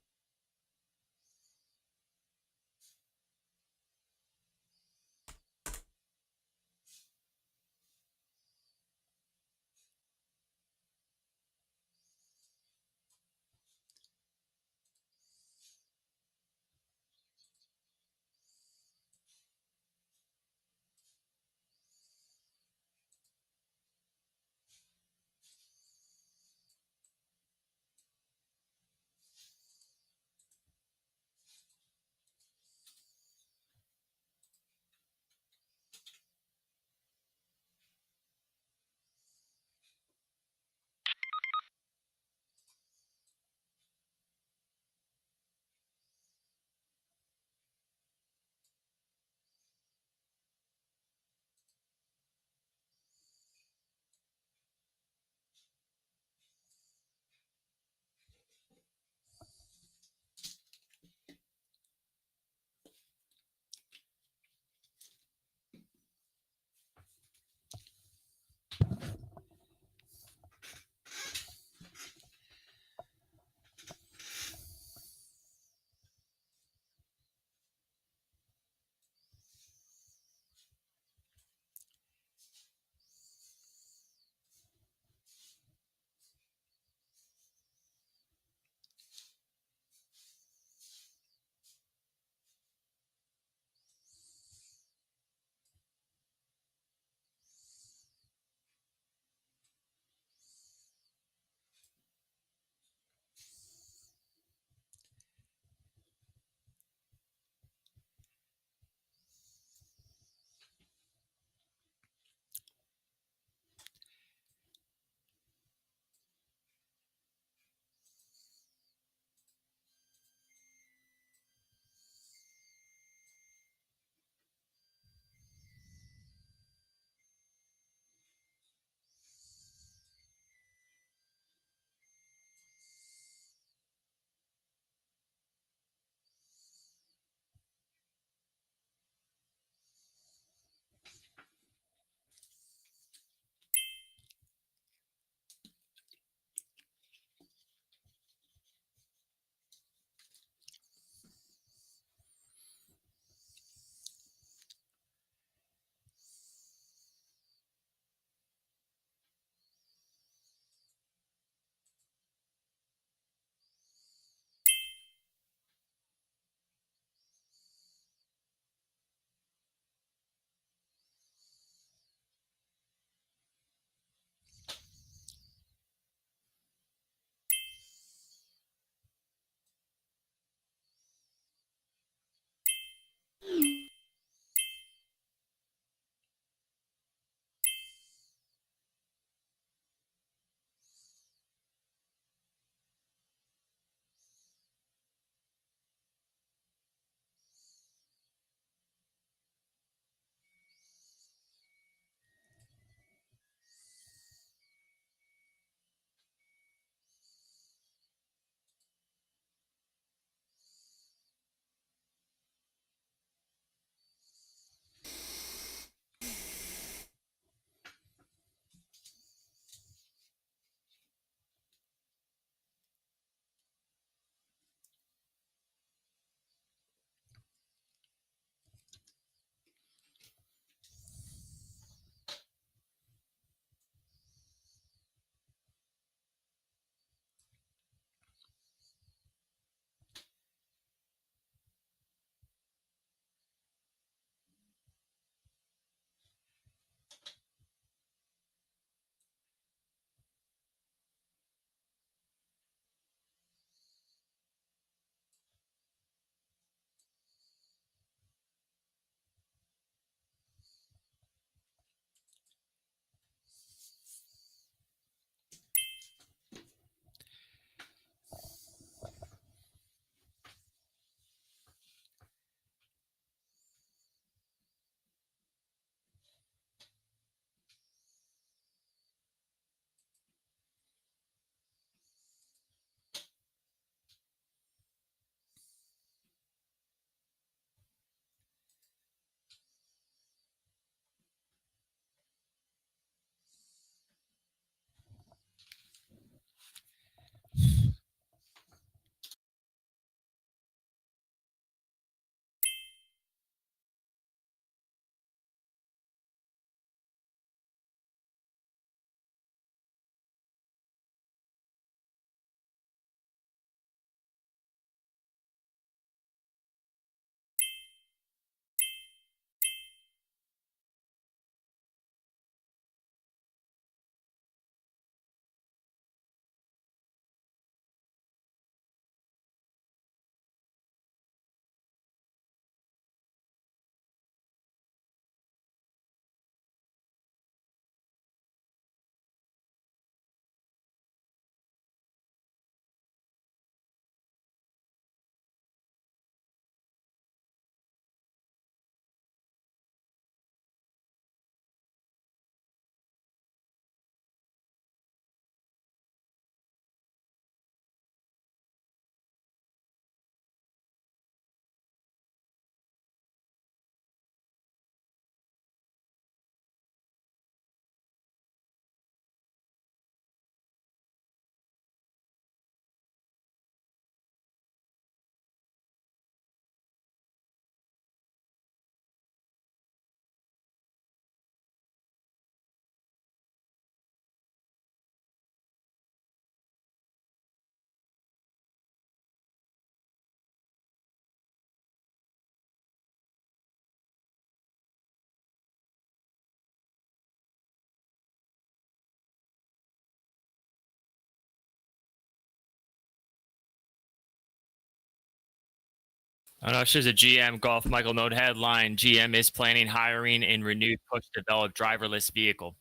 Here's a GM Golf Michael Note headline. GM is planning hiring in renewed push to develop driverless vehicle.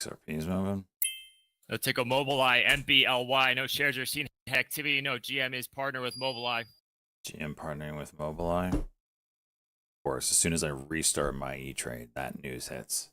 XRP is moving. Let's take a Mobileye, MBLY. No shares are seen activity. No, GM is partner with Mobileye. GM partnering with Mobileye. Of course, as soon as I restart my E-Trade, that news hits.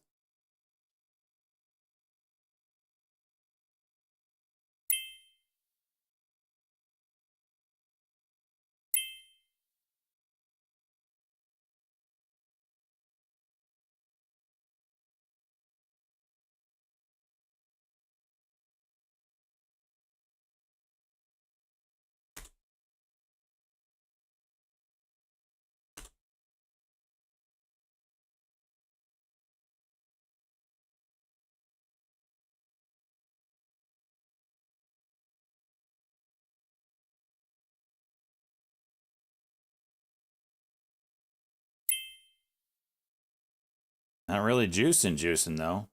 Not really juicing though.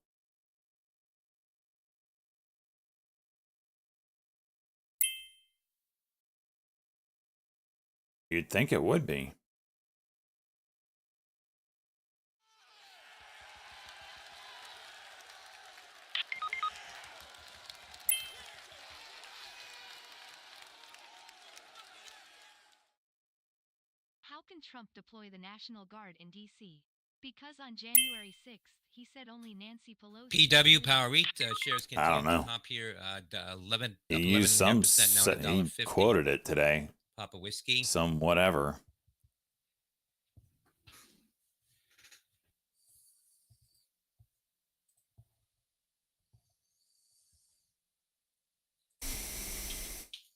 You'd think it would be. How can Trump deploy the National Guard in D.C.? Because on January 6th, he said only Nancy Pelosi. PW Power REIT shares continue I don't know. to pop here. 11. He up used some. 11.5%, now at He $1.50. quoted it today. Pop a whiskey. Some whatever.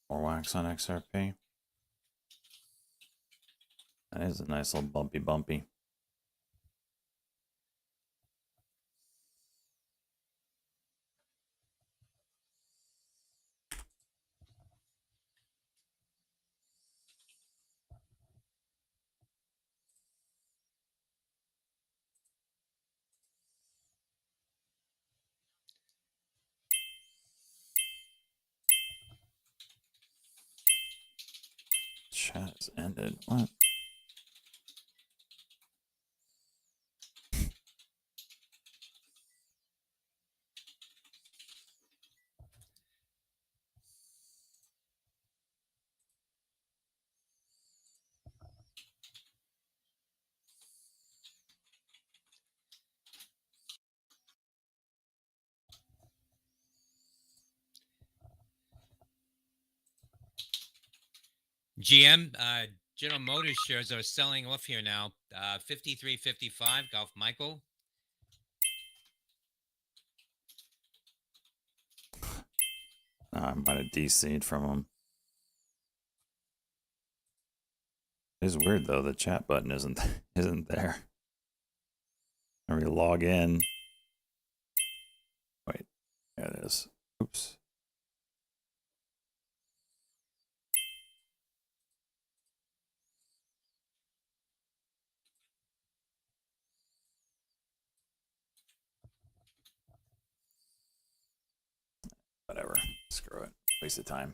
More wax on XRP. That is a nice little bumpy. Chat has ended. What? GM, General Motors shares are selling off here now. 53.55. Golf Michael. I might have DC'd from him. It is weird though, the chat button isn't there. Whenever you log in. Wait, there it is. Oops. Screw it. Waste of time.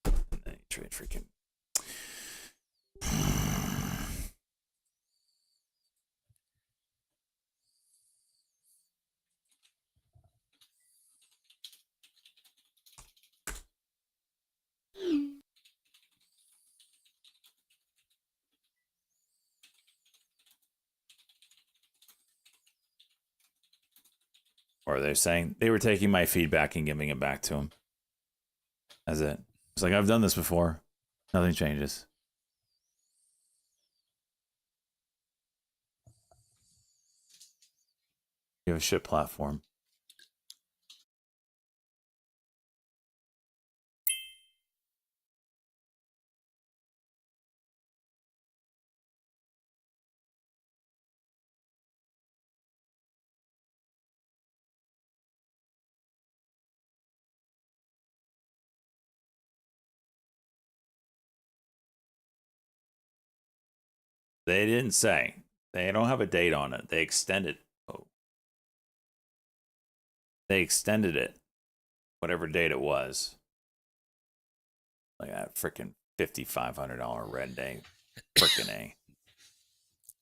And then you trade freaking. Or they're saying they were taking my feedback and giving it back to them. That's it. It's like, I've done this before. Nothing changes. You have a shit platform. They didn't say. They don't have a date on it. They extended. Oh. They extended it. Whatever date it was. Like that freaking $5,500 red day. Frickin' A.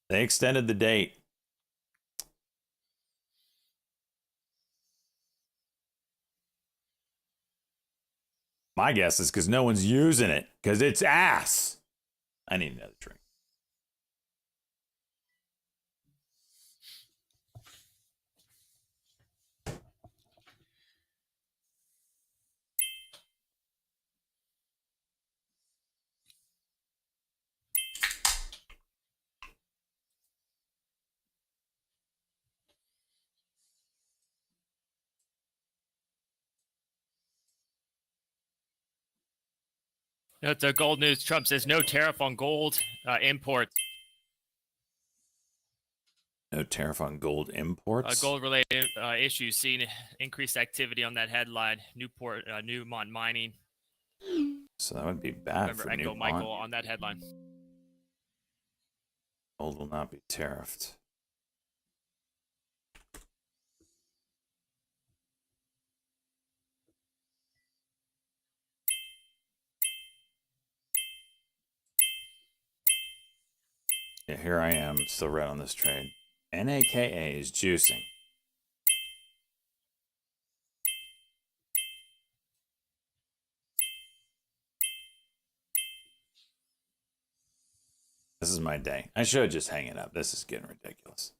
They extended the date. My guess is because no one's using it. Because it's ass. I need another drink. That's the gold news. Trump says no tariff on gold imports. No tariff on gold imports? Gold-related issues seen increased activity on that headline. Newmont Mining. So that would be bad. Remember for Echo Newmont. Michael on that headline. Gold will not be tariffed. Yeah, here I am, still red on this trade. NAKA is juicing. This is my day. I should just hang it up. This is getting ridiculous.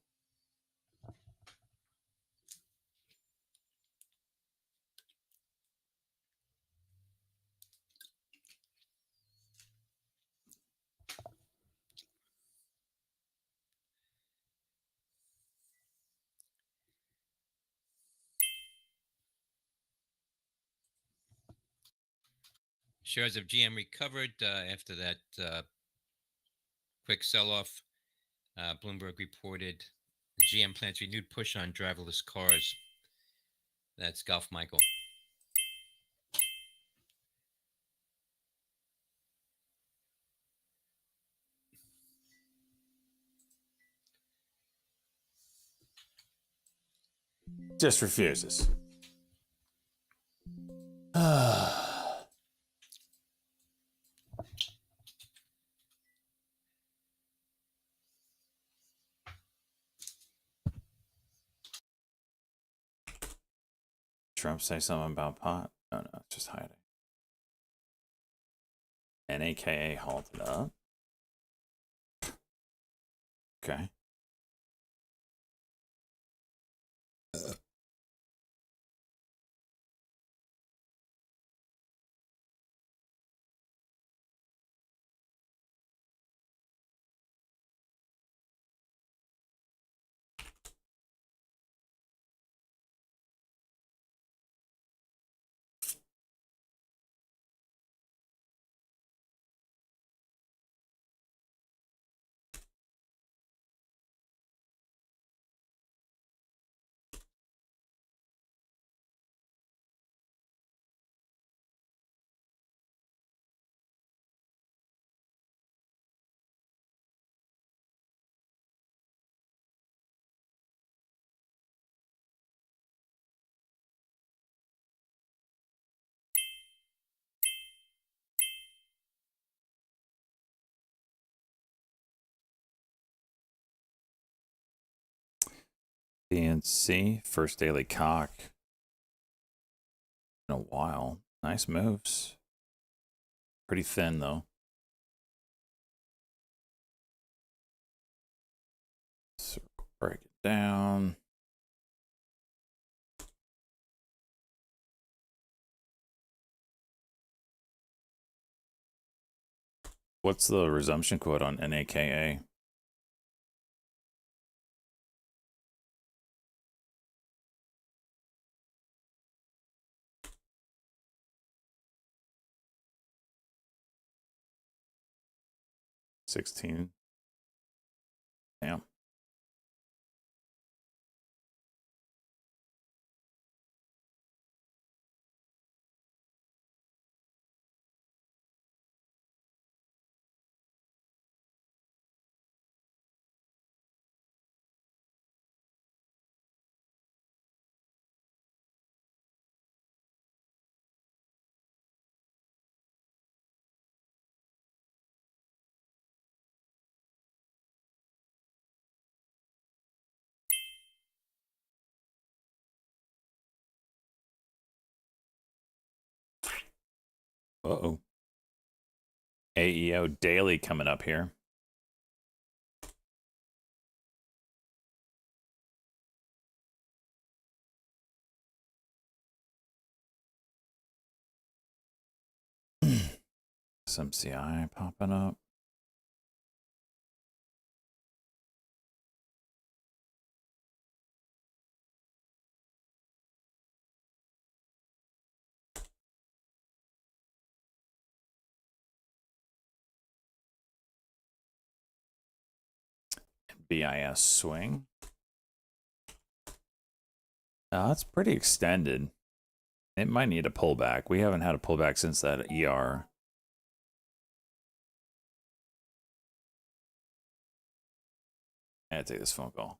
Shares of GM recovered after that quick sell-off. Bloomberg reported GM plans renewed push on driverless cars. That's Golf Michael. Just refuses. Trump say something about pot? No, it's just hiding. NAKA halted up. Okay. PNC, first daily cock in a while. Nice moves. Pretty thin though. So break it down. What's the resumption quote on NAKA? $16. Damn. Uh-oh. AEO Daily coming up here. SMCI popping up. BIS swing. That's pretty extended. It might need a pullback. We haven't had a pullback since that ER. I gotta take this phone call.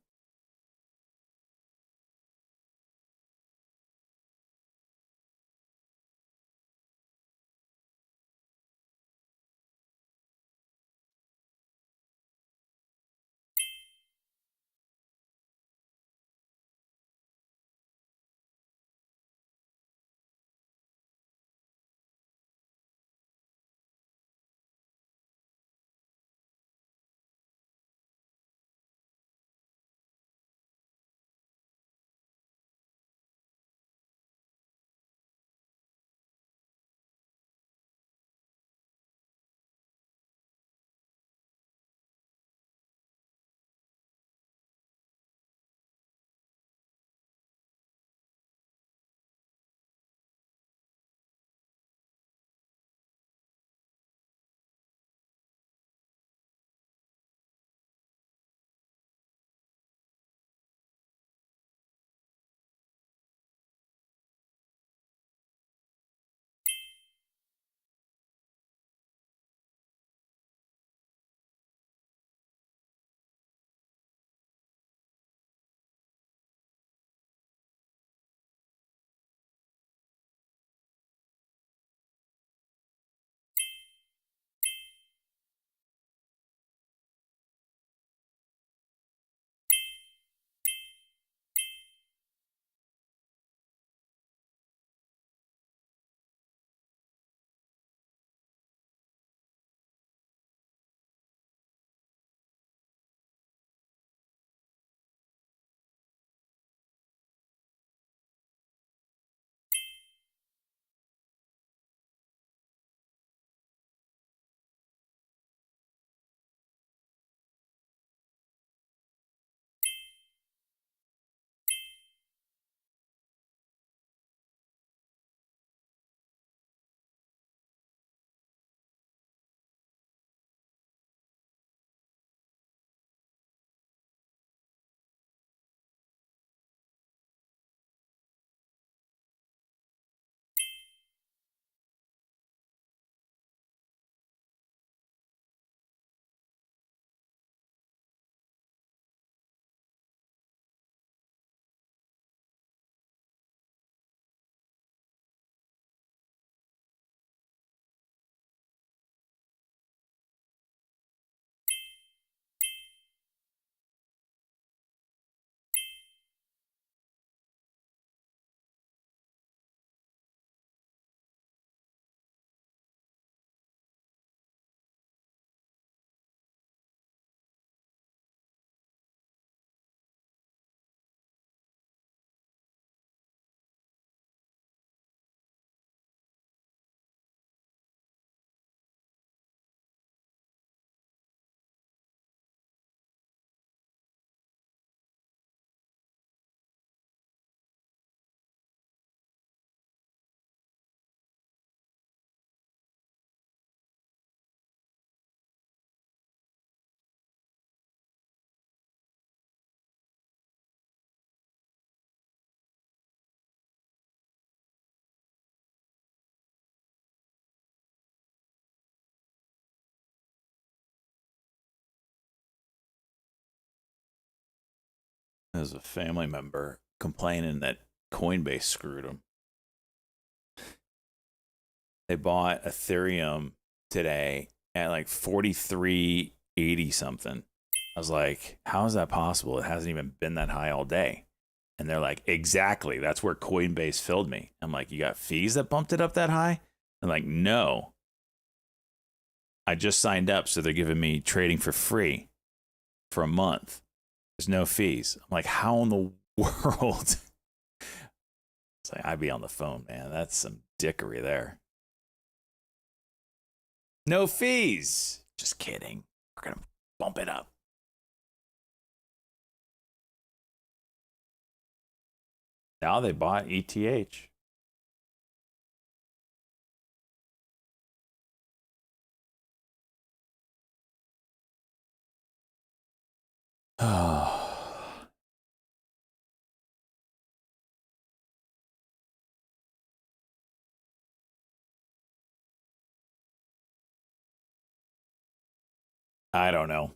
There's a family member complaining that Coinbase screwed them. They bought Ethereum today at like 43.80 something. I was like, how is that possible? It hasn't even been that high all day. And they're like, exactly. That's where Coinbase filled me. I'm like, you got fees that bumped it up that high? I'm like, no. I just signed up, so they're giving me trading for free for a month. There's no fees. I'm like, how in the world? It's like, I'd be on the phone, man. That's some dickery there. No fees. Just kidding. We're going to bump it up. Now they bought ETH. I don't know.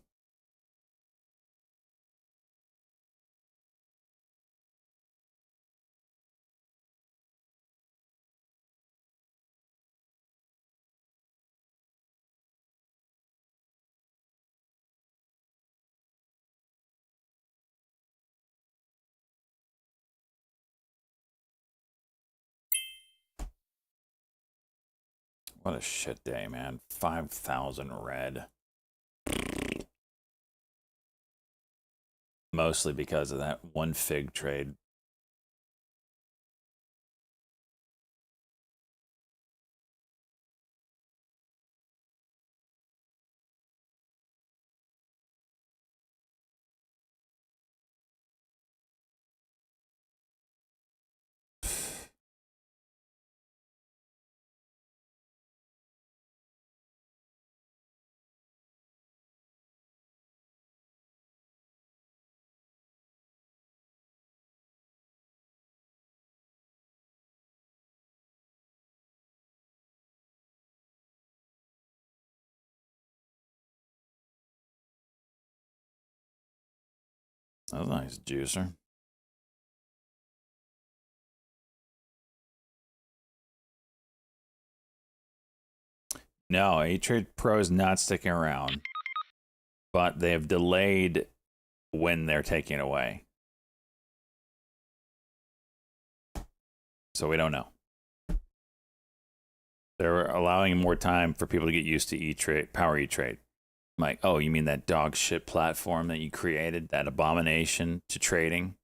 What a shit day, man. 5,000 red. Mostly because of that one fig trade. That was a nice juicer. No, E-Trade Pro is not sticking around, but they have delayed when they're taking it away. So we don't know. They're allowing more time for people to get used to E-Trade, Power E-Trade. I'm like, oh, you mean that dog shit platform that you created, that abomination to trading?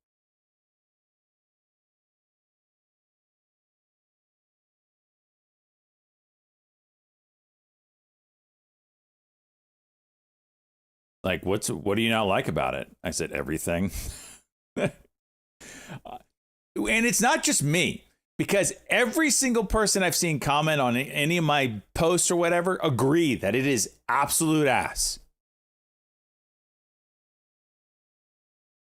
Like, what do you not like about it? I said, everything. And it's not just me, because every single person I've seen comment on any of my posts or whatever agree that it is absolute ass.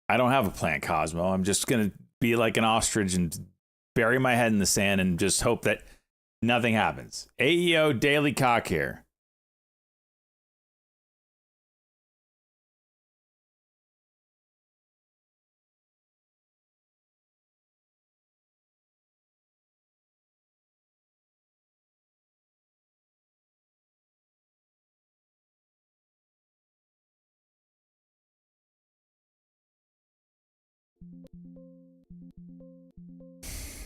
I don't have a plan, Cosmo. I'm just going to be like an ostrich and bury my head in the sand and just hope that nothing happens. AEO Daily Cock here.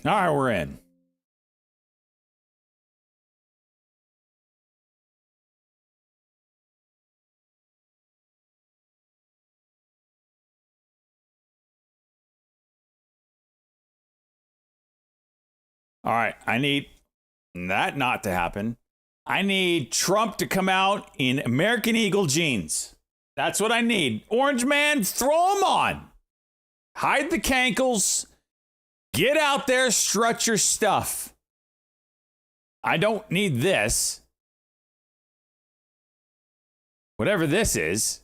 All right, we're in. All right, I need that not to happen. I need Trump to come out in American Eagle jeans. That's what I need. Orange Man, throw them on. Hide the cankles. Get out there, strut your stuff. I don't need this. Whatever this is.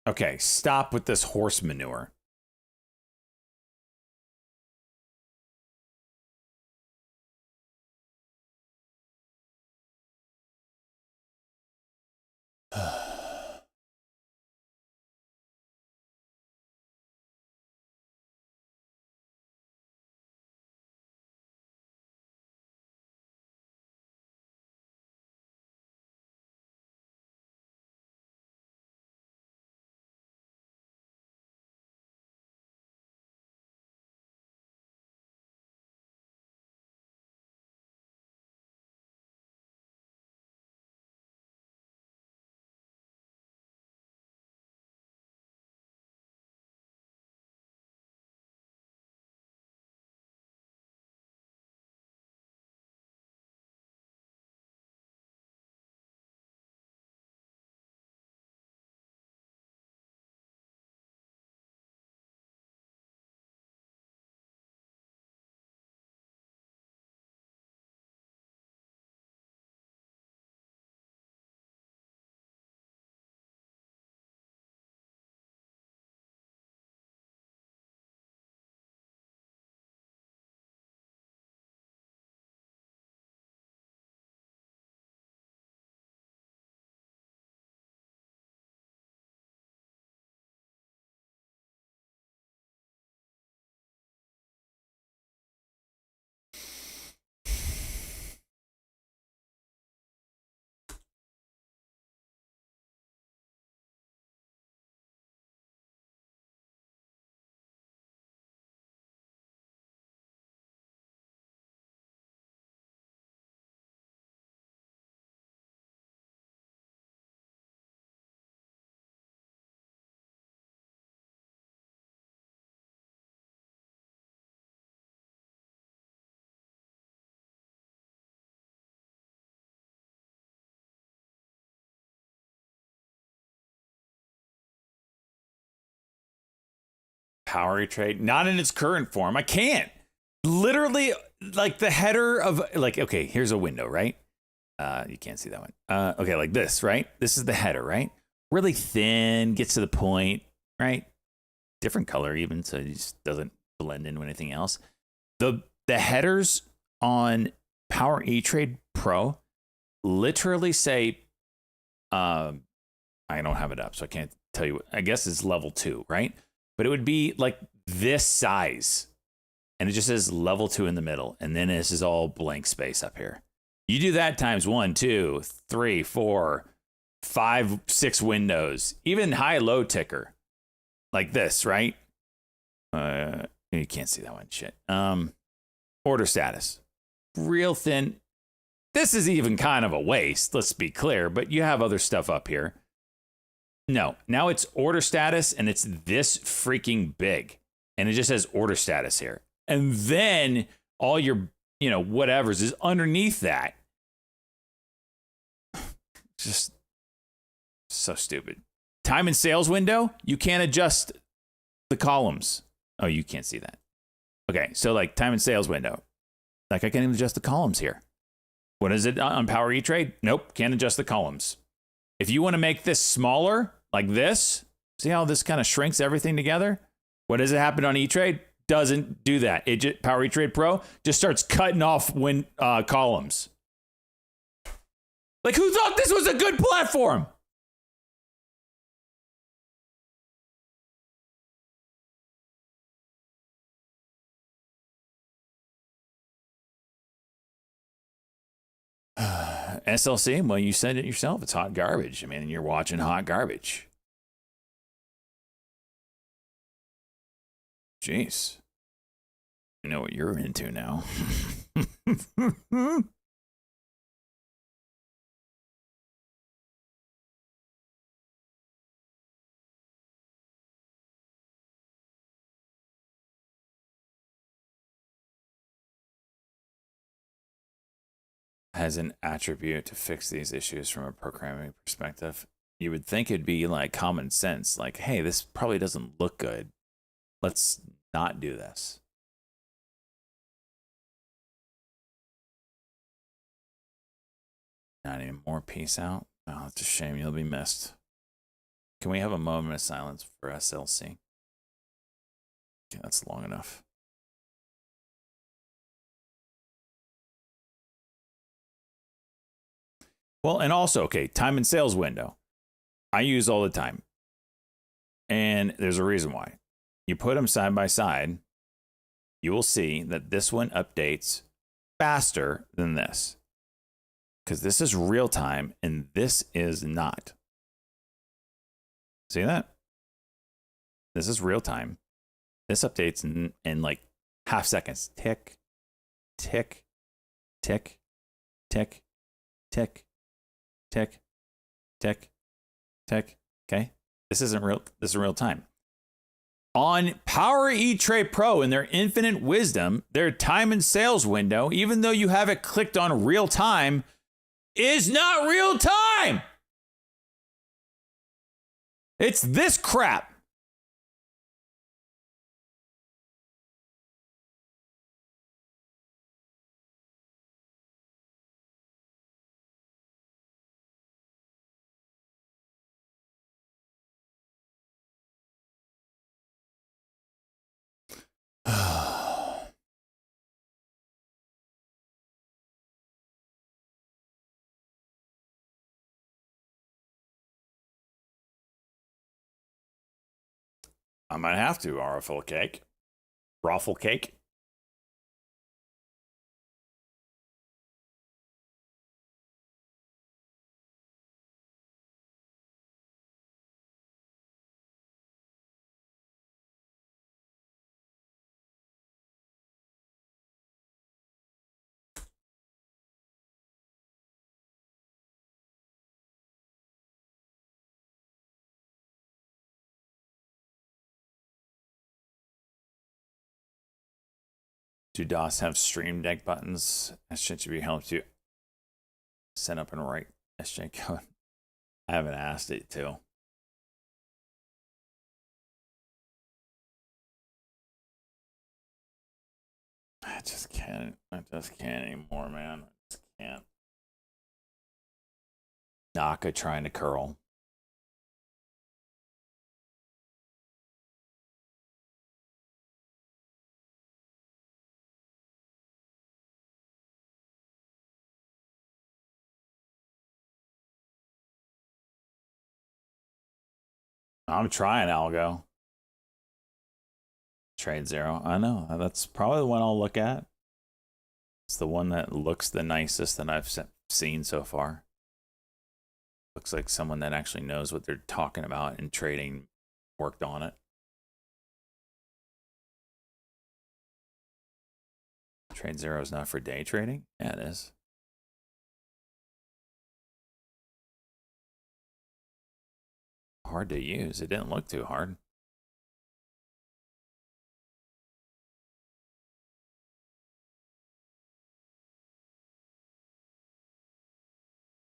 Okay, stop with this horse manure. Power trade, not in its current form. I can't. Literally, like the header of like, okay, here's a window, right? You can't see that one. Okay, like this, right? This is the header, right? Really thin, gets to the point, right? Different color even, so it just doesn't blend in with anything else. The headers on Power E-Trade Pro literally say, I don't have it up, so I can't tell you. I guess it's level 2, right? But it would be like this size. And it just says level 2 in the middle. And then this is all blank space up here. You do that times 1, 2, 3, 4, 5, 6 windows, even high-low ticker. Like this, right? You can't see that one. Shit. Order status. Real thin. This is even kind of a waste, let's be clear. But you have other stuff up here. No, now it's order status and it's this freaking big. And it just says order status here. And then all your, whatevers is underneath that. Just so stupid. Time and sales window, you can't adjust the columns. Oh, you can't see that. Okay, so like time and sales window. Like I can't even adjust the columns here. What is it on Power E-Trade? Nope, can't adjust the columns. If you want to make this smaller, like this, see how this kind of shrinks everything together? What does it happen on E-Trade? Doesn't do that. Power E-Trade Pro just starts cutting off columns. Like, who thought this was a good platform? SLC, well, you said it yourself. It's hot garbage. I mean, you're watching hot garbage. Jeez. I know what you're into now. Has an attribute to fix these issues from a programming perspective. You would think it'd be like common sense, like, hey, this probably doesn't look good. Let's not do this. Not anymore. Peace out. Oh, it's a shame. You'll be missed. Can we have a moment of silence for SLC? Okay, that's long enough. Well, and also, okay, time and sales window. I use all the time. And there's a reason why. You put them side by side, you will see that this one updates faster than this. Because this is real time and this is not. See that? This is real time. This updates in like half seconds. Tick, tick, tick, tick, tick, tick, tick, tick. Okay? This isn't real. This is real time. On Power eTrade Pro, in their infinite wisdom, their time and sales window, even though you have it clicked on real time, is not real time. It's this crap. I might have to, Raffle cake. Raffle cake. Do DOS have Stream Deck buttons? That shit should be helped you set up and write SJ code. I haven't asked it to. I just can't. I just can't anymore, man. I just can't. Naka trying to curl. I'm trying, Algo. Trade Zero. I know. That's probably the one I'll look at. It's the one that looks the nicest that I've seen so far. Looks like someone that actually knows what they're talking about and trading worked on it. Trade Zero is not for day trading? Yeah, it is. Hard to use. It didn't look too hard.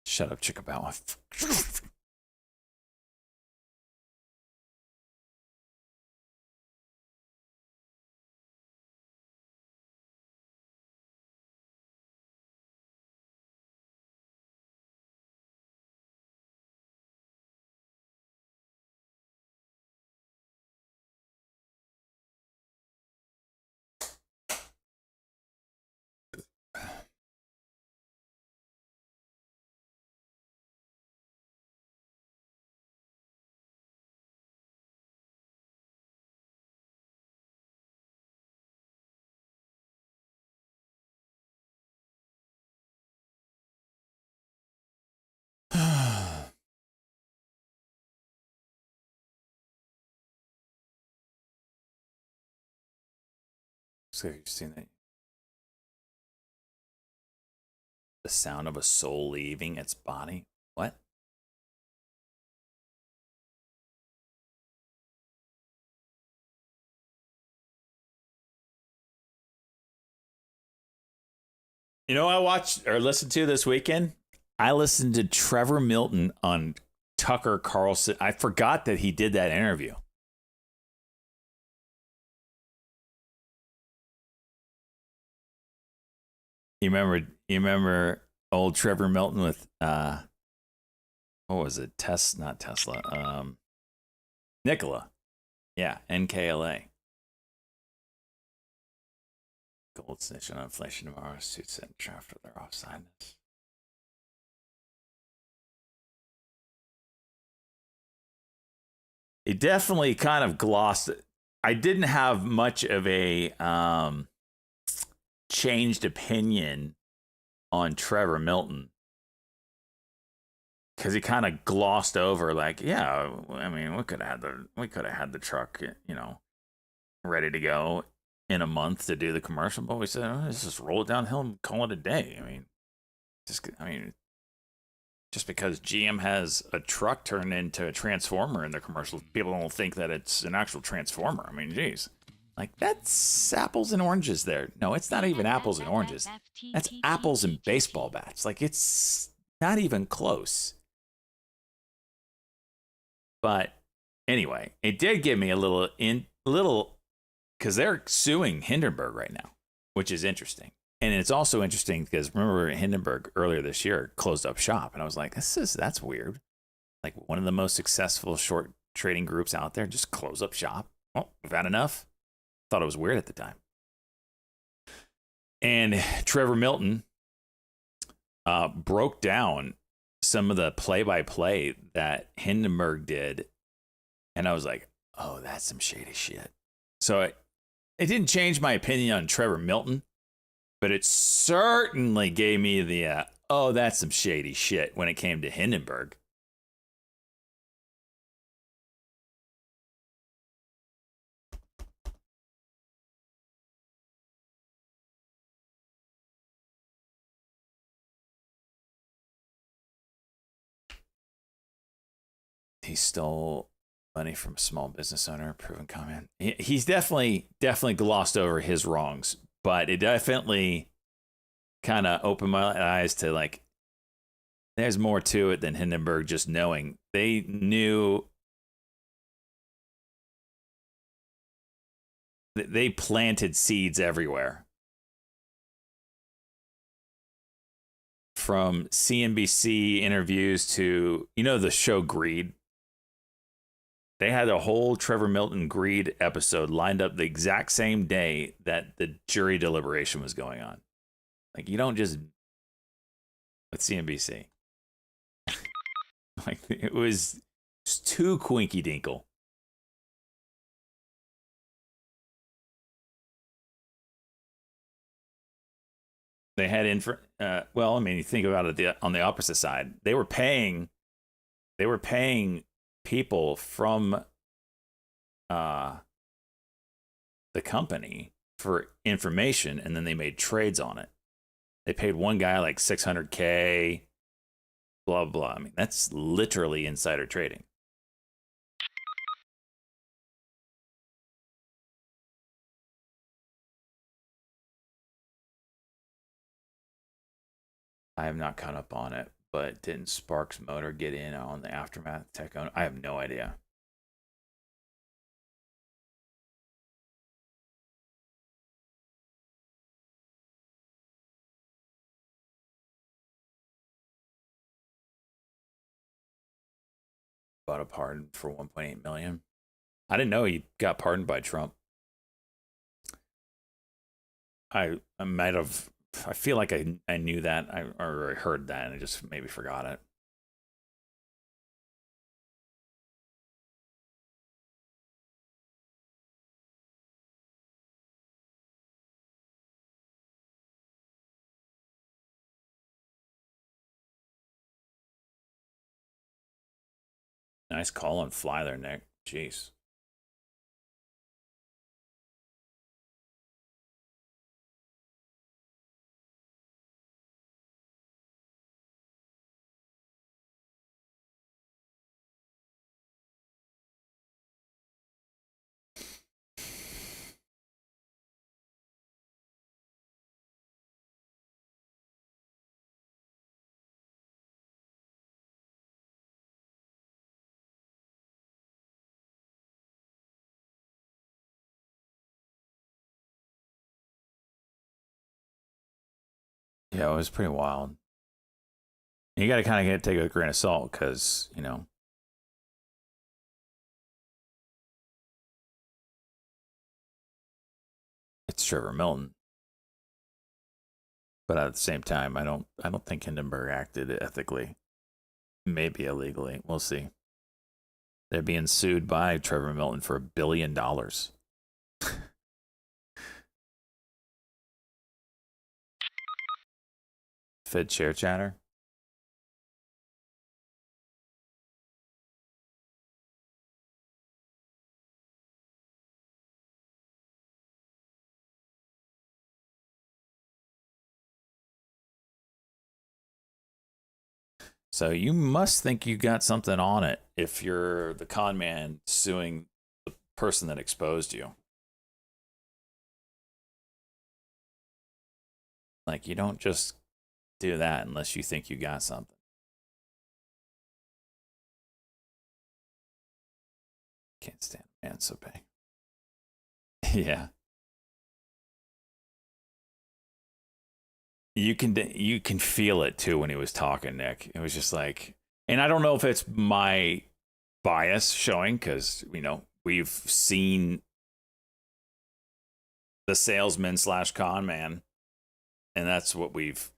Shut up, Chickabawa. So you've seen that? The sound of a soul leaving its body? What? You know what I watched or listened to this weekend? I listened to Trevor Milton on Tucker Carlson. I forgot that he did that interview. You remember old Trevor Milton with what was it? Not Tesla. Nikola. Yeah, NKLA. Gold snitch on inflation tomorrow. Suit set and trap for their offsideness. It definitely kind of glossed. I didn't have much of a changed opinion on Trevor Milton because he kind of glossed over, like, yeah, I mean, we could have had the truck, you know, ready to go in a month to do the commercial, but we said, let's just roll it downhill and call it a day. I mean, just because GM has a truck turned into a transformer in their commercial, people don't think that it's an actual transformer. I mean, geez. Like, that's apples and oranges there. No, it's not even apples and oranges. That's apples and baseball bats. Like, it's not even close. But anyway, it did give me a little, because they're suing Hindenburg right now, which is interesting. And it's also interesting because remember Hindenburg earlier this year closed up shop, and I was like, that's weird. Like, one of the most successful short trading groups out there just close up shop. Well, we've had enough. Thought it was weird at the time. And Trevor Milton broke down some of the play-by-play that Hindenburg did, and I was like, oh, that's some shady shit. So it didn't change my opinion on Trevor Milton, but it certainly gave me the, oh, that's some shady shit when it came to Hindenburg. He stole money from a small business owner, proven comment. He's definitely glossed over his wrongs, but it definitely kind of opened my eyes to, like, there's more to it than Hindenburg just knowing. They knew. They planted seeds everywhere. From CNBC interviews to, you know, the show Greed. They had a whole Trevor Milton Greed episode lined up the exact same day that the jury deliberation was going on. Like, you don't just, with CNBC. Like, it was just too quinky dinkle. They had well, I mean, you think about it on the opposite side. They were paying people from the company for information, and then they made trades on it. They paid one guy like $600K, blah, blah. I mean, that's literally insider trading. I have not caught up on it, but didn't Sparks Motor get in on the Aftermath tech owner? I have no idea. Bought a pardon for $1.8 million. I didn't know he got pardoned by Trump. I might have. I feel like I knew that or I heard that, and I just maybe forgot it. Nice call on fly there, Nick. Jeez. Yeah, it was pretty wild. You got to kind of take it with a grain of salt because, you know, it's Trevor Milton. But at the same time, I don't think Hindenburg acted ethically. Maybe illegally. We'll see. They're being sued by Trevor Milton for $1 billion. Fed chair chatter. So you must think you got something on it if you're the con man suing the person that exposed you. Like, you don't just do that unless you think you got something. Can't stand Mansobe. Yeah. You can feel it too when he was talking, Nick. It was just like, and I don't know if it's my bias showing, because we've seen the salesman / con man, and that's what we've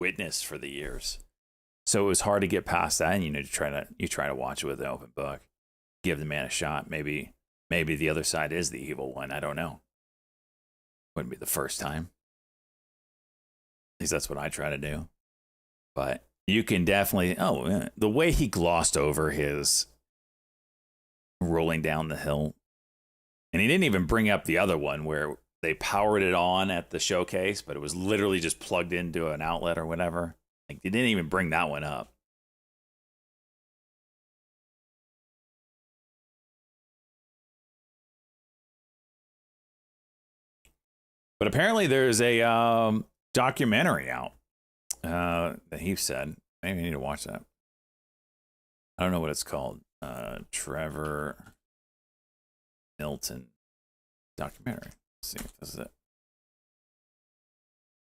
witnessed for the years. So it was hard to get past that, and you try to watch it with an open book, give the man a shot. Maybe the other side is the evil one. I don't know. Wouldn't be the first time. At least that's what I try to do. But you can definitely, the way he glossed over his rolling down the hill. And he didn't even bring up the other one where they powered it on at the showcase, but it was literally just plugged into an outlet or whatever. Like, they didn't even bring that one up. But apparently there's a documentary out that he said. Maybe I need to watch that. I don't know what it's called. Trevor Milton documentary. Let's see if this is it.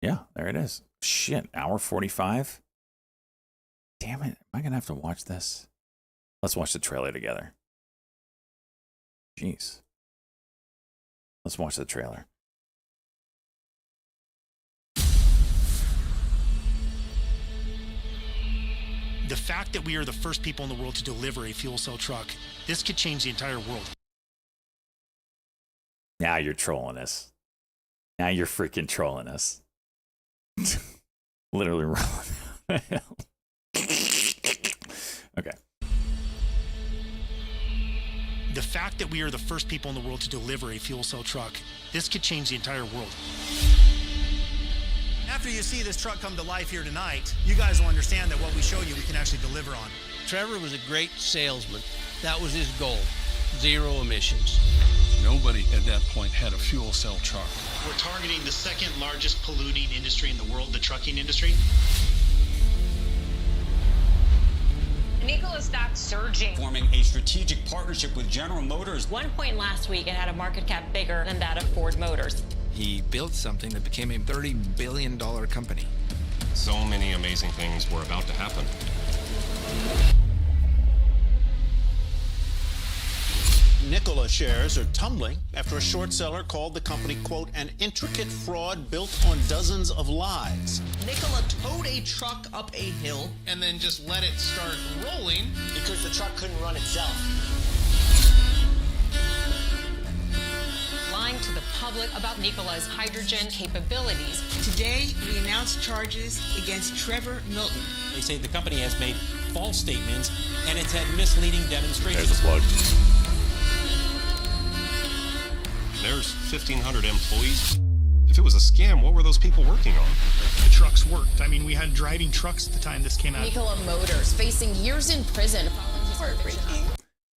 Yeah, there it is. Shit, hour 45. Damn it. Am I going to have to watch this? Let's watch the trailer together. Jeez. Let's watch the trailer. The fact that we are the first people in the world to deliver a fuel cell truck, this could change the entire world. Now you're trolling us. Now you're freaking trolling us. Literally rolling. Okay. The fact that we are the first people in the world to deliver a fuel cell truck, this could change the entire world. After you see this truck come to life here tonight, you guys will understand that what we show you, we can actually deliver on. Trevor was a great salesman. That was his goal. 0 emissions. Nobody at that point had a fuel cell truck. We're targeting the second largest polluting industry in the world, the trucking industry. Nikola stock surging. Forming a strategic partnership with General Motors. One point last week, it had a market cap bigger than that of Ford Motors. He built something that became a $30 billion company. So many amazing things were about to happen. Nikola shares are tumbling after a short seller called the company, quote, an intricate fraud built on dozens of lies. Nikola towed a truck up a hill and then just let it start rolling because the truck couldn't run itself. Lying to the public about Nikola's hydrogen capabilities. Today, we announced charges against Trevor Milton. They say the company has made false statements and it's had misleading demonstrations. There's the plug. There's 1,500 employees. If it was a scam, what were those people working on? The trucks worked. I mean, we had driving trucks at the time this came out. Nikola Motors facing years in prison. Heartbreaking.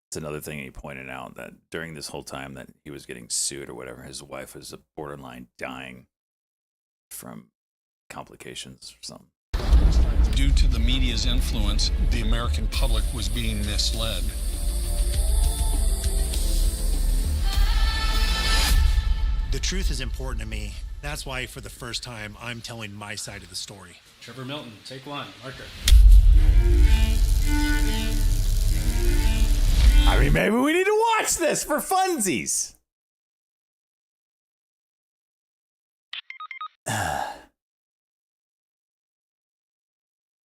It's another thing he pointed out, that during this whole time that he was getting sued or whatever, his wife was borderline dying from complications or something. Due to the media's influence, the American public was being misled. The truth is important to me. That's why, for the first time, I'm telling my side of the story. Trevor Milton, take one, marker. I mean, maybe we need to watch this for funsies.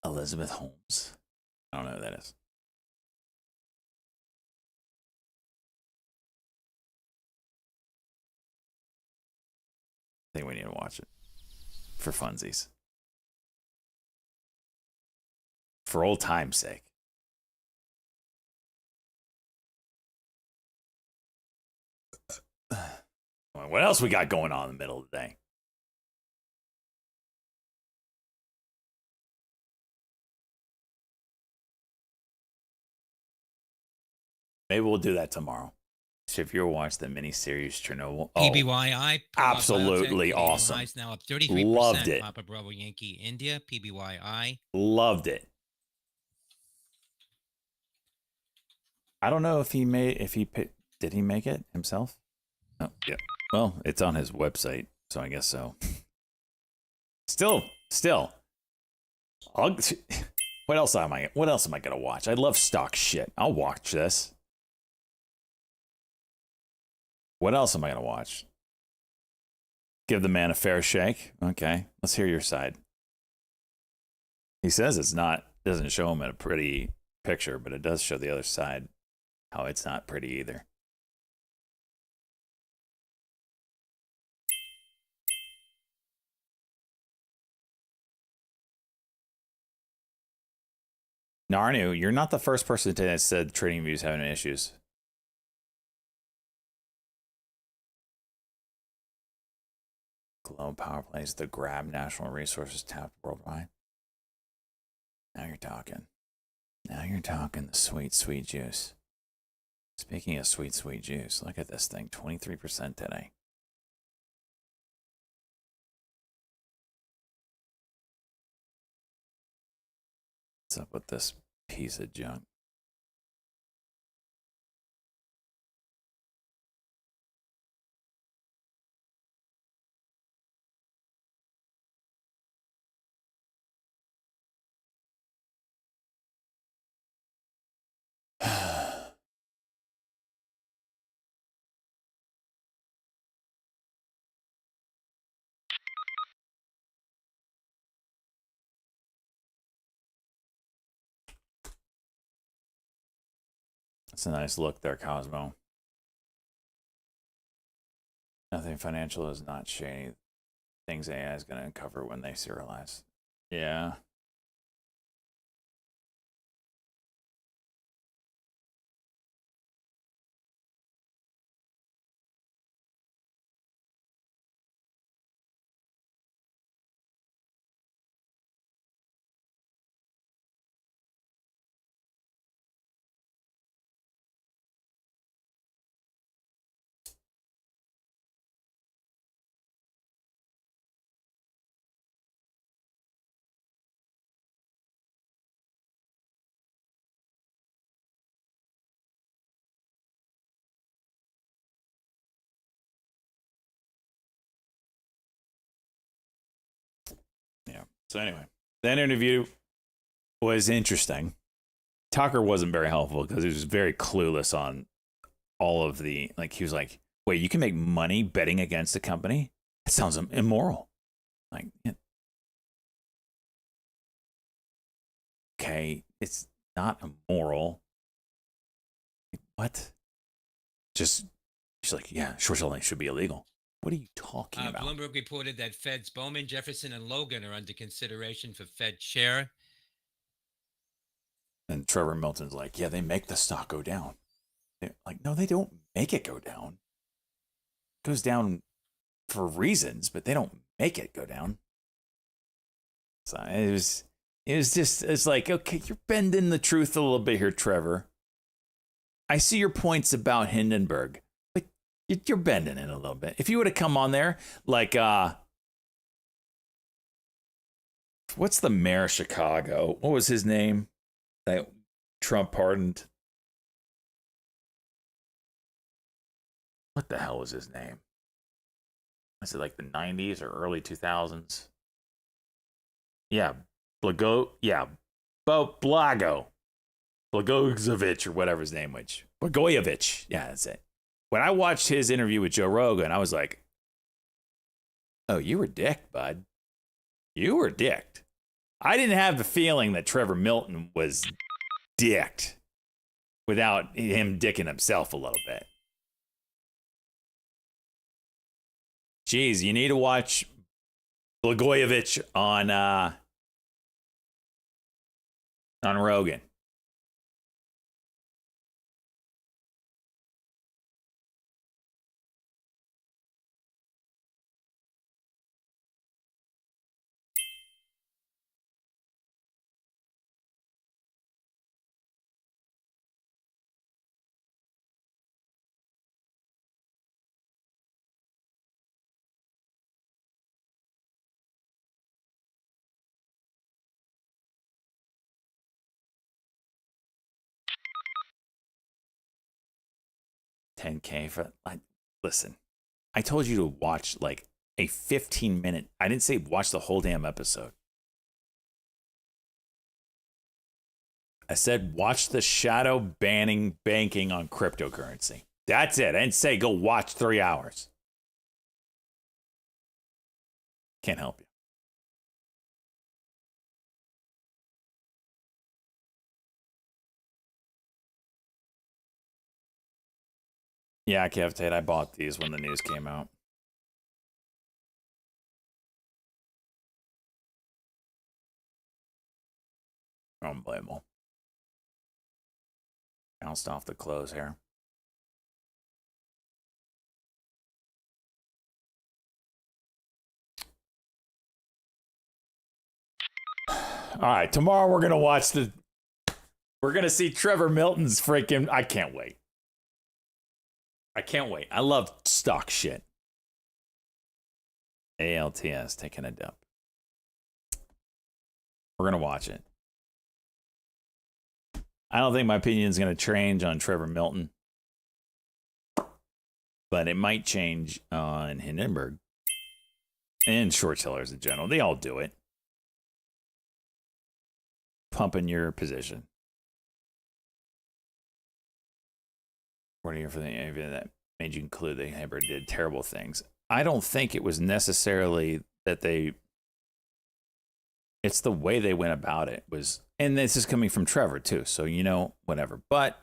Elizabeth Holmes. I don't know who that is. I think we need to watch it for funsies. For old time's sake. What else we got going on in the middle of the day? Maybe we'll do that tomorrow. So if you're watching the miniseries Chernobyl, PBYI, absolutely Biotech, awesome. Highs now up 33%. Loved it. Papa Bravo Yankee India, PBYI. Loved it. I don't know if he did he make it himself? Oh, yeah. Well, it's on his website, so I guess so. Still. What else am I gonna watch? I love stock shit. I'll watch this. What else am I gonna watch? Give the man a fair shake. Okay, let's hear your side. He says doesn't show him in a pretty picture, but it does show the other side, how it's not pretty either. Narnu, you're not the first person that said TradingView's having issues. Globe power plays the grab national resources tapped worldwide. Now you're talking. Now you're talking the sweet, sweet juice. Speaking of sweet, sweet juice, look at this thing, 23% today. What's up with this piece of junk? That's a nice look there, Cosmo. Nothing financial is not shady. Things AI is going to uncover when they serialize. Yeah. So anyway, that interview was interesting. Tucker wasn't very helpful because he was very clueless on all of the, like, he was like, wait, you can make money betting against a company? That sounds immoral. Like, yeah. Okay, it's not immoral. What? Just, she's like, yeah, short selling should be illegal. What are you talking about? Bloomberg reported that Feds Bowman, Jefferson, and Logan are under consideration for Fed chair. And Trevor Milton's like, yeah, they make the stock go down. They're like, no, they don't make it go down. It goes down for reasons, but they don't make it go down. So it was just, it's like, okay, you're bending the truth a little bit here, Trevor. I see your points about Hindenburg. You're bending it a little bit. If you would have come on there, like, what's the mayor of Chicago? What was his name that Trump pardoned? What the hell was his name? Was it like the 90s or early 2000s? Yeah, Blago. Yeah, Blagojevich or whatever his name was. Blagojevich. Yeah, that's it. When I watched his interview with Joe Rogan, I was like, Oh, you were dicked, bud. You were dicked. I didn't have the feeling that Trevor Milton was dicked without him dicking himself a little bit. Jeez, you need to watch Blagojevich on Rogan. $10K for listen. I told you to watch like a 15-minute. I didn't say watch the whole damn episode. I said watch the shadow banning banking on cryptocurrency. That's it. I didn't say go watch 3 hours. Can't help you. Yeah, Cavitate, I bought these when the news came out. Unbelievable. Bounced off the close here. All right, tomorrow we're gonna see Trevor Milton's freaking. I can't wait. I can't wait. I love stock shit. ALTS taking a dump. We're going to watch it. I don't think my opinion is going to change on Trevor Milton, but it might change on Hindenburg and short sellers in general. They all do it. Pumping your position. For the that made you conclude that Hindenburg did terrible things. I don't think it was necessarily that it's the way they went about it was, and this is coming from Trevor too, so whatever. But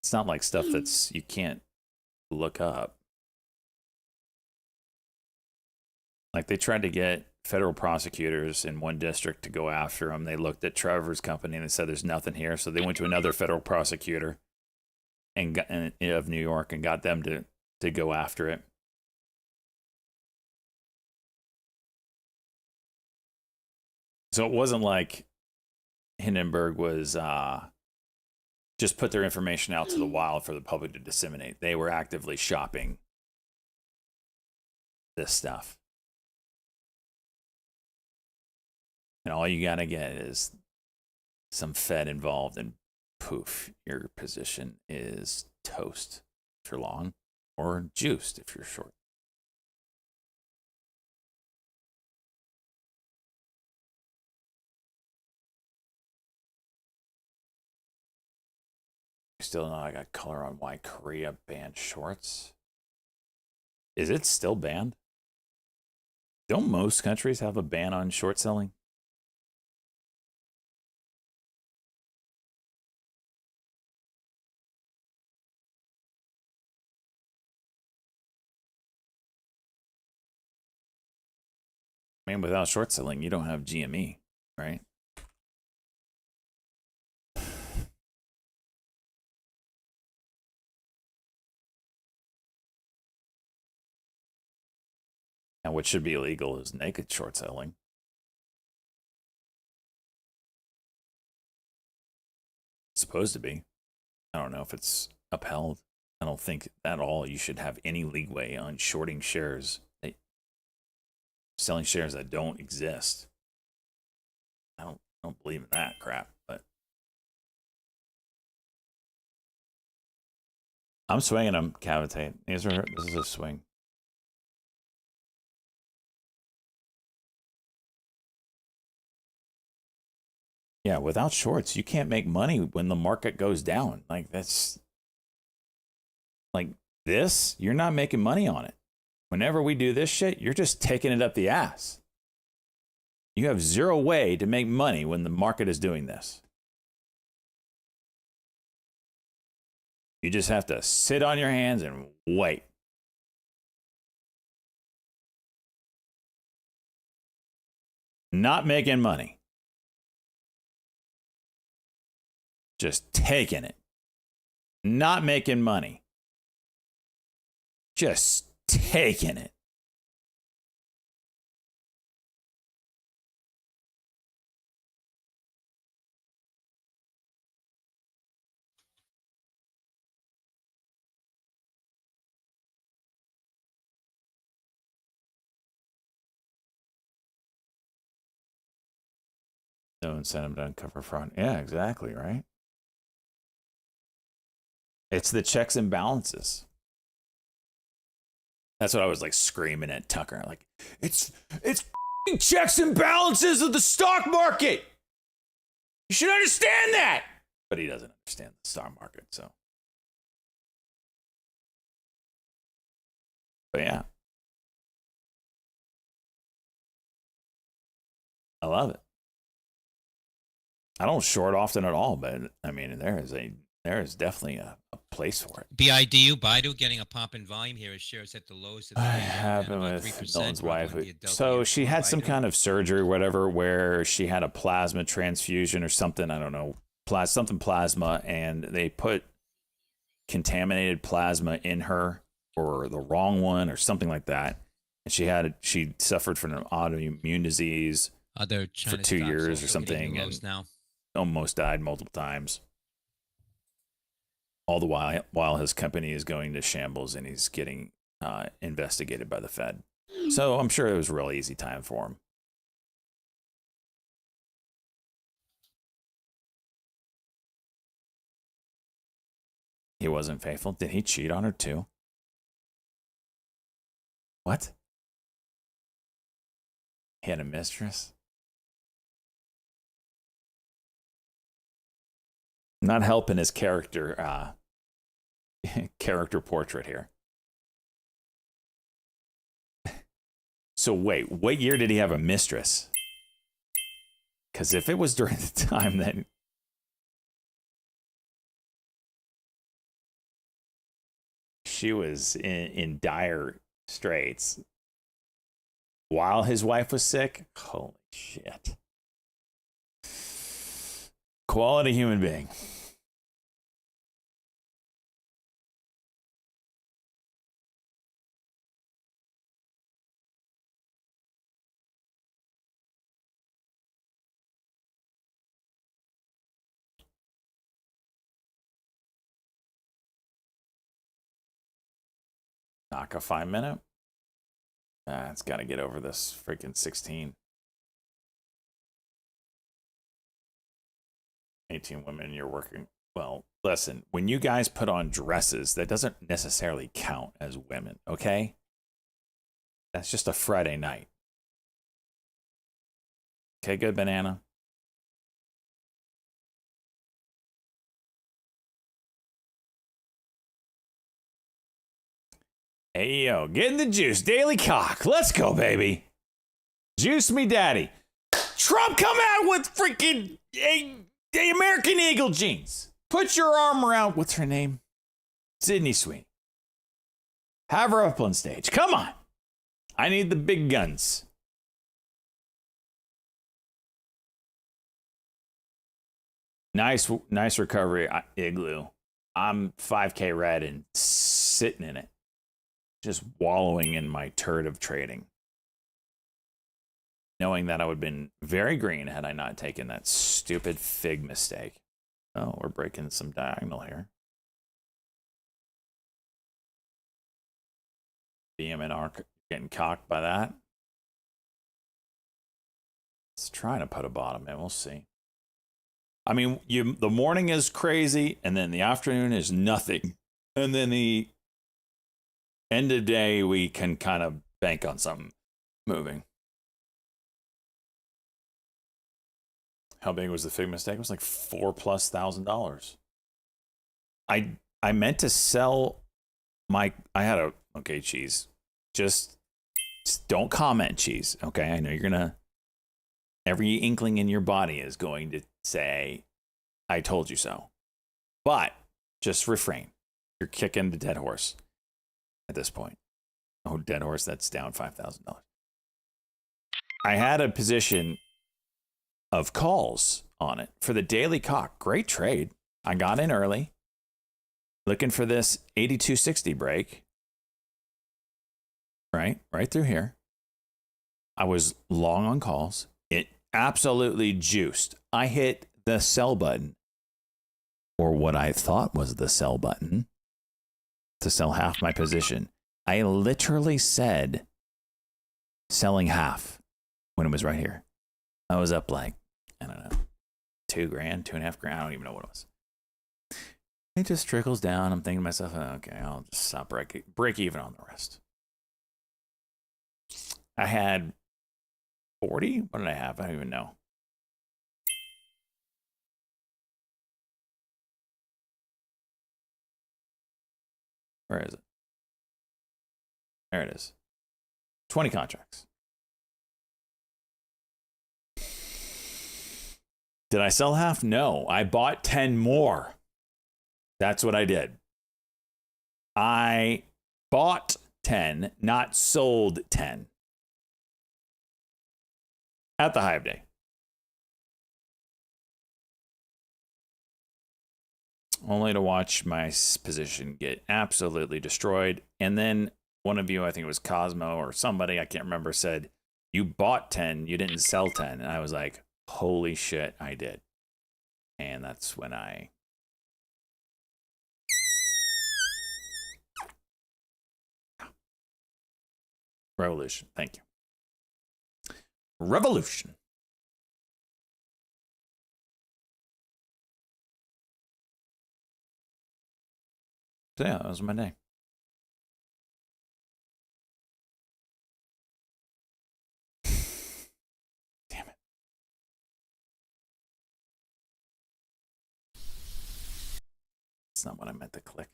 it's not like stuff that's you can't look up. Like they tried to get federal prosecutors in one district to go after him. They looked at Trevor's company and they said there's nothing here, so they went to another federal prosecutor of New York and got them to go after it. So it wasn't like Hindenburg was just put their information out to the wild for the public to disseminate. They were actively shopping this stuff. And all you gotta get is some Fed involved and poof, your position is toast if you're long or juiced if you're short. Still not got color on why Korea banned shorts. Is it still banned? Don't most countries have a ban on short selling? I mean, without short selling, you don't have GME, right? And what should be illegal is naked short selling. It's supposed to be. I don't know if it's upheld. I don't think at all you should have any leeway on shorting shares, selling shares that don't exist. I don't believe in that crap, but I'm swinging them, Cavitate. This is a swing. Yeah, without shorts, you can't make money when the market goes down. Like that's like this, you're not making money on it. Whenever we do this shit, you're just taking it up the ass. You have zero way to make money when the market is doing this. You just have to sit on your hands and wait. Not making money. Just taking it. Not making money. Just taking it. No incentive to uncover fraud. Yeah, exactly, right? It's the checks and balances. That's what I was like screaming at Tucker. Like, it's checks and balances of the stock market. You should understand that. But he doesn't understand the stock market, so. But yeah. I love it. I don't short often at all, but I mean, there is definitely a place for it. Baidu getting a pop in volume here as shares at the lows. I happened with Nolan's wife. So she had some kind of surgery or whatever where she had a plasma transfusion or something. I don't know, something plasma, and they put contaminated plasma in her or the wrong one or something like that. And she suffered from an autoimmune disease for 2 years or something, and almost died multiple times. All the while his company is going to shambles and he's getting investigated by the Fed. So I'm sure it was a real easy time for him. He wasn't faithful. Did he cheat on her too? What? He had a mistress? Not helping his character portrait here. So wait, what year did he have a mistress? Because if it was during the time that she was in dire straits while his wife was sick, holy shit. Quality human being. Knock a 5 minute. It's got to get over this freaking 16. 18 women you're working. Well, listen, when you guys put on dresses, that doesn't necessarily count as women, okay? That's just a Friday night. Okay, good, banana? Hey, yo, get in the juice. Daily cock. Let's go, baby. Juice me daddy. Trump come out with freaking the American Eagle jeans. Put your arm around, what's her name? Sydney Sweeney. Have her up on stage. Come on. I need the big guns. Nice recovery, Igloo. I'm 5K red and sitting in it. Just wallowing in my turd of trading. Knowing that I would have been very green had I not taken that stupid fig mistake. Oh, we're breaking some diagonal here. BM&R getting cocked by that. It's trying to put a bottom in. We'll see. I mean, the morning is crazy, and then the afternoon is nothing. And then the end of day, we can kind of bank on something moving. How big was the fig mistake? It was like $4,000+. I meant to sell my. I had a cheese. just don't comment, Cheese. Okay, I know you're gonna. Every inkling in your body is going to say, "I told you so," but just refrain. You're kicking the dead horse at this point. Oh, dead horse, that's down $5,000. I had a position of calls on it for the Daily Cock. Great trade. I got in early, looking for this 8260 break. Right through here. I was long on calls. It absolutely juiced. I hit the sell button, or what I thought was the sell button, to sell half my position. I literally said selling half when it was right here. I was up like, I don't know, $2,000, $2.5 grand. I don't even know what it was. It just trickles down. I'm thinking to myself, oh, okay, I'll just stop break even on the rest. I had 40. What did I have? I don't even know. Where is it? There it is. 20 contracts. Did I sell half? No. I bought 10 more. That's what I did. I bought 10, not sold 10. At the high of day. Only to watch my position get absolutely destroyed. And then one of you, I think it was Cosmo or somebody, I can't remember, said, you bought 10, you didn't sell 10. And I was like, holy shit, I did. And that's when I... Revolution. Thank you. Revolution. So yeah, that was my day. Damn it. That's not what I meant to click.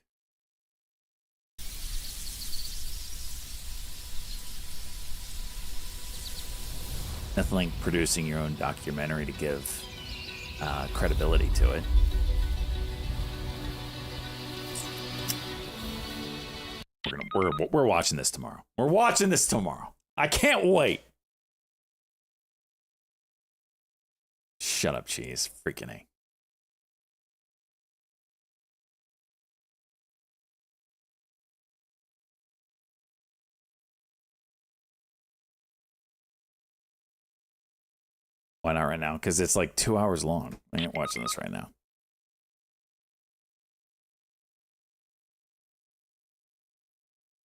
Nothing like producing your own documentary to give credibility to it. We're watching this tomorrow. We're watching this tomorrow. I can't wait. Shut up, Cheese. Freaking A. Why not right now? Because it's like 2 hours long. I ain't watching this right now.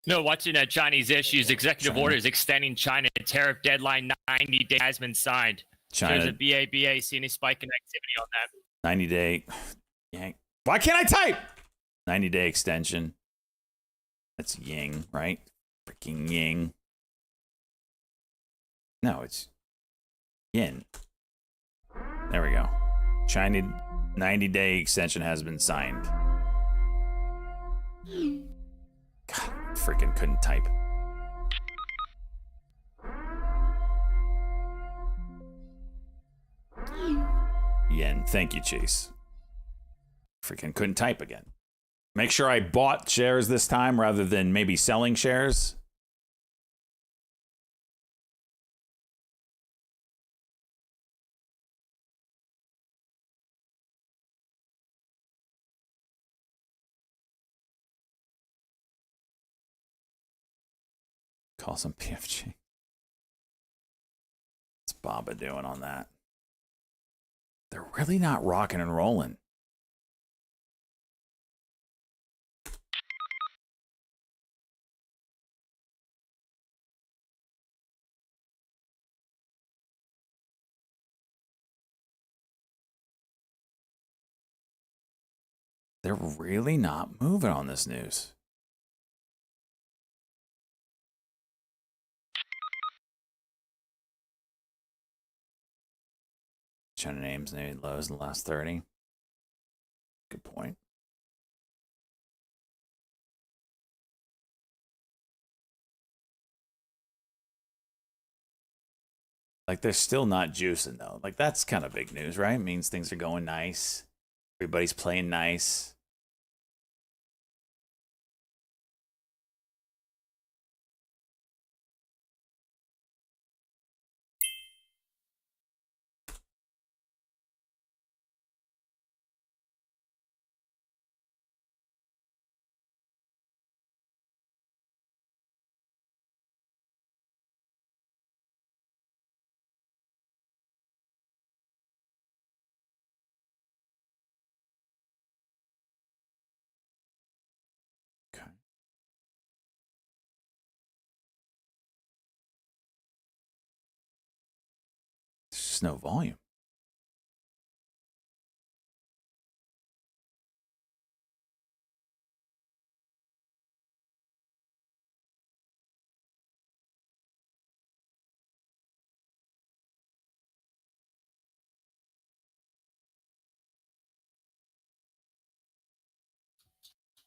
No, watching Chinese issues. Executive orders extending China tariff deadline 90 days has been signed. China. There's a BABA. See any spike in activity on that? 90-day. Yank. Why can't I type? 90-day extension. That's Ying, right? Freaking Ying. No, it's Yin. There we go. China 90-day extension has been signed. God, freaking couldn't type. Yen, thank you, Chase. Freaking couldn't type again. Make sure I bought shares this time rather than maybe selling shares. Call some PFG. What's Baba doing on that? They're really not rocking and rolling. They're really not moving on this news. China names made lows in the last 30. Good point. Like they're still not juicing though. Like that's kind of big news, right? It means things are going nice. Everybody's playing nice. There's just no volume.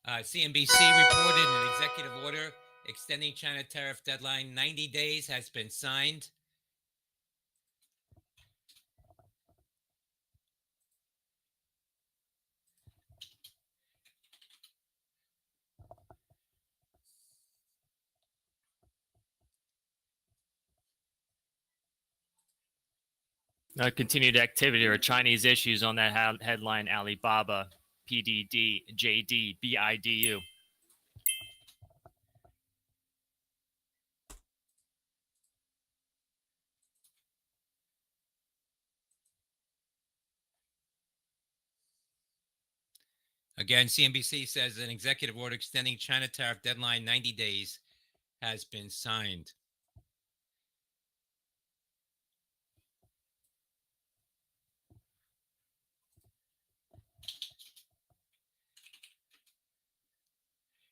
CNBC reported an executive order extending China tariff deadline 90 days has been signed. Continued activity or Chinese issues on that headline: Alibaba, PDD, JD, BIDU. Again, CNBC says an executive order extending China tariff deadline 90 days has been signed.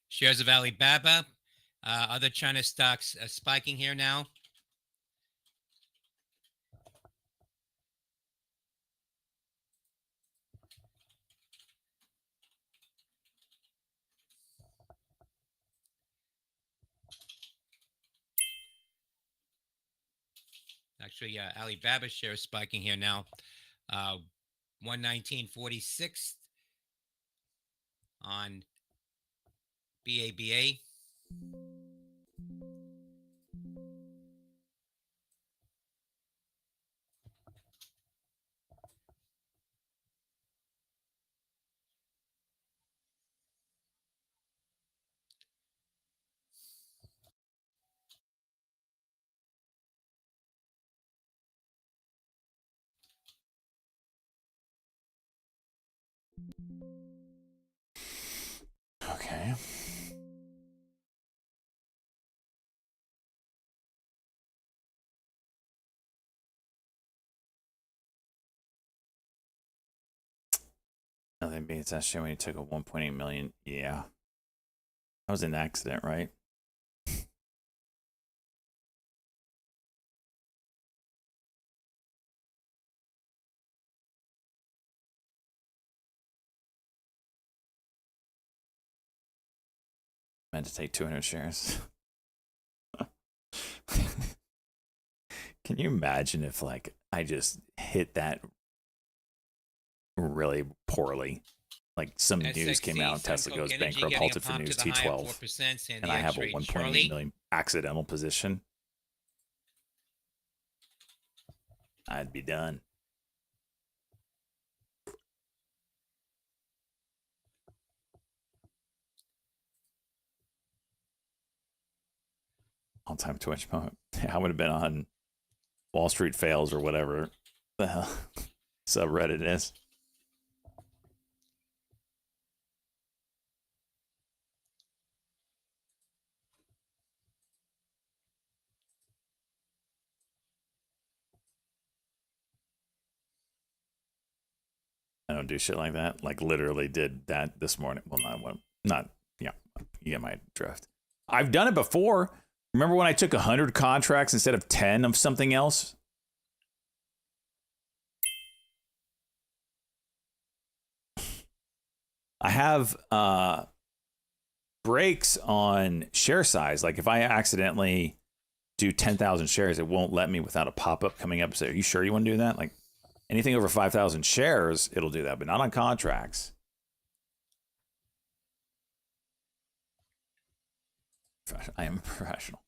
Shares of Alibaba, other China stocks spiking here now. Actually, Alibaba shares spiking here now. 119.46 on BABA. Okay. Nothing beats that shit when you took a 1.8 million. Yeah. That was an accident, right? Meant to take 200 shares. Can you imagine if like I just hit that really poorly? Like some news came out, Tesla goes bankrupt, halted for news T12, and I have a 1.8 million accidental position. I'd be done. All-time Twitch moment. I would have been on Wall Street Fails or whatever the hell subreddit is. I don't do shit like that. Like literally did that this morning. Well, not yeah. You get my drift. I've done it before. Remember when I took 100 contracts instead of 10 of something else? I have breaks on share size. Like if I accidentally do 10,000 shares, it won't let me without a pop-up coming up. Say, are you sure you want to do that? Like anything over 5,000 shares, it'll do that, but not on contracts. I am a professional.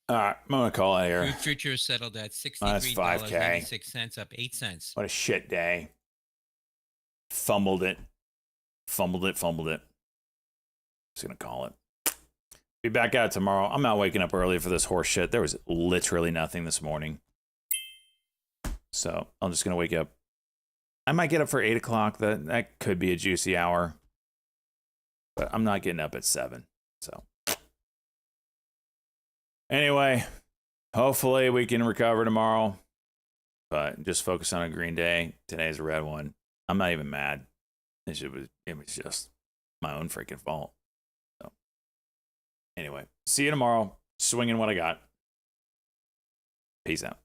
All right, I'm gonna call it here. Crude futures settled at Minus $63.96, up 8 cents. What a shit day. Fumbled it. Just gonna call it. Be back out tomorrow. I'm not waking up early for this horse shit. There was literally nothing this morning. So I'm just gonna wake up. I might get up for 8 o'clock. That could be a juicy hour. But I'm not getting up at 7. So anyway, hopefully we can recover tomorrow. But just focus on a green day. Today's a red one. I'm not even mad. It was just my own freaking fault. So anyway, see you tomorrow. Swinging what I got. Peace out.